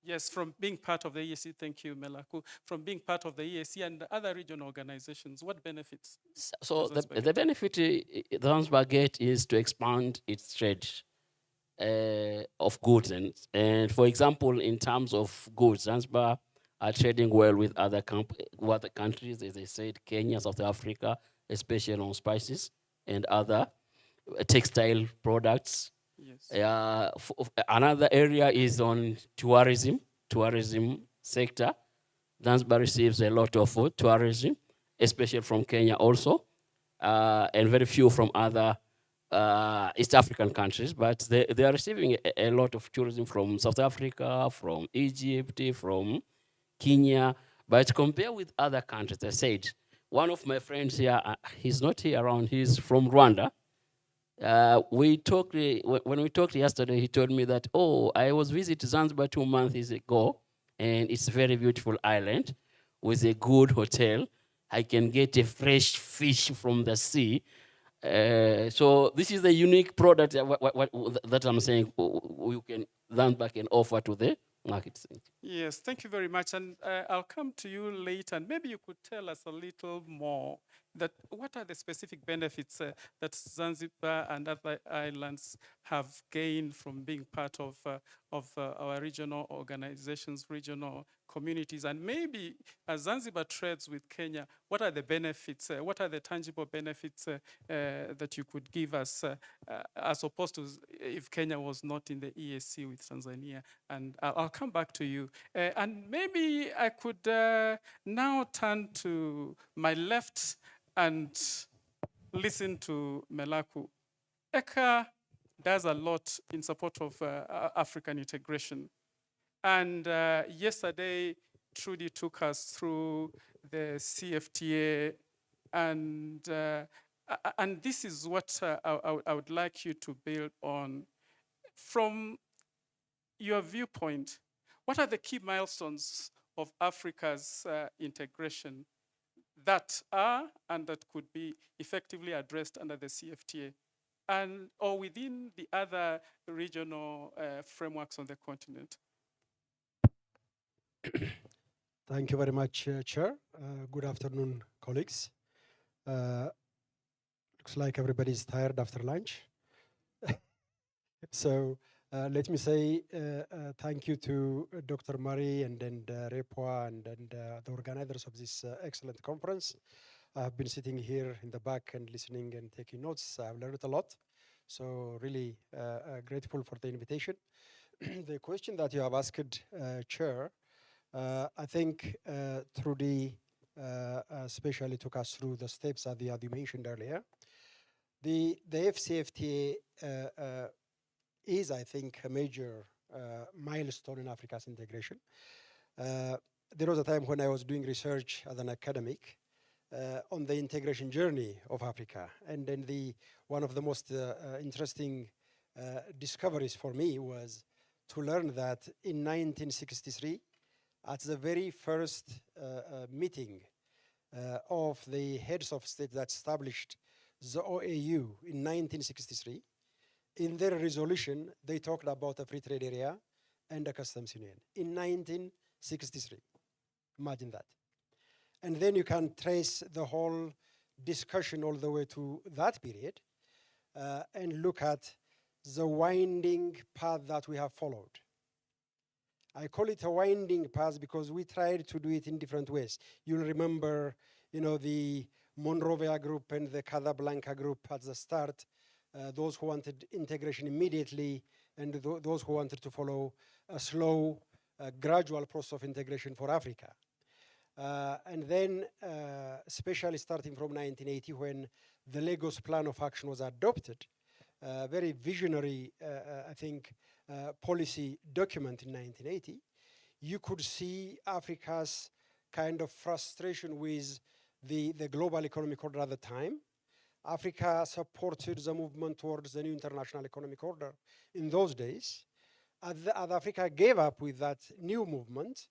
Yes, from being part of the EAC, thank you, Melaku, from being part of the EAC and other regional organizations, what benefits?
So the benefit Zanzibar get is to expand its trade of goods. And for example, in terms of goods, Zanzibar are trading well with other countries, as I said, Kenya, South Africa, especially on spices and other textile products. Yes. Another area is on tourism sector. Zanzibar receives a lot of tourism, especially from Kenya also, and very few from other East African countries, but they are receiving a lot of tourism from South Africa, from Egypt, from Kenya. But compared with other countries, I said, one of my friends here, he's not here around, he's from Rwanda. When we talked yesterday, he told me that, oh, I was visiting Zanzibar 2 months ago, and it's a very beautiful island with a good hotel. I can get a fresh fish from the sea. So this is the unique product that I'm saying Zanzibar can offer to the market.
Yes, thank you very much. And I'll come to you later. And maybe you could tell us a little more that what are the specific benefits that Zanzibar and other islands have gained from being part of our regional organizations, regional communities, and maybe as Zanzibar trades with Kenya, what are the benefits, what are the tangible benefits that you could give us as opposed to if Kenya was not in the EAC with Tanzania? And I'll come back to you. And maybe I could now turn to my left and listen to Melaku. ECA does a lot in support of African integration. And yesterday, Trudy took us through the CFTA, and this is what I would like you to build on. From your viewpoint, what are the key milestones of Africa's integration that are and that could be effectively addressed under the CFTA and or within the other regional frameworks on the continent?
Thank you very much, Chair. Good afternoon, colleagues. Looks like everybody's tired after lunch. So Let me say thank you to Dr. Murray and Repwa and the organizers of this excellent conference. I've been sitting here in the back and listening and taking notes. I've learned a lot. So really grateful for the invitation. The question that you have asked, Chair, I think Trudy especially took us through the steps that you mentioned earlier. The FCFTA is, I think, a major milestone in Africa's integration. There was a time when I was doing research as an academic on the integration journey of Africa. And then one of the most interesting discoveries for me was to learn that in 1963, at the very first meeting of the heads of state that established the OAU in 1963, in their resolution, they talked about a free trade area and a customs union in 1963. Imagine that. And then you can trace the whole discussion all the way to that period and look at the winding path that we have followed. I call it a winding path because we tried to do it in different ways. You'll remember, the Monrovia group and the Casablanca group at the start, those who wanted integration immediately and those who wanted to follow a slow, gradual process of integration for Africa. And then, especially starting from 1980, when the Lagos Plan of Action was adopted, very visionary, I think, policy document in 1980, you could see Africa's kind of frustration with the global economic order at the time. Africa supported the movement towards the new international economic order in those days. As Africa gave up with that new movement,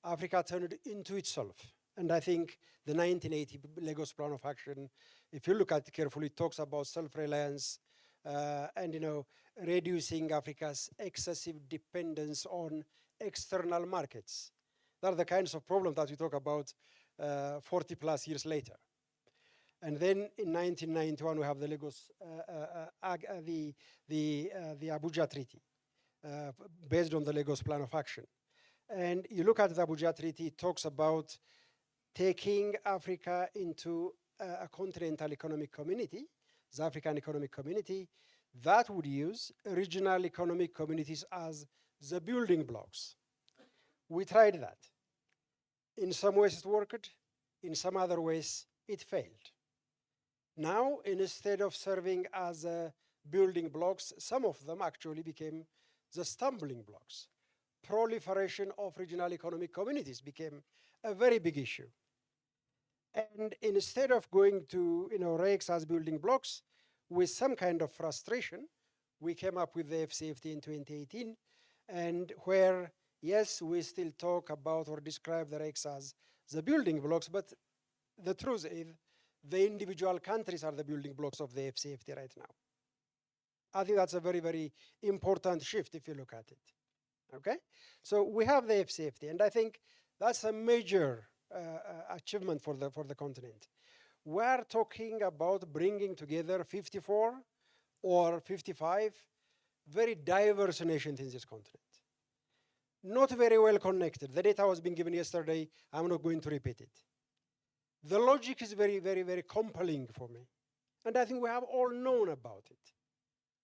Africa turned into itself. And I think the 1980 Lagos Plan of Action, if you look at it carefully, it talks about self-reliance and reducing Africa's excessive dependence on external markets. That are the kinds of problems that we talk about 40 plus years later. And then in 1991, we have the Lagos, the Abuja Treaty, based on the Lagos Plan of Action. And you look at the Abuja Treaty, it talks about taking Africa into a continental economic community, the African Economic Community, that would use regional economic communities as the building blocks. We tried that. In some ways it worked, in some other ways it failed. Now, instead of serving as building blocks, some of them actually became the stumbling blocks. Proliferation of regional economic communities became a very big issue. And instead of going to REICs as building blocks, with some kind of frustration, we came up with the FCFTA in 2018, and where, yes, we still talk about or describe the REICs as the building blocks, but the truth is the individual countries are the building blocks of the FCFTA right now. I think that's a very, very important shift if you look at it. Okay? So we have the FCFTA, and I think that's a major achievement for the continent. We're talking about bringing together 54 or 55 very diverse nations in this continent. Not very well connected. The data was being given yesterday. I'm not going to repeat it. The logic is very, very, very compelling for me. And I think we have all known about it.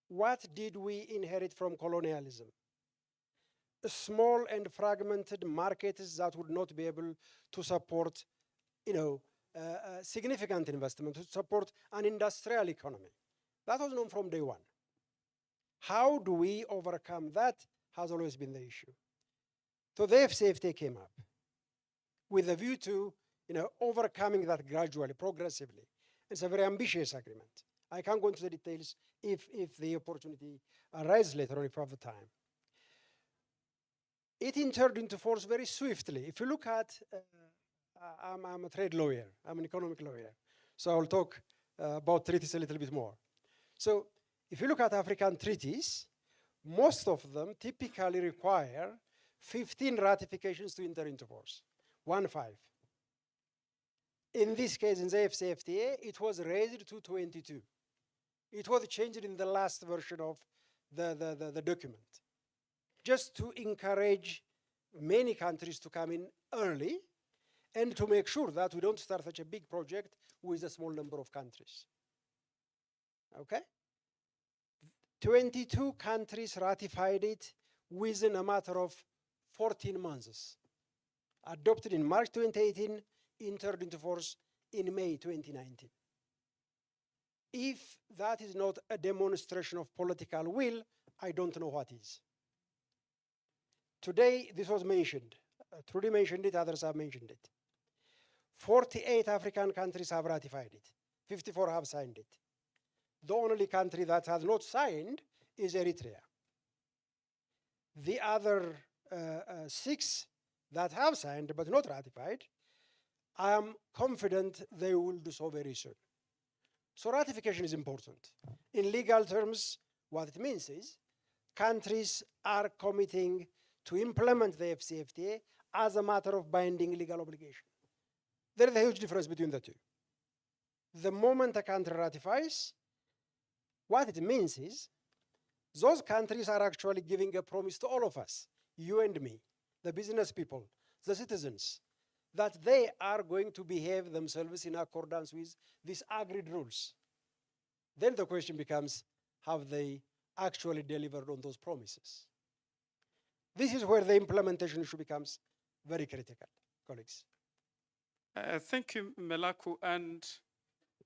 What did we inherit from colonialism? Small and fragmented markets that would not be able to support, significant investment, to support an industrial economy. That was known from day one. How do we overcome that has always been the issue. So the FCFTA came up with a view to overcoming that gradually, progressively. It's a very ambitious agreement. I can't go into the details if the opportunity arises later on if I have the time. It entered into force very swiftly. If you look at, I'm a trade lawyer, I'm an economic lawyer, so I'll talk about treaties a little bit more. So if you look at African treaties, most of them typically require 15 ratifications to enter into force, 1-5. In this case, in the FCFTA, it was raised to 22. It was changed in the last version of the document, just to encourage many countries to come in early and to make sure that we don't start such a big project with a small number of countries. Okay? 22 countries ratified it within a matter of 14 months. Adopted in March 2018, entered into force in May 2019. If that is not a demonstration of political will, I don't know what is. Today, this was mentioned. Trudy mentioned it, others have mentioned it. 48 African countries have ratified it. 54 have signed it. The only country that has not signed is Eritrea. The other 6 that have signed but not ratified, I am confident they will do so very soon. So ratification is important. In legal terms, what it means is countries are committing to implement the FCFTA as a matter of binding legal obligation. There is a huge difference between the two. The moment a country ratifies, what it means is those countries are actually giving a promise to all of us, you and me, the business people, the citizens, that they are going to behave themselves in accordance with these agreed rules. Then the question becomes, have they actually delivered on those promises? This is where the implementation issue becomes very critical, colleagues.
Thank you, Melaku. And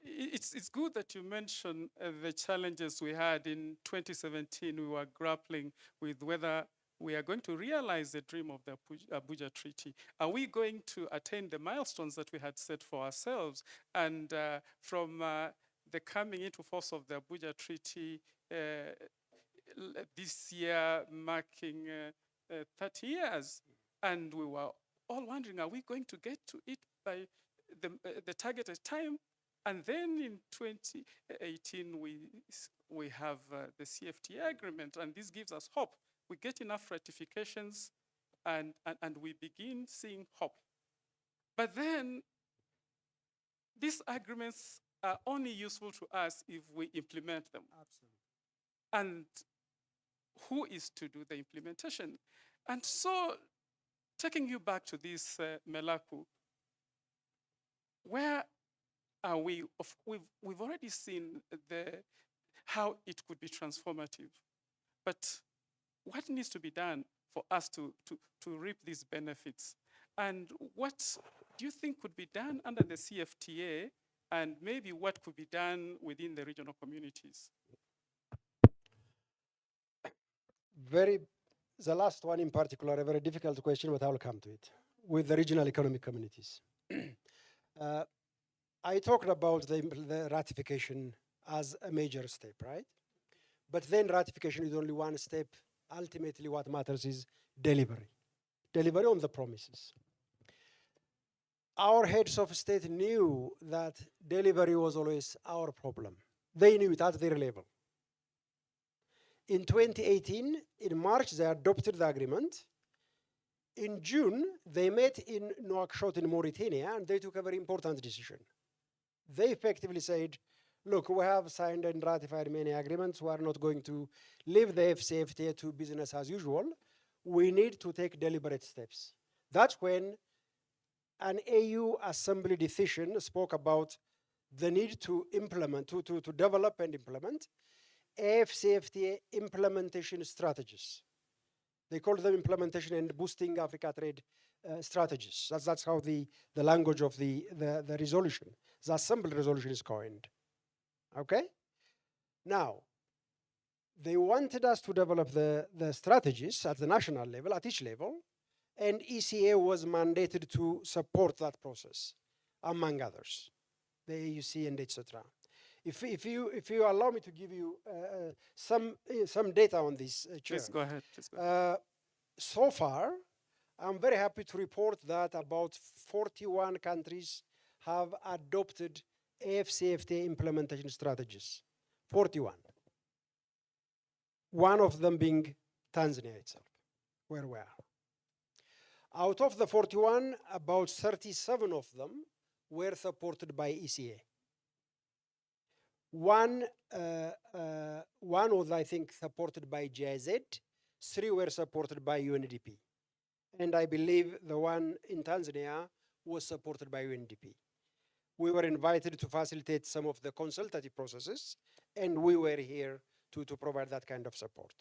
it's good that you mentioned the challenges we had in 2017. We were grappling with whether we are going to realize the dream of the Abuja Treaty. Are we going to attain the milestones that we had set for ourselves? And from the coming into force of the Abuja Treaty this year marking 30 years, and we were all wondering, are we going to get to it by the targeted time? And then in 2018, we have the CFTA agreement, and this gives us hope. We get enough ratifications, and we begin seeing hope. But then, these agreements are only useful to us if we implement them.
Absolutely.
And who is to do the implementation? And so, taking you back to this, Melaku, where are we? We've already seen how it could be transformative. But what needs to be done for us to reap these benefits? And what do you think could be done under the CFTA, and maybe what could be done within the regional communities?
The last one in particular, a very difficult question, but I will come to it, with the regional economic communities. I talked about the ratification as a major step, right? But then ratification is only one step. Ultimately, what matters is delivery. Delivery on the promises. Our heads of state knew that delivery was always our problem. They knew it at their level. In 2018, in March, they adopted the agreement. In June, they met in Nouakchott in Mauritania, and they took a very important decision. They effectively said, look, we have signed and ratified many agreements. We are not going to leave the FCFTA to business as usual. We need to take deliberate steps. That's when an AU Assembly decision spoke about the need to implement, to develop and implement AfCFTA implementation strategies. They call them implementation and boosting Africa trade strategies. That's how the language of the resolution, the Assembly resolution is coined. Okay? Now, they wanted us to develop the strategies at the national level, at each level, and ECA was mandated to support that process, among others, the AUC and etc. If you allow me to give you some data on this, Chair.
Please go ahead. Please go ahead.
So far, I'm very happy to report that about 41 countries have adopted AfCFTA implementation strategies. 41. One of them being Tanzania itself, where we are. Out of the 41, about 37 of them were supported by ECA. One was, I think, supported by GIZ. 3 were supported by UNDP. And I believe the one in Tanzania was supported by UNDP. We were invited to facilitate some of the consultative processes, and we were here to provide that kind of support.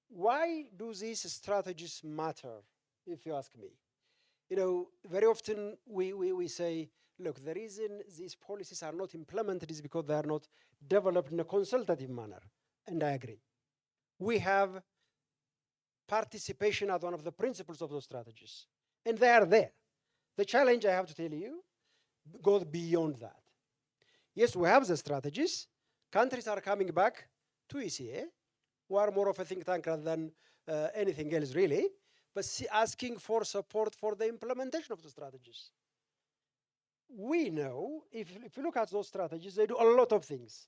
Why do these strategies matter, if you ask me? You know, very often we say, look, the reason these policies are not implemented is because they are not developed in a consultative manner, and I agree. We have participation as one of the principles of those strategies, and they are there. The challenge, I have to tell you, goes beyond that. Yes, we have the strategies. Countries are coming back to ECA, who are more of a think tank rather than anything else really, but asking for support for the implementation of the strategies. We know, if you look at those strategies, they do a lot of things.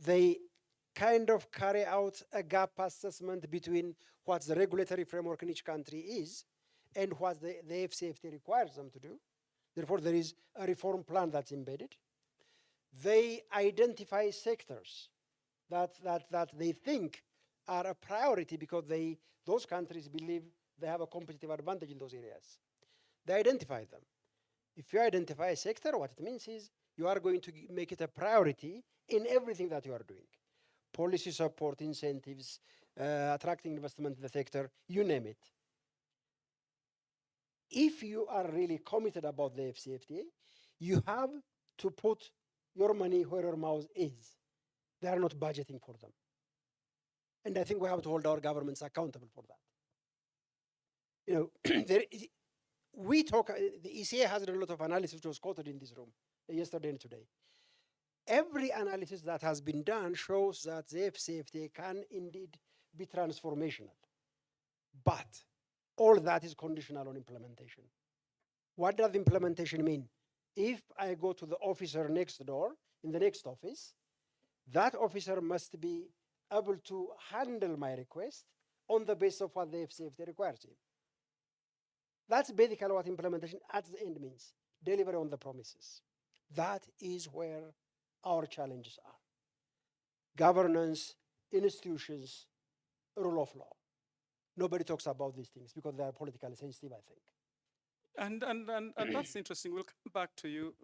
They kind of carry out a gap assessment between what the regulatory framework in each country is and what the FCFT requires them to do. Therefore, there is a reform plan that's embedded. They identify sectors that they think are a priority because those countries believe they have a competitive advantage in those areas. They identify them. If you identify a sector, what it means is you are going to make it a priority in everything that you are doing. Policy support, incentives, attracting investment in the sector, you name it. If you are really committed about the FCFTA, you have to put your money where your mouth is. They are not budgeting for them. And I think we have to hold our governments accountable for that. You know, the ECA has done a lot of analysis, which was quoted in this room yesterday and today. Every analysis that has been done shows that the FCFTA can indeed be transformational. But all that is conditional on implementation. What does implementation mean? If I go to the officer next door, in the next office, that officer must be able to handle my request on the basis of what the FCFTA requires him. That's basically what implementation at the end means, delivery on the promises. That is where our challenges are. Governance, institutions, rule of law. Nobody talks about these things because they are politically sensitive, I think.
And that's interesting. We'll come back to you,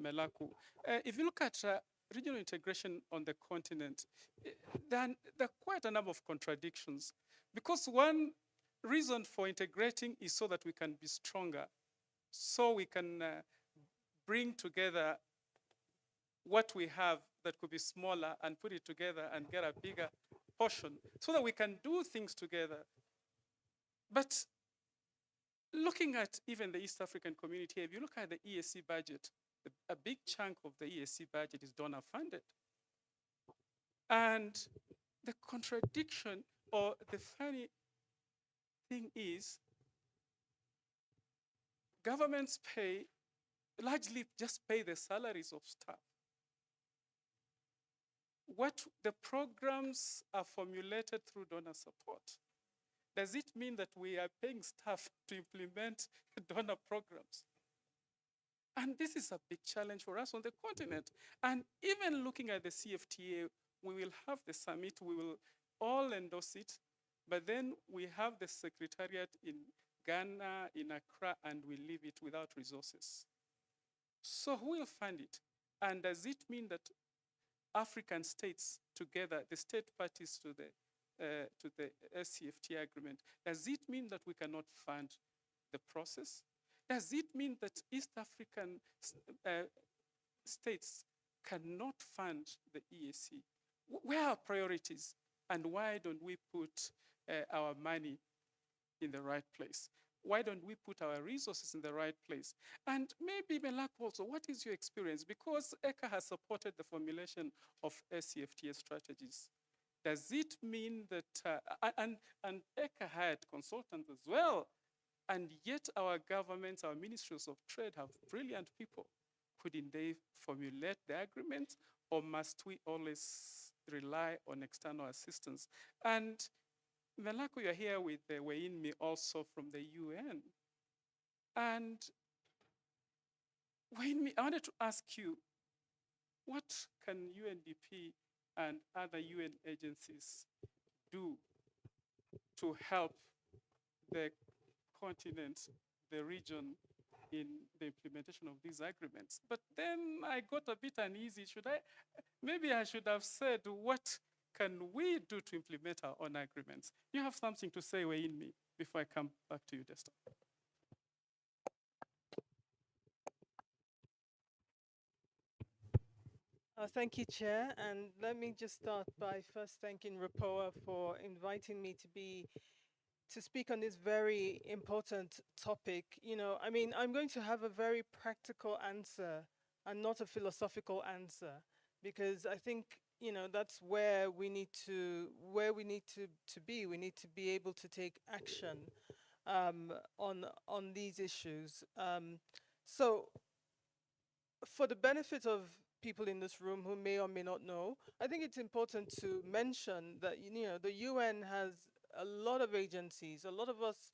Melaku. If you look at regional integration on the continent, there are quite a number of contradictions. Because one reason for integrating is so that we can be stronger, so we can bring together what we have that could be smaller and put it together and get a bigger portion, so that we can do things together. But looking at even the East African community, if you look at the EAC budget, a big chunk of the EAC budget is donor funded. And the contradiction, or the funny thing is, governments largely just pay the salaries of staff. What the programs are formulated through donor support. Does it mean that we are paying staff to implement donor programs? And this is a big challenge for us on the continent. And even looking at the CFTA, we will have the summit, we will all endorse it, but then we have the secretariat in Ghana, in Accra, and we leave it without resources. So who will fund it? And does it mean that African states together, the state parties to the SCFTA agreement, does it mean that we cannot fund the process? Does it mean that East African states cannot fund the EAC? Where are priorities, and why don't we put our money in the right place? Why don't we put our resources in the right place? And maybe Melaku also, what is your experience? Because ECA has supported the formulation of SCFTA strategies. Does it mean that, and ECA had consultants as well, and yet our governments, our ministries of trade have brilliant people. Couldn't they formulate the agreement, or must we always rely on external assistance? And Melaku, you're here with Weinmi also from the UN. And Weinmi, I wanted to ask you, what can UNDP and other UN agencies do to help the continent, the region, in the implementation of these agreements? But then I got a bit uneasy. Maybe I should have said, what can we do to implement our own agreements? You have something to say, in me, before I come back to you, Desta.
Thank you, Chair. And let me just start by first thanking Rapoa for inviting me to speak on this very important topic. I mean, I'm going to have a very practical answer and not a philosophical answer, because I think, that's where we need to be. We need to be able to take action on these issues. So for the benefit of people in this room who may or may not know, I think it's important to mention that the UN has a lot of agencies. A lot of us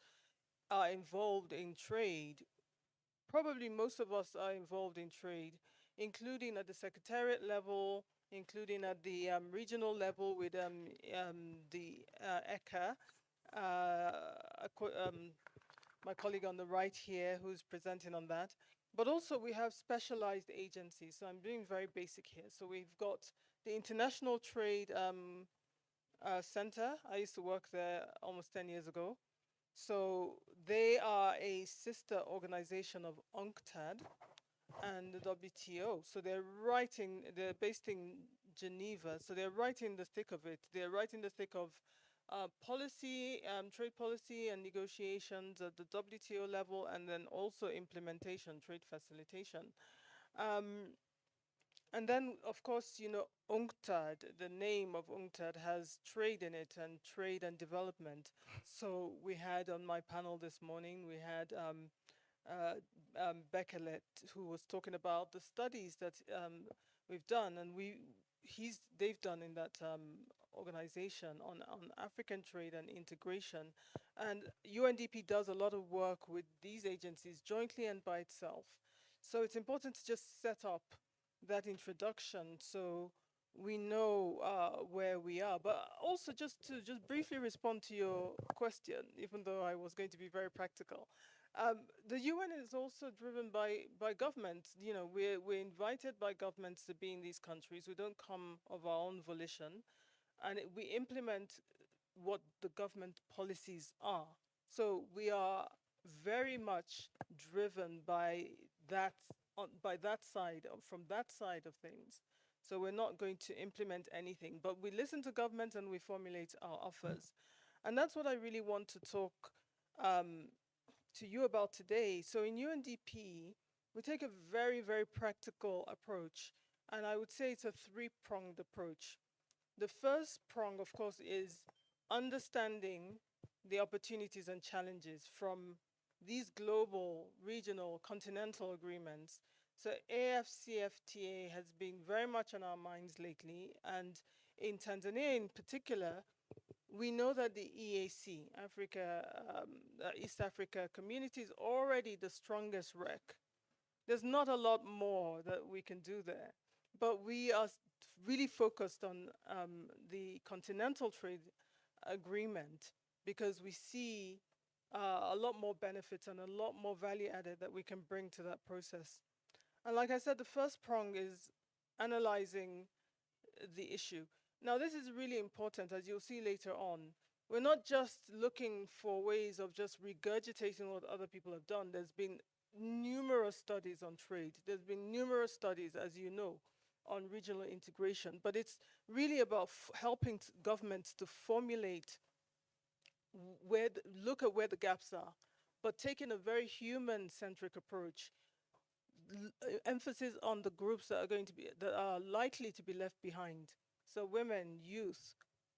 are involved in trade. Probably most of us are involved in trade, including at the secretariat level, including at the regional level with the ECHA. My colleague on the right here who's presenting on that. But also we have specialized agencies. So I'm being very basic here. So we've got the International Trade Center. I used to work there almost 10 years ago. So they are a sister organization of UNCTAD and the WTO. So they're based in Geneva. So they're right in the thick of it. They're right in the thick of policy, trade policy and negotiations at the WTO level, and then also implementation, trade facilitation. And then, of course, UNCTAD, the name of UNCTAD has trade in it, and trade and development. So we had on my panel this morning, we had Bekelet, who was talking about the studies that we've done, and they've done in that organization on African trade and integration. And UNDP does a lot of work with these agencies jointly and by itself. So it's important to just set up that introduction so we know where we are. But also just to briefly respond to your question, even though I was going to be very practical. The UN is also driven by governments. We're invited by governments to be in these countries. We don't come of our own volition, and we implement what the government policies are. So we are very much driven by that side, from that side of things. So we're not going to implement anything, but we listen to government and we formulate our offers. And that's what I really want to talk to you about today. So in UNDP, we take a very, very practical approach. And I would say it's a three-pronged approach. The first prong, of course, is understanding the opportunities and challenges from these global, regional, continental agreements. So AFCFTA has been very much on our minds lately. And in Tanzania in particular, we know that the EAC, East Africa Community, is already the strongest rec. There's not a lot more that we can do there. But we are really focused on the continental trade agreement because we see a lot more benefits and a lot more value added that we can bring to that process. And like I said, the first prong is analyzing the issue. Now, this is really important, as you'll see later on. We're not just looking for ways of just regurgitating what other people have done. There's been numerous studies on trade. There's been numerous studies, as you know, on regional integration. But it's really about helping governments to formulate, look at where the gaps are, but taking a very human-centric approach. Emphasis on the groups that are likely to be left behind. So women, youth,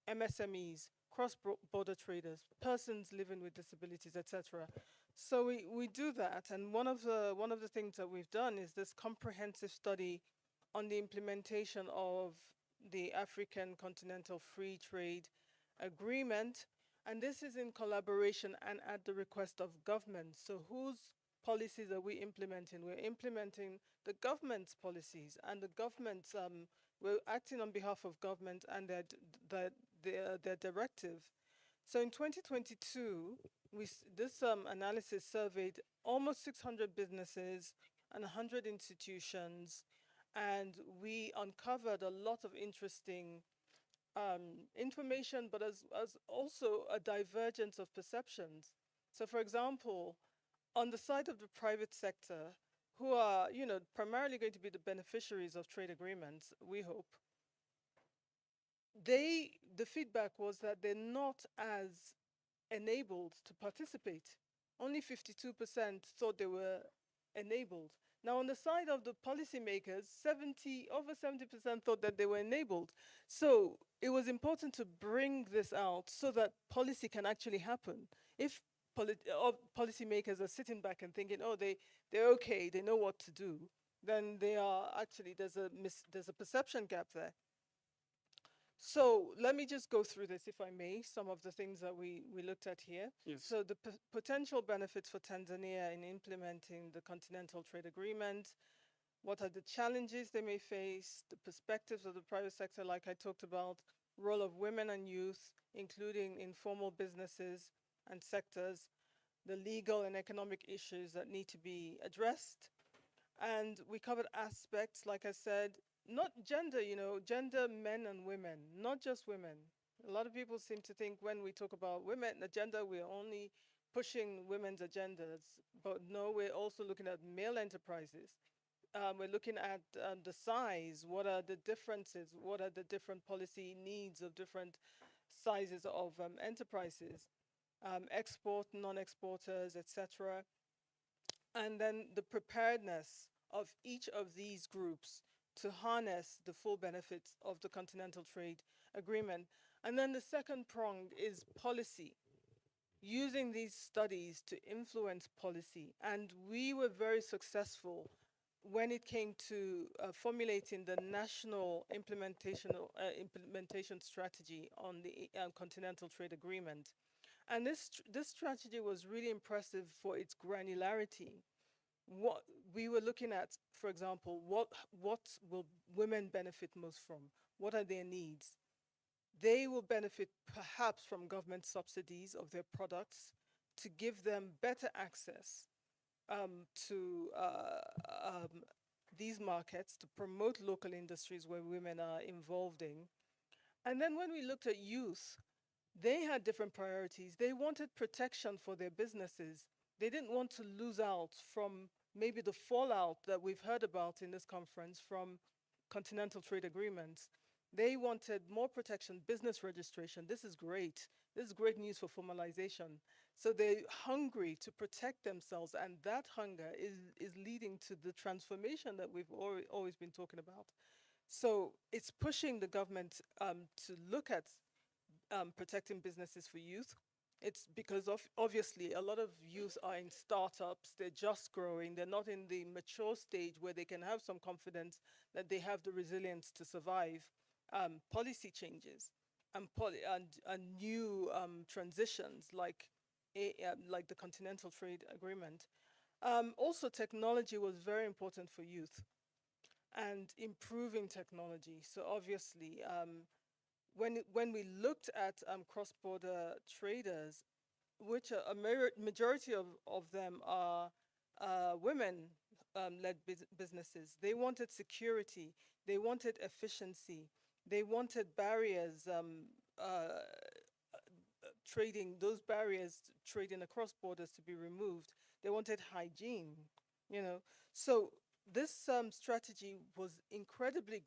MSMEs, cross-border traders, persons living with disabilities, etc. So we do that, and one of the things that we've done is this comprehensive study on the implementation of the African Continental Free Trade Agreement, and this is in collaboration and at the request of government. So whose policies are we implementing? We're implementing the government's policies and the government's, we're acting on behalf of government and their directive. So in 2022, this analysis surveyed almost 600 businesses and 100 institutions, and we uncovered a lot of interesting information, but as also a divergence of perceptions. So for example, on the side of the private sector, who are, primarily going to be the beneficiaries of trade agreements, we hope, the feedback was that they're not as enabled to participate. Only 52% thought they were enabled. Now, on the side of the policymakers, over 70% thought that they were enabled. So it was important to bring this out so that policy can actually happen. If policymakers are sitting back and thinking, oh, they're okay, they know what to do, then they are actually, there's a perception gap there. So let me just go through this, if I may, some of the things that we looked at here.
Yes.
So the potential benefits for Tanzania in implementing the Continental Trade Agreement, what are the challenges they may face, the perspectives of the private sector, like I talked about, role of women and youth, including informal businesses and sectors, the legal and economic issues that need to be addressed. And we covered aspects, like I said, not gender, gender, men and women, not just women. A lot of people seem to think when we talk about women agenda, we're only pushing women's agendas, but no, we're also looking at male enterprises. We're looking at the size, what are the differences, what are the different policy needs of different sizes of enterprises, export, non-exporters, etc. And then the preparedness of each of these groups to harness the full benefits of the Continental Trade Agreement. And then the second prong is policy, using these studies to influence policy. And we were very successful when it came to formulating the national implementation strategy on the Continental Trade Agreement. And this strategy was really impressive for its granularity. What we were looking at, for example, what will women benefit most from? What are their needs? They will benefit perhaps from government subsidies of their products to give them better access to these markets, to promote local industries where women are involved in. And then when we looked at youth, they had different priorities. They wanted protection for their businesses. They didn't want to lose out from maybe the fallout that we've heard about in this conference from continental trade agreements. They wanted more protection, business registration. This is great. This is great news for formalization. So they're hungry to protect themselves, and that hunger is leading to the transformation that we've always been talking about. So it's pushing the government to look at protecting businesses for youth. It's because obviously a lot of youth are in startups, they're just growing, they're not in the mature stage where they can have some confidence that they have the resilience to survive policy changes and new transitions like the Continental Trade Agreement. Also, technology was very important for youth and improving technology. So obviously, when we looked at cross-border traders, which a majority of them are women-led businesses, they wanted security, they wanted efficiency, they wanted barriers, those barriers trading across borders to be removed. They wanted hygiene, So this strategy was incredibly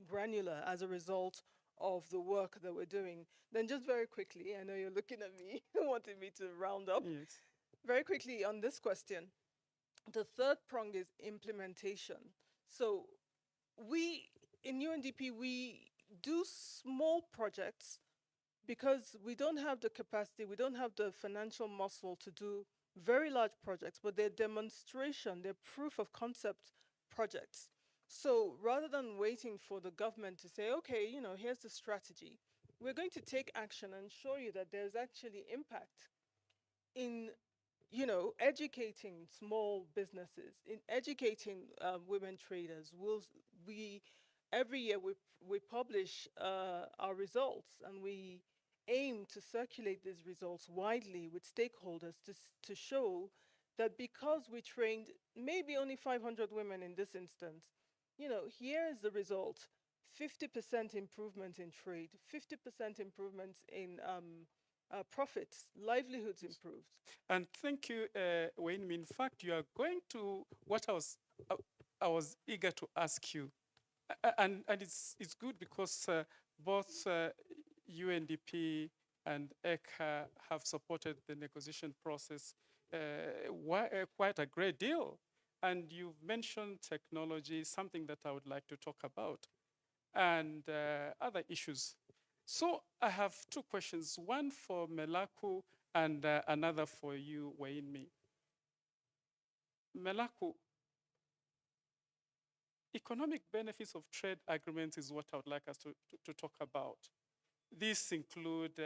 granular as a result of the work that we're doing. Then just very quickly, I know you're looking at me, wanting me to round up.
Yes.
Very quickly on this question, the third prong is implementation. So in UNDP, we do small projects because we don't have the capacity, we don't have the financial muscle to do very large projects, but they're demonstration, they're proof of concept projects. So rather than waiting for the government to say, okay, here's the strategy, we're going to take action and show you that there's actually impact in you know, educating small businesses, in educating women traders. We every year we publish our results, and we aim to circulate these results widely with stakeholders to show that because we trained maybe only 500 women in this instance, you know, here is the result: 50% improvement in trade, 50% improvement in profits, livelihoods improved.
And thank you, Wayne. In fact, you are going to what I was eager to ask you, and it's good because both UNDP and ECHA have supported the negotiation process quite a great deal. And you've mentioned technology, something that I would like to talk about, and other issues. So I have two questions, one for Melaku and another for you, Wainmi. Melaku, economic benefits of trade agreements is what I would like us to talk about. These include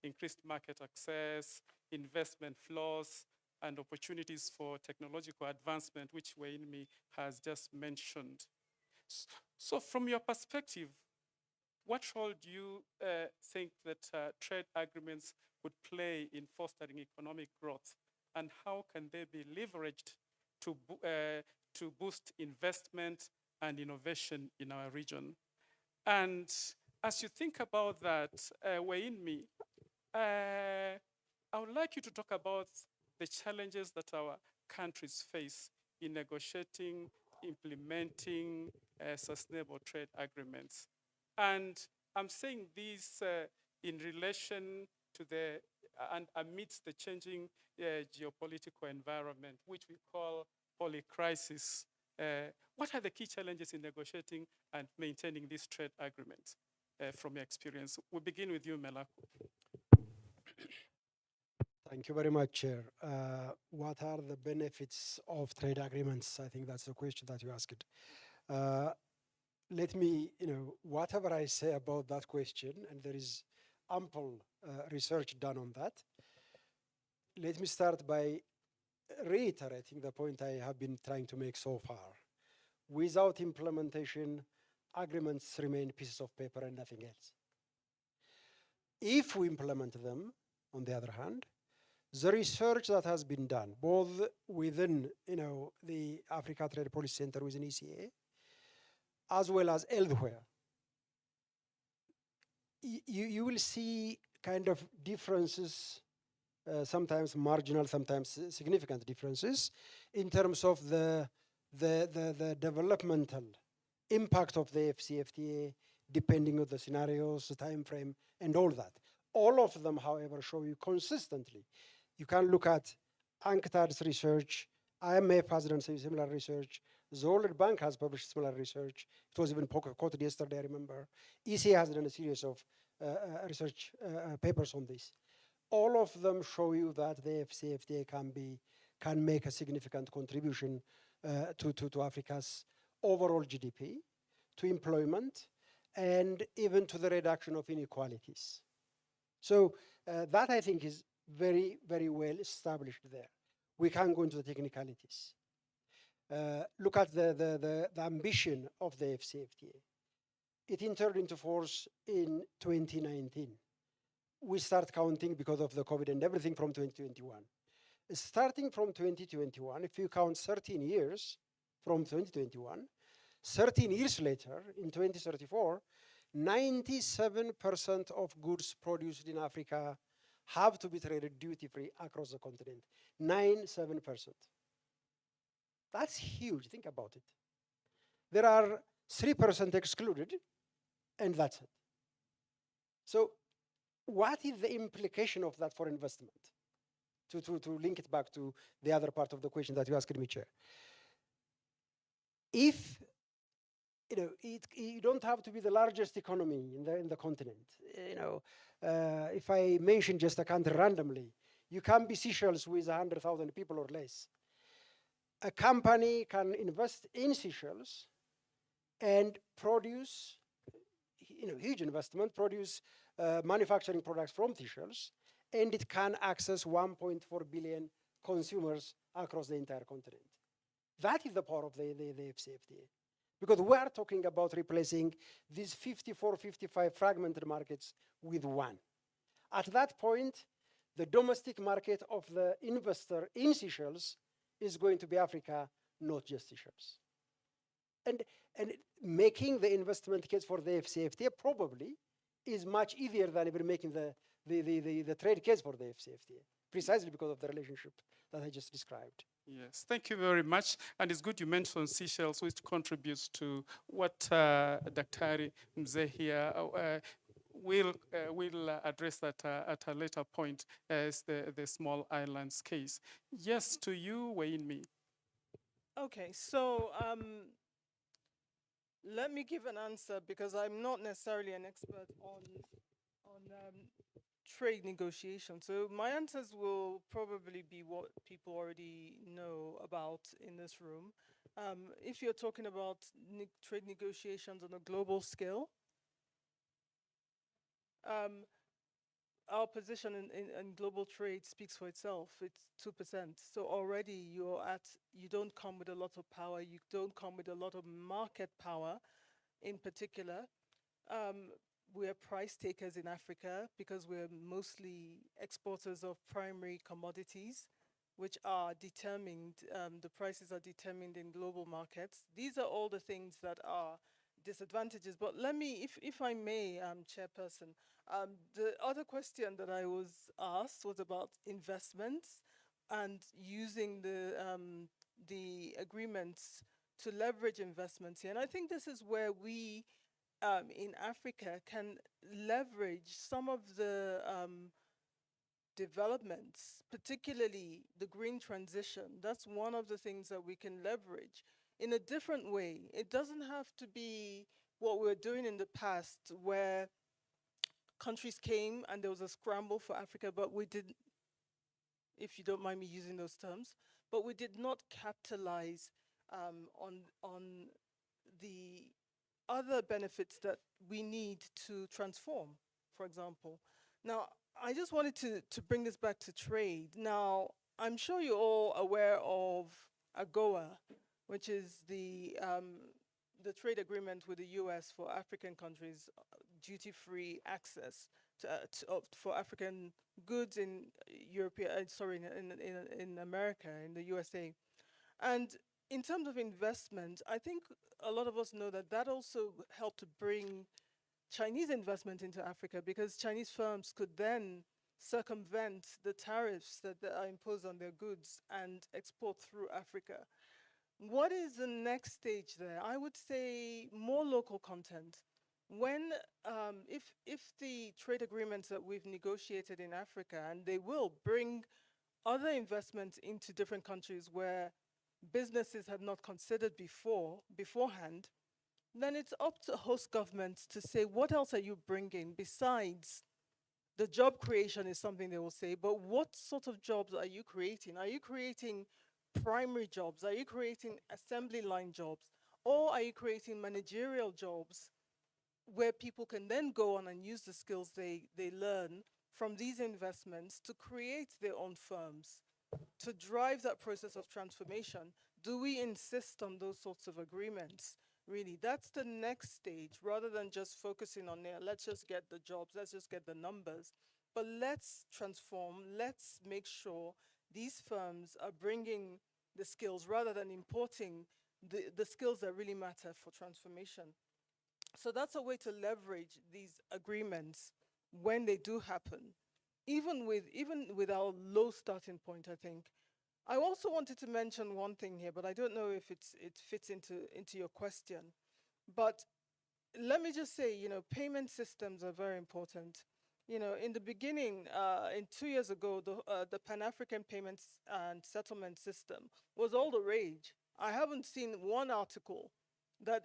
increased market access, investment flows, and opportunities for technological advancement, which Wainmi has just mentioned. So from your perspective, what role do you think that trade agreements would play in fostering economic growth, and how can they be leveraged to boost investment and innovation in our region? And as you think about that, Wainmi, I would like you to talk about the challenges that our countries face in negotiating, implementing sustainable trade agreements. And I'm saying this in relation to and amidst the changing geopolitical environment, which we call polycrisis. What are the key challenges in negotiating and maintaining these trade agreements from your experience? We'll begin with you, Melaku.
Thank you very much, Chair. What are the benefits of trade agreements? I think that's the question that you asked. Let me, whatever I say about that question, and there is ample research done on that, let me start by reiterating the point I have been trying to make so far. Without implementation, agreements remain pieces of paper and nothing else. If we implement them, on the other hand, the research that has been done, both within the Africa Trade Policy Center within ECA, as well as elsewhere, you will see kind of differences, sometimes marginal, sometimes significant differences, in terms of the developmental impact of the FCFTA, depending on the scenarios, the time frame, and all that. All of them, however, show you consistently. You can look at UNCTAD's research, IMF has done similar research, the World Bank has published similar research. It was even quoted yesterday, I remember. ECA has done a series of research papers on this. All of them show you that the FCFTA can make a significant contribution to Africa's overall GDP, to employment, and even to the reduction of inequalities. So that, I think, is very, very well established there. We can't go into the technicalities. Look at the ambition of the FCFTA. It entered into force in 2019. We start counting because of the COVID and everything from 2021. Starting from 2021, if you count 13 years from 2021, 13 years later, in 2034, 97% of goods produced in Africa have to be traded duty-free across the continent. 97%. That's huge, think about it. There are 3% excluded, and that's it. So what is the implication of that for investment? To link it back to the other part of the question that you asked me, Chair. If you don't have to be the largest economy in the continent. If I mention just a country randomly, you can be Seychelles with 100,000 people or less. A company can invest in Seychelles and produce, huge investment, produce manufacturing products from Seychelles, and it can access 1.4 billion consumers across the entire continent. That is the power of the FCFTA. Because we are talking about replacing these 54, 55 fragmented markets with one. At that point, the domestic market of the investor in Seychelles is going to be Africa, not just Seychelles. And making the investment case for the FCFTA probably is much easier than even making the trade case for the FCFTA, precisely because of the relationship that I just described.
Yes, thank you very much. And it's good you mentioned Seychelles, which contributes to what Daktari Mzee here will address that at a later point as the small islands case. Yes, to you, Wayne Me.
Okay, so let me give an answer because I'm not necessarily an expert on trade negotiations. So my answers will probably be what people already know about in this room. If you're talking about trade negotiations on a global scale, our position in global trade speaks for itself. It's 2%. So already you don't come with a lot of power. You don't come with a lot of market power in particular. We're price takers in Africa because we're mostly exporters of primary commodities, which are determined, the prices are determined in global markets. These are all the things that are disadvantages. But let me, if I may, Chairperson, the other question that I was asked was about investments and using the agreements to leverage investments here. And I think this is where we in Africa can leverage some of the developments, particularly the green transition. That's one of the things that we can leverage in a different way. It doesn't have to be what we were doing in the past where countries came and there was a scramble for Africa, but we didn't, if you don't mind me using those terms, but we did not capitalize on the other benefits that we need to transform, for example. Now, I just wanted to bring this back to trade. Now, I'm sure you're all aware of AGOA, which is the trade agreement with the US for African countries, duty-free access for African goods in in America, in the USA. And in terms of investment, I think a lot of us know that that also helped to bring Chinese investment into Africa because Chinese firms could then circumvent the tariffs that are imposed on their goods and export through Africa. What is the next stage there? I would say more local content. When, if the trade agreements that we've negotiated in Africa, and they will bring other investments into different countries where businesses had not considered beforehand, then it's up to host governments to say, what else are you bringing besides the job creation is something they will say, but what sort of jobs are you creating? Are you creating primary jobs? Are you creating assembly line jobs? Or are you creating managerial jobs where people can then go on and use the skills they learn from these investments to create their own firms, to drive that process of transformation? Do we insist on those sorts of agreements? Really, that's the next stage, rather than just focusing on there, let's just get the jobs, let's just get the numbers. But let's transform, let's make sure these firms are bringing the skills rather than importing the skills that really matter for transformation. So that's a way to leverage these agreements when they do happen, even with our low starting point, I think. I also wanted to mention one thing here, but I don't know if it fits into your question. But let me just say, payment systems are very important. In the beginning, 2 years ago, the Pan-African Payments and Settlement System was all the rage. I haven't seen one article that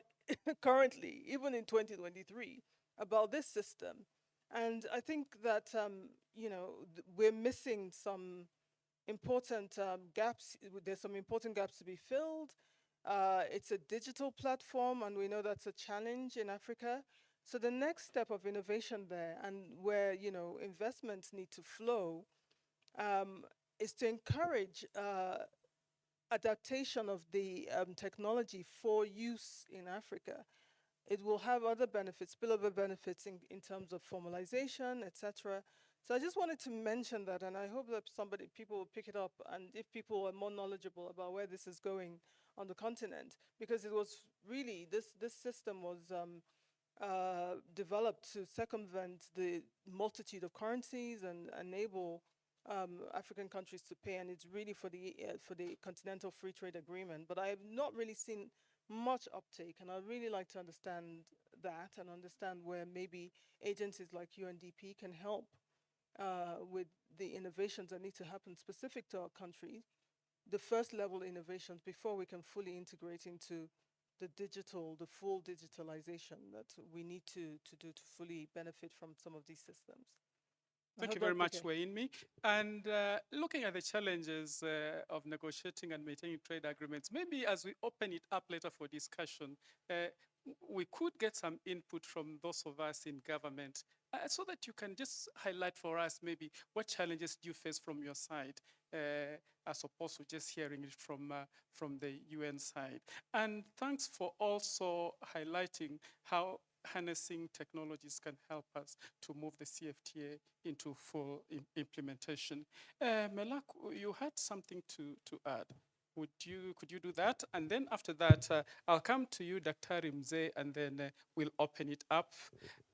currently, even in 2023, about this system. And I think that, we're missing some important gaps. There's some important gaps to be filled. It's a digital platform, and we know that's a challenge in Africa. So the next step of innovation there, and where investments need to flow, is to encourage adaptation of the technology for use in Africa. It will have other benefits, spillover benefits in terms of formalization, etc. So I just wanted to mention that, and I hope that people will pick it up, and if people are more knowledgeable about where this is going on the continent, because it was really, this system was developed to circumvent the multitude of currencies and enable African countries to pay, and it's really for the Continental Free Trade Agreement. But I have not really seen much uptake, and I'd really like to understand that and understand where maybe agencies like UNDP can help with the innovations that need to happen specific to our country, the first level innovations before we can fully integrate into the full digitalization that we need to do to fully benefit from some of these systems.
Thank you very much, Wainmi. And looking at the challenges of negotiating and maintaining trade agreements, maybe as we open it up later for discussion, we could get some input from those of us in government so that you can just highlight for us maybe what challenges do you face from your side as opposed to just hearing it from the UN side. And thanks for also highlighting how harnessing technologies can help us to move the CFTA into full implementation. Melaku, you had something to add. Could you do that? And then after that, I'll come to you, Dr. Mzee, and then we'll open it up.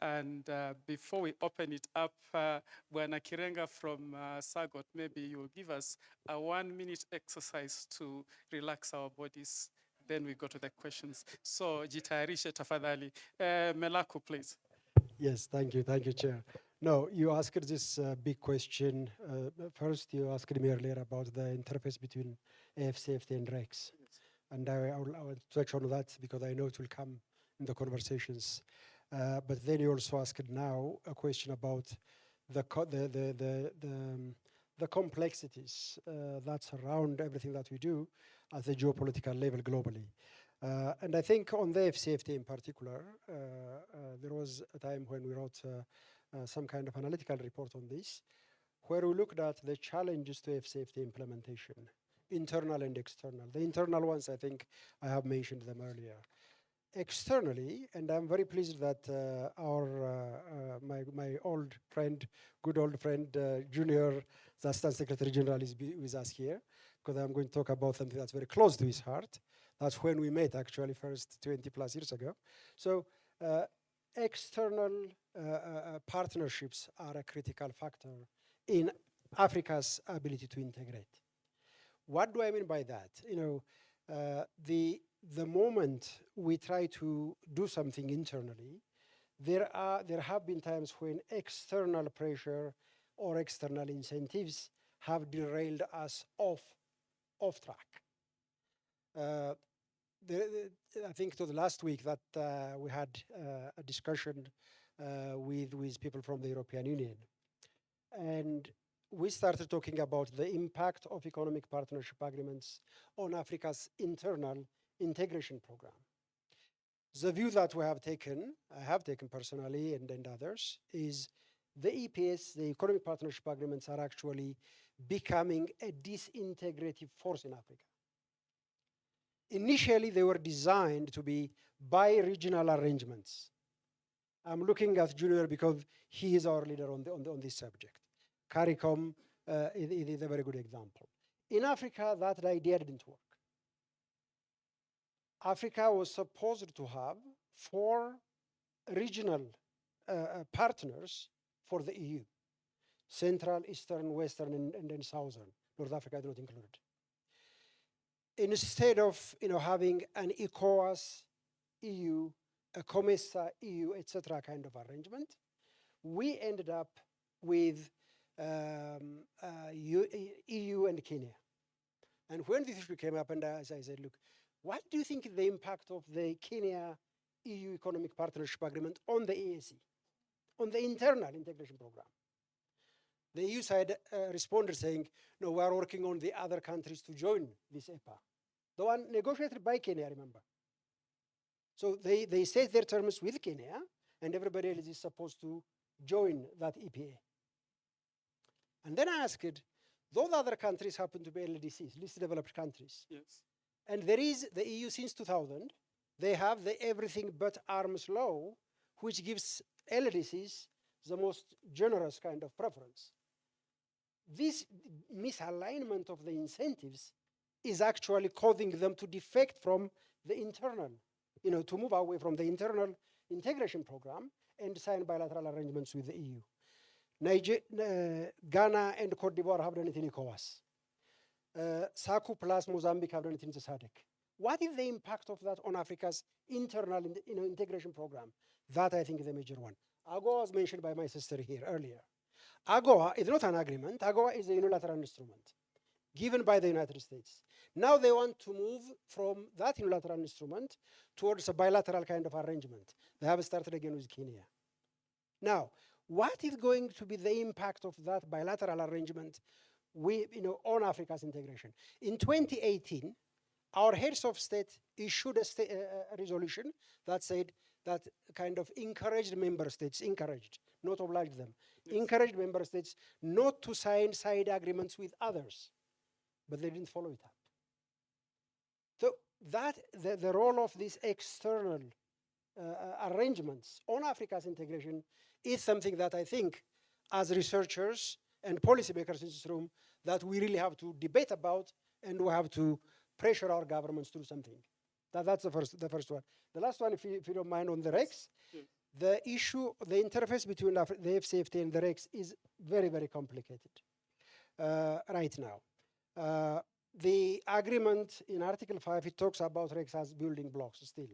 And before we open it up, Bwana Kirenga from Sagot, maybe you'll give us a 1-minute exercise to relax our bodies. Then we go to the questions. So, jitayarishe tafadhali. Melaku, please.
Yes, thank you, Chair. No, you asked this big question. First, you asked me earlier about the interface between AFCFTA and REX. And I will touch on that because I know it will come in the conversations. But then you also asked now a question about the complexities that surround everything that we do at the geopolitical level globally. And I think on the FCFTA in particular, there was a time when we wrote some kind of analytical report on this, where we looked at the challenges to FCFTA implementation, internal and external. The internal ones, I think I have mentioned them earlier. Externally, and I'm very pleased that my old friend, good old friend, Junior Assistant Secretary General is with us here, because I'm going to talk about something that's very close to his heart. That's when we met, actually, first 20 plus years ago. So external partnerships are a critical factor in Africa's ability to integrate. What do I mean by that? You know, the moment we try to do something internally, there have been times when external pressure or external incentives have derailed us off track. I think to the last week that we had a discussion with people from the European Union. And we started talking about the impact of economic partnership agreements on Africa's internal integration program. The view that we have taken, I have taken personally and others, is the EPS, the economic partnership agreements, are actually becoming a disintegrative force in Africa. Initially, they were designed to be bi-regional arrangements. I'm looking at Junior because he is our leader on this subject. CARICOM is a very good example. In Africa, that idea didn't work. Africa was supposed to have 4 regional partners for the EU: Central, Eastern, Western, and then Southern. North Africa is not included. Instead of having an ECOWAS EU, a COMESA EU, etc. kind of arrangement, we ended up with EU and Kenya. And when this issue came up, and as I said, look, what do you think the impact of the Kenya-EU Economic Partnership Agreement on the EAC, on the internal integration program? The EU side responded saying, no, we are working on the other countries to join this EPA. The one negotiated by Kenya, remember. So they set their terms with Kenya, and everybody else is supposed to join that EPA. And then I asked, Those other countries happen to be LDCs, least developed countries.
Yes.
And there is the EU since 2000, they have the everything but arms law, which gives LDCs the most generous kind of preference. This misalignment of the incentives is actually causing them to defect from the internal, to move away from the internal integration program and sign bilateral arrangements with the EU. Ghana and Cote d'Ivoire have done it in ECOWAS. SACU plus Mozambique have done it in the SADC. What is the impact of that on Africa's internal integration program? That I think is the major one. AGOA was mentioned by my sister here earlier. AGOA is not an agreement. AGOA is a unilateral instrument given by the United States. Now they want to move from that unilateral instrument towards a bilateral kind of arrangement. They have started again with Kenya. Now, what is going to be the impact of that bilateral arrangement on Africa's integration? In 2018, our heads of state issued a resolution that said that kind of encouraged member states, not obliged them, encouraged member states not to sign side agreements with others, but they didn't follow it up. So that the role of these external arrangements on Africa's integration is something that I think, as researchers and policymakers in this room, that we really have to debate about, and we have to pressure our governments to do something. That's the first one. The last one, if you don't mind, on the REX, the issue, the interface between the FCFTA and the REX is very, very complicated right now. The agreement in Article 5, it talks about REX as building blocks still.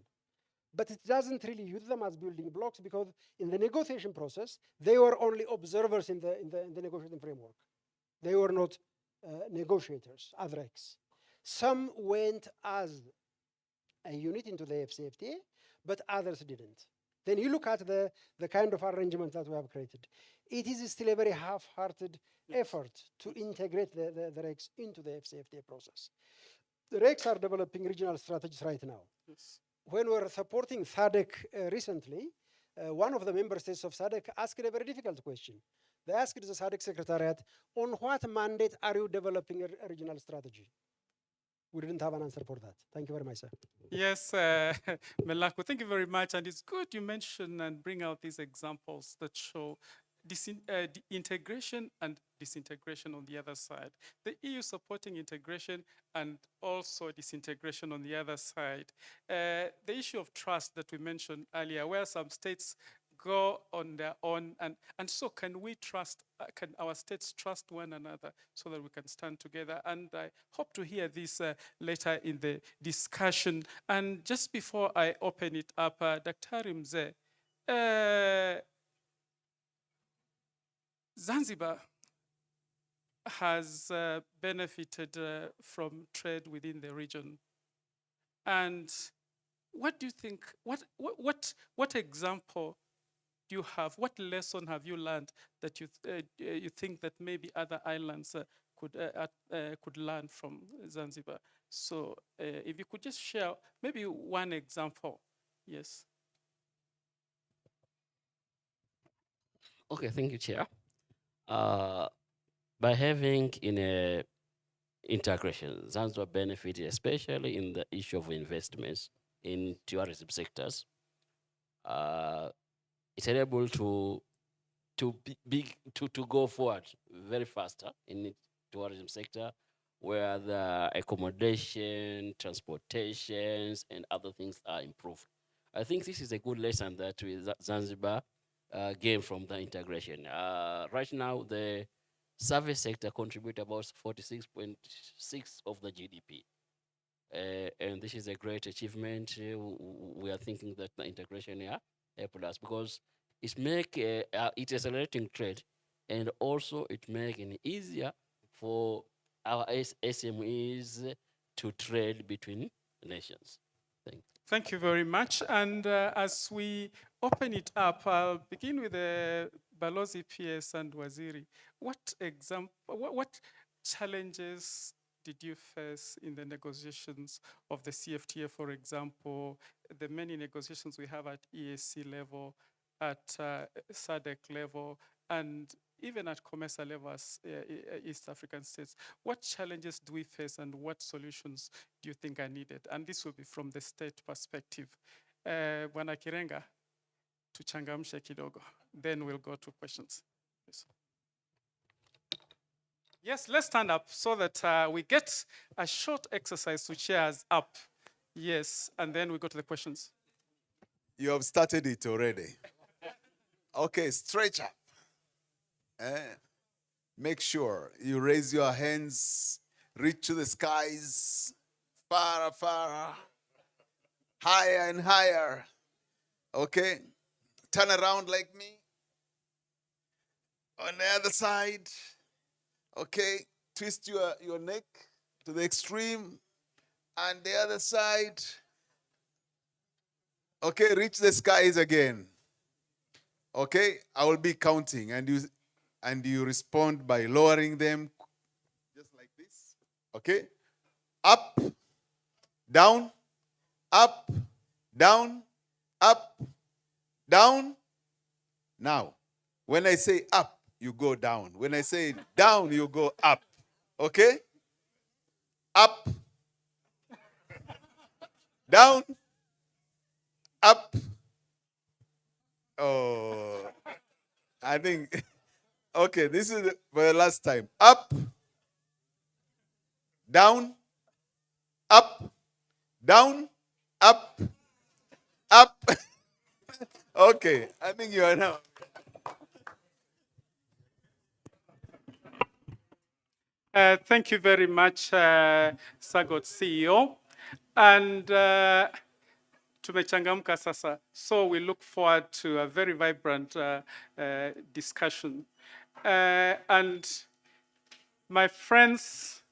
But it doesn't really use them as building blocks because in the negotiation process, they were only observers in the negotiating framework. They were not negotiators, as REX. Some went as a unit into the FCFTA, but others didn't. Then you look at the kind of arrangement that we have created. It is still a very half-hearted effort to integrate the REX into the FCFTA process. The REX are developing regional strategies right now.
Yes.
When we were supporting SADC recently, one of the member states of SADC asked a very difficult question. They asked the SADC Secretariat, on what mandate are you developing a regional strategy? We didn't have an answer for that. Thank you very much, sir.
Yes, Melako, thank you very much. And it's good you mention and bring out these examples that show integration and disintegration on the other side. The EU supporting integration and also disintegration on the other side. The issue of trust that we mentioned earlier, where some states go on their own, and so can we trust, can our states trust one another so that we can stand together? And I hope to hear this later in the discussion. And just before I open it up, Dr. Mzee, Zanzibar has benefited from trade within the region. And what do you think, what example do you have, what lesson have you learned that you think that maybe other islands could learn from Zanzibar? So if you could just share maybe one example, yes.
Okay, thank you, Chair. By having in a integration, Zanzibar benefited especially in the issue of investments in tourism sectors. It's able to go forward very faster in the tourism sector, where the accommodation, transportations, and other things are improved. I think this is a good lesson that Zanzibar gained from the integration. Right now, the service sector contributes about 46.6% of the GDP. And this is a great achievement. We are thinking that the integration here helped us because it accelerating trade, and also it making it easier for our SMEs to trade between nations. Thank you.
Thank you very much. And as we open it up, I'll begin with Balozi PS and Waziri. What challenges did you face in the negotiations of the CFTA, for example, the many negotiations we have at EAC level, at SADC level, and even at COMESA levels, East African states, what challenges do we face and what solutions do you think are needed? And this will be from the state perspective. Bwana Kirenga, tuchangamshe kidogo. Then we'll go to questions. Yes. Yes, let's stand up so that we get a short exercise to cheer us up. Yes, and then we go to the questions.
You have started it already. Okay, stretch up. Make sure you raise your hands, reach to the skies, far, far, higher and higher. Okay, turn around like me. On the other side. Okay, twist your neck to the extreme. And the other side. Okay, reach the skies again. Okay, I will be counting and you respond by lowering them just like this. Okay? Up, down, up, down, up, down. Now, when I say up, you go down. When I say down, you go up. Okay? Up, down, up. Oh, I think, okay, this is for the last time. Up, down, up, down, up, up. Okay, I think you are now.
Thank you very much, Sagot CEO. And tumechangamka sasa. So we look forward to a very vibrant discussion. And my friends,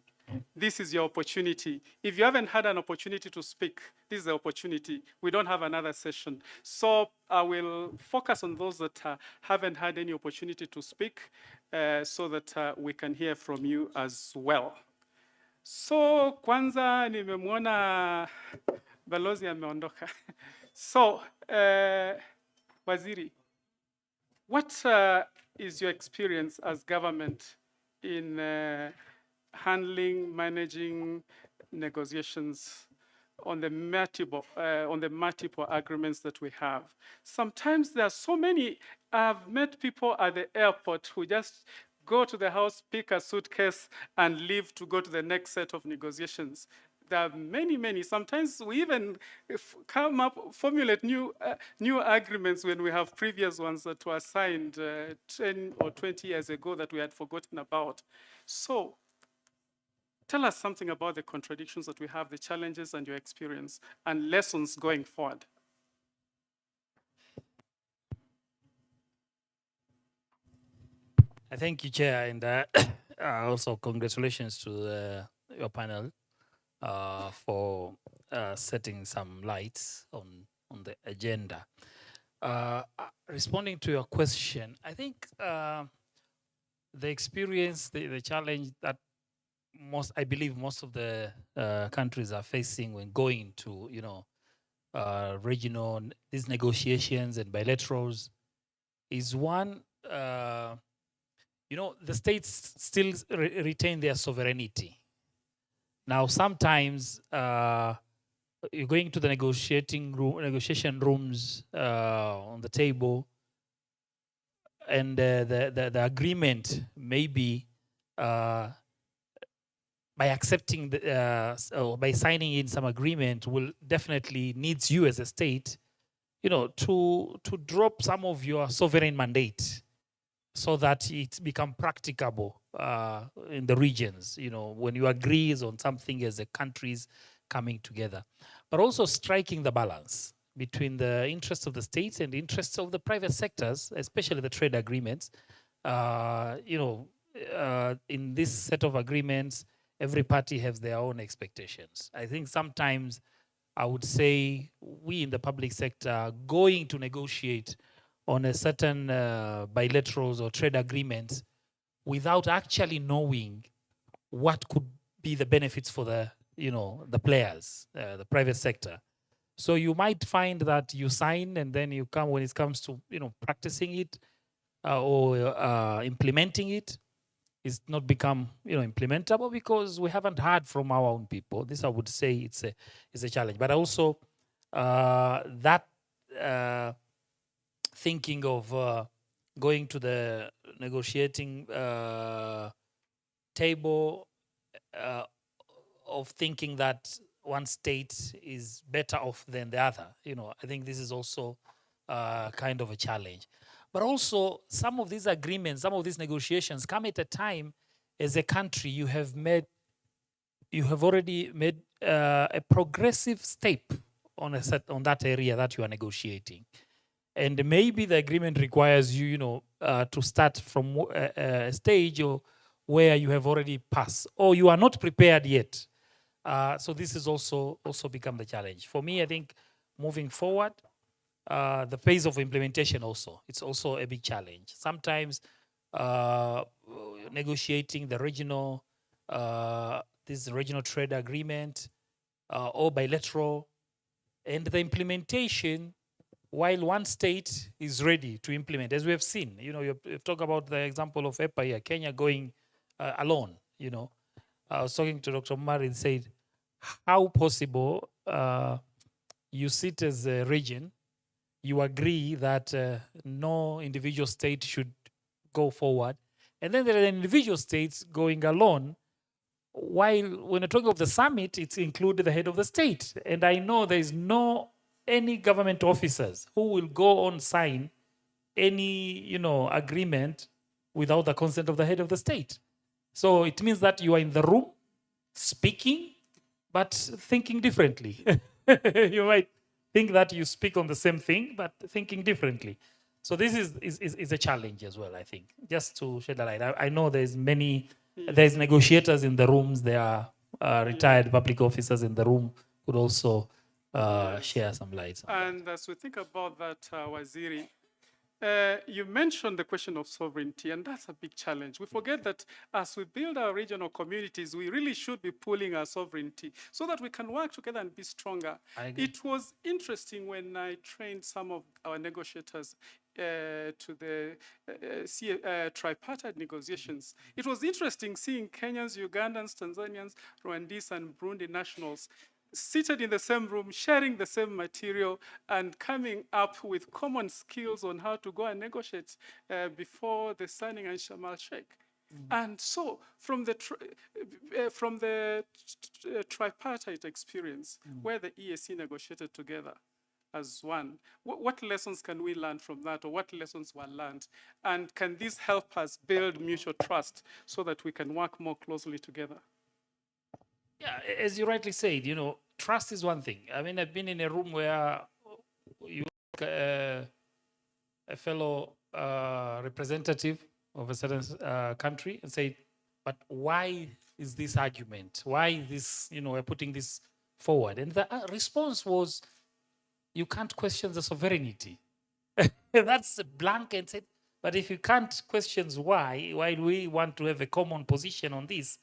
this is your opportunity. If you haven't had an opportunity to speak, this is the opportunity. We don't have another session. So I will focus on those that haven't had any opportunity to speak so that we can hear from you as well. So kwanza nimemwona balozi ameondoka. So Waziri, what is your experience as government in handling, managing negotiations on the multiple agreements that we have? Sometimes there are so many. I've met people at the airport who just go to the house, pick a suitcase, and leave to go to the next set of negotiations. There are many, many. Sometimes we even formulate new agreements when we have previous ones that were signed 10 or 20 years ago that we had forgotten about. So tell us something about the contradictions that we have, the challenges and your experience, and lessons going forward.
Thank you, Chair, and also congratulations to your panel for setting some lights on the agenda. Responding to your question, I think the experience, the challenge that I believe most of the countries are facing when going to, regional, these negotiations and bilaterals is one, the states still retain their sovereignty. Now, sometimes you're going to the negotiation rooms on the table, and the agreement may be by accepting or by signing in some agreement will definitely needs you as a state, to drop some of your sovereign mandate, so that it become practicable in the regions, when you agree on something as a countries coming together. But also striking the balance between the interests of the states and the interests of the private sectors, especially the trade agreements. In this set of agreements, every party has their own expectations. I think sometimes I would say we in the public sector going to negotiate on a certain bilaterals or trade agreements without actually knowing what could be the benefits for the players, the private sector. So you might find that you sign and then you come, when it comes to practicing it, or implementing it is not become implementable because we haven't heard from our own people. This I would say it's a challenge. But also that thinking of going to the negotiating table of thinking that one state is better off than the other. I think this is also kind of a challenge. But also some of these agreements, some of these negotiations come at a time as a country you have already made a progressive step on that area that you are negotiating. And maybe the agreement requires you, to start from a stage where you have already passed or you are not prepared yet. So this is also become the challenge. For me, I think moving forward, the phase of implementation it's also a big challenge. Sometimes negotiating the regional trade agreement or bilateral, and the implementation while one state is ready to implement, as we have seen. You've talked about the example of EPA here, Kenya going alone. I was talking to Dr. Mari and said, how possible you sit as a region, you agree that no individual state should go forward, and then there are individual states going alone, while when I talk of the summit, it's included the head of the state. And I know there is any government officers who will go on sign any agreement without the consent of the head of the state. So it means that you are in the room speaking, but thinking differently. You might think that you speak on the same thing, but thinking differently. So this is a challenge as well, I think. Just to shed a light, I know there's negotiators in the rooms, there are retired public officers in the room, could also share some light.
And as we think about that, Waziri, you mentioned the question of sovereignty, and that's a big challenge. We forget that as we build our regional communities, we really should be pooling our sovereignty so that we can work together and be stronger. It was interesting when I trained some of our negotiators to the tripartite negotiations. It was interesting seeing Kenyans, Ugandans, Tanzanians, Rwandese, and Burundi nationals seated in the same room, sharing the same material, and coming up with common skills on how to go and negotiate before the signing in Sharm el-Sheikh. And so, from the tripartite experience, where the EAC negotiated together as one, what lessons can we learn from that, or what lessons were learned? And can this help us build mutual trust so that we can work more closely together?
Yeah, as you rightly said, trust is one thing. I mean, I've been in a room where you a fellow representative of a certain country and say, but why is this argument? Why this, we're putting this forward? And the response was, you can't question the sovereignty. That's blank and said, but if you can't question why we want to have a common position on this,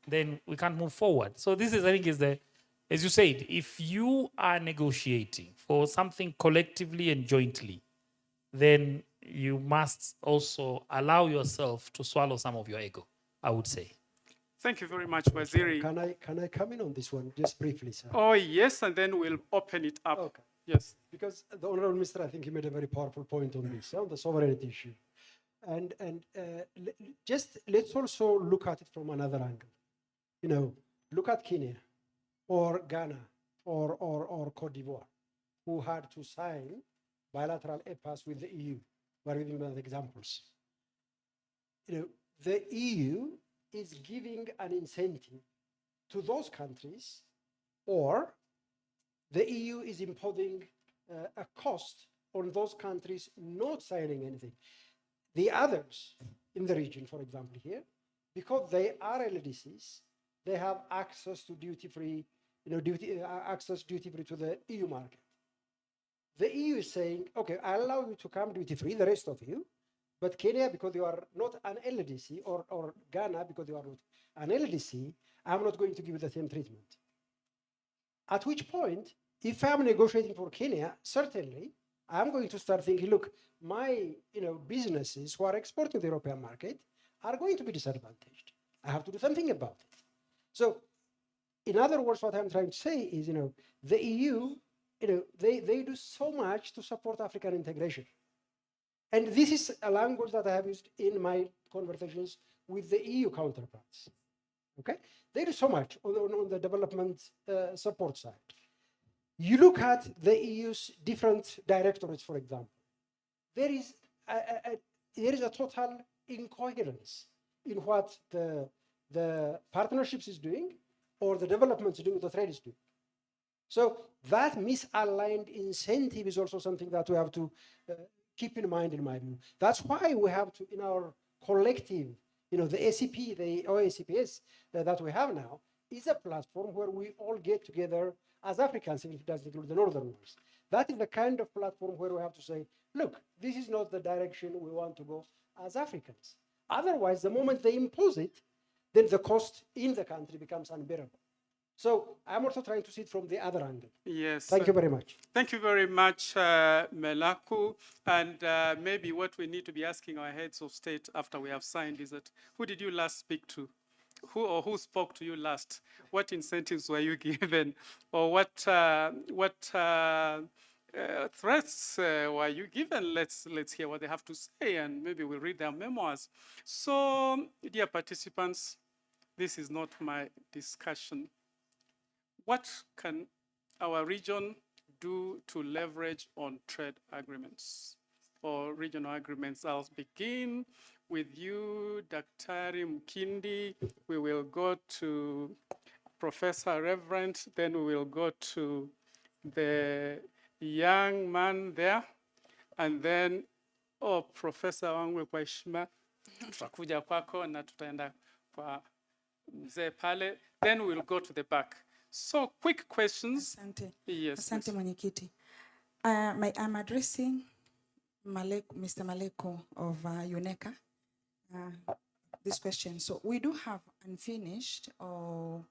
then we can't move forward. So this is, I think, as you said, if you are negotiating for something collectively and jointly, then you must also allow yourself to swallow some of your ego, I would say.
Thank you very much, Waziri.
Can I come in on this one just briefly, sir?
Oh, yes, and then we'll open it up.
Okay.
Yes.
Because the Honorable Minister, I think he made a very powerful point on this, on the sovereignty issue. And just let's also look at it from another angle. Look at Kenya or Ghana or Cote d'Ivoire, who had to sign bilateral EPAs with the EU. We're giving them examples. The EU is giving an incentive to those countries, or the EU is imposing a cost on those countries not signing anything. The others in the region, for example, here, because they are LDCs, they have access to duty-free, access duty-free to the EU market. The EU is saying, okay, I allow you to come duty-free, the rest of you, but Kenya, because you are not an LDC, or Ghana, because you are not an LDC, I'm not going to give you the same treatment. At which point, if I'm negotiating for Kenya, certainly I'm going to start thinking, look, my businesses who are exporting to the European market are going to be disadvantaged. I have to do something about it. So, in other words, what I'm trying to say is, the EU, they do so much to support African integration. And this is a language that I have used in my conversations with the EU counterparts. Okay, they do so much on the development support side. You look at the EU's different directorates, for example. There is a total incoherence in what the partnerships is doing, or the development is doing, the trade is doing. So that misaligned incentive is also something that we have to keep in mind, in my view. That's why we have to, in our collective, the ACP, the OACPS that we have now, is a platform where we all get together as Africans, if it doesn't include the northern ones. That is the kind of platform where we have to say, look, this is not the direction we want to go as Africans. Otherwise, the moment they impose it, then the cost in the country becomes unbearable. So I'm also trying to see it from the other angle.
Yes.
Thank you very much.
Thank you very much, Melaku. And maybe what we need to be asking our heads of state after we have signed is that, who did you last speak to? Who spoke to you last? What incentives were you given? Or what threats were you given? Let's hear what they have to say, and maybe we'll read their memoirs. So, dear participants, this is not my discussion. What can our region do to leverage on trade agreements or regional agreements? I'll begin with you, Daktari Mkindi. We will go to Professor Reverend, then we will go to the young man there, and then Professor wangu kwa heshima, tutakuja kwako na tutaenda kwa mzee pale, then we'll go to the back. So, quick questions.
Asante.
Yes.
Asante mwenyekiti. I'm addressing Mr. Maleko of UNECA. This question. So we do have unfinished or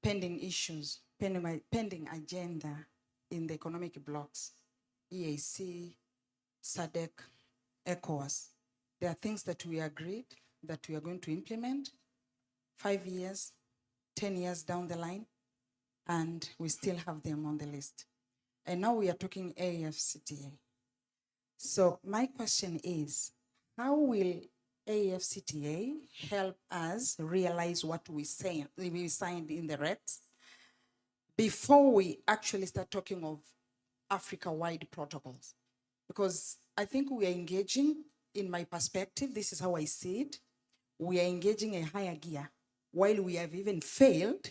pending issues, pending agenda in the economic blocks, EAC, SADC, ECOWAS. There are things that we agreed that we are going to implement 5 years, 10 years down the line, and we still have them on the list. And now we are talking AFCTA. So my question is, how will AFCTA help us realize what we signed in the REX before we actually start talking of Africa-wide protocols? Because I think we are engaging, in my perspective, this is how I see it, we are engaging a higher gear, while we have even failed,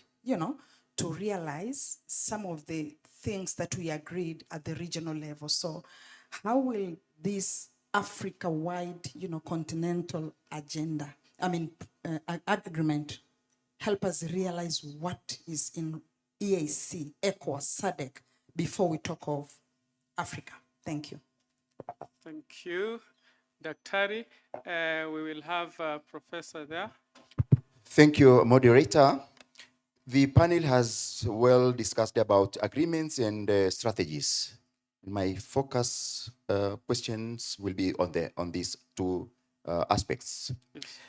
to realize some of the things that we agreed at the regional level. So how will this Africa-wide, continental agenda, agreement, help us realize what is in EAC, ECOWAS, SADC, before we talk of Africa? Thank you.
Thank you. Daktari, we will have a professor there.
Thank you, moderator. The panel has well discussed about agreements and strategies. My focus questions will be on these two aspects.
Yes.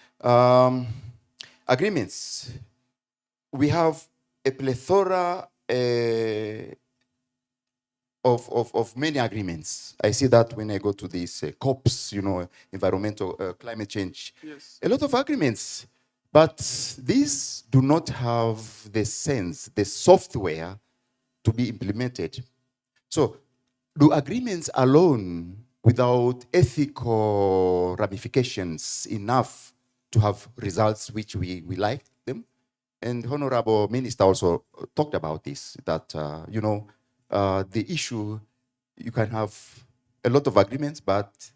Agreements. We have a plethora of many agreements. I see that when I go to these COPs, environmental climate change.
Yes.
A lot of agreements, but these do not have the sense, the software to be implemented. So, do agreements alone, without ethical ramifications enough to have results which we like them? And Honorable Minister also talked about this, that, the issue, you can have a lot of agreements, but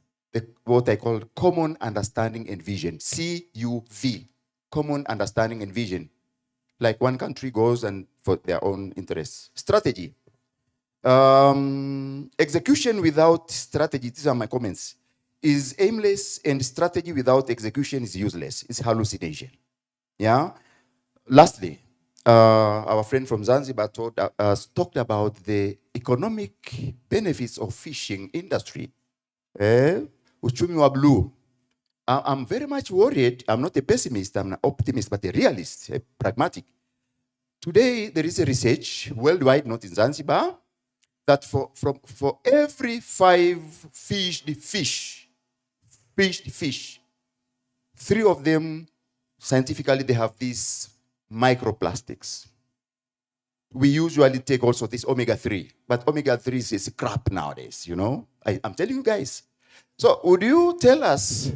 what I call common understanding and vision, CUV, common understanding and vision. Like one country goes and for their own interests. Strategy. Execution without strategy, these are my comments, is aimless, and strategy without execution is useless. It's hallucination. Yeah? Lastly, our friend from Zanzibar talked about the economic benefits of fishing industry. Uchumi wa blue. I'm very much worried. I'm not a pessimist, I'm an optimist, but a realist, a pragmatic. Today, there is a research worldwide, not in Zanzibar, that for every 5 fished fish, 3 of them, scientifically, they have these microplastics. We usually take also this omega-3, but omega-3 is crap nowadays, you know? I'm telling you guys. So would you tell us,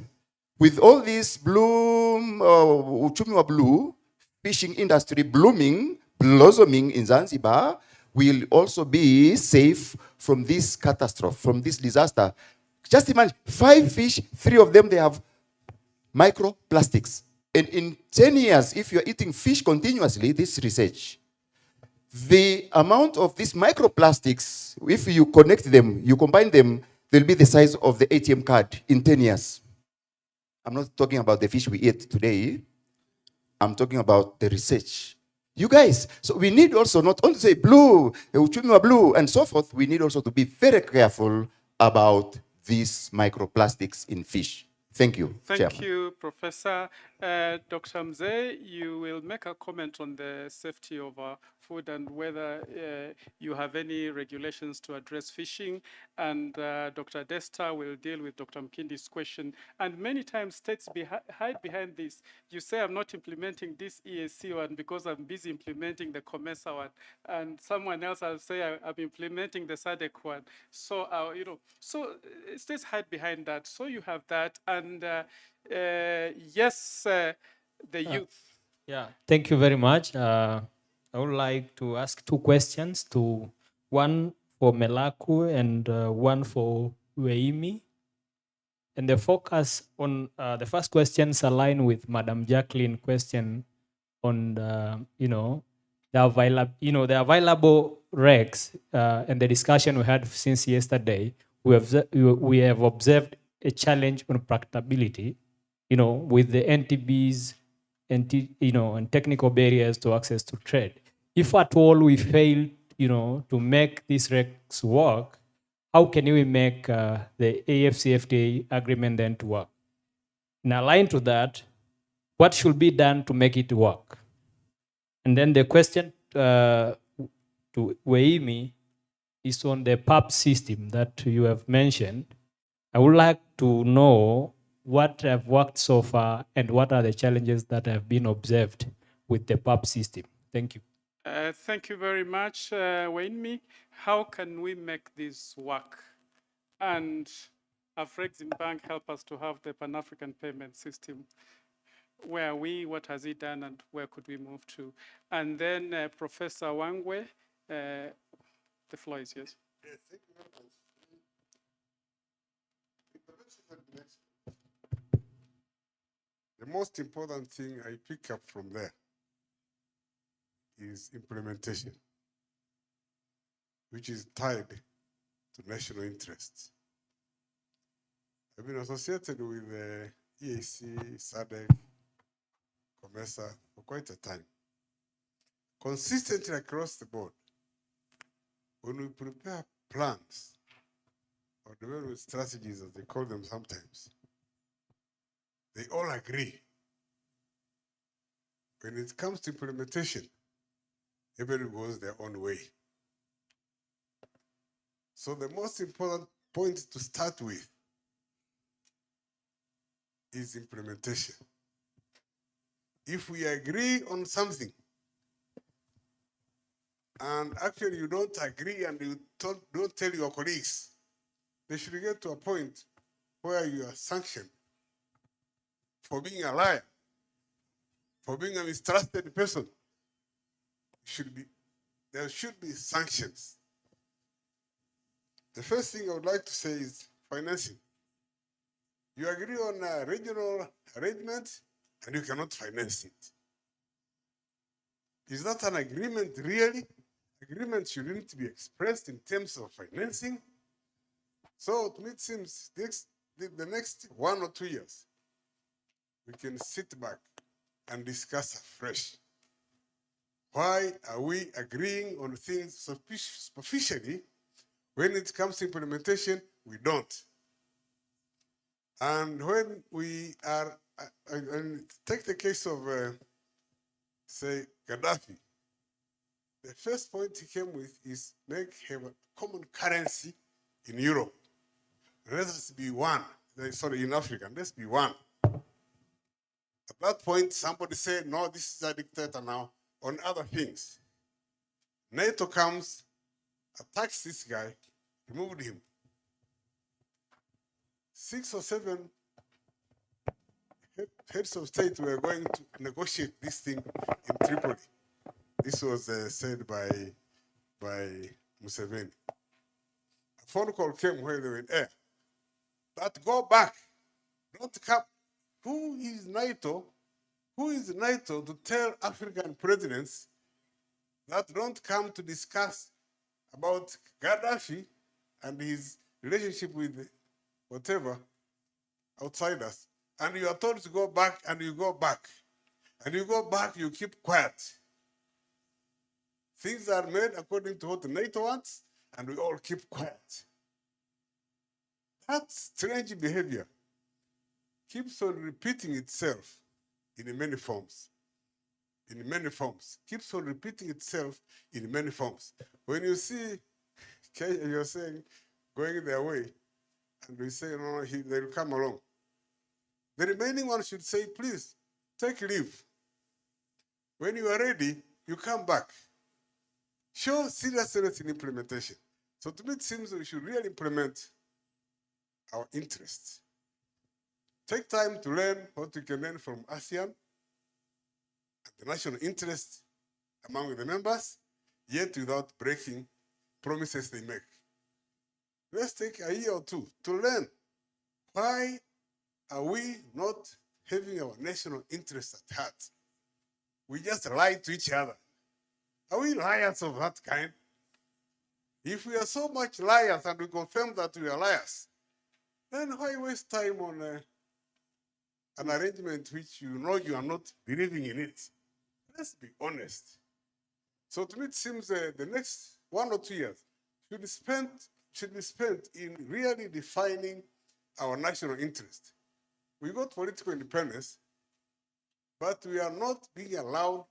with all this bloom, uchumi wa blue, fishing industry blossoming in Zanzibar, will also be safe from this catastrophe, from this disaster? Just imagine, 5 fish, 3 of them, they have microplastics. And in 10 years, if you're eating fish continuously, this research, the amount of these microplastics, if you connect them, you combine them, they'll be the size of the ATM card in 10 years. I'm not talking about the fish we eat today. I'm talking about the research. You guys, so we need also not only say blue, uchumi wa blue, and so forth, we need also to be very careful about these microplastics in fish. Thank you,
Thank
Chairman.
you, Professor. Dr. Mzee, you will make a comment on the safety of food and whether you have any regulations to address fishing. And Dr. Desta will deal with Dr. Mkindi's question. And many times states hide behind this. You say, I'm not implementing this EAC one because I'm busy implementing the COMESA one. And someone else will say, I'm implementing the SADC one. So, you know, so states hide behind that. So you have that. And yes, the youth.
Yeah, thank you very much. I would like to ask 2 questions, one for Melaku and one for Weimi. And the focus on the first questions align with Madam Jacqueline's question on the, the available regs and the discussion we had since yesterday. We have observed a challenge on practicability, with the NTBs and technical barriers to access to trade. If at all we fail, to make these regs work, how can we make the AFCFTA agreement then to work? And aligned to that, what should be done to make it work? And then the question to Weimi is on the PAP system that you have mentioned. I would like to know what have worked so far and what are the challenges that have been observed with the PAP system. Thank you.
Thank you very much, Weimi. How can we make this work? And Afrexim Bank help us to have the Pan-African payment system. Where are we, what has it done, and where could we move to? And then Professor Wangwe, the floor is yours.
Yes, thank you very much. The most important thing I pick up from there is implementation, which is tied to national interests. I've been associated with the EAC, SADC, COMESA for quite a time. Consistently across the board, when we prepare plans or development strategies, as they call them sometimes, they all agree. When it comes to implementation, everybody goes their own way. So the most important point to start with is implementation. If we agree on something, and actually you don't agree and you don't tell your colleagues, they should get to a point where you are sanctioned for being a liar, for being a mistrusted person. There should be sanctions. The first thing I would like to say is financing. You agree on a regional arrangement and you cannot finance it. Is that an agreement really? Agreement shouldn't be expressed in terms of financing. So to me it seems the next 1 or 2 years, we can sit back and discuss afresh Why are we agreeing on things superficially? When it comes to implementation, we don't. And when we are, and take the case of, say, Gaddafi, the first point he came with is have a common currency in Europe. Let us be one. Sorry, in Africa, let's be one. At that point, somebody said, no, this is a dictator now on other things. NATO comes, attacks this guy, removed him. 6 or 7 heads of state were going to negotiate this thing in Tripoli. This was said by Museveni. A phone call came where they were in air. But go back. Don't come. Who is NATO? Who is NATO to tell African presidents that don't come to discuss about Gaddafi and his relationship with whatever outsiders? And you are told to go back, and you go back. And you go back, you keep quiet. Things are made according to what the NATO wants, and we all keep quiet. That strange behavior keeps on repeating itself in many forms. In many forms. Keeps on repeating itself in many forms. When you see Kenya, you're saying, going their way, and we say, no, they'll come along. The remaining one should say, please, take leave. When you are ready, you come back. Show seriousness in implementation. So to me, it seems we should really implement our interests. Take time to learn what we can learn from ASEAN and the national interest among the members, yet without breaking promises they make. Let's take a year or two to learn why are we not having our national interests at heart. We just lie to each other. Are we liars of that kind? If we are so much liars and we confirm that we are liars, then why waste time on an arrangement which you know you are not believing in it? Let's be honest. So to me, it seems the next 1 or 2 years should be spent in really defining our national interest. We got political independence, but we are not being allowed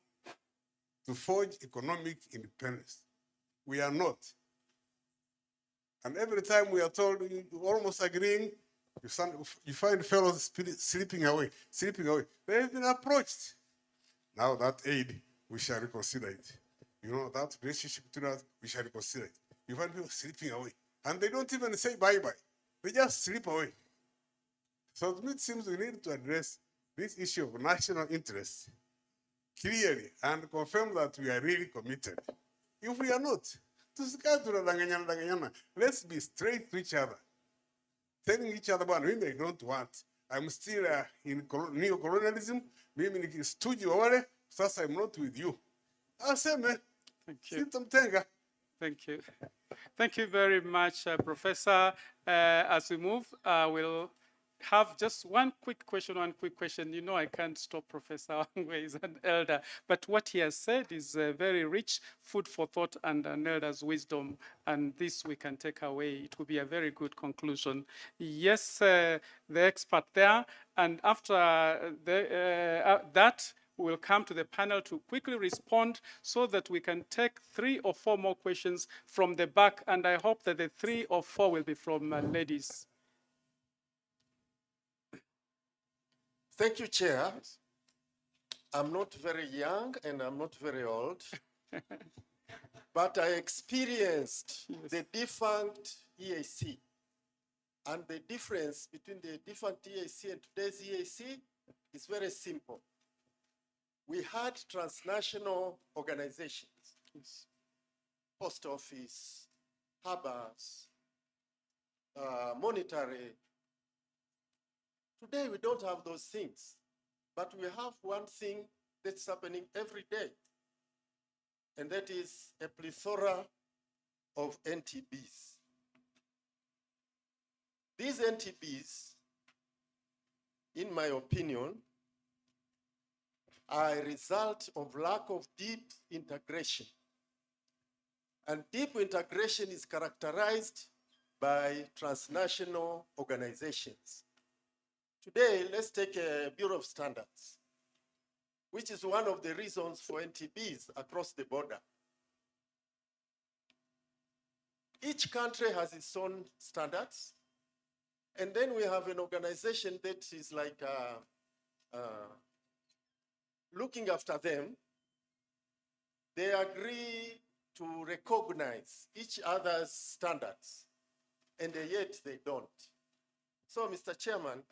to forge economic independence. We are not. And every time we are told, almost agreeing, you find fellows slipping away. They have been approached. Now that aid, we shall reconsider it. You know, that relationship between us, we shall reconsider it. You find people slipping away. And they don't even say bye-bye. They just slip away. So to me, it seems we need to address this issue of national interest clearly and confirm that we are really committed. If we are not, let's be straight to each other. Telling each other about women they don't want. I'm still in neo-colonialism. Mimi ni studio wale, sasa I'm not with you. Aseme,
Thank you.
sitamtenga.
Thank you. Thank you very much, Professor. As we move, we'll have just one quick question. You know, I can't stop Professor Wangwe, he's an elder, but what he has said is very rich food for thought and an elder's wisdom, and this we can take away. It will be a very good conclusion. Yes, the expert there, and after that, we'll come to the panel to quickly respond so that we can take 3 or 4 more questions from the back, and I hope that the 3 or 4 will be from ladies.
Thank you, Chair. I'm not very young and I'm not very old, but I experienced the defunct EAC. And the difference between the defunct EAC and today's EAC is very simple. We had transnational organizations, post office, harbors, monetary. Today, we don't have those things, but we have one thing that's happening every day, and that is a plethora of NTBs. These NTBs, in my opinion, are a result of lack of deep integration. And deep integration is characterized by transnational organizations. Today, let's take a Bureau of Standards, which is one of the reasons for NTBs across the border. Each country has its own standards, and then we have an organization that is like looking after them. They agree to recognize each other's standards, and yet they don't. So, Mr. Chairman,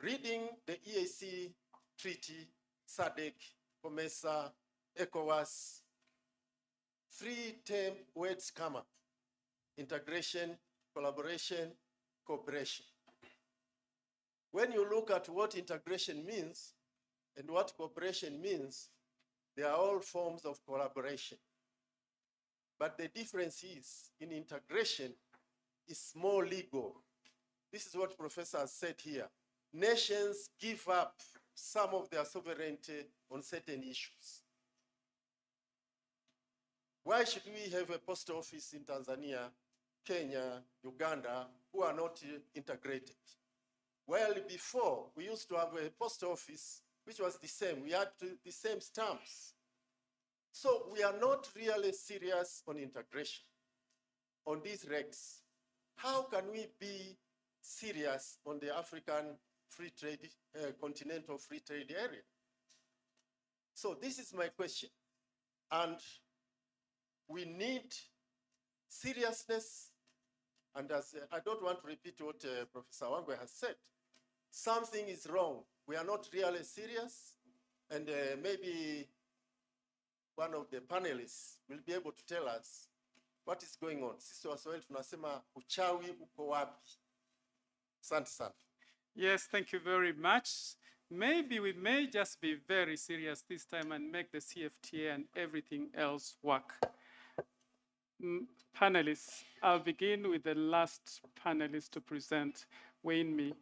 reading the EAC Treaty, SADC, COMESA, ECOWAS, 3 term words come up: integration, collaboration, cooperation. When you look at what integration means and what cooperation means, they are all forms of collaboration. But the difference is, in integration, it's more legal. This is what Professor has said here. Nations give up some of their sovereignty on certain issues. Why should we have a post office in Tanzania, Kenya, Uganda, who are not integrated? Well, before, we used to have a post office which was the same. We had the same stamps. So we are not really serious on integration, on these regs. How can we be serious on the African free trade, continental free trade area? So this is my question. And we need seriousness. And as I don't want to repeat what Professor Wangwe has said. Something is wrong. We are not really serious. And maybe one of the panelists will be able to tell us what is going on. Sisi Waswahili tunasema uchawi uko wapi? Asante sana.
Yes, thank you very much. Maybe we may just be very serious this time and make the CFTA and everything else work. Panelists, I'll begin with the last panelist to present, Wayne Me.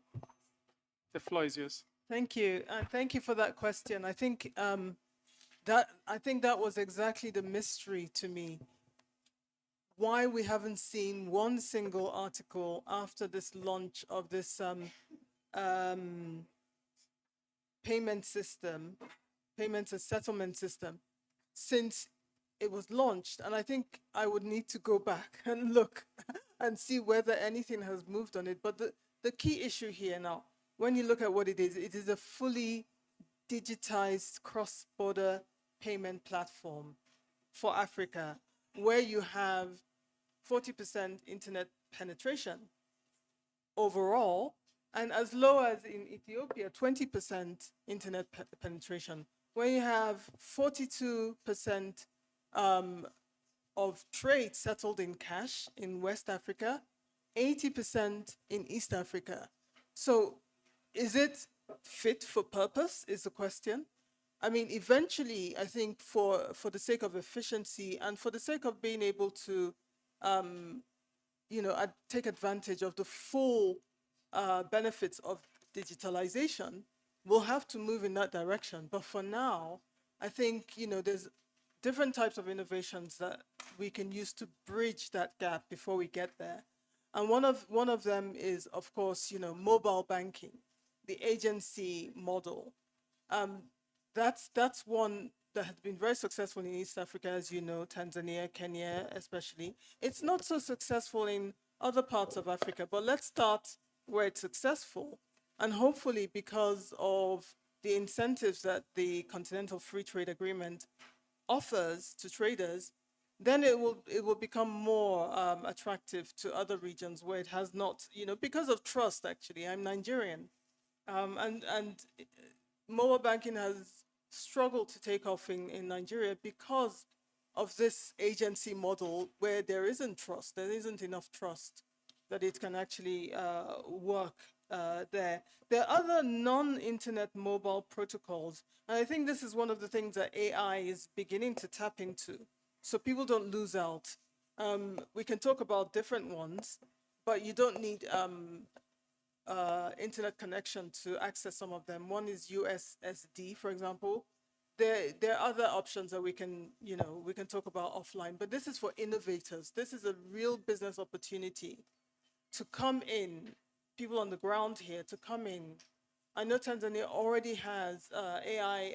The floor is yours.
Thank you. Thank you for that question. I think that was exactly the mystery to me. Why we haven't seen one single article after this launch of this payment system, payments and settlement system, since it was launched. And I think I would need to go back and look and see whether anything has moved on it. But the key issue here now, when you look at what it is a fully digitized cross-border payment platform for Africa, where you have 40% internet penetration overall, and as low as in Ethiopia, 20% internet penetration, where you have 42% of trade settled in cash in West Africa, 80% in East Africa. So is it fit for purpose is the question. I mean, eventually, I think for the sake of efficiency and for the sake of being able to, take advantage of the full benefits of digitalization, we'll have to move in that direction. But for now, I think, there's different types of innovations that we can use to bridge that gap before we get there. And one of them is, of course, mobile banking, the agency model. That's one that has been very successful in East Africa, as you know, Tanzania, Kenya especially. It's not so successful in other parts of Africa, but let's start where it's successful. And hopefully, because of the incentives that the Continental Free Trade Agreement offers to traders, then it will become more attractive to other regions where it has not, because of trust, actually. I'm Nigerian. And mobile banking has struggled to take off in Nigeria because of this agency model where there isn't trust. There isn't enough trust that it can actually work there. There are other non-internet mobile protocols. And I think this is one of the things that AI is beginning to tap into, so people don't lose out. We can talk about different ones, but you don't need internet connection to access some of them. One is USSD, for example. There are other options that we can talk about offline, but this is for innovators. This is a real business opportunity to come in, people on the ground here to come in. I know Tanzania already has AI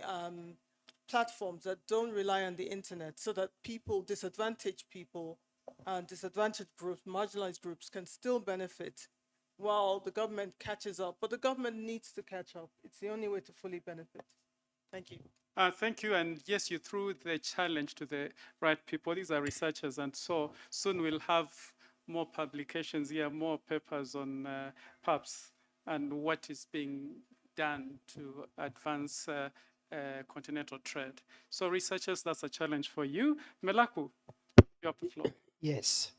platforms that don't rely on the internet, so that disadvantaged people, disadvantaged groups, marginalized groups can still benefit while the government catches up. But the government needs to catch up. It's the only way to fully benefit. Thank you.
Thank you. And yes, you threw the challenge to the right people. These are researchers. And so soon we'll have more publications here, more papers on PAPS and what is being done to advance continental trade. So researchers, that's a challenge for you. Melaku, you have the floor.
Yes,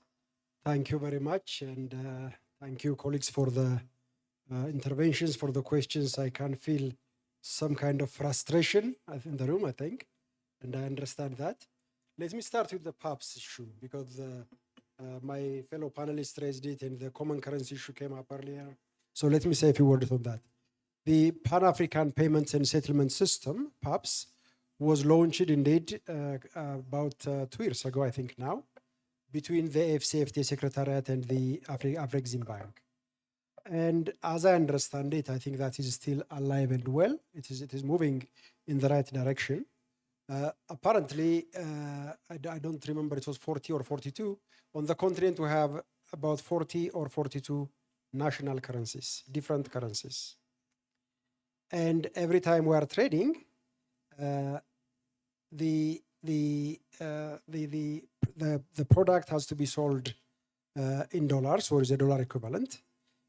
thank you very much. And thank you, colleagues, for the interventions, for the questions. I can feel some kind of frustration in the room, I think, and I understand that. Let me start with the PAPS issue, because my fellow panelists raised it and the common currency issue came up earlier. So let me say a few words on that. The Pan-African Payments and Settlement System, PAPS, was launched indeed about 2 years ago, I think now, between the AfCFTA Secretariat and the Afrexim Bank. And as I understand it, I think that is still alive and well. It is moving in the right direction. Apparently, I don't remember, it was 40 or 42. On the continent, we have about 40 or 42 national currencies, different currencies. And every time we are trading, the product has to be sold in dollars, or is a dollar equivalent,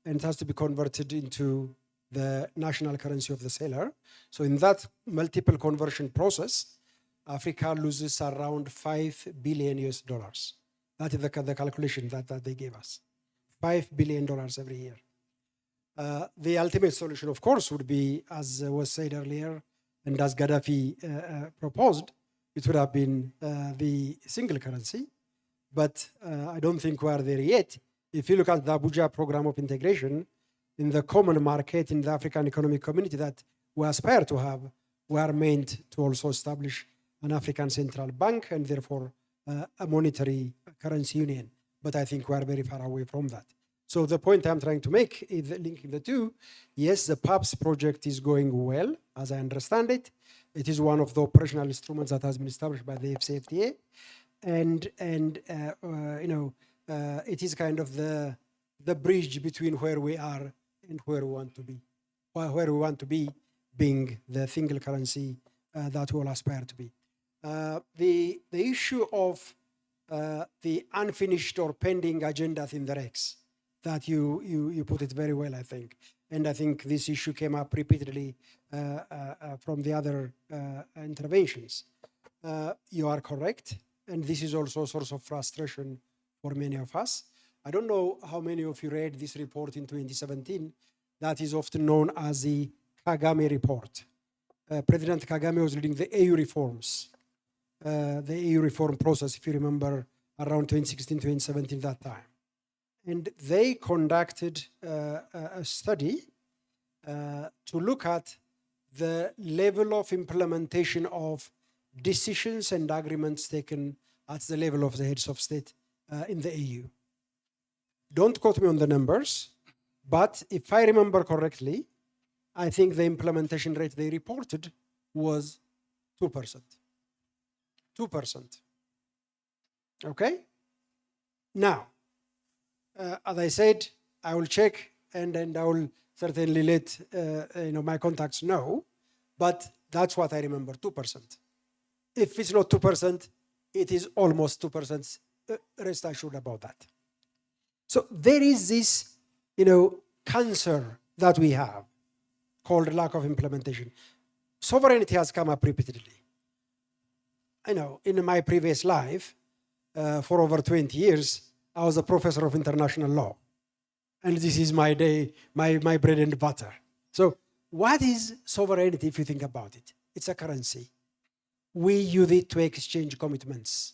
and it has to be converted into the national currency of the seller. So in that multiple conversion process, Africa loses around $5 billion US. That is the calculation that they gave us. $5 billion every year. The ultimate solution, of course, would be, as was said earlier, and as Gaddafi proposed, it would have been the single currency. But I don't think we are there yet. If you look at the Abuja program of integration, in the common market, in the African Economic Community that we aspire to have, we are meant to also establish an African Central Bank and therefore a monetary currency union. But I think we are very far away from that. So the point I'm trying to make is linking the two. Yes, the PAPS project is going well, as I understand it. It is one of the operational instruments that has been established by the AfCFTA. And it is kind of the bridge between where we are and where we want to be. Where we want to be being the single currency that we all aspire to be. The issue of the unfinished or pending agendas in the REX, that you put it very well, I think. And I think this issue came up repeatedly from the other interventions. You are correct. And this is also a source of frustration for many of us. I don't know how many of you read this report in 2017 that is often known as the Kagame report. President Kagame was leading the AU reforms, the EU reform process, if you remember, around 2016, 2017, that time. And they conducted a study to look at the level of implementation of decisions and agreements taken at the level of the heads of state in the EU. Don't quote me on the numbers, but if I remember correctly, I think the implementation rate they reported was 2%. 2%. Okay? Now, as I said, I will check and I will certainly let my contacts know, but that's what I remember, 2%. If it's not 2%, it is almost 2%. Rest assured about that. So there is this, cancer that we have called lack of implementation. Sovereignty has come up repeatedly. I know in my previous life, for over 20 years, I was a professor of international law. And this is my day, my bread and butter. So what is sovereignty if you think about it? It's a currency. We use it to exchange commitments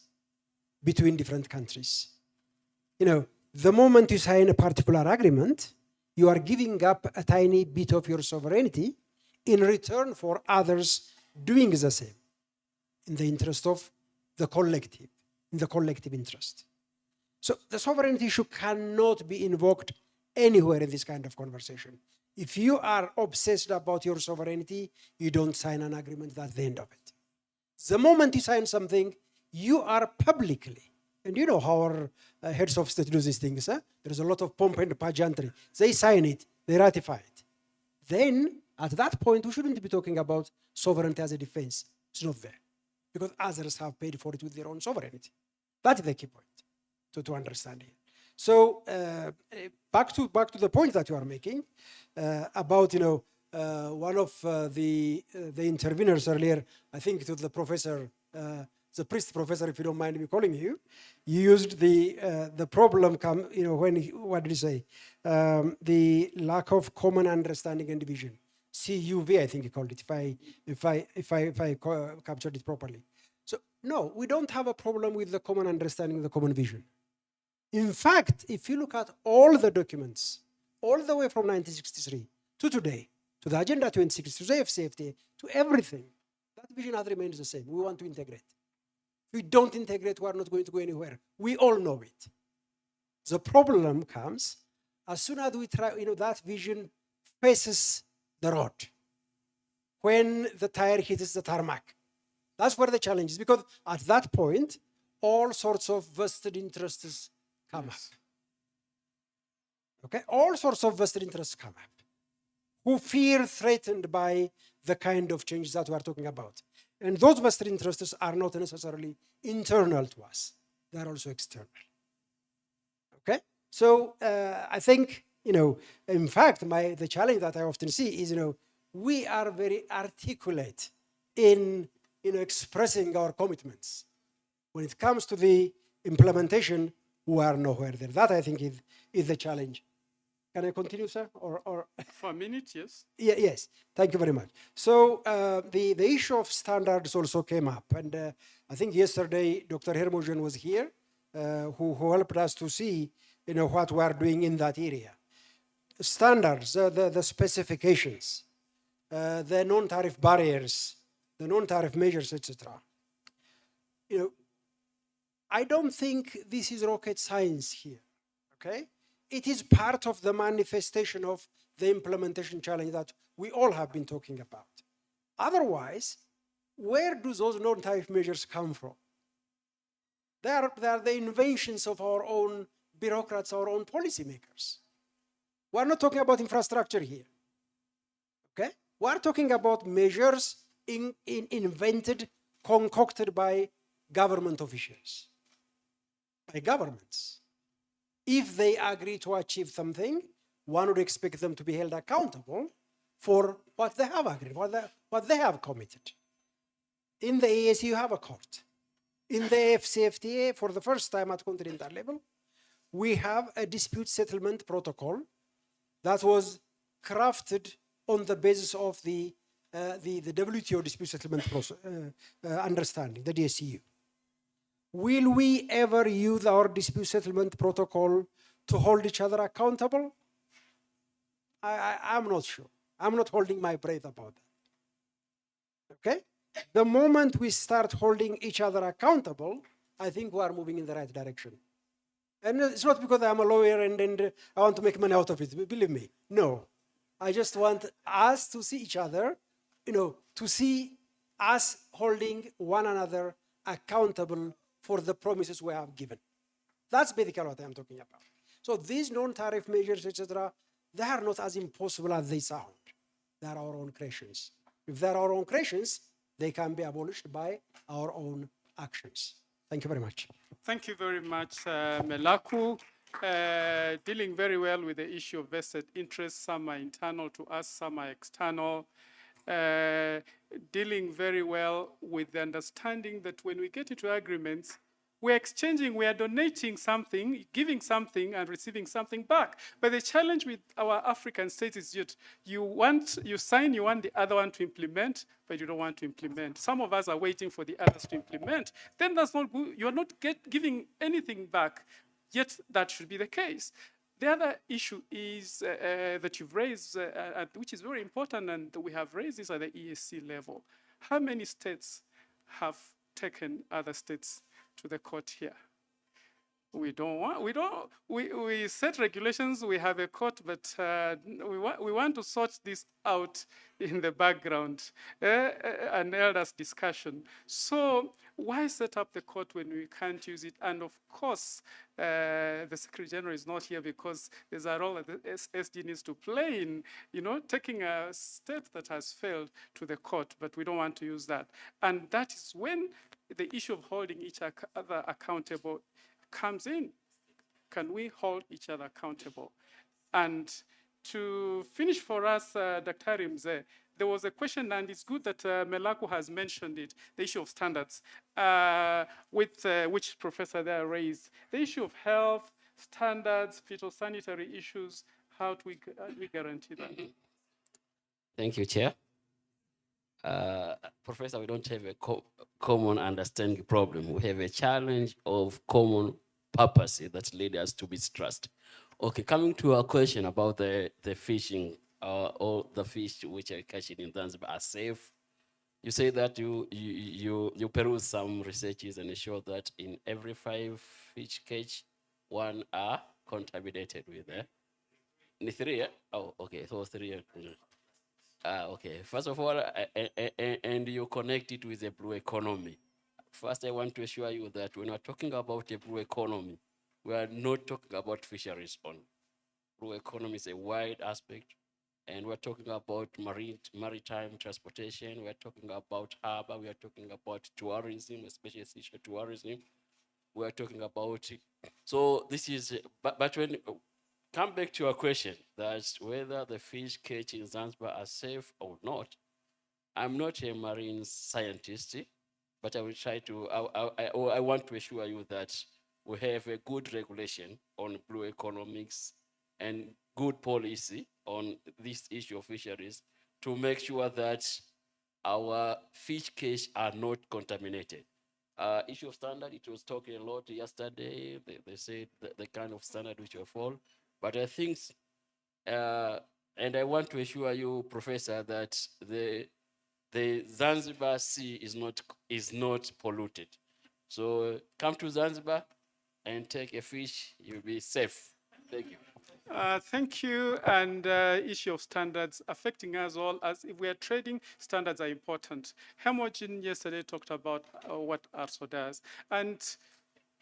between different countries. The moment you sign a particular agreement, you are giving up a tiny bit of your sovereignty in return for others doing the same in the interest of the collective, in the collective interest. So the sovereignty issue cannot be invoked anywhere in this kind of conversation. If you are obsessed about your sovereignty, you don't sign an agreement, that's the end of it. The moment you sign something, you are publicly, and you know how our heads of state do these things, there's a lot of pomp and pageantry. They sign it, they ratify it. Then, at that point, we shouldn't be talking about sovereignty as a defense. It's not there, because others have paid for it with their own sovereignty. That's the key point to understand here. So back to the point that you are making about one of the interveners earlier, I think to the professor, the priest professor, if you don't mind me calling you, you used the problem what did you say? The lack of common understanding and division. CUV, I think you called it, if I captured it properly. So no, we don't have a problem with the common understanding, the common vision. In fact, if you look at all the documents, all the way from 1963 to today, to the Agenda 2060, to the FCFTA, to everything, that vision has remained the same. We want to integrate. If we don't integrate, we are not going to go anywhere. We all know it. The problem comes as soon as we try, that vision faces the road. When the tire hits the tarmac. That's where the challenge is, because at that point, all sorts of vested interests come up. Okay, all sorts of vested interests come up who feel threatened by the kind of changes that we are talking about. And those vested interests are not necessarily internal to us, they are also external. Okay, so I think, in fact, the challenge that I often see is, we are very articulate in expressing our commitments. When it comes to the implementation, we are nowhere there. That, I think, is the challenge. Can I continue, sir? Or
For a minute, yes.
Yeah, yes, thank you very much. So the issue of standards also came up. And I think yesterday, Dr. Hermogen was here, who helped us to see what we are doing in that area. Standards, the specifications, the non-tariff barriers, the non-tariff measures, etc. I don't think this is rocket science here, okay? It is part of the manifestation of the implementation challenge that we all have been talking about. Otherwise, where do those non-tariff measures come from? They are the inventions of our own bureaucrats, our own policymakers. We're not talking about infrastructure here, okay? We're talking about measures invented, concocted by government officials, by governments. If they agree to achieve something, one would expect them to be held accountable for what they have agreed, what they have committed. In the AAC, you have a court. In the FCFTA, for the first time at continental level, we have a dispute settlement protocol that was crafted on the basis of the WTO dispute settlement understanding, the DSCU. Will we ever use our dispute settlement protocol to hold each other accountable? I'm not sure. I'm not holding my breath about that. Okay? The moment we start holding each other accountable, I think we are moving in the right direction. And it's not because I'm a lawyer and I want to make money out of it, believe me. No. I just want us to see each other, to see us holding one another accountable for the promises we have given. That's basically what I'm talking about. So these non-tariff measures, etc., they are not as impossible as they sound. They are our own creations. If they are our own creations, they can be abolished by our own actions. Thank you very much.
Thank you very much, Melaku. Dealing very well with the issue of vested interests. Some are internal to us, some are external. Dealing very well with the understanding that when we get into agreements, we're exchanging, we are donating something, giving something and receiving something back. But the challenge with our African states is that you sign, you want the other one to implement, but you don't want to implement. Some of us are waiting for the others to implement. Then that's not good. You're not giving anything back, yet that should be the case. The other issue is that you've raised, which is very important, and we have raised this at the EAC level. How many states have taken other states to the court here? We set regulations, we have a court, but we want to sort this out in the background, an elders discussion. So why set up the court when we can't use it? And of course, the Secretary General is not here because there's a role that the SG needs to play in, taking a state that has failed to the court, but we don't want to use that. And that is when the issue of holding each other accountable comes in. Can we hold each other accountable? And to finish for us, Dr. Rimze, there was a question, and it's good that Melaku has mentioned it, the issue of standards, which Professor there raised. The issue of health, standards, phytosanitary issues, how do we guarantee that?
Thank you, Chair. Professor, we don't have a common understanding problem. We have a challenge of common purpose that lead us to mistrust. Okay, coming to our question about the fishing, or the fish which are catching in Zanzibar are safe. You say that you peruse some researches and show that in every 5 fish catch, 1 are contaminated with 3. Oh, okay, so 3. Okay, first of all, and you connect it with the blue economy. First, I want to assure you that when we're talking about a blue economy, we are not talking about fisheries only. Blue economy is a wide aspect, and we're talking about maritime transportation, we're talking about harbor, we are talking about tourism, especially seashore tourism. We're talking about, so this is, but when, come back to your question, that whether the fish catch in Zanzibar are safe or not. I'm not a marine scientist, but I will try to, I want to assure you that we have a good regulation on blue economics and good policy on this issue of fisheries to make sure that our fish catch are not contaminated. Issue of standard, it was talking a lot yesterday. They said the kind of standard which will fall. But I think, and I want to assure you, Professor, that the Zanzibar Sea is not polluted. So come to Zanzibar and take a fish, you'll be safe. Thank you.
Thank you. And issue of standards affecting us all. As if we are trading, standards are important. Hermogen yesterday talked about what ARSO does. And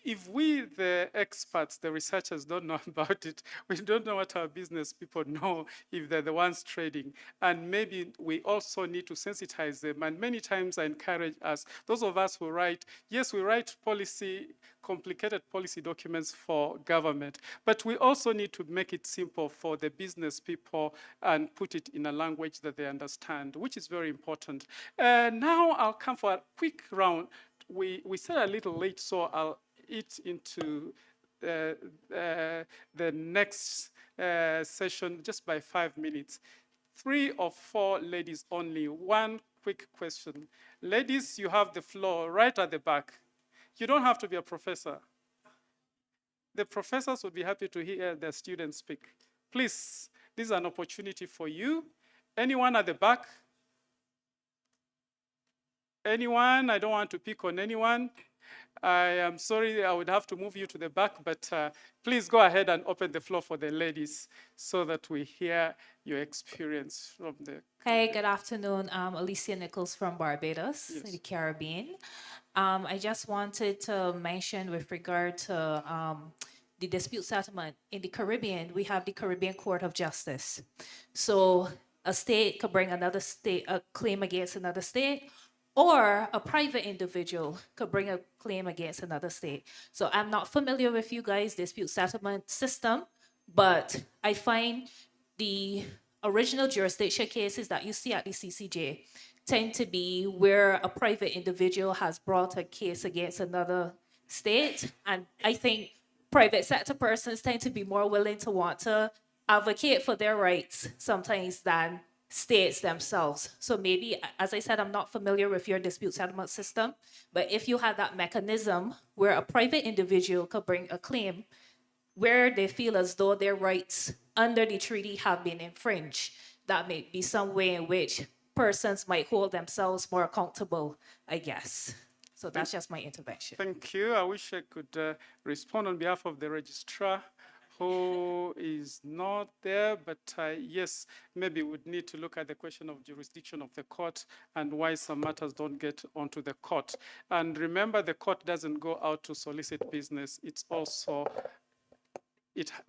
if we, the experts, the researchers, don't know about it, we don't know what our business people know if they're the ones trading. And maybe we also need to sensitize them. And many times I encourage us, those of us who write, yes, we write policy, complicated policy documents for government, but we also need to make it simple for the business people and put it in a language that they understand, which is very important. Now I'll come for a quick round. We said a little late, so I'll eat into the next session just by 5 minutes. 3 or 4 ladies only. 1 quick question. Ladies, you have the floor right at the back. You don't have to be a professor. The professors would be happy to hear their students speak. Please, this is an opportunity for you. Anyone at the back? Anyone? I don't want to pick on anyone. I am sorry, I would have to move you to the back, but please go ahead and open the floor for the ladies so that we hear your experience from the...
Hey, good afternoon. I'm Alicia Nichols from Barbados, in the Caribbean. I just wanted to mention with regard to the dispute settlement in the Caribbean, we have the Caribbean Court of Justice. So a state could bring another state, a claim against another state, or a private individual could bring a claim against another state. So I'm not familiar with you guys' dispute settlement system, but I find the original jurisdiction cases that you see at the CCJ tend to be where a private individual has brought a case against another state. And I think private sector persons tend to be more willing to want to advocate for their rights sometimes than states themselves. So maybe, as I said, I'm not familiar with your dispute settlement system, but if you had that mechanism where a private individual could bring a claim where they feel as though their rights under the treaty have been infringed. That may be some way in which persons might hold themselves more accountable, I guess. So that's just my intervention.
Thank you. I wish I could respond on behalf of the registrar, who is not there, but yes, maybe we'd need to look at the question of jurisdiction of the court and why some matters don't get onto the court. And remember, the court doesn't go out to solicit business. It's also,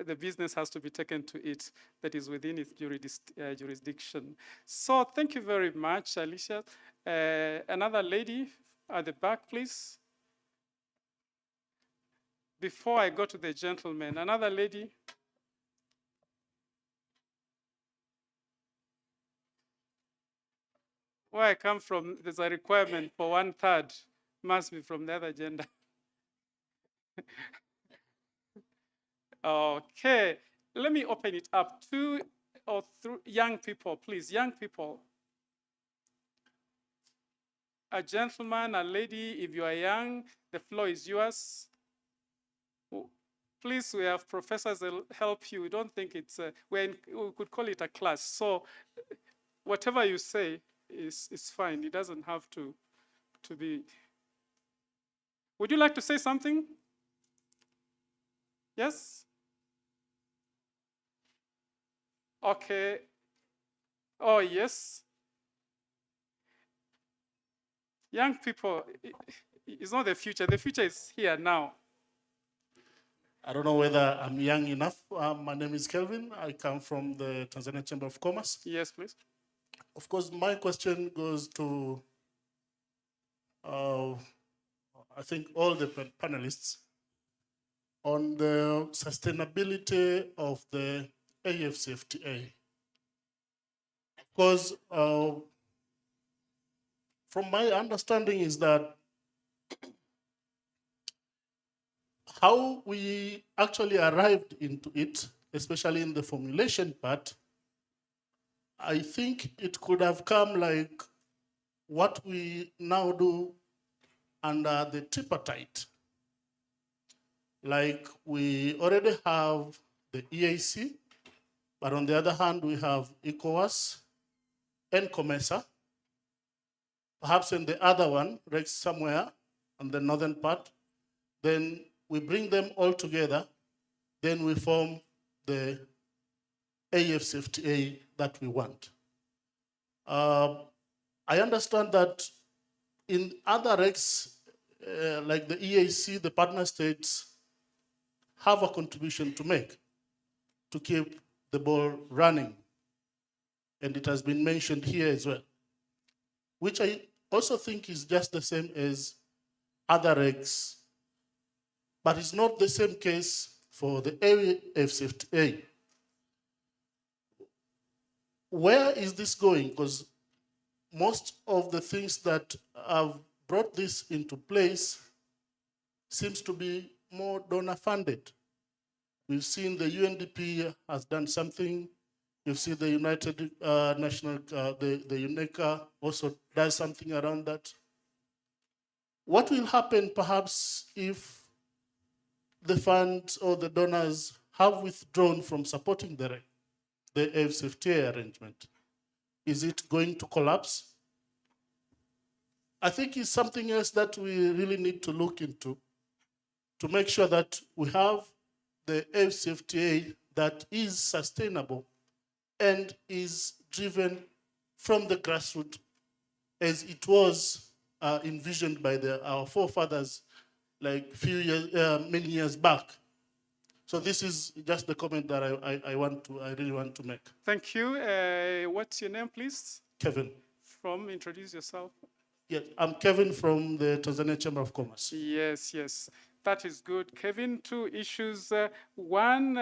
the business has to be taken to it that is within its jurisdiction. So thank you very much, Alicia. Another lady at the back, please. Before I go to the gentleman, another lady. Where I come from, there's a requirement for 1/3 must be from the other gender. Okay, let me open it up. 2 or 3 young people, please, young people. A gentleman, a lady, if you are young, the floor is yours. Please, we have professors that will help you. We don't think it's, we could call it a class. So whatever you say is fine. It doesn't have to be. Would you like to say something? Yes? Okay. Oh, yes. Young people, it's not the future. The future is here now.
I don't know whether I'm young enough. My name is Kelvin. I come from the Tanzania Chamber of Commerce.
Yes, please.
Of course, my question goes to, I think, all the panelists on the sustainability of the AFCFTA. Of course, from my understanding is that how we actually arrived into it, especially in the formulation part, I think it could have come like what we now do under the tripartite. Like we already have the EAC, but on the other hand, we have ECOWAS and COMESA. Perhaps in the other one, Rex somewhere on the northern part, then we bring them all together, then we form the AFCFTA that we want. I understand that in other regs, like the EAC, the partner states have a contribution to make to keep the ball running. And it has been mentioned here as well, which I also think is just the same as other regs, but it's not the same case for the AFCFTA. Where is this going? Because most of the things that have brought this into place seems to be more donor funded. We've seen the UNDP has done something. We've seen the United National, the UNECA also does something around that. What will happen perhaps if the funds or the donors have withdrawn from supporting the AFCFTA arrangement? Is it going to collapse? I think it's something else that we really need to look into to make sure that we have the AFCFTA that is sustainable and is driven from the grassroots as it was envisioned by our forefathers like many years back. So this is just the comment that I really want to make.
Thank you. What's your name, please?
Kevin.
From, introduce yourself.
Yes, I'm Kevin from the Tanzania Chamber of Commerce.
Yes, yes. That is good. Kevin, 2 issues. One,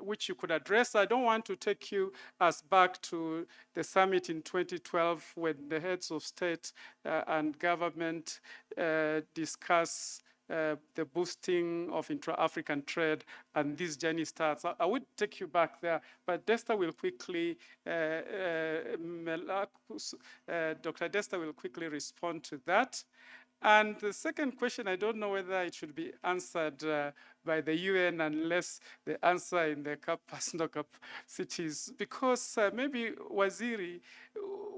which you could address. I don't want to take you us back to the summit in 2012 when the heads of state and government discuss the boosting of intra-African trade, and this journey starts. I would take you back there, but Desta will quickly, Dr. Desta will quickly respond to that. And the second question, I don't know whether it should be answered by the UN unless the answer in the personal capacities, because maybe Waziri,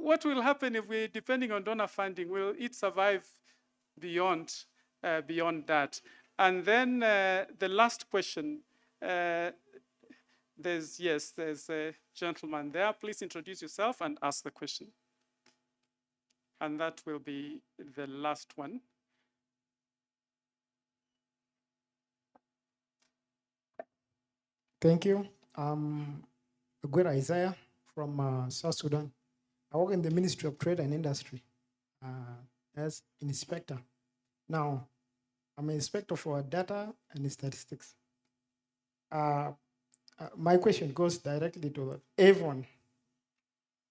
what will happen if we, depending on donor funding, will it survive beyond that? And then the last question, there's a gentleman there. Please introduce yourself and ask the question. And that will be the last one.
Thank you. Aguero Isaiah from South Sudan. I work in the Ministry of Trade and Industry as an inspector. Now, I'm an inspector for data and statistics. My question goes directly to everyone.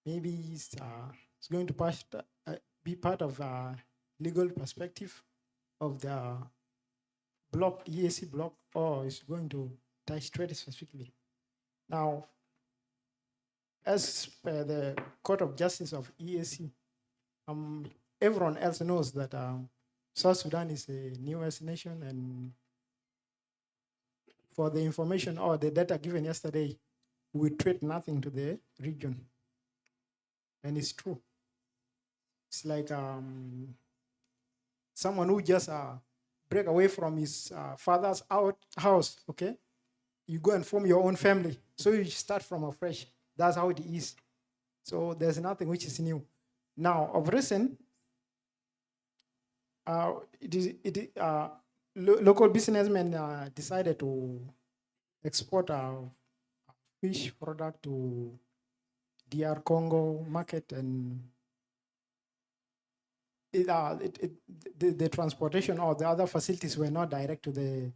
Maybe it's going to be part of a legal perspective of the block, EAC block, or is going to touch trade specifically. Now, as per the Court of Justice of EAC, everyone else knows that South Sudan is a newest nation, and for the information or the data given yesterday, we trade nothing to the region. And it's true. It's like someone who just break away from his father's house, okay? You go and form your own family. So you start from afresh. That's how it is. So there's nothing which is new. Now, of recent, local businessmen decided to export fish product to DR Congo market, and the transportation or the other facilities were not direct to the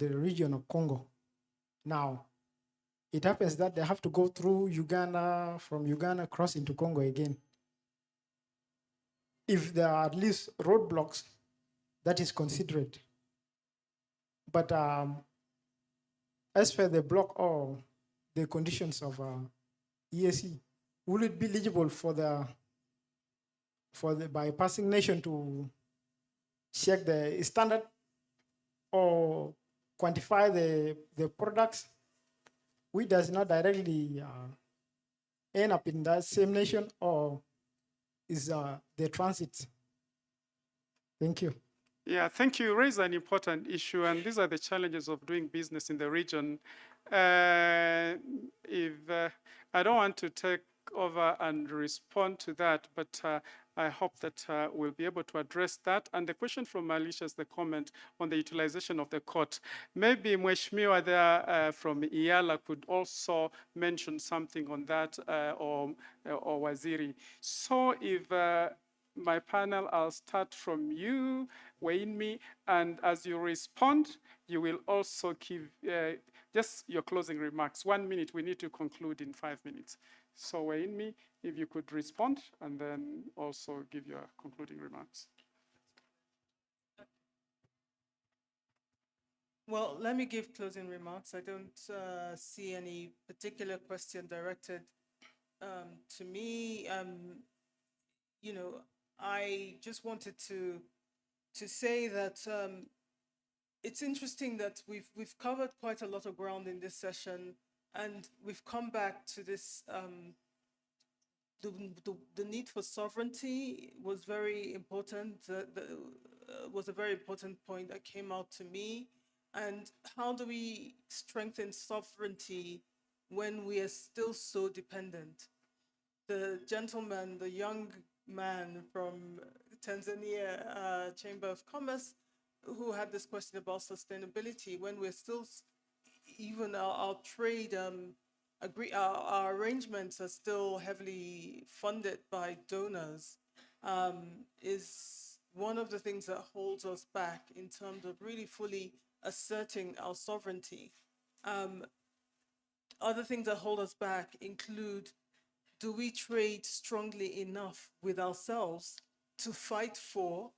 region of Congo. Now, it happens that they have to go through Uganda, from Uganda cross into Congo again. If there are at least roadblocks, that is considered. But as per the block or the conditions of EAC, will it be eligible for the bypassing nation to check the standard or quantify the products, which does not directly end up in that same nation, or is the transit? Thank you.
Yeah, thank you. You raise an important issue, and these are the challenges of doing business in the region. I don't want to take over and respond to that, but I hope that we'll be able to address that. And the question from Alicia is the comment on the utilization of the court. Maybe Mheshimiwa there from IALA could also mention something on that, or Waziri. So if my panel, I'll start from you, Wainmi, and as you respond, you will also give just your closing remarks. 1 minute, we need to conclude in 5 minutes. So Wainmi, if you could respond, and then also give your concluding remarks.
Well, let me give closing remarks. I don't see any particular question directed to me. You know, I just wanted to say that it's interesting that we've covered quite a lot of ground in this session, and we've come back to this. The need for sovereignty was very important. Was a very important point that came out to me. And how do we strengthen sovereignty when we are still so dependent? The gentleman, the young man from Tanzania Chamber of Commerce, who had this question about sustainability, when we're still, even our trade, our arrangements are still heavily funded by donors, is one of the things that holds us back in terms of really fully asserting our sovereignty. Other things that hold us back include, do we trade strongly enough with ourselves to fight for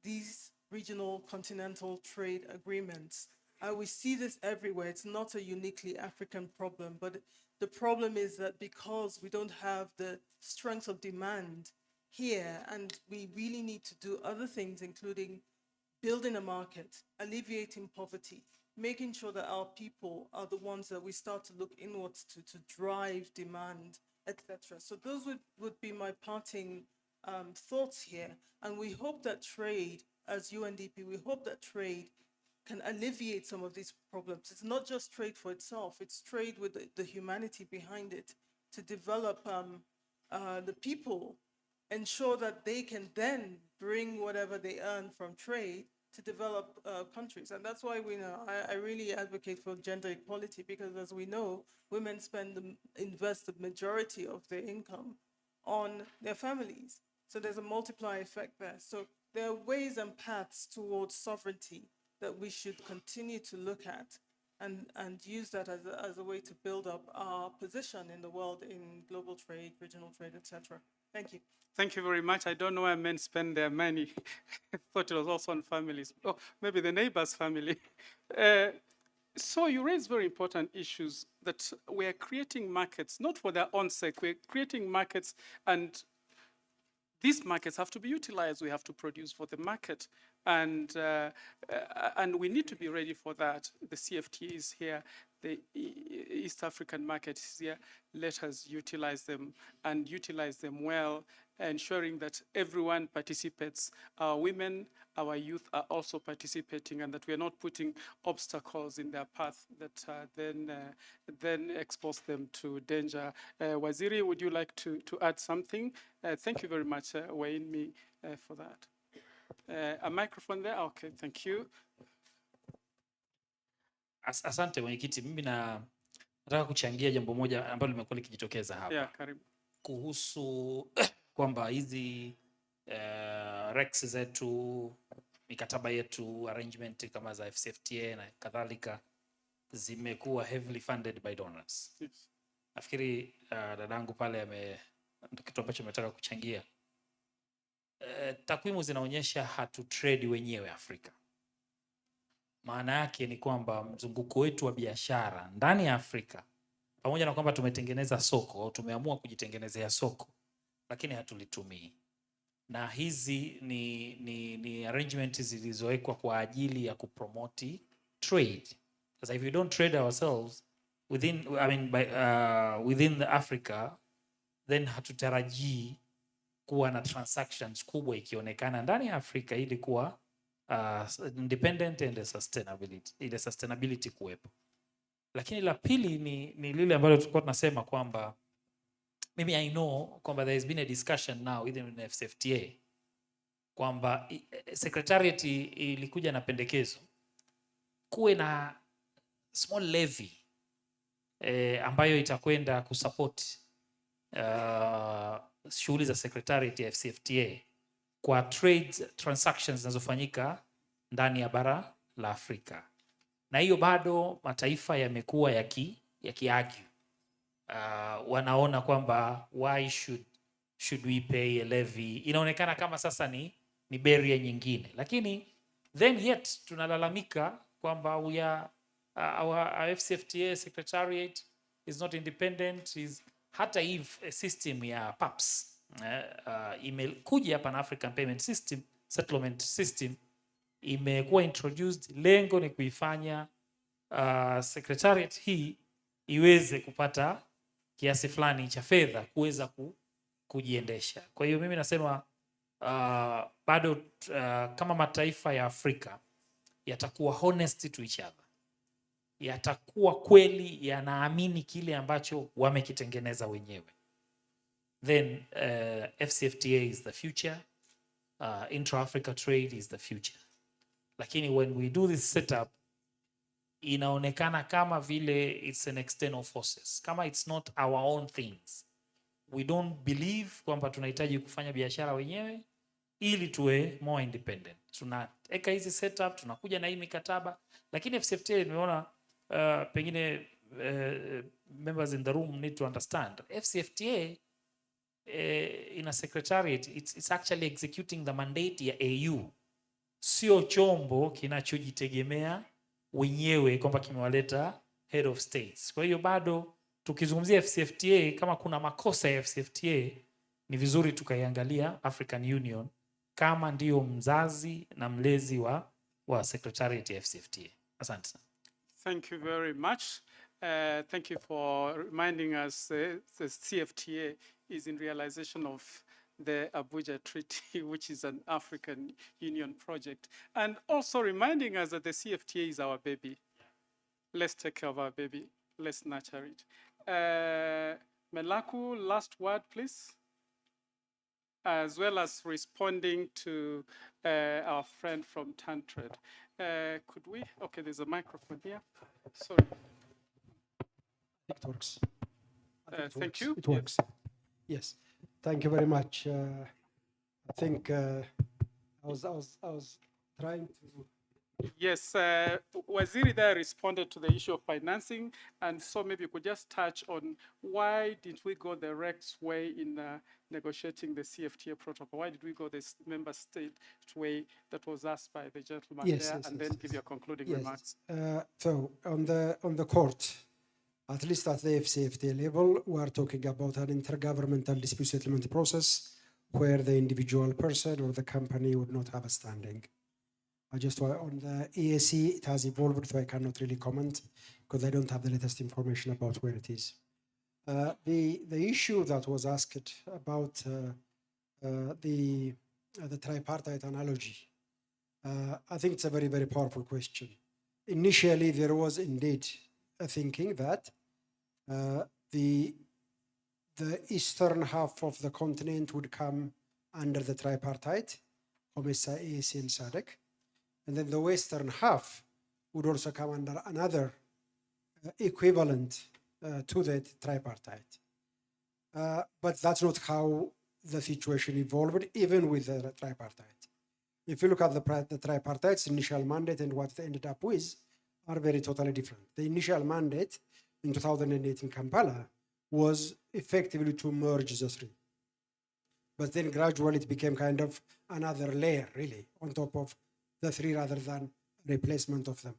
these regional continental trade agreements? We see this everywhere. It's not a uniquely African problem, but the problem is that because we don't have the strength of demand here, and we really need to do other things, including building a market, alleviating poverty, making sure that our people are the ones that we start to look inwards to drive demand, etc. So those would be my parting thoughts here. And we hope that trade, as UNDP, we hope that trade can alleviate some of these problems. It's not just trade for itself, it's trade with the humanity behind it to develop the people, ensure that they can then bring whatever they earn from trade to develop countries. And that's why I really advocate for gender equality, because as we know, women invest the majority of their income on their families. So there's a multiplier effect there. So there are ways and paths towards sovereignty that we should continue to look at and use that as a way to build up our position in the world in global trade, regional trade, etc. Thank you.
Thank you very much. I don't know where men spend their money. I thought it was also on families. Oh, maybe the neighbor's family. So you raise very important issues that we're creating markets, not for their own sake. We're creating markets, and these markets have to be utilized. We have to produce for the market. And we need to be ready for that. The CFTA is here. The East African market is here. Let us utilize them and utilize them well, ensuring that everyone participates. Our women, our youth are also participating, and that we are not putting obstacles in their path that then expose them to danger. Waziri, would you like to add something? Thank you very much, Waini, for that. A microphone there? Okay, thank you.
Asante mwenyekiti, mimi nataka kuchangia jambo moja ambalo limekuwa likijitokeza hapa.
Yeah, karibu.
Kuhusu kwamba hizi REX zetu, mikataba yetu, arrangement kama za FCFTA na kadhalika zimekuwa heavily funded by donors.
Yes.
Nafikiri dadangu pale ndio kitu ambacho nataka kuchangia. Takwimu zinaonyesha hatu trade wenyewe Afrika. Maana yake ni kwamba mzunguko wetu wa biashara ndani ya Afrika, pamoja na kwamba tumetengeneza soko au tumeamua kujitengenezea soko, lakini hatulitumii. Na hizi ni arrangements zilizowekwa kwa ajili ya kupromote trade. Because if we don't trade ourselves within the Africa, then hatutarajii kuwa na transactions kubwa ikionekana ndani ya Afrika ili kuwa independent and sustainability kuwepo. Lakini la pili ni lile ambalo tulikuwa tunasema kwamba maybe I know kwamba there has been a discussion now within the FCFTA kwamba secretariat ilikuja na pendekezo kuwe na small levy ambayo itakwenda kusupport shughuli za secretariat ya FCFTA kwa trade transactions zinazofanyika ndani ya bara la Afrika. Na hiyo bado mataifa yamekuwa yakiargue. Wanaona kwamba why should we pay a levy? Inaonekana kama sasa ni barrier nyingine. Lakini then yet tunalalamika kwamba our FCFTA secretariat is not independent, hata if a system ya PAPS imekuja hapa na African Payment System, Settlement System imekuwa introduced. Lengo ni kuifanya secretariat hii iweze kupata kiasi fulani cha fedha kuweza kujiendesha. Kwa hiyo mimi nasema bado kama mataifa ya Afrika yatakuwa honest to each other, yatakuwa kweli yanaamini kile ambacho wamekitengeneza wenyewe, then FCFTA is the future, intra-Africa trade is the future. Lakini when we do this setup, inaonekana kama vile it's an external forces, kama it's not our own things. We don't believe kwamba tunahitaji kufanya biashara wenyewe ili tuwe more independent. Tunaweka hizi setup, tunakuja na hii mikataba, lakini FCFTA nimeona pengine members in the room need to understand. FCFTA in a secretariat, it's actually executing the mandate ya AU. Sio chombo kinachojitegemea wenyewe kwamba kimewaleta head of states. Kwa hiyo bado tukizungumzia FCFTA, kama kuna makosa ya FCFTA ni vizuri tukaiangalia African Union kama ndiyo mzazi na mlezi wa Secretariat ya FCFTA. Asante sana.
Thank you very much. Thank you for reminding us the CFTA is in realization of the Abuja Treaty, which is an African Union project. And also reminding us that the CFTA is our baby. Let's take care of our baby. Let's nurture it. Melaku, last word, please. As well as responding to our friend from Tantred. Could we? Okay, there's a microphone here. Sorry.
It works.
Thank you.
It works. Yes. Thank you very much. I think I was trying to.
Yes, Waziri there responded to the issue of financing, and so maybe you could just touch on why did we go the Rex way in negotiating the CFTA protocol? Why did we go this member state way that was asked by the gentleman there, and then give your concluding remarks?
So on the court, at least at the FCFTA level, we are talking about an intergovernmental dispute settlement process where the individual person or the company would not have a standing. I just want on the EAC, it has evolved, so I cannot really comment because I don't have the latest information about where it is. The issue that was asked about the tripartite analogy, I think it's a very, very powerful question. Initially, there was indeed a thinking that the eastern half of the continent would come under the tripartite, COMESA, EAC, and SADC. And then the western half would also come under another equivalent to the tripartite. But that's not how the situation evolved, even with the tripartite. If you look at the tripartite's initial mandate and what they ended up with, are very totally different. The initial mandate in 2008 in Kampala was effectively to merge the three. But then gradually it became kind of another layer, really, on top of the three rather than replacement of them.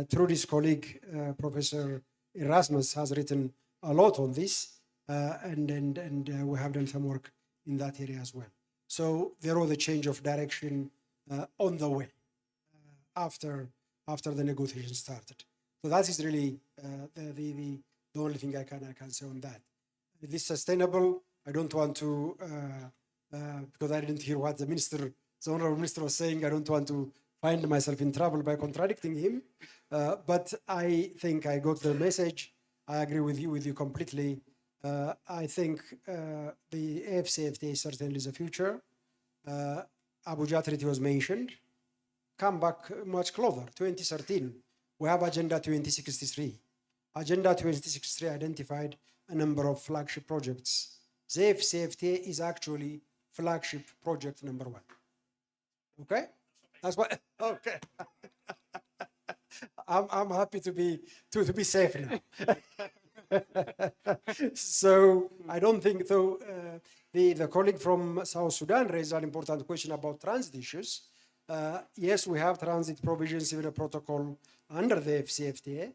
Trudy's colleague, Professor Erasmus, has written a lot on this, and we have done some work in that area as well. So there was a change of direction on the way after the negotiation started. So that is really the only thing I can say on that. Is this sustainable? I don't want to, because I didn't hear what the honorable minister was saying. I don't want to find myself in trouble by contradicting him. But I think I got the message. I agree with you completely. I think the AFCFTA certainly is the future. Abuja Treaty was mentioned. Come back much closer, 2013. We have Agenda 2063. Agenda 2063 identified a number of flagship projects. The AFCFTA is actually flagship project number 1. Okay? That's what, okay. I'm happy to be safe now. So I don't think, though, the colleague from South Sudan raised an important question about transit issues. Yes, we have transit provisions in a protocol under the FCFTA.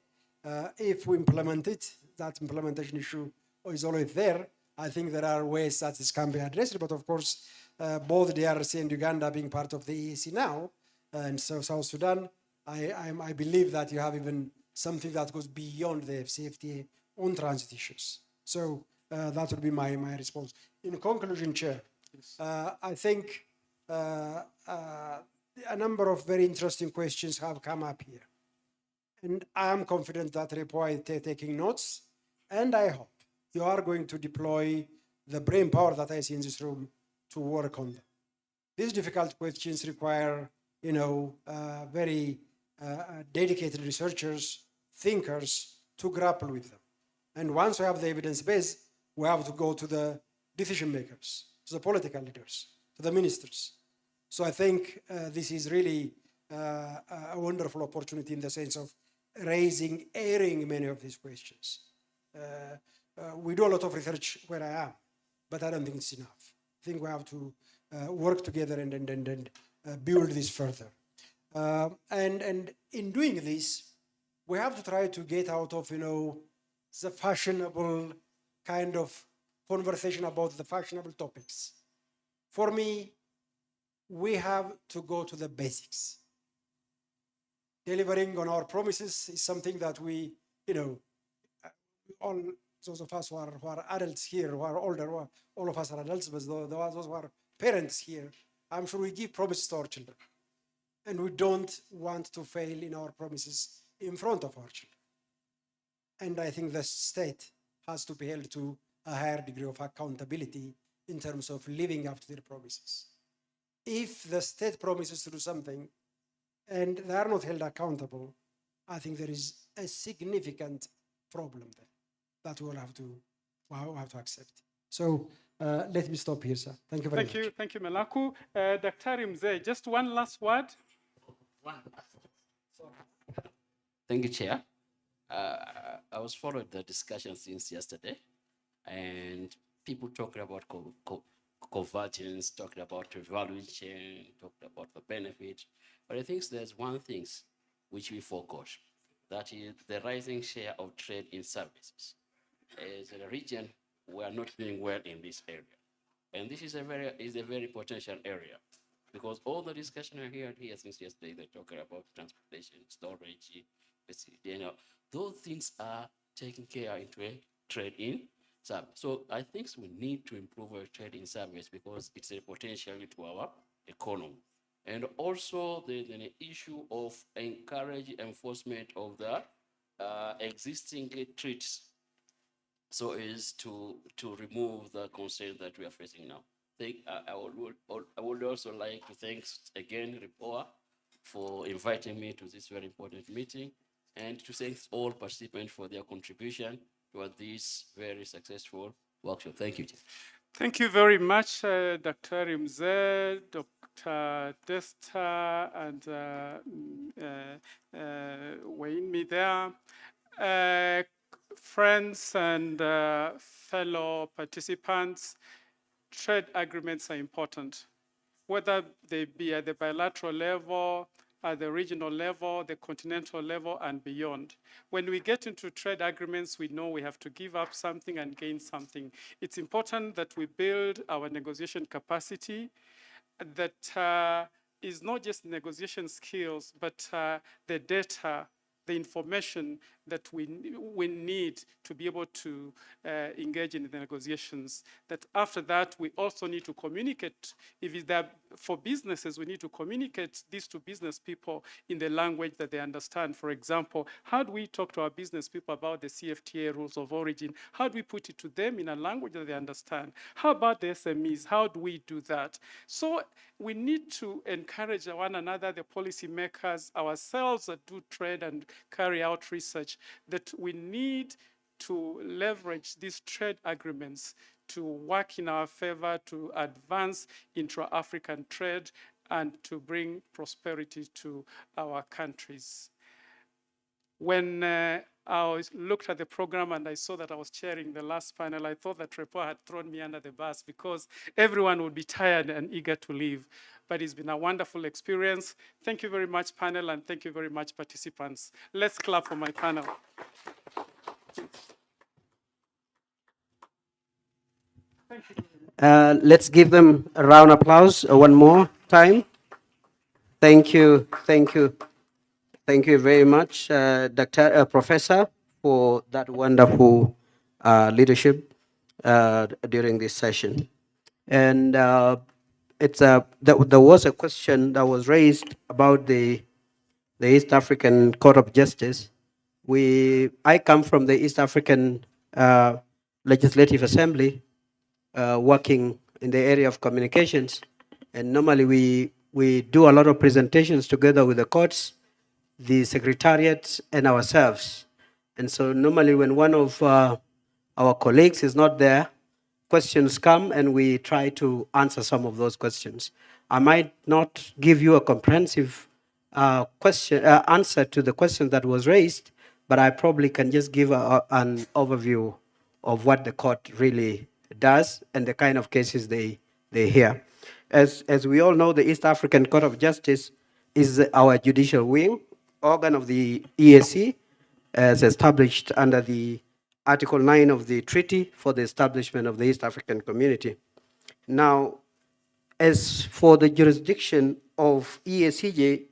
If we implement it, that implementation issue is always there. I think there are ways that this can be addressed, but of course, both DRC and Uganda being part of the EAC now, and so South Sudan, I believe that you have even something that goes beyond the FCFTA on transit issues. So that would be my response. In conclusion, Chair, I think a number of very interesting questions have come up here. And I am confident that Repoa is taking notes, and I hope you are going to deploy the brain power that I see in this room to work on them. These difficult questions require, very dedicated researchers, thinkers to grapple with them. And once we have the evidence base, we have to go to the decision makers, to the political leaders, to the ministers. So I think this is really a wonderful opportunity in the sense of airing many of these questions. We do a lot of research where I am, but I don't think it's enough. I think we have to work together and build this further. And in doing this, we have to try to get out of, the fashionable kind of conversation about the fashionable topics. For me, we have to go to the basics. Delivering on our promises is something that we, all those of us who are adults here, who are older, all of us are adults, but those who are parents here, I'm sure we give promises to our children. And we don't want to fail in our promises in front of our children. And I think the state has to be held to a higher degree of accountability in terms of living up to their promises. If the state promises to do something and they are not held accountable, I think there is a significant problem there that we will have to accept. So let me stop here, sir. Thank you very much.
Thank you, Melaku. Dr. Mzee, just one last word.
Thank you, Chair. I was following the discussion since yesterday, and people talking about convergence, talking about value chain, talking about the benefit. But I think there's one thing which we forgot, that is the rising share of trade in services. As a region, we are not doing well in this area. And this is a very potential area, because all the discussion I heard here since yesterday, they're talking about transportation, storage, those things are taken care into a trade-in service. So I think we need to improve our trade-in service because it's a potential to our economy. And also there's an issue of encourage enforcement of the existing treaties, so as to remove the concerns that we are facing now. I would also like to thank again RIPOA for inviting me to this very important meeting, and to thank all participants for their contribution to this very successful workshop. Thank you.
Thank you very much, Dr. Mzee, Dr. Desta, and Wayne me there. Friends and fellow participants, trade agreements are important, whether they be at the bilateral level, at the regional level, the continental level, and beyond. When we get into trade agreements, we know we have to give up something and gain something. It's important that we build our negotiation capacity that is not just negotiation skills, but the data, the information that we need to be able to engage in the negotiations. That after that, we also need to communicate. If it's that for businesses, we need to communicate this to business people in the language that they understand. For example, how do we talk to our business people about the CFTA rules of origin? How do we put it to them in a language that they understand? How about the SMEs? How do we do that? So we need to encourage one another, the policymakers, ourselves that do trade and carry out research, that we need to leverage these trade agreements to work in our favor, to advance intra-African trade, and to bring prosperity to our countries. When I looked at the program and I saw that I was chairing the last panel, I thought that RIPOA had thrown me under the bus because everyone would be tired and eager to leave. But it's been a wonderful experience. Thank you very much, panel, and thank you very much, participants. Let's clap for my panel. Thank you.
Let's give them a round of applause one more time. Thank you, thank you. Thank you very much, Professor, for that wonderful leadership during this session. And there was a question that was raised about the East African Court of Justice. I come from the East African Legislative Assembly, working in the area of communications, and normally we do a lot of presentations together with the courts, the secretariat, and ourselves. And so normally when one of our colleagues is not there, questions come and we try to answer some of those questions. I might not give you a comprehensive answer to the question that was raised, but I probably can just give an overview of what the court really does and the kind of cases they hear. As we all know, the East African Court of Justice is our judicial wing, organ of the EAC, as established under the Article 9 of the treaty for the establishment of the East African Community. Now, as for the jurisdiction of EACJ,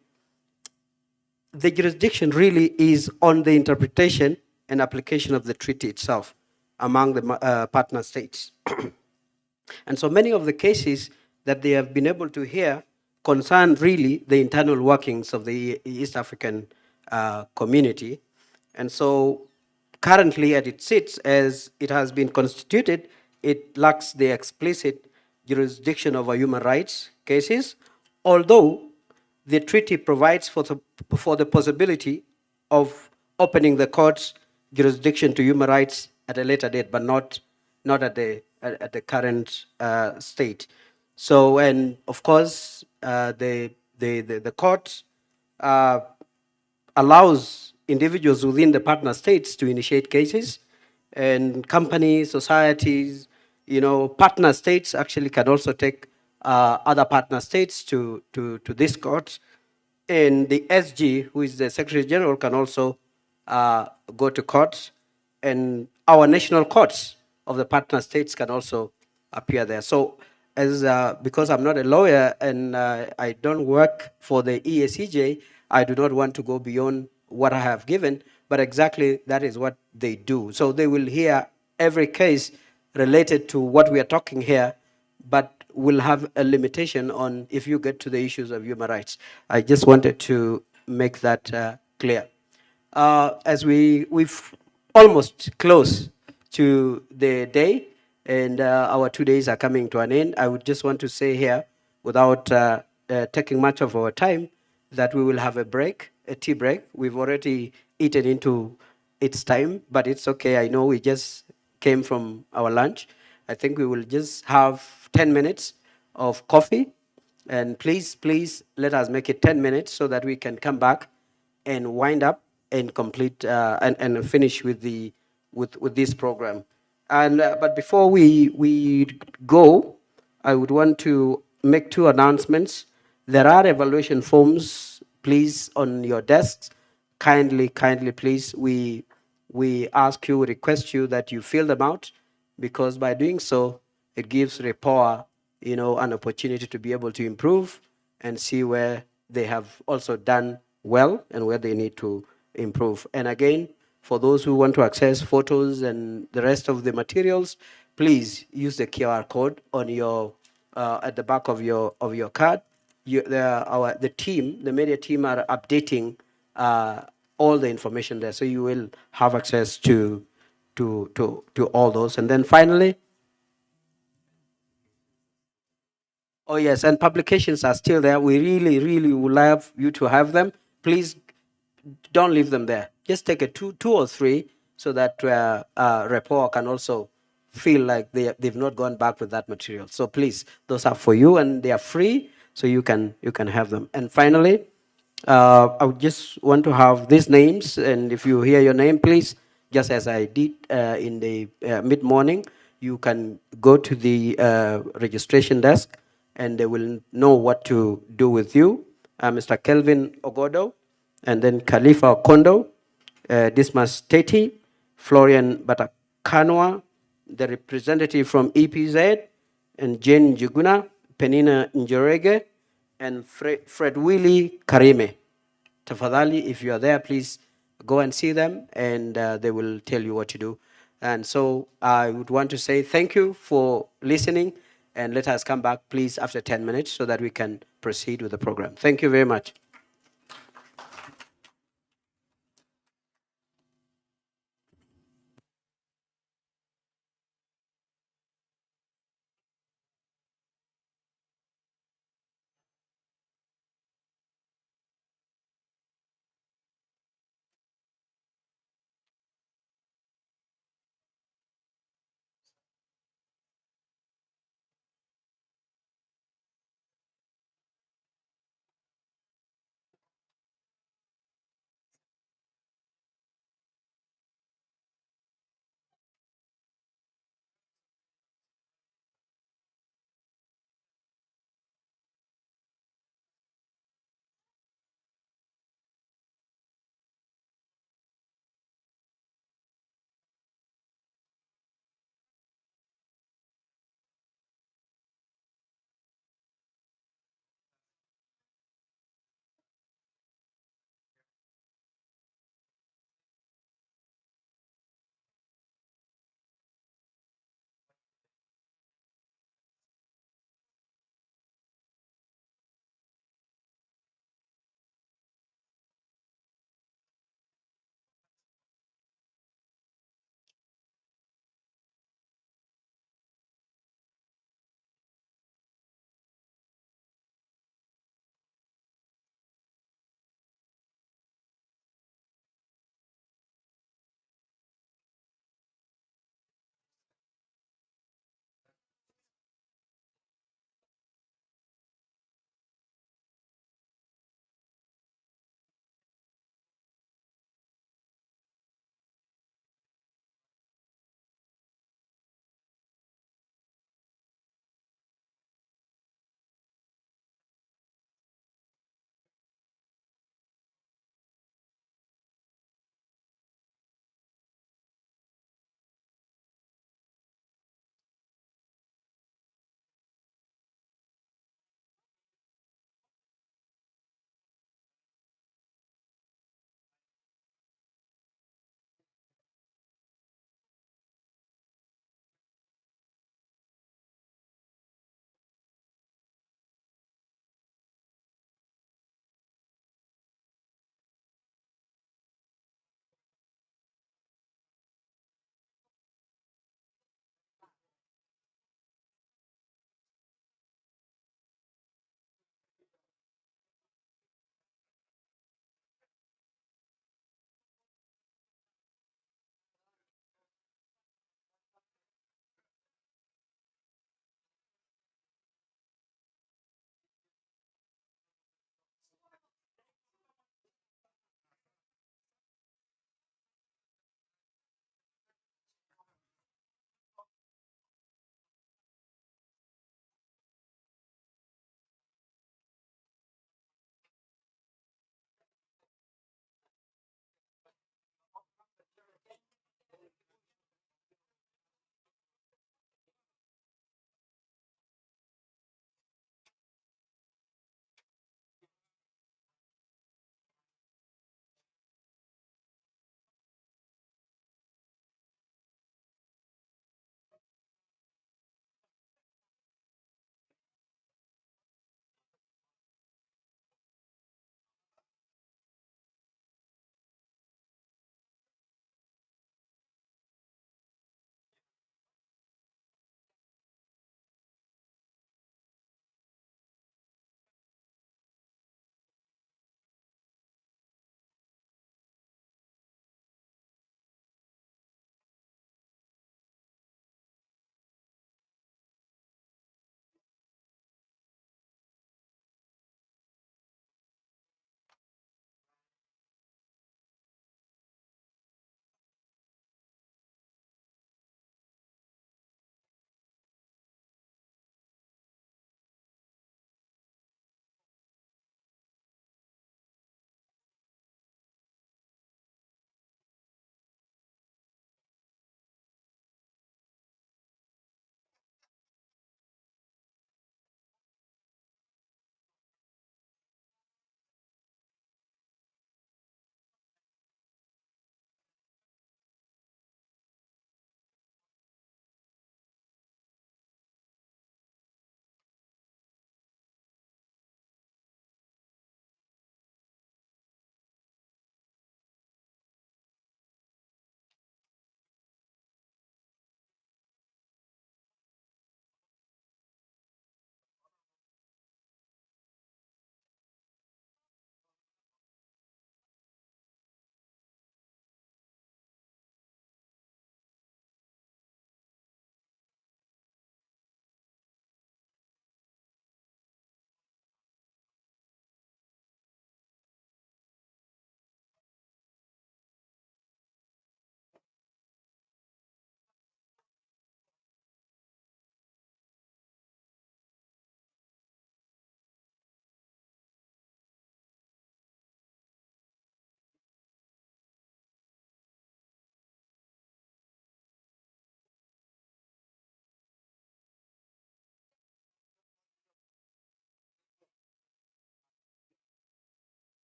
the jurisdiction really is on the interpretation and application of the treaty itself among the partner states. And so many of the cases that they have been able to hear concern really the internal workings of the East African community. And so currently as it sits, as it has been constituted, it lacks the explicit jurisdiction over human rights cases, although the treaty provides for the possibility of opening the court's jurisdiction to human rights at a later date, but not at the current state. So, and of course, the court allows individuals within the partner states to initiate cases, and companies, societies, partner states actually can also take other partner states to this court. And the SG, who is the Secretary General, can also go to court, and our national courts of the partner states can also appear there. So, because I'm not a lawyer and I don't work for the EACJ, I do not want to go beyond what I have given, but exactly that is what they do. So they will hear every case related to what we are talking here, but will have a limitation on if you get to the issues of human rights. I just wanted to make that clear. As we've almost close to the day, and our 2 days are coming to an end, I would just want to say here, without taking much of our time, that we will have a break, a tea break. We've already eaten into its time, but it's okay. I know we just came from our lunch. I think we will just have 10 minutes of coffee, and please let us make it 10 minutes so that we can come back and wind up and complete and finish with this program. And but before we go, I would want to make 2 announcements. There are evaluation forms, please, on your desks. Kindly, please, we ask you, request you that you fill them out, because by doing so, it gives REPOA, an opportunity to be able to improve and see where they have also done well and where they need to improve. And again, for those who want to access photos and the rest of the materials, please use the QR code on your at the back of your card. The team, the media team, are updating all the information there, so you will have access to all those. And then finally, oh yes, and publications are still there. We really would love you to have them. Please don't leave them there. Just take a two or three, so that rapport can also feel like they've not gone back with that material. So please, those are for you, and they are free, so you can have them. And finally, I would just want to have these names, and if you hear your name, please, just as I did in the mid-morning, you can go to the registration desk, and they will know what to do with you. Mr. Kelvin Ogodo, and then Khalifa Okondo, Dismas Teti, Florian Batakanwa, the representative from EPZ, and Jane Juguna, Penina Njorege, and Fred Willie Karime. Tafadhali, if you are there, please go and see them, and they will tell you what to do. And so I would want to say thank you for listening, and let us come back, please, after 10 minutes so that we can proceed with the program. Thank you very much.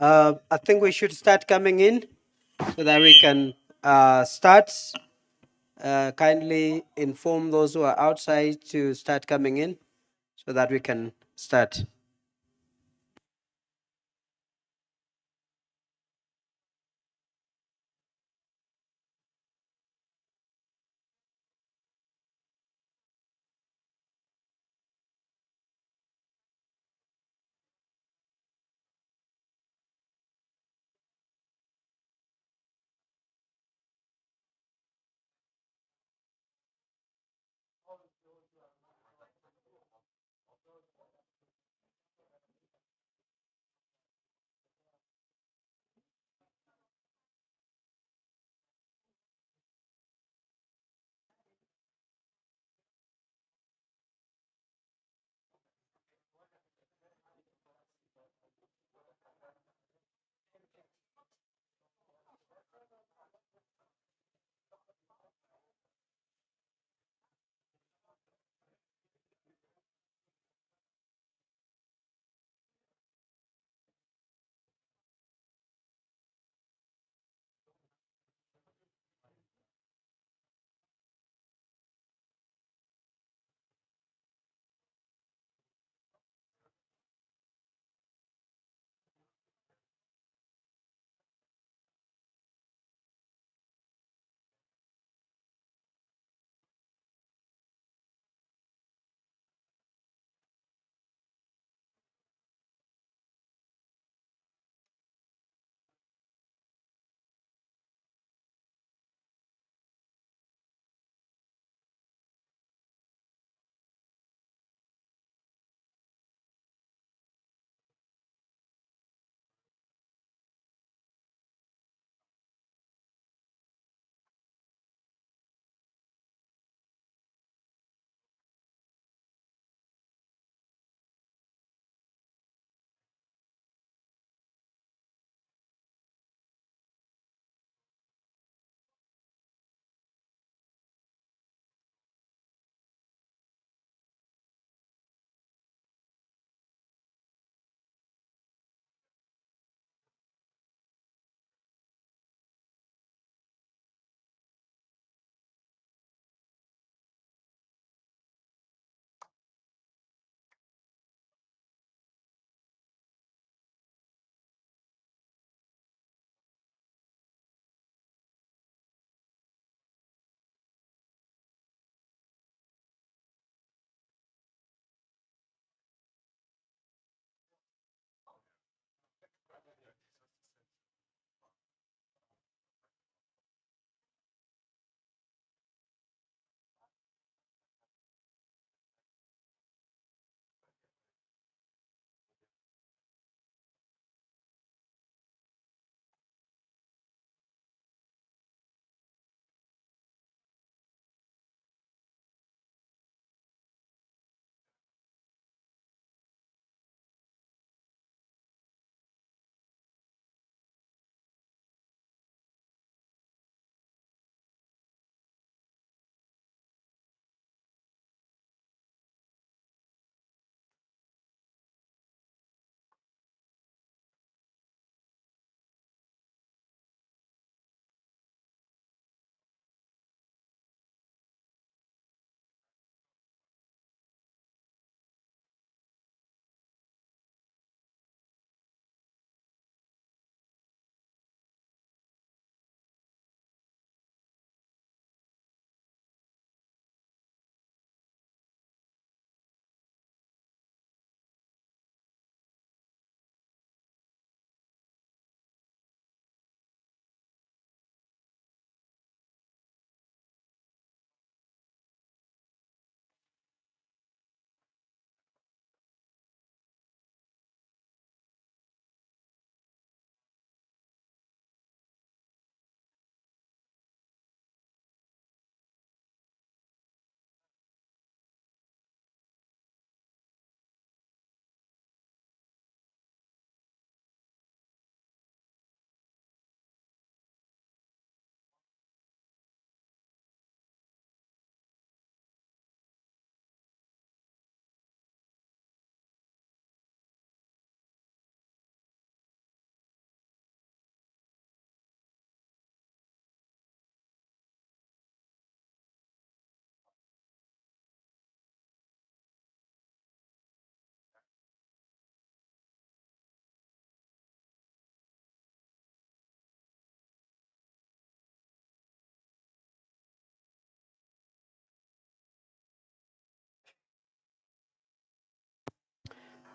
I think we should start coming in so that we can start. Kindly inform those who are outside to start coming in so that we can start.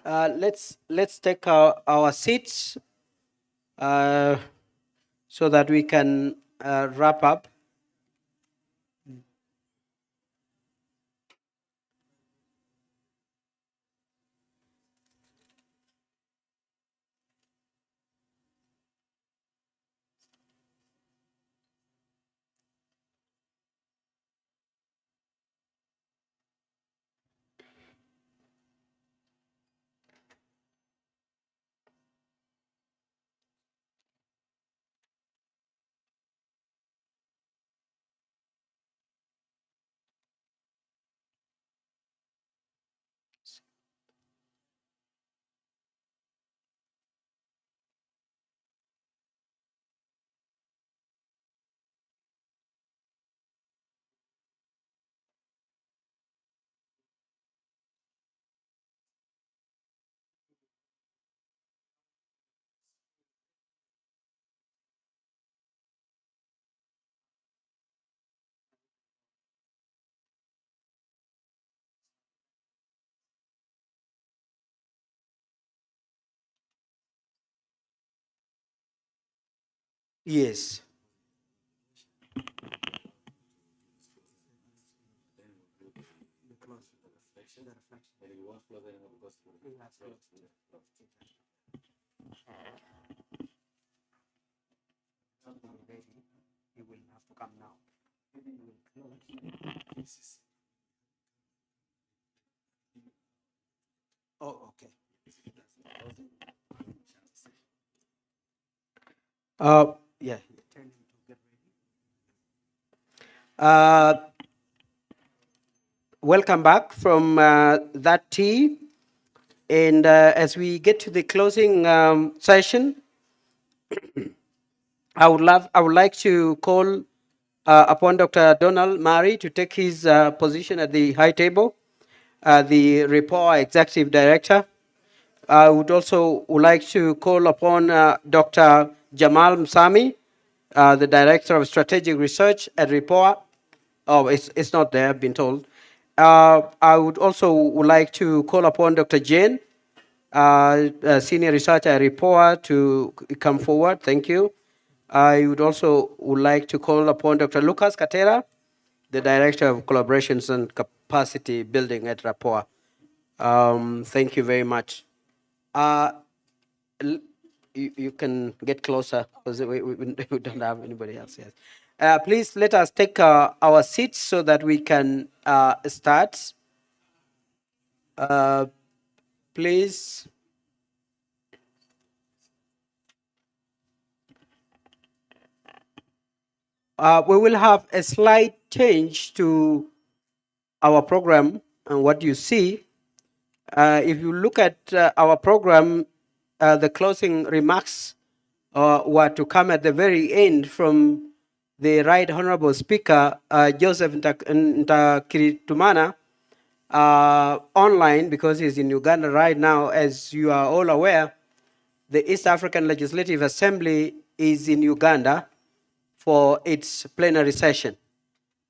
let's take our seats so that we can wrap up. Yes. You will have to come now. Oh, okay. Yeah. Welcome back from that tea. And as we get to the closing session, I would like to call upon Dr. Donald Murray to take his position at the high table, the RIPOA Executive Director. I would also like to call upon Dr. Jamal Msami, the Director of Strategic Research at RIPOA. Oh, it's not there, I've been told. I would also like to call upon Dr. Jane, Senior Researcher at RIPOA, to come forward. Thank you. I would also like to call upon Dr. Lucas Katera, the Director of Collaborations and Capacity Building at RIPOA. Thank you very much. You can get closer because we don't have anybody else yet. Please let us take our seats so that we can start. Please. We will have a slight change to our program and what you see. If you look at our program, the closing remarks were to come at the very end from the Right Honorable Speaker, Joseph Ntakiritumana, online because he's in Uganda right now. As you are all aware, the East African Legislative Assembly is in Uganda for its plenary session.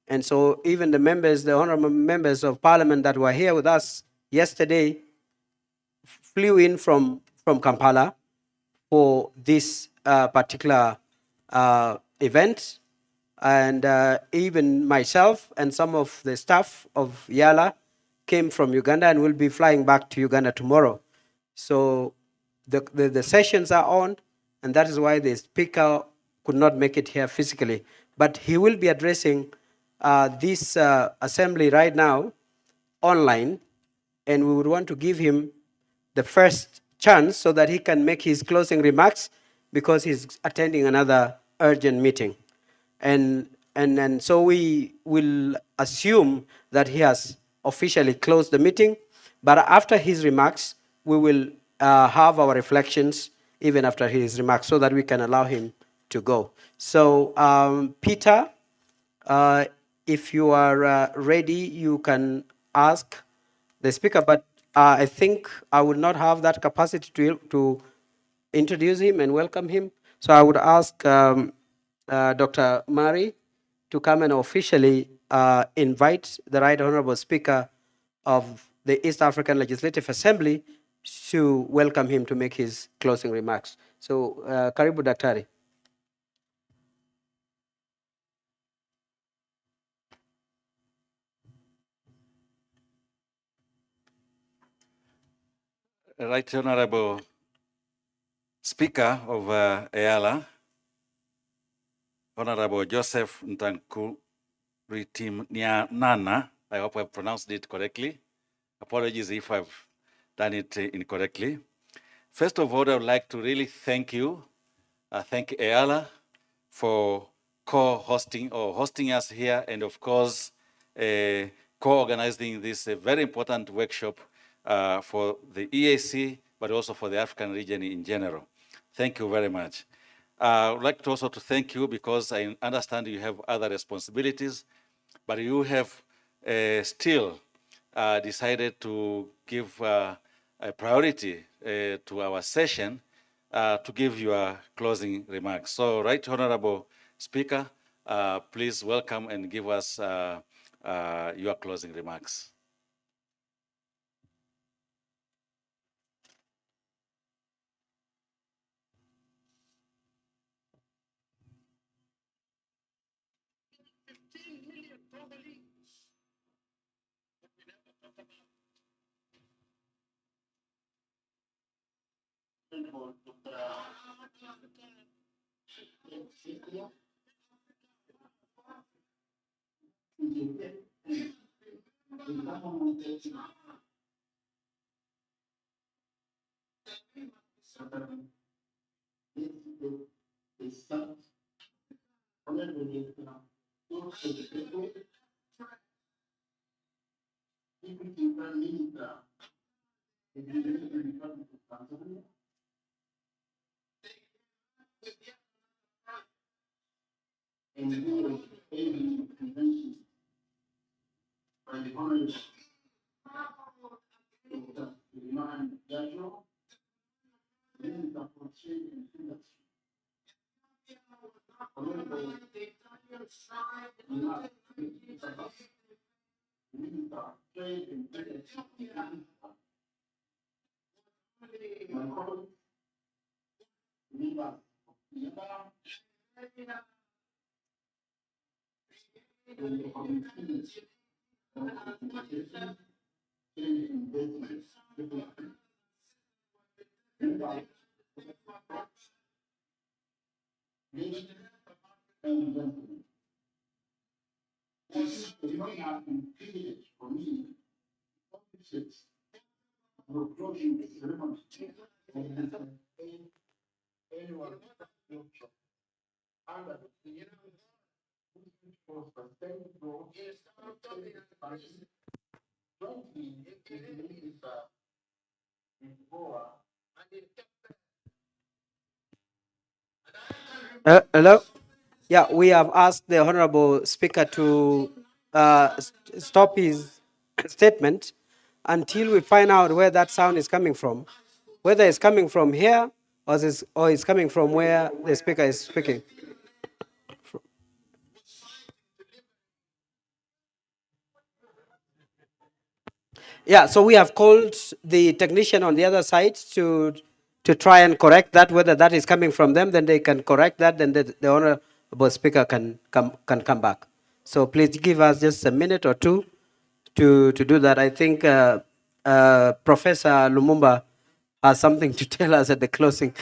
And so even the members, the honorable members of parliament that were here with us yesterday flew in from Kampala for this particular event. And even myself and some of the staff of Yala came from Uganda and will be flying back to Uganda tomorrow. So the sessions are on, and that is why the speaker could not make it here physically. But he will be addressing this assembly right now online, and we would want to give him the first chance so that he can make his closing remarks because he's attending another urgent meeting. And so we will assume that he has officially closed the meeting, but after his remarks, we will have our reflections even after his remarks so that we can allow him to go. So Peter, if you are ready, you can ask the speaker, but I think I would not have that capacity to introduce him and welcome him. So I would ask Dr. Murray to come and officially invite the Right Honorable Speaker of the East African Legislative Assembly to welcome him to make his closing remarks. So, karibu Daktari.
Right Honorable Speaker of EALA, Honorable Joseph Ntankuritimnyana, I hope I've pronounced it correctly. Apologies if I've done it incorrectly. First of all, I would like to really thank you, thank EALA for co-hosting or hosting us here, and of course, co-organizing this very important workshop for the EAC, but also for the African region in general. Thank you very much. I would like to also to thank you because I understand you have other responsibilities, but you have still decided to give a priority to our session to give your closing remarks. So, Right Honorable Speaker, please welcome and give us your closing remarks.
Hello? Yeah, we have asked the Honorable Speaker to stop his statement until we find out where that sound is coming from, whether it's coming from here or it's coming from where the Speaker is speaking. Yeah, so we have called the technician on the other side to try and correct that, whether that is coming from them, then they can correct that, then the Honorable Speaker can come back. So please give us just a minute or two to do that. I think Professor Lumumba has something to tell us at the closing.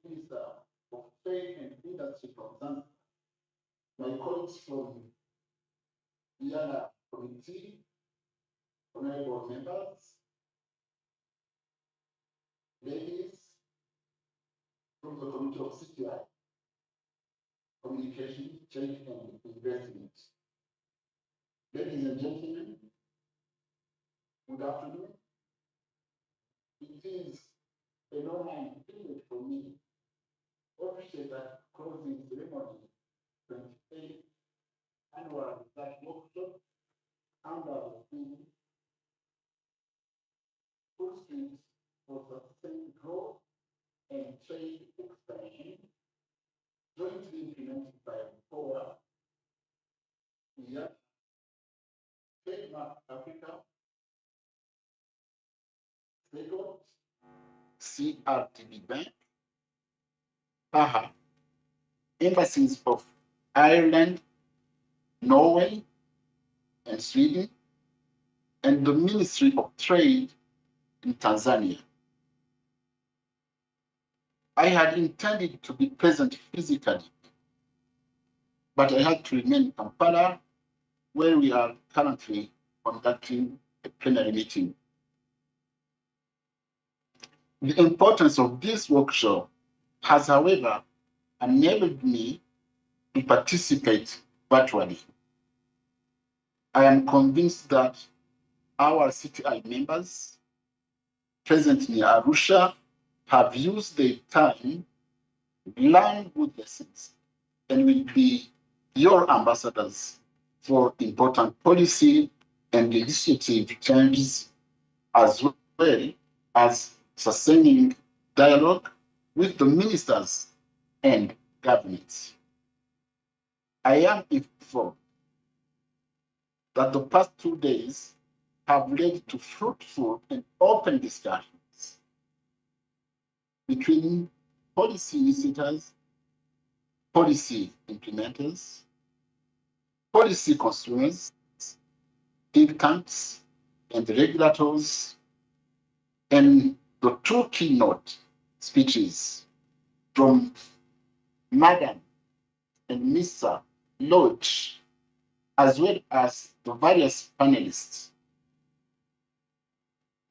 Minister of Trade and Industry from Zanzibar, my colleagues from the other committee, honorable members, ladies from the Committee of CTI, Communication, Trade and Investment. Ladies and gentlemen, good afternoon. It is an honor and privilege for me to officiate that closing ceremony 28th annual research workshop under the theme Full Streets for Sustained Growth and Trade Expansion, jointly implemented by FOA, Trademark Africa, SEGOT, CRTB Bank, PAHA, embassies of Ireland, Norway, and Sweden, and the Ministry of Trade in Tanzania. I had intended to be present physically, but I had to remain in Kampala, where we are currently conducting a plenary meeting. The importance of this workshop has, however, enabled me to participate virtually. I am convinced that our CTI members present in Arusha have used their time, learned good lessons, and will be your ambassadors for important policy and legislative changes, as well as sustaining dialogue with the ministers and governments. I am informed that the past 2 days have led to fruitful and open discussions between policy initiators, policy implementers, policy consumers, think tanks, and regulators, and the two keynote speeches from Madam and Mr. Lodge, as well as the various panelists.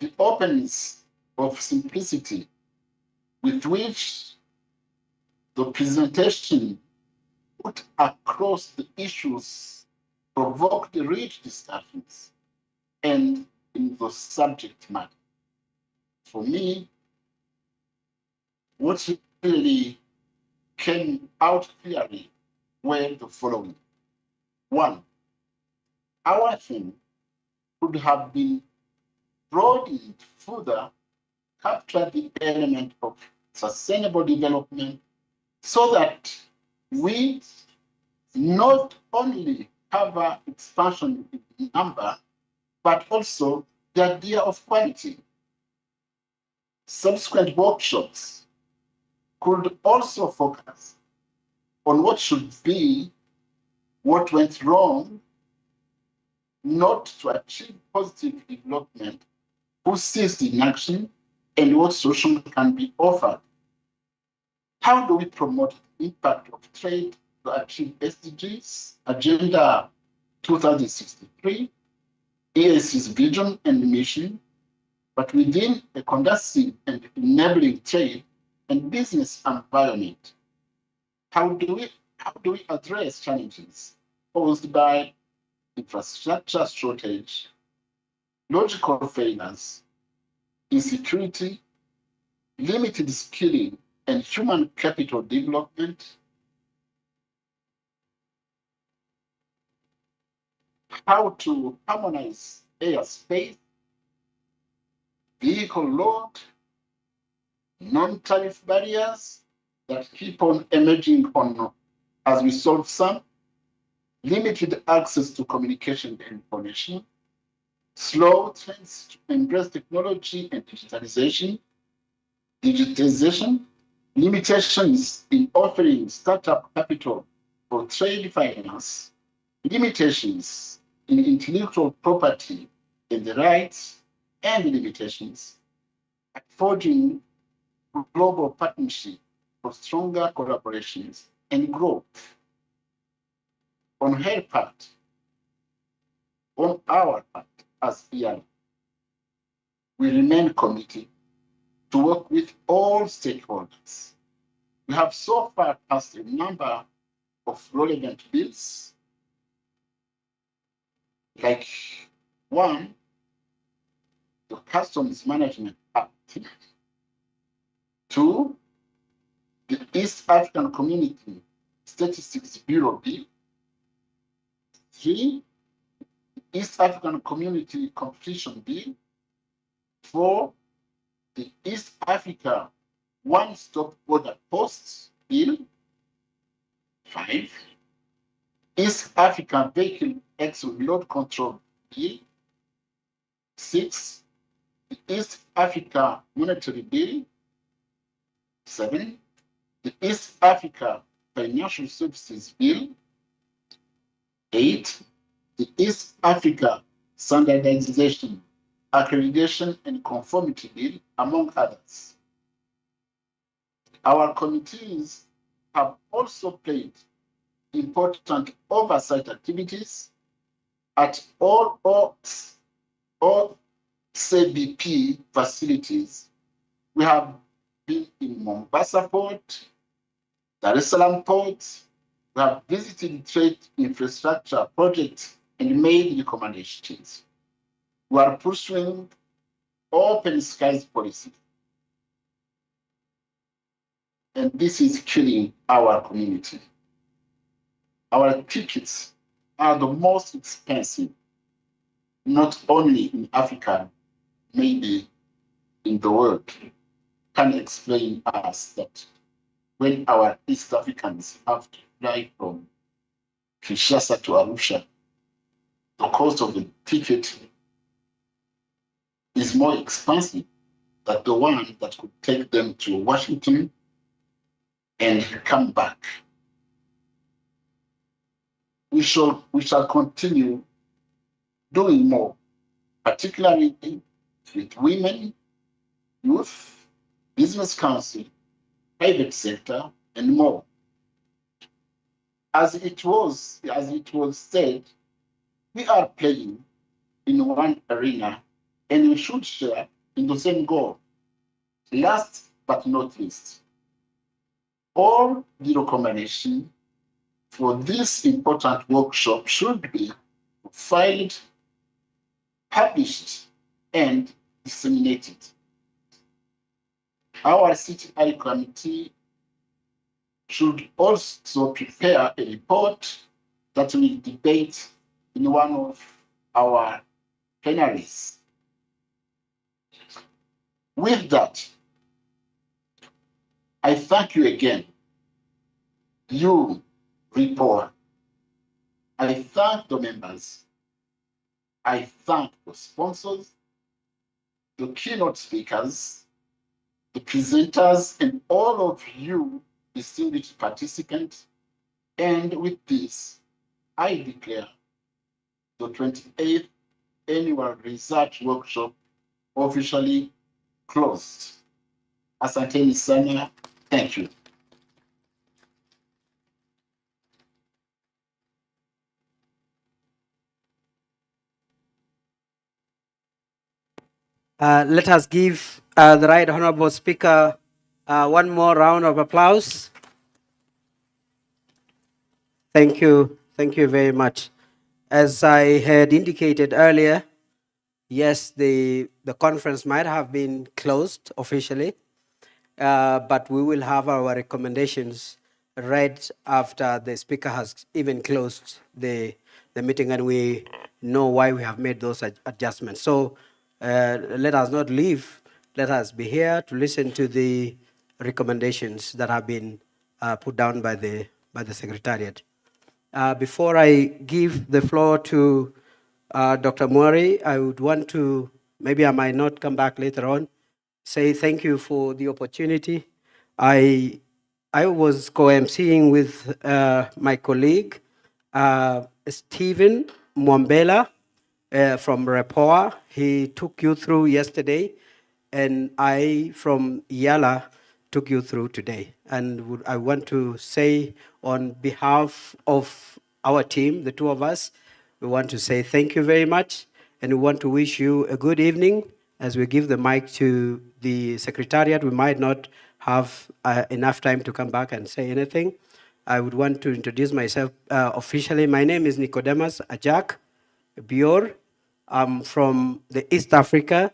The openness of simplicity with which the presentation put across the issues provoked rich discussions and in the subject matter. For me, what really came out clearly were the following. One, our theme could have been broadened further, capture the element of sustainable development so that we not only cover expansion in number, but also the idea of quality. Subsequent workshops could also focus on what should be, what went wrong, not to achieve positive development, who sees in action, and what solution can be offered. How do we promote the impact of trade to achieve SDGs, Agenda 2063, EAC's vision and mission, but within a conducive and enabling trade and business environment? How do we address challenges posed by infrastructure shortage, logical failures, insecurity, limited skilling, and human capital development? How to harmonize airspace, vehicle load, non-tariff barriers that keep on emerging on as we solve some, limited access to communication and information, slow trends to embrace technology and digitalization, limitations in offering startup capital for trade finance, limitations
in intellectual property and the rights and limitations, forging global partnership for stronger collaborations and growth. On her part, on our part as EAL, we remain committed to work with all stakeholders. We have so far passed a number of relevant bills, like one, the Customs Management Act, two, the East African Community Statistics Bureau Bill, three, the East African Community Competition Bill, four, the East Africa One-Stop Border Posts Bill, five, East African Vehicle Axle Load Control Bill, six, the East Africa Monetary Bill, seven, the East Africa Financial Services Bill, eight, the East Africa Standardization, Accreditation and Conformity Bill, among others. Our committees have also played important oversight activities at all CBP facilities. We have been in Mombasa Port, Dar es Salaam Port. We have visited trade infrastructure projects and made recommendations. We are pursuing open skies policy. And this is killing our community. Our tickets are the most expensive, not only in Africa, maybe in the world. Can explain us that when our East Africans have to fly from Kinshasa to Arusha, the cost of the ticket is more expensive than the one that could take them to Washington and come back. We shall continue doing more, particularly with women, youth, business council, private sector, and more. As it was said, we are playing in one arena and we should share in the same goal. Last but not least, all the recommendation for this important workshop should be filed, published, and disseminated. Our City High Committee should also prepare a report that will debate in one of our plenaries. With that, I thank you again, you reporter. I thank the members. I thank the sponsors, the keynote speakers, the presenters, and all of you distinguished participants. And with this, I declare the 28th Annual Research Workshop officially closed. Asanteni sana. Thank you.
Let us give the Right Honorable Speaker one more round of applause. Thank you. Thank you very much. As I had indicated earlier, yes, the conference might have been closed officially, but we will have our recommendations read after the speaker has even closed the meeting and we know why we have made those adjustments. So let us not leave. Let us be here to listen to the recommendations that have been put down by the Secretariat. Before I give the floor to Dr. Mori, I would want to, maybe I might not come back later on, say thank you for the opportunity. I was co-emceeing with my colleague, Stephen Mwambela from Repoa. He took you through yesterday, and I from Yala took you through today. And I want to say on behalf of our team, the two of us, we want to say thank you very much, and we want to wish you a good evening. As we give the mic to the Secretariat, we might not have enough time to come back and say anything. I would want to introduce myself officially. My name is Nicodemus Ajak Bior. I'm from the East Africa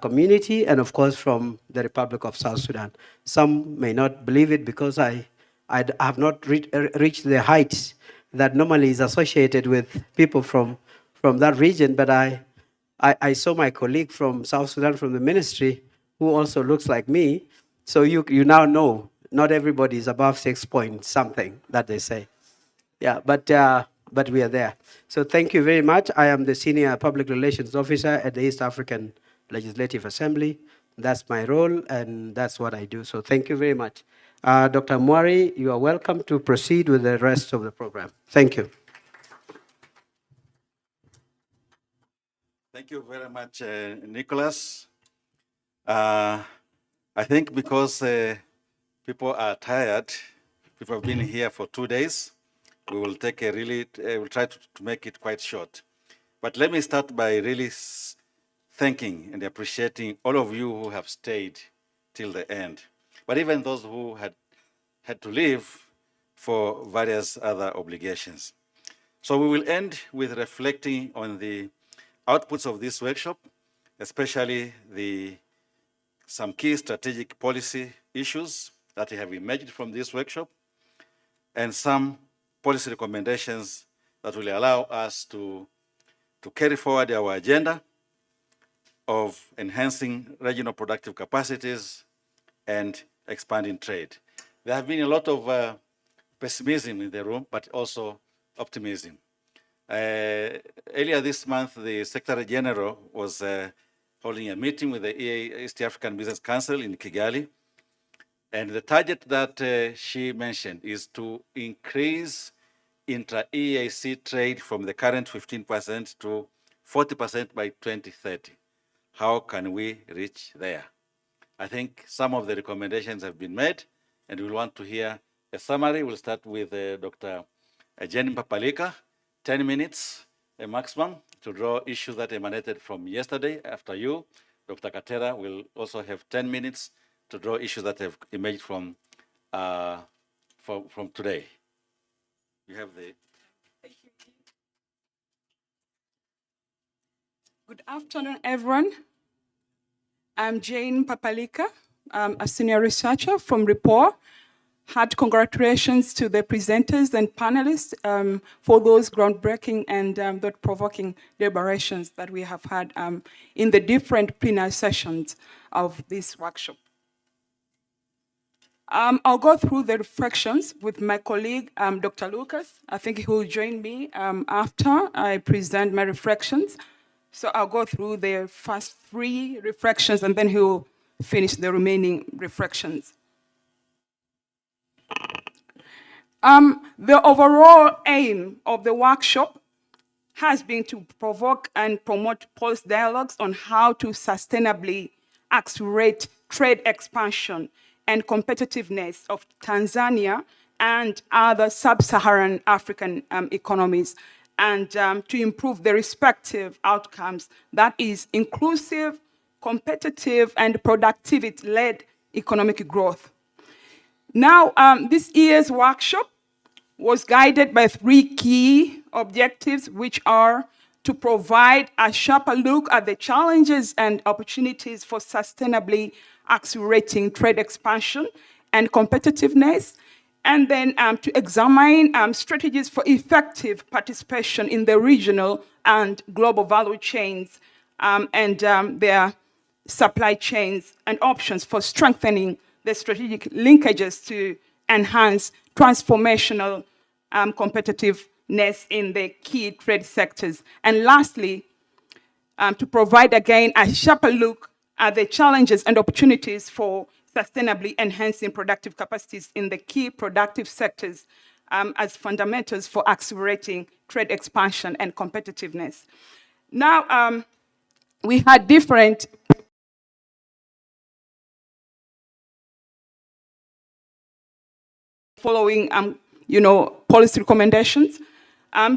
community, and of course from the Republic of South Sudan. Some may not believe it because I have not reached the heights that normally is associated with people from that region, but I saw my colleague from South Sudan from the ministry who also looks like me. So you now know not everybody is above 6 point something that they say. Yeah, but we are there. So thank you very much. I am the Senior Public Relations Officer at the East African Legislative Assembly. That's my role, and that's what I do. So thank you very much. Dr. Mwari, you are welcome to proceed with the rest of the program. Thank you.
Thank you very much, Nicholas. I think because people are tired, people have been here for 2 days, we will take a we'll try to make it quite short. But let me start by really thanking and appreciating all of you who have stayed till the end. But even those who had to leave for various other obligations. So we will end with reflecting on the outputs of this workshop, especially some key strategic policy issues that have emerged from this workshop, and some policy recommendations that will allow us to carry forward our agenda of enhancing regional productive capacities and expanding trade. There have been a lot of pessimism in the room, but also optimism. Earlier this month, the Secretary General was holding a meeting with the East African Business Council in Kigali. And the target that she mentioned is to increase intra-EAC trade from the current 15% to 40% by 2030. How can we reach there? I think some of the recommendations have been made, and we'll want to hear a summary. We'll start with Dr. Jenny Papalika, 10 minutes maximum to draw issues that emanated from yesterday. After you, Dr. Katera will also have 10 minutes to draw issues that have emerged from today. You have the...
Good afternoon, everyone. I'm Jane Papalika, a senior researcher from Report. Heart congratulations to the presenters and panelists for those groundbreaking and thought-provoking deliberations that we have had in the different plenary sessions of this workshop. I'll go through the reflections with my colleague, Dr. Lucas. I think he will join me after I present my reflections. So I'll go through the first 3 reflections, and then he will finish the remaining reflections. The overall aim of the workshop has been to provoke and promote policy dialogues on how to sustainably accelerate trade expansion and competitiveness of Tanzania and other sub-Saharan African economies, and to improve the respective outcomes, that is inclusive, competitive, and productivity-led economic growth. Now, this year's workshop was guided by 3 key objectives, which are to provide a sharper look at the challenges and opportunities for sustainably accelerating trade expansion and competitiveness, and then to examine strategies for effective participation in the regional and global value chains and their supply chains, and options for strengthening the strategic linkages to enhance transformational competitiveness in the key trade sectors. And lastly, to provide again a sharper look at the challenges and opportunities for sustainably enhancing productive capacities in the key productive sectors as fundamentals for accelerating trade expansion and competitiveness. Now, we had different following, policy recommendations.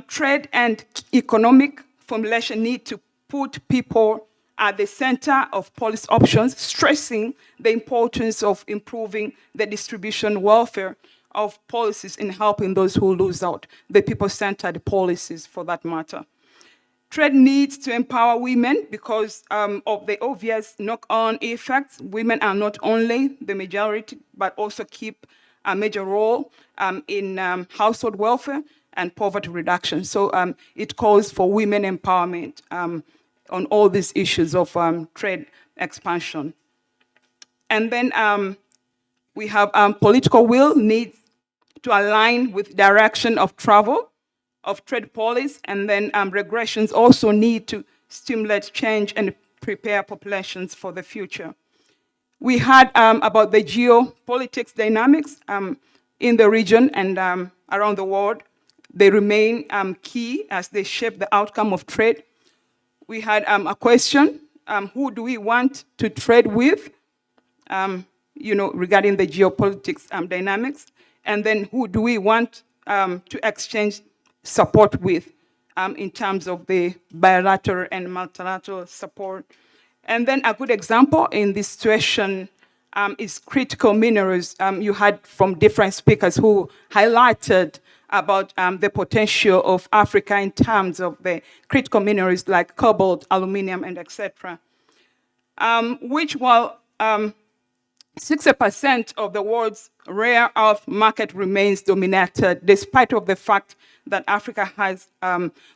Trade and economic formulation need to put people at the center of policy options, stressing the importance of improving the distribution welfare of policies in helping those who lose out, the people-centered policies for that matter. Trade needs to empower women because of the obvious knock-on effects. Women are not only the majority, but also keep a major role in household welfare and poverty reduction. So it calls for women empowerment on all these issues of trade expansion. And then we have political will needs to align with direction of travel of trade policy, and then regulations also need to stimulate change and prepare populations for the future. We had about the geopolitics dynamics in the region and around the world. They remain key as they shape the outcome of trade. We had a question, who do we want to trade with, regarding the geopolitics dynamics, and then who do we want to exchange support with in terms of the bilateral and multilateral support. And then a good example in this situation is critical minerals. You had from different speakers who highlighted about the potential of Africa in terms of the critical minerals like cobalt, aluminum, and etc. Which, while 60% of the world's rare earth market remains dominated, despite of the fact that Africa has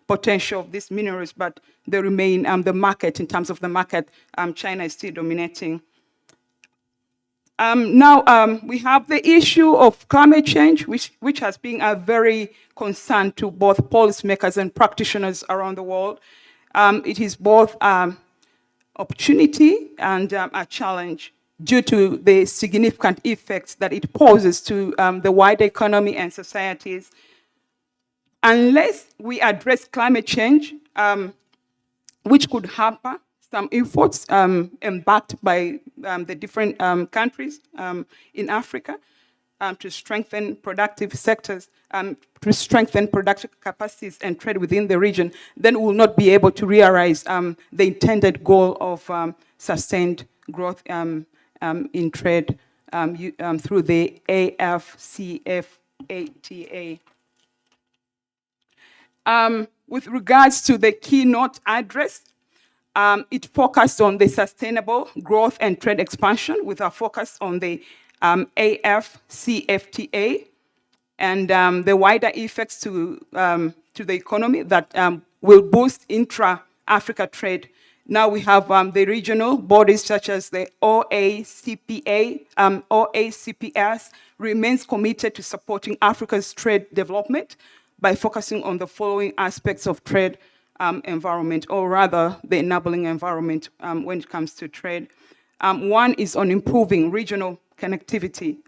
potential of these minerals, but they remain the market, in terms of the market, China is still dominating. Now, we have the issue of climate change, which has been a very concern to both policymakers and practitioners around the world. It is both opportunity and a challenge due to the significant effects that it poses to the wider economy and societies. Unless we address climate change, which could hamper some efforts embarked by the different countries in Africa to strengthen productive sectors, to strengthen productive capacities and trade within the region, then we will not be able to realize the intended goal of sustained growth in trade through the AFCFTA. With regards to the keynote address, it focused on the sustainable growth and trade expansion with a focus on the AFCFTA and the wider effects to the economy that will boost intra-Africa trade. Now we have the regional bodies such as the OACPS remains committed to supporting Africa's trade development by focusing on the following aspects of trade environment, or rather the enabling environment when it comes to trade. One is on improving regional connectivity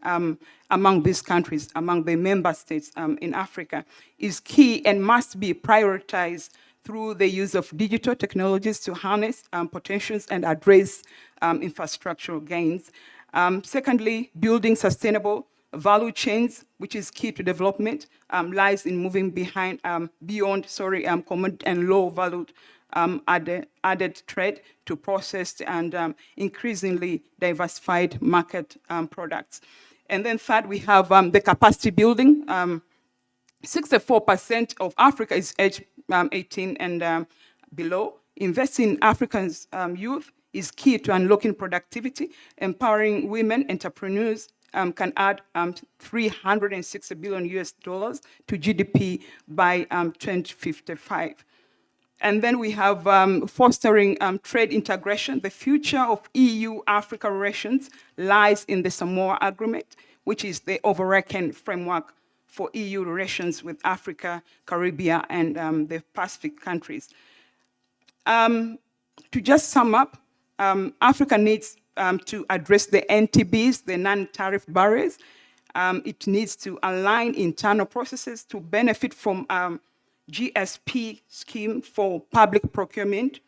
among these countries, among the member states in Africa, is key and must be prioritized through the use of digital technologies to harness potentials and address infrastructural gains. Secondly, building sustainable value chains, which is key to development, lies in moving beyond common and low valued added trade to processed and increasingly diversified market products. And then third, we have the capacity building. 64% of Africa is age 18 and below. Investing in Africans' youth is key to unlocking productivity. Empowering women entrepreneurs can add $360 billion to GDP by 2055. And then we have fostering trade integration. The future of EU-Africa relations lies in the Samoa Agreement, which is the overarching framework for EU relations with Africa, Caribbean, and the Pacific countries. To just sum up, Africa needs to address the NTBs, the non-tariff barriers, it needs to align internal processes to benefit from GSP scheme for public procurement.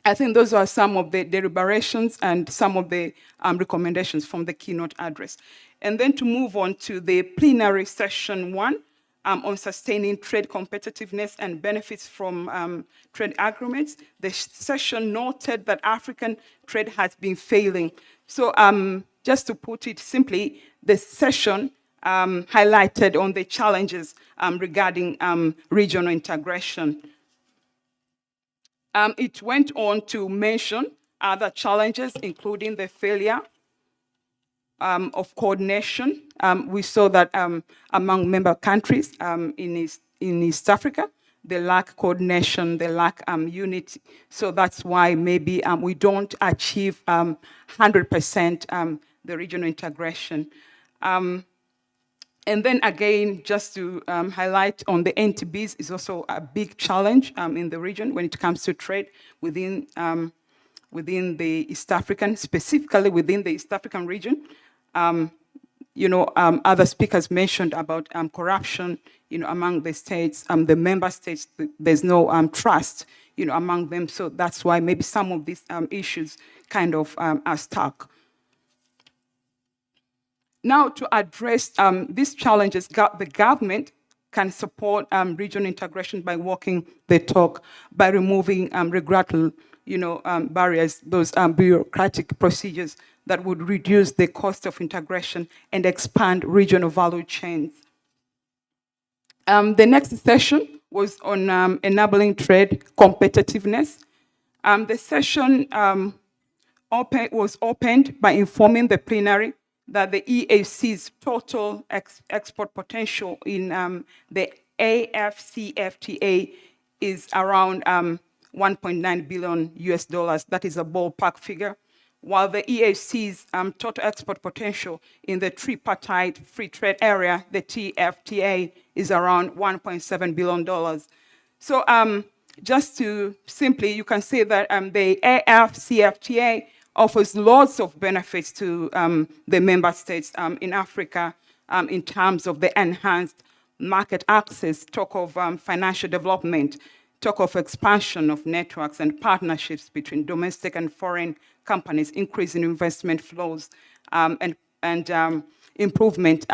I think those are some of the deliberations and some of the recommendations from the keynote address. And then to move on to the plenary session 1 on sustaining trade competitiveness and benefits from trade agreements, the session noted that African trade has been failing. So just to put it simply, the session highlighted on the challenges regarding regional integration. It went on to mention other challenges, including the failure of coordination. We saw that among member countries in East Africa, they lack coordination, they lack unity. So that's why maybe we don't achieve 100% the regional integration. And then again, just to highlight on the NTBs is also a big challenge in the region when it comes to trade within the East African, specifically within the East African region. Other speakers mentioned about corruption, among the states, the member states. There's no trust, among them. So that's why maybe some of these issues kind of are stuck. Now, to address these challenges, the government can support regional integration by walking the talk, by removing regulatory, barriers, those bureaucratic procedures that would reduce the cost of integration and expand regional value chains. The next session was on enabling trade competitiveness. The session was opened by informing the plenary that the EAC's total export potential in the AFCFTA is around 1.9 billion US dollars. That is a ballpark figure. While the EAC's total export potential in the tripartite free trade area, the TFTA, is around $1.7 billion. So just to simply, you can say that the AFCFTA offers lots of benefits to the member states in Africa in terms of the enhanced market access, talk of financial development, talk of expansion of networks and partnerships between domestic and foreign companies, increasing investment flows, and improvement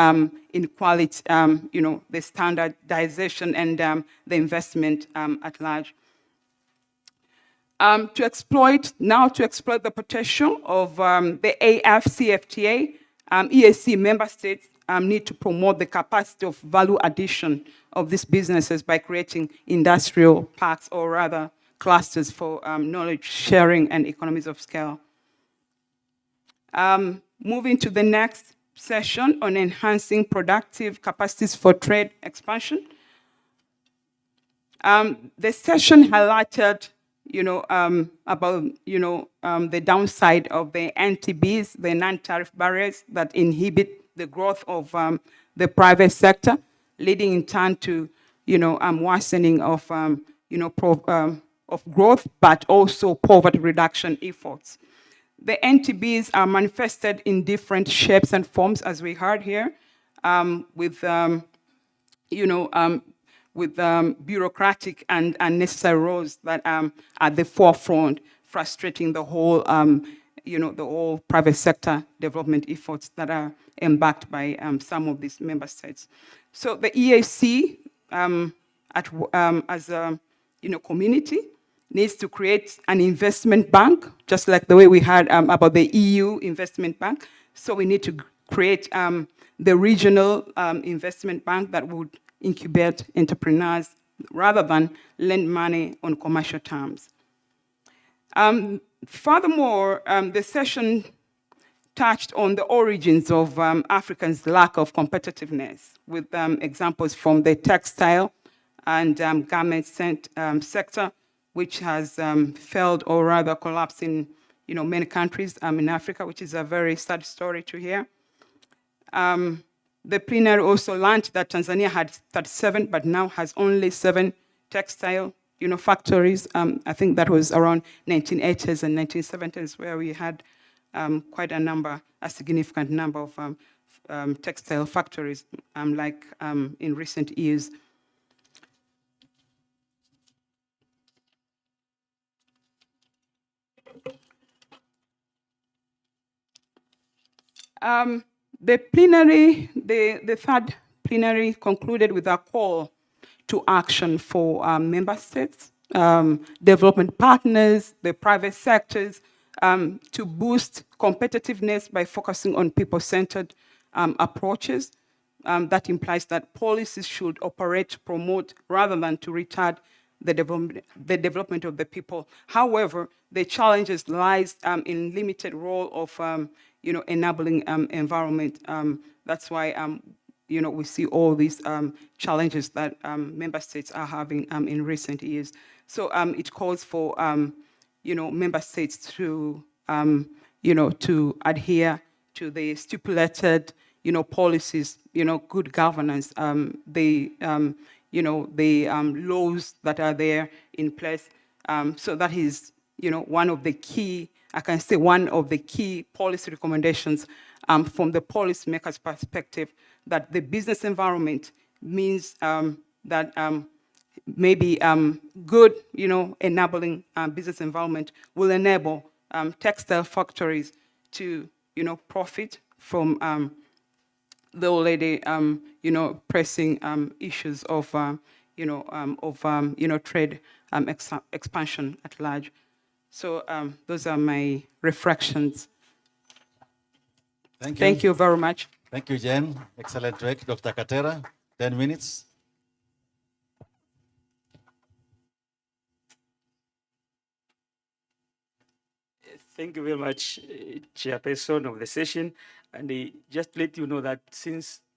in quality, the standardization and the investment at large. To exploit the potential of the AFCFTA, EAC member states need to promote the capacity of value addition of these businesses by creating industrial parks, or rather clusters for knowledge sharing and economies of scale. Moving to the next session on enhancing productive capacities for trade expansion. The session highlighted about the downside of the NTBs, the non-tariff barriers that inhibit the growth of the private sector, leading in turn to worsening of growth, but also poverty reduction efforts. The NTBs are manifested in different shapes and forms, as we heard here, with bureaucratic and unnecessary roles that are at the forefront, frustrating the whole, the whole private sector development efforts that are embarked by some of these member states. So the EAC, as a community, needs to create an investment bank, just like the way we heard about the EU investment bank. So we need to create the regional investment bank that would incubate entrepreneurs rather than lend money on commercial terms. Furthermore, the session touched on the origins of Africans' lack of competitiveness, with examples from the textile and garment sector, which has failed or rather collapsed in many countries in Africa, which is a very sad story to hear. The plenary also learned that Tanzania had 37, but now has only 7 textile factories. I think that was around 1980s and 1970s, where we had quite a significant number of textile factories, like in recent years. The plenary, the third plenary concluded with a call to action for member states, development partners, the private sectors, to boost competitiveness by focusing on people-centered approaches. That implies that policies should operate to promote rather than to retard the development of the people. However, the challenges lies in limited role of enabling environment. That's why we see all these challenges that member states are having in recent years. So it calls for member states to to adhere to the stipulated policies, good governance, the laws that are there in place. So that is one of the key, I can say one of the key policy recommendations from the policymaker's perspective, that the business environment means that maybe good, enabling business environment will enable textile factories to, profit from the already, pressing issues of, trade expansion at large. So those are my reflections.
Thank
you very much.
Thank you, Jen. Excellent work. Dr. Katera, 10 minutes.
Thank you very much, Chairperson of the session. And just to let you know that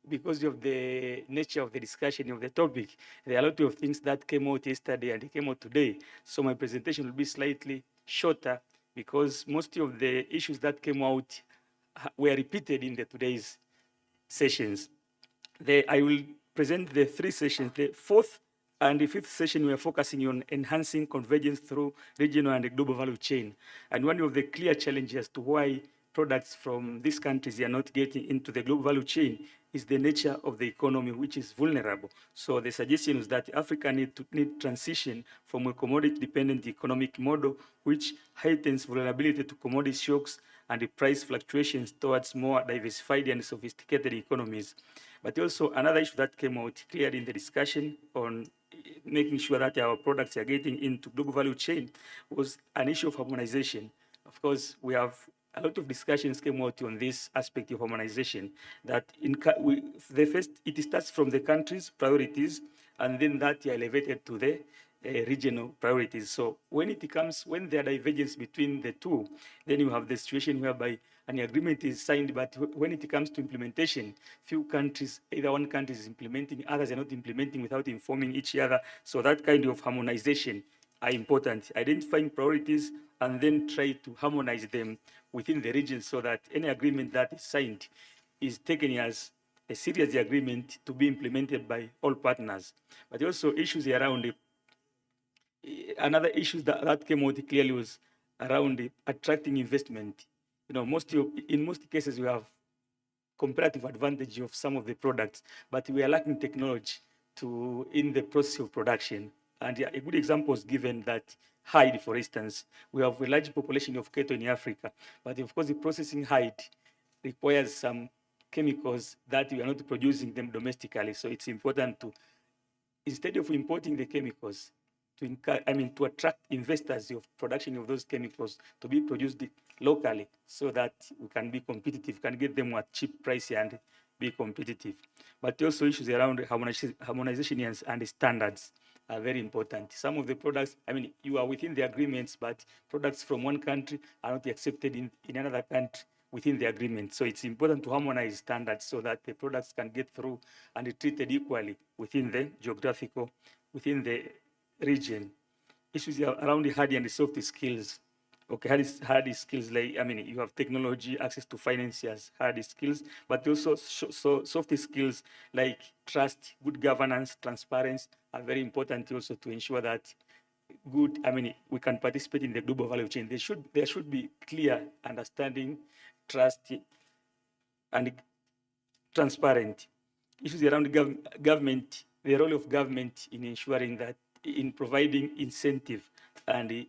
because of the nature of the discussion of the topic, there are a lot of things that came out yesterday and came out today. So my presentation will be slightly shorter because most of the issues that came out were repeated in today's sessions. I will present the three sessions. The fourth and the fifth session, we are focusing on enhancing convergence through regional and global value chain. And one of the clear challenges to why products from these countries are not getting into the global value chain is the nature of the economy, which is vulnerable. So the suggestion is that Africa need transition from a commodity-dependent economic model, which heightens vulnerability to commodity shocks and the price fluctuations, towards more diversified and sophisticated economies. But also another issue that came out clearly in the discussion on making sure that our products are getting into global value chain was an issue of harmonization. Of course, we have a lot of discussions came out on this aspect of harmonization, that it starts from the country's priorities, and then that are elevated to the regional priorities. So when there are divergence between the two, then you have the situation whereby an agreement is signed, but when it comes to implementation, few countries, either one country is implementing, others are not implementing without informing each other. So that kind of harmonization are important. Identifying priorities and then try to harmonize them within the region so that any agreement that is signed is taken as a serious agreement to be implemented by all partners. But also issues around another issue that came out clearly was around attracting investment. In most cases, we have comparative advantage of some of the products, but we are lacking technology in the process of production. And a good example is given that hide, for instance. We have a large population of cattle in Africa, but of course the processing hide requires some chemicals that we are not producing them domestically. So it's important to, instead of importing the chemicals, to attract investors of production of those chemicals to be produced locally so that we can be competitive, can get them at cheap price and be competitive. But also issues around harmonization and standards are very important. Some of the products, you are within the agreements, but products from one country are not accepted in another country within the agreement. So it's important to harmonize standards so that the products can get through and be treated equally within the within the region. Issues around the hard and the soft skills. Okay, hard skills like, you have technology, access to financiers, hard skills, but also soft skills like trust, good governance, transparency are very important also to ensure that we can participate in the global value chain. There should be clear understanding, trust, and transparent. Issues around government, the role of government in ensuring that, in providing incentive and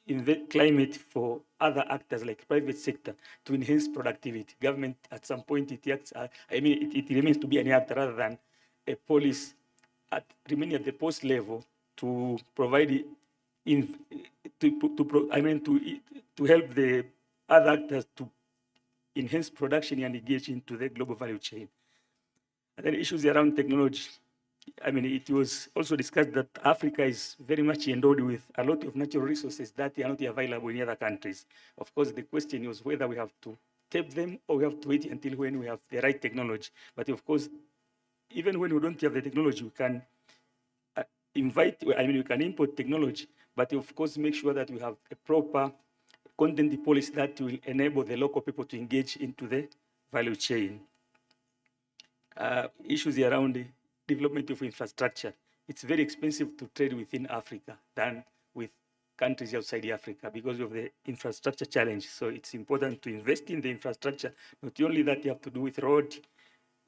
in the climate for other actors like private sector to enhance productivity. Government at some point it acts, it remains to be an actor rather than a police remaining at the post level to provide to help the other actors to enhance production and engage into the global value chain. And then issues around technology. It was also discussed that Africa is very much endowed with a lot of natural resources that are not available in other countries. Of course, the question was whether we have to tap them or we have to wait until when we have the right technology. But of course, even when we don't have the technology, we can we can import technology, but of course, make sure that we have a proper content policy that will enable the local people to engage into the value chain. Issues around the development of infrastructure. It's very expensive to trade within Africa than with countries outside Africa because of the infrastructure challenge. So it's important to invest in the infrastructure, not only that you have to do with road,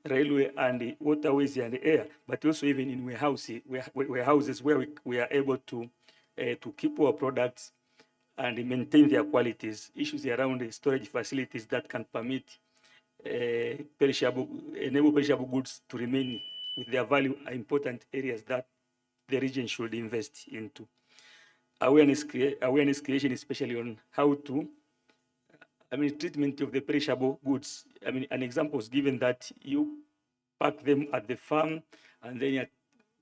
railway, and the waterways and the air, but also even in warehouses where we are able to keep our products and maintain their qualities. Issues around the storage facilities that can permit enable perishable goods to remain with their value are important areas that the region should invest into. Awareness creation, especially on how to, treatment of the perishable goods. An example was given that you pack them at the farm and then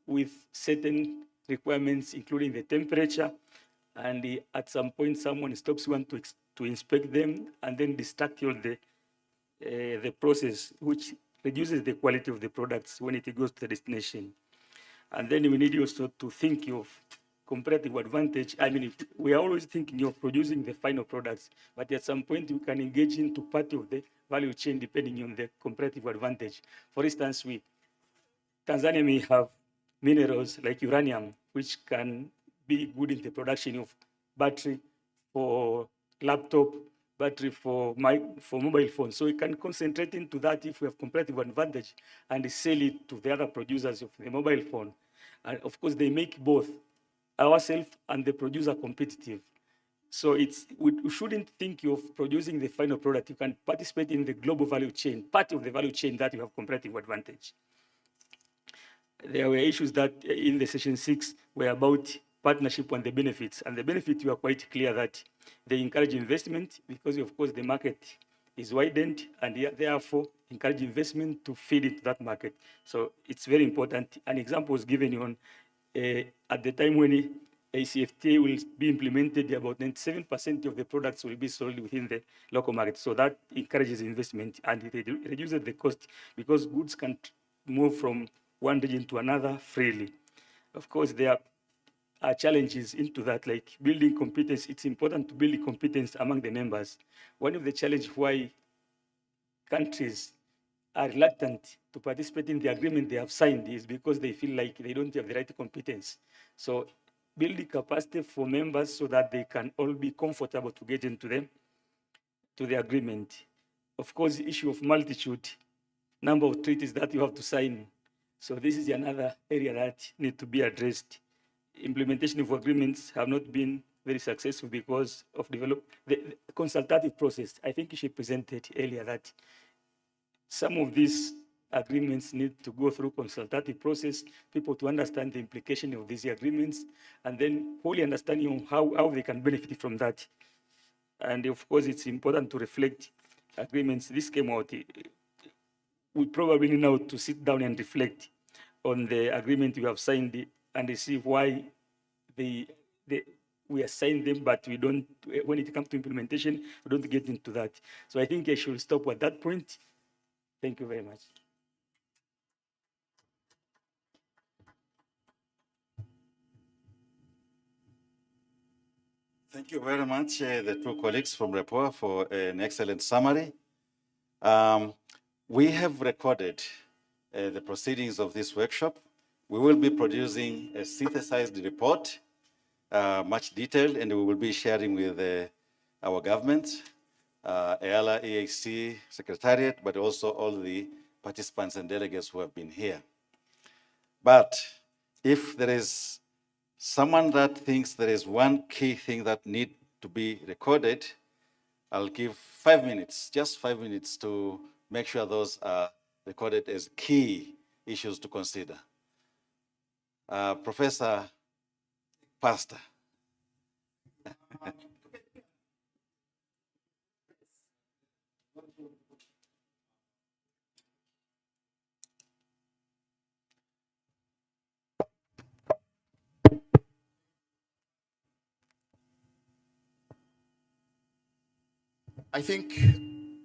with certain requirements, including the temperature, and at some point someone stops one to inspect them and then distract all the process, which reduces the quality of the products when it goes to the destination. And then we need also to think of comparative advantage. We are always thinking of producing the final products, but at some point we can engage into part of the value chain depending on the comparative advantage. For instance, Tanzania may have minerals like uranium, which can be good in the production of battery for laptop, battery for mobile phones. So we can concentrate into that if we have comparative advantage and sell it to the other producers of the mobile phone. And of course, they make both ourselves and the producer competitive. So we shouldn't think of producing the final product. You can participate in the global value chain, part of the value chain that you have comparative advantage. There were issues that in the session 6 were about partnership and the benefits. And the benefits were quite clear that they encourage investment because, of course, the market is widened and therefore encourage investment to feed into that market. So it's very important. An example was given on at the time when ACFTA will be implemented, about 97% of the products will be sold within the local market. So that encourages investment and it reduces the cost because goods can move from one region to another freely. Of course, there are challenges into that, like building competence. It's important to build competence among the members. One of the challenges why countries are reluctant to participate in the agreement they have signed is because they feel like they don't have the right competence. So building capacity for members so that they can all be comfortable to get into the agreement. Of course, the issue of multitude, number of treaties that you have to sign. So this is another area that needs to be addressed. Implementation of agreements have not been very successful because of the consultative process. I think she presented earlier that some of these agreements need to go through consultative process, people to understand the implication of these agreements, and then fully understanding how they can benefit from that. And of course, it's important to reflect agreements. This came out. We probably need now to sit down and reflect on the agreement we have signed and see why we have signed them, but we don't, when it comes to implementation, we don't get into that. So I think I should stop at that point. Thank you very much.
Thank you very much, the two colleagues from REPOA, for an excellent summary. We have recorded the proceedings of this workshop. We will be producing a synthesized report, much detailed, and we will be sharing with our government, EALA, EAC, Secretariat, but also all the participants and delegates who have been here. But if there is someone that thinks there is one key thing that need to be recorded, I'll give 5 minutes, just 5 minutes to make sure those are recorded as key issues to consider. Professor Pastor.
I think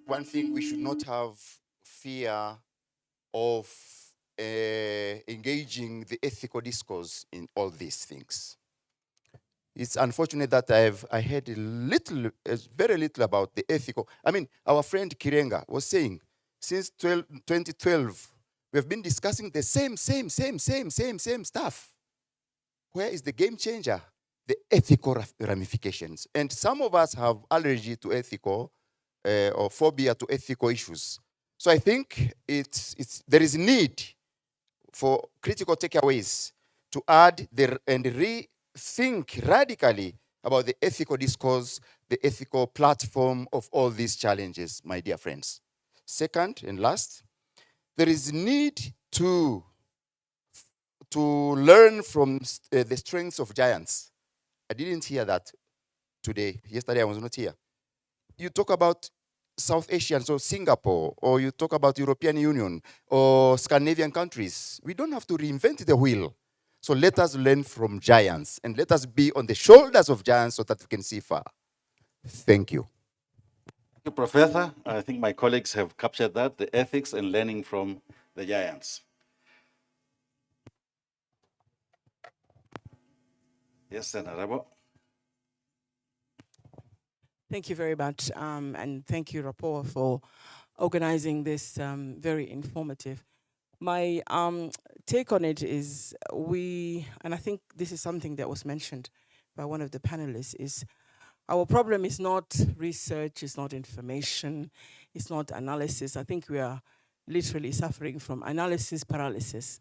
one thing, we should not have fear of engaging the ethical discourse in all these things. It's unfortunate that I heard very little about the ethical. I mean, our friend Kirenga was saying, since 2012, we have been discussing the same stuff. Where is the game changer? The ethical ramifications. And some of us have allergy to ethical or phobia to ethical issues. So I think there is need for critical takeaways to add and rethink radically about the ethical discourse, the ethical platform of all these challenges, my dear friends. Second and last, there is need to learn from the strengths of giants. I didn't hear that today. Yesterday I was not here. You talk about South Asian, so Singapore, or you talk about European Union or Scandinavian countries. We don't have to reinvent the wheel. So let us learn from giants and let us be on the shoulders of giants so that we can see far. Thank you.
Thank you, Professor. I think my colleagues have captured that, the ethics and learning from the giants. Yes, Senator Rabo.
Thank you very much, and thank you, Rapport, for organizing this very informative. My take on it is and I think this is something that was mentioned by one of the panelists, is our problem is not research, it's not information, it's not analysis. I think we are literally suffering from analysis paralysis.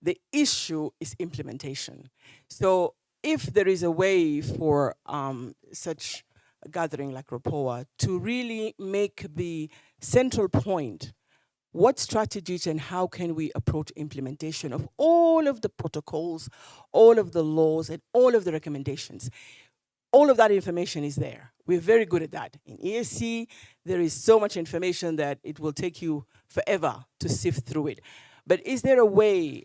The issue is implementation. So if there is a way for such a gathering like Rapport to really make the central point what strategies and how can we approach implementation of all of the protocols, all of the laws, and all of the recommendations. All of that information is there. We're very good at that. In EAC, there is so much information that it will take you forever to sift through it. But is there a way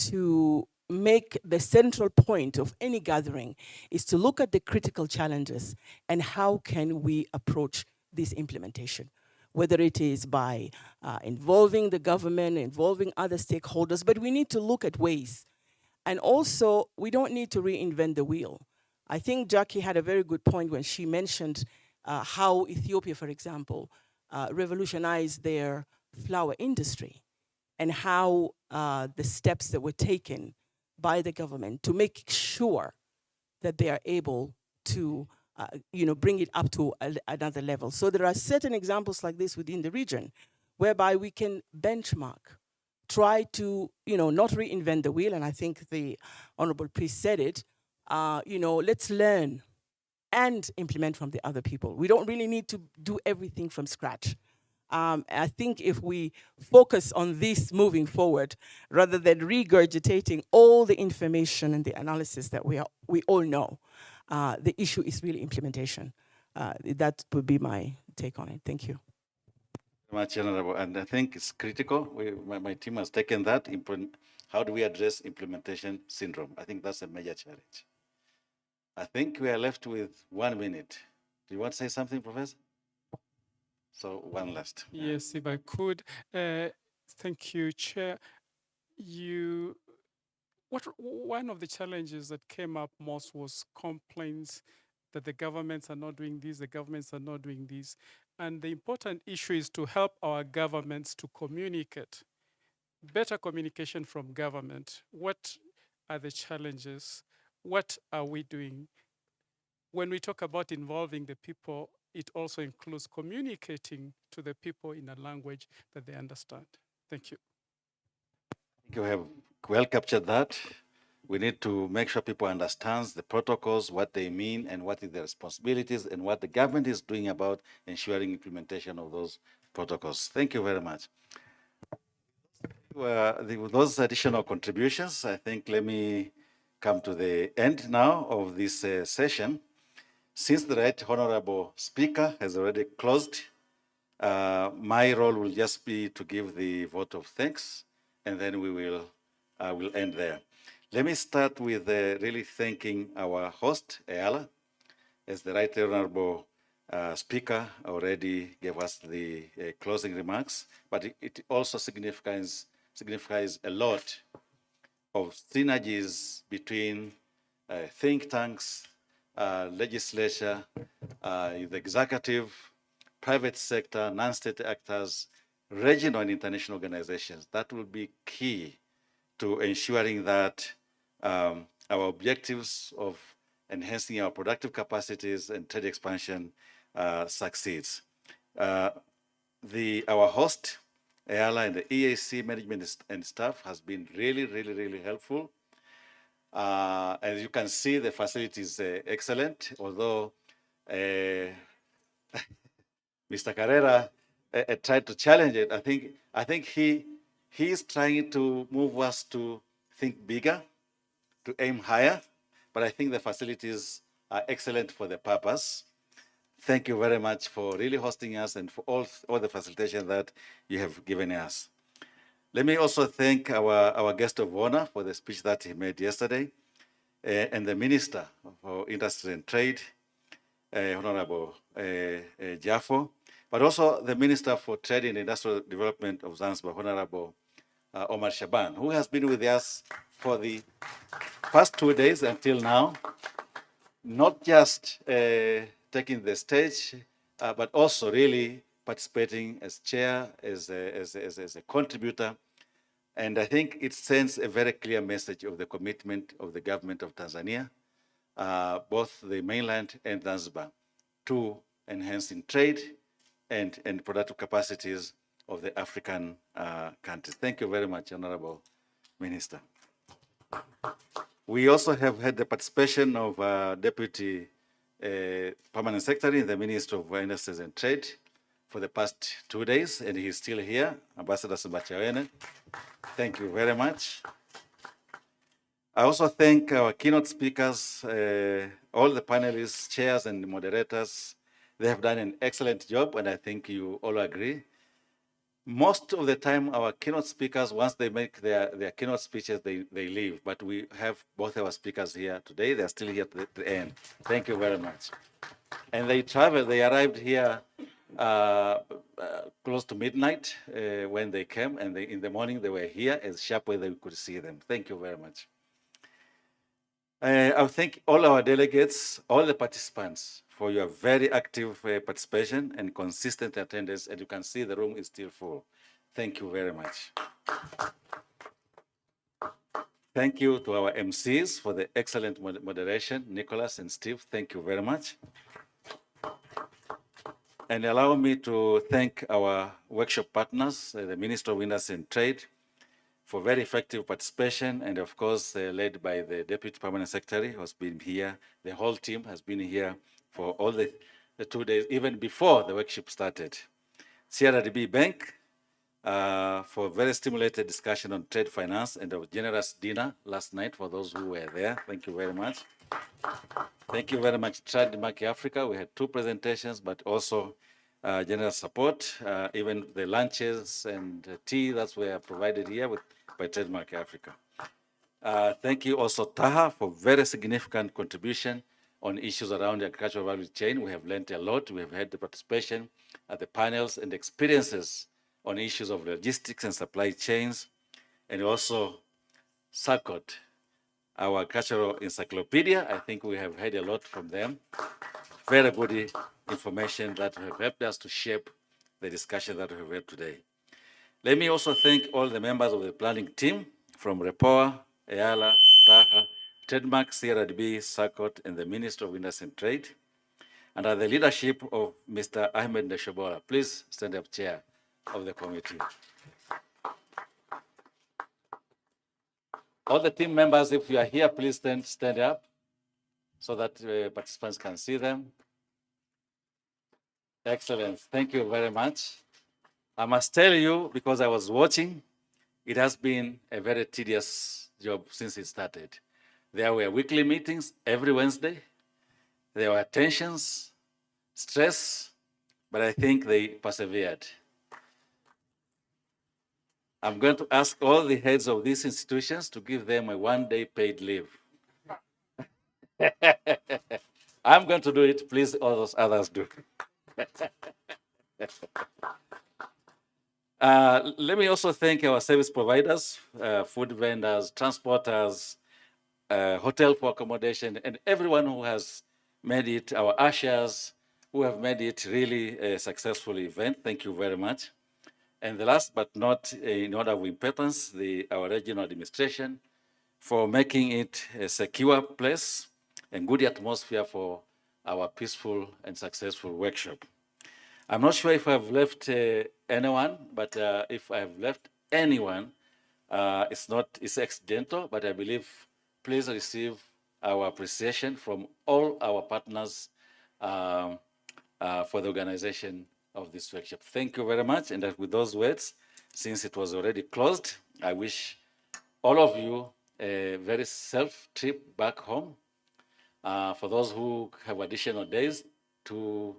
to make the central point of any gathering is to look at the critical challenges and how can we approach this implementation? Whether it is by involving the government, involving other stakeholders, but we need to look at ways. And also, we don't need to reinvent the wheel. I think Jackie had a very good point when she mentioned how Ethiopia, for example, revolutionized their flower industry and how the steps that were taken by the government to make sure that they are able to bring it up to another level. So there are certain examples like this within the region whereby we can benchmark, try to not reinvent the wheel, and I think the Honorable Priest said it, let's learn and implement from the other people. We don't really need to do everything from scratch. I think if we focus on this moving forward, rather than regurgitating all the information and the analysis that we all know, the issue is really implementation. That would be my take on it. Thank you.
Much, Honorable. And I think it's critical. My team has taken that. How do we address implementation syndrome? I think that's a major challenge. I think we are left with 1 minute. Do you want to say something, Professor? So one last.
Yes, if I could. Thank you, Chair. One of the challenges that came up most was complaints that the governments are not doing this, the governments are not doing this. And the important issue is to help our governments to communicate. Better communication from government. What are the challenges? What are we doing? When we talk about involving the people, it also includes communicating to the people in a language that they understand. Thank you.
You have well captured that. We need to make sure people understand the protocols, what they mean, and what is their responsibilities, and what the government is doing about ensuring implementation of those protocols. Thank you very much. With those additional contributions, I think let me come to the end now of this session. Since the Right Honorable Speaker has already closed, my role will just be to give the vote of thanks, and then we will end there. Let me start with really thanking our host, Ayala, as the Right Honorable Speaker already gave us the closing remarks, but it also signifies a lot of synergies between think tanks, legislature, the executive, private sector, non-state actors, regional and international organizations. That will be key to ensuring that our objectives of enhancing our productive capacities and trade expansion succeeds. Our host, Ayala, and the EAC management and staff has been really helpful. As you can see, the facility is excellent, although Mr. Carrera tried to challenge it. I think he is trying to move us to think bigger, to aim higher, but I think the facilities are excellent for the purpose. Thank you very much for really hosting us and for all the facilitation that you have given us. Let me also thank our guest of honor for the speech that he made yesterday, and the Minister for Industry and Trade, Honorable Jafo, but also the Minister for Trade and Industrial Development of Zanzibar, Honorable Omar Shaban, who has been with us for the past 2 days until now, not just taking the stage, but also really participating as chair, as a contributor. And I think it sends a very clear message of the commitment of the government of Tanzania, both the mainland and Zanzibar, to enhancing trade and productive capacities of the African countries. Thank you very much, Honorable Minister. We also have had the participation of Deputy Permanent Secretary in the Ministry of Industries and Trade for the past 2 days, and he's still here, Ambassador Sibachawene. Thank you very much. I also thank our keynote speakers, all the panelists, chairs, and moderators. They have done an excellent job, and I think you all agree. Most of the time, our keynote speakers, once they make their keynote speeches, they leave. But we have both our speakers here today. They're still here to the end. Thank you very much. And they arrived here close to midnight when they came, and in the morning they were here as sharp as they could see them. Thank you very much. I thank all our delegates, all the participants for your very active participation and consistent attendance. And you can see the room is still full. Thank you very much. Thank you to our MCs for the excellent moderation, Nicholas and Steve. Thank you very much. And allow me to thank our workshop partners, the Minister of Industry and Trade, for very effective participation, and of course, led by the Deputy Permanent Secretary, who has been here. The whole team has been here for all the 2 days, even before the workshop started. CRDB Bank, for very stimulated discussion on trade finance and a generous dinner last night for those who were there. Thank you very much. Thank you very much, Trademark Africa. We had 2 presentations, but also generous support, even the lunches and tea that were provided here by Trademark Africa. Thank you also, Taha, for very significant contribution on issues around the agricultural value chain. We have learned a lot. We have had the participation at the panels and experiences on issues of logistics and supply chains, and also SACOT, our agricultural encyclopedia. I think we have heard a lot from them. Very good information that have helped us to shape the discussion that we have had today. Let me also thank all the members of the planning team from REPOA, Ayala, Taha, Trademark, CRDB, SACOT, and the Ministry of Industry and Trade, under the leadership of Mr. Ahmed Neshobora. Please stand up, Chair of the committee. All the team members, if you are here, please stand up so that participants can see them. Excellent. Thank you very much. I must tell you, because I was watching, it has been a very tedious job since it started. There were weekly meetings every Wednesday. There were tensions, stress, but I think they persevered. I'm going to ask all the heads of these institutions to give them a one-day paid leave. I'm going to do it. Please, all those others do. Let me also thank our service providers, food vendors, transporters, hotel for accommodation, and everyone who has made it, our ushers, who have made it really a successful event. Thank you very much. And the last but not in order of importance, our regional administration for making it a secure place and good atmosphere for our peaceful and successful workshop. I'm not sure if I've left anyone, but if I've left anyone, it's accidental, but I believe please receive our appreciation from all our partners for the organization of this workshop. Thank you very much. And with those words, since it was already closed, I wish all of you a very safe trip back home. For those who have additional days to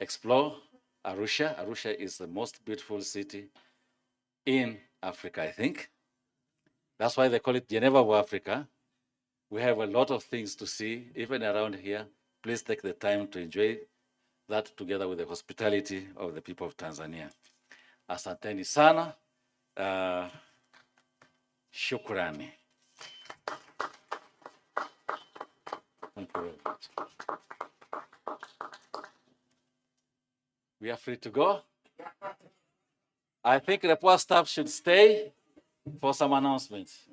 explore Arusha. Arusha is the most beautiful city in Africa, I think. That's why they call it Geneva of Africa. We have a lot of things to see, even around here. Please take the time to enjoy that together with the hospitality of the people of Tanzania. Asanteni sana. Shukrani. Thank you very much. We are free to go. I think the poor staff should stay for some announcements.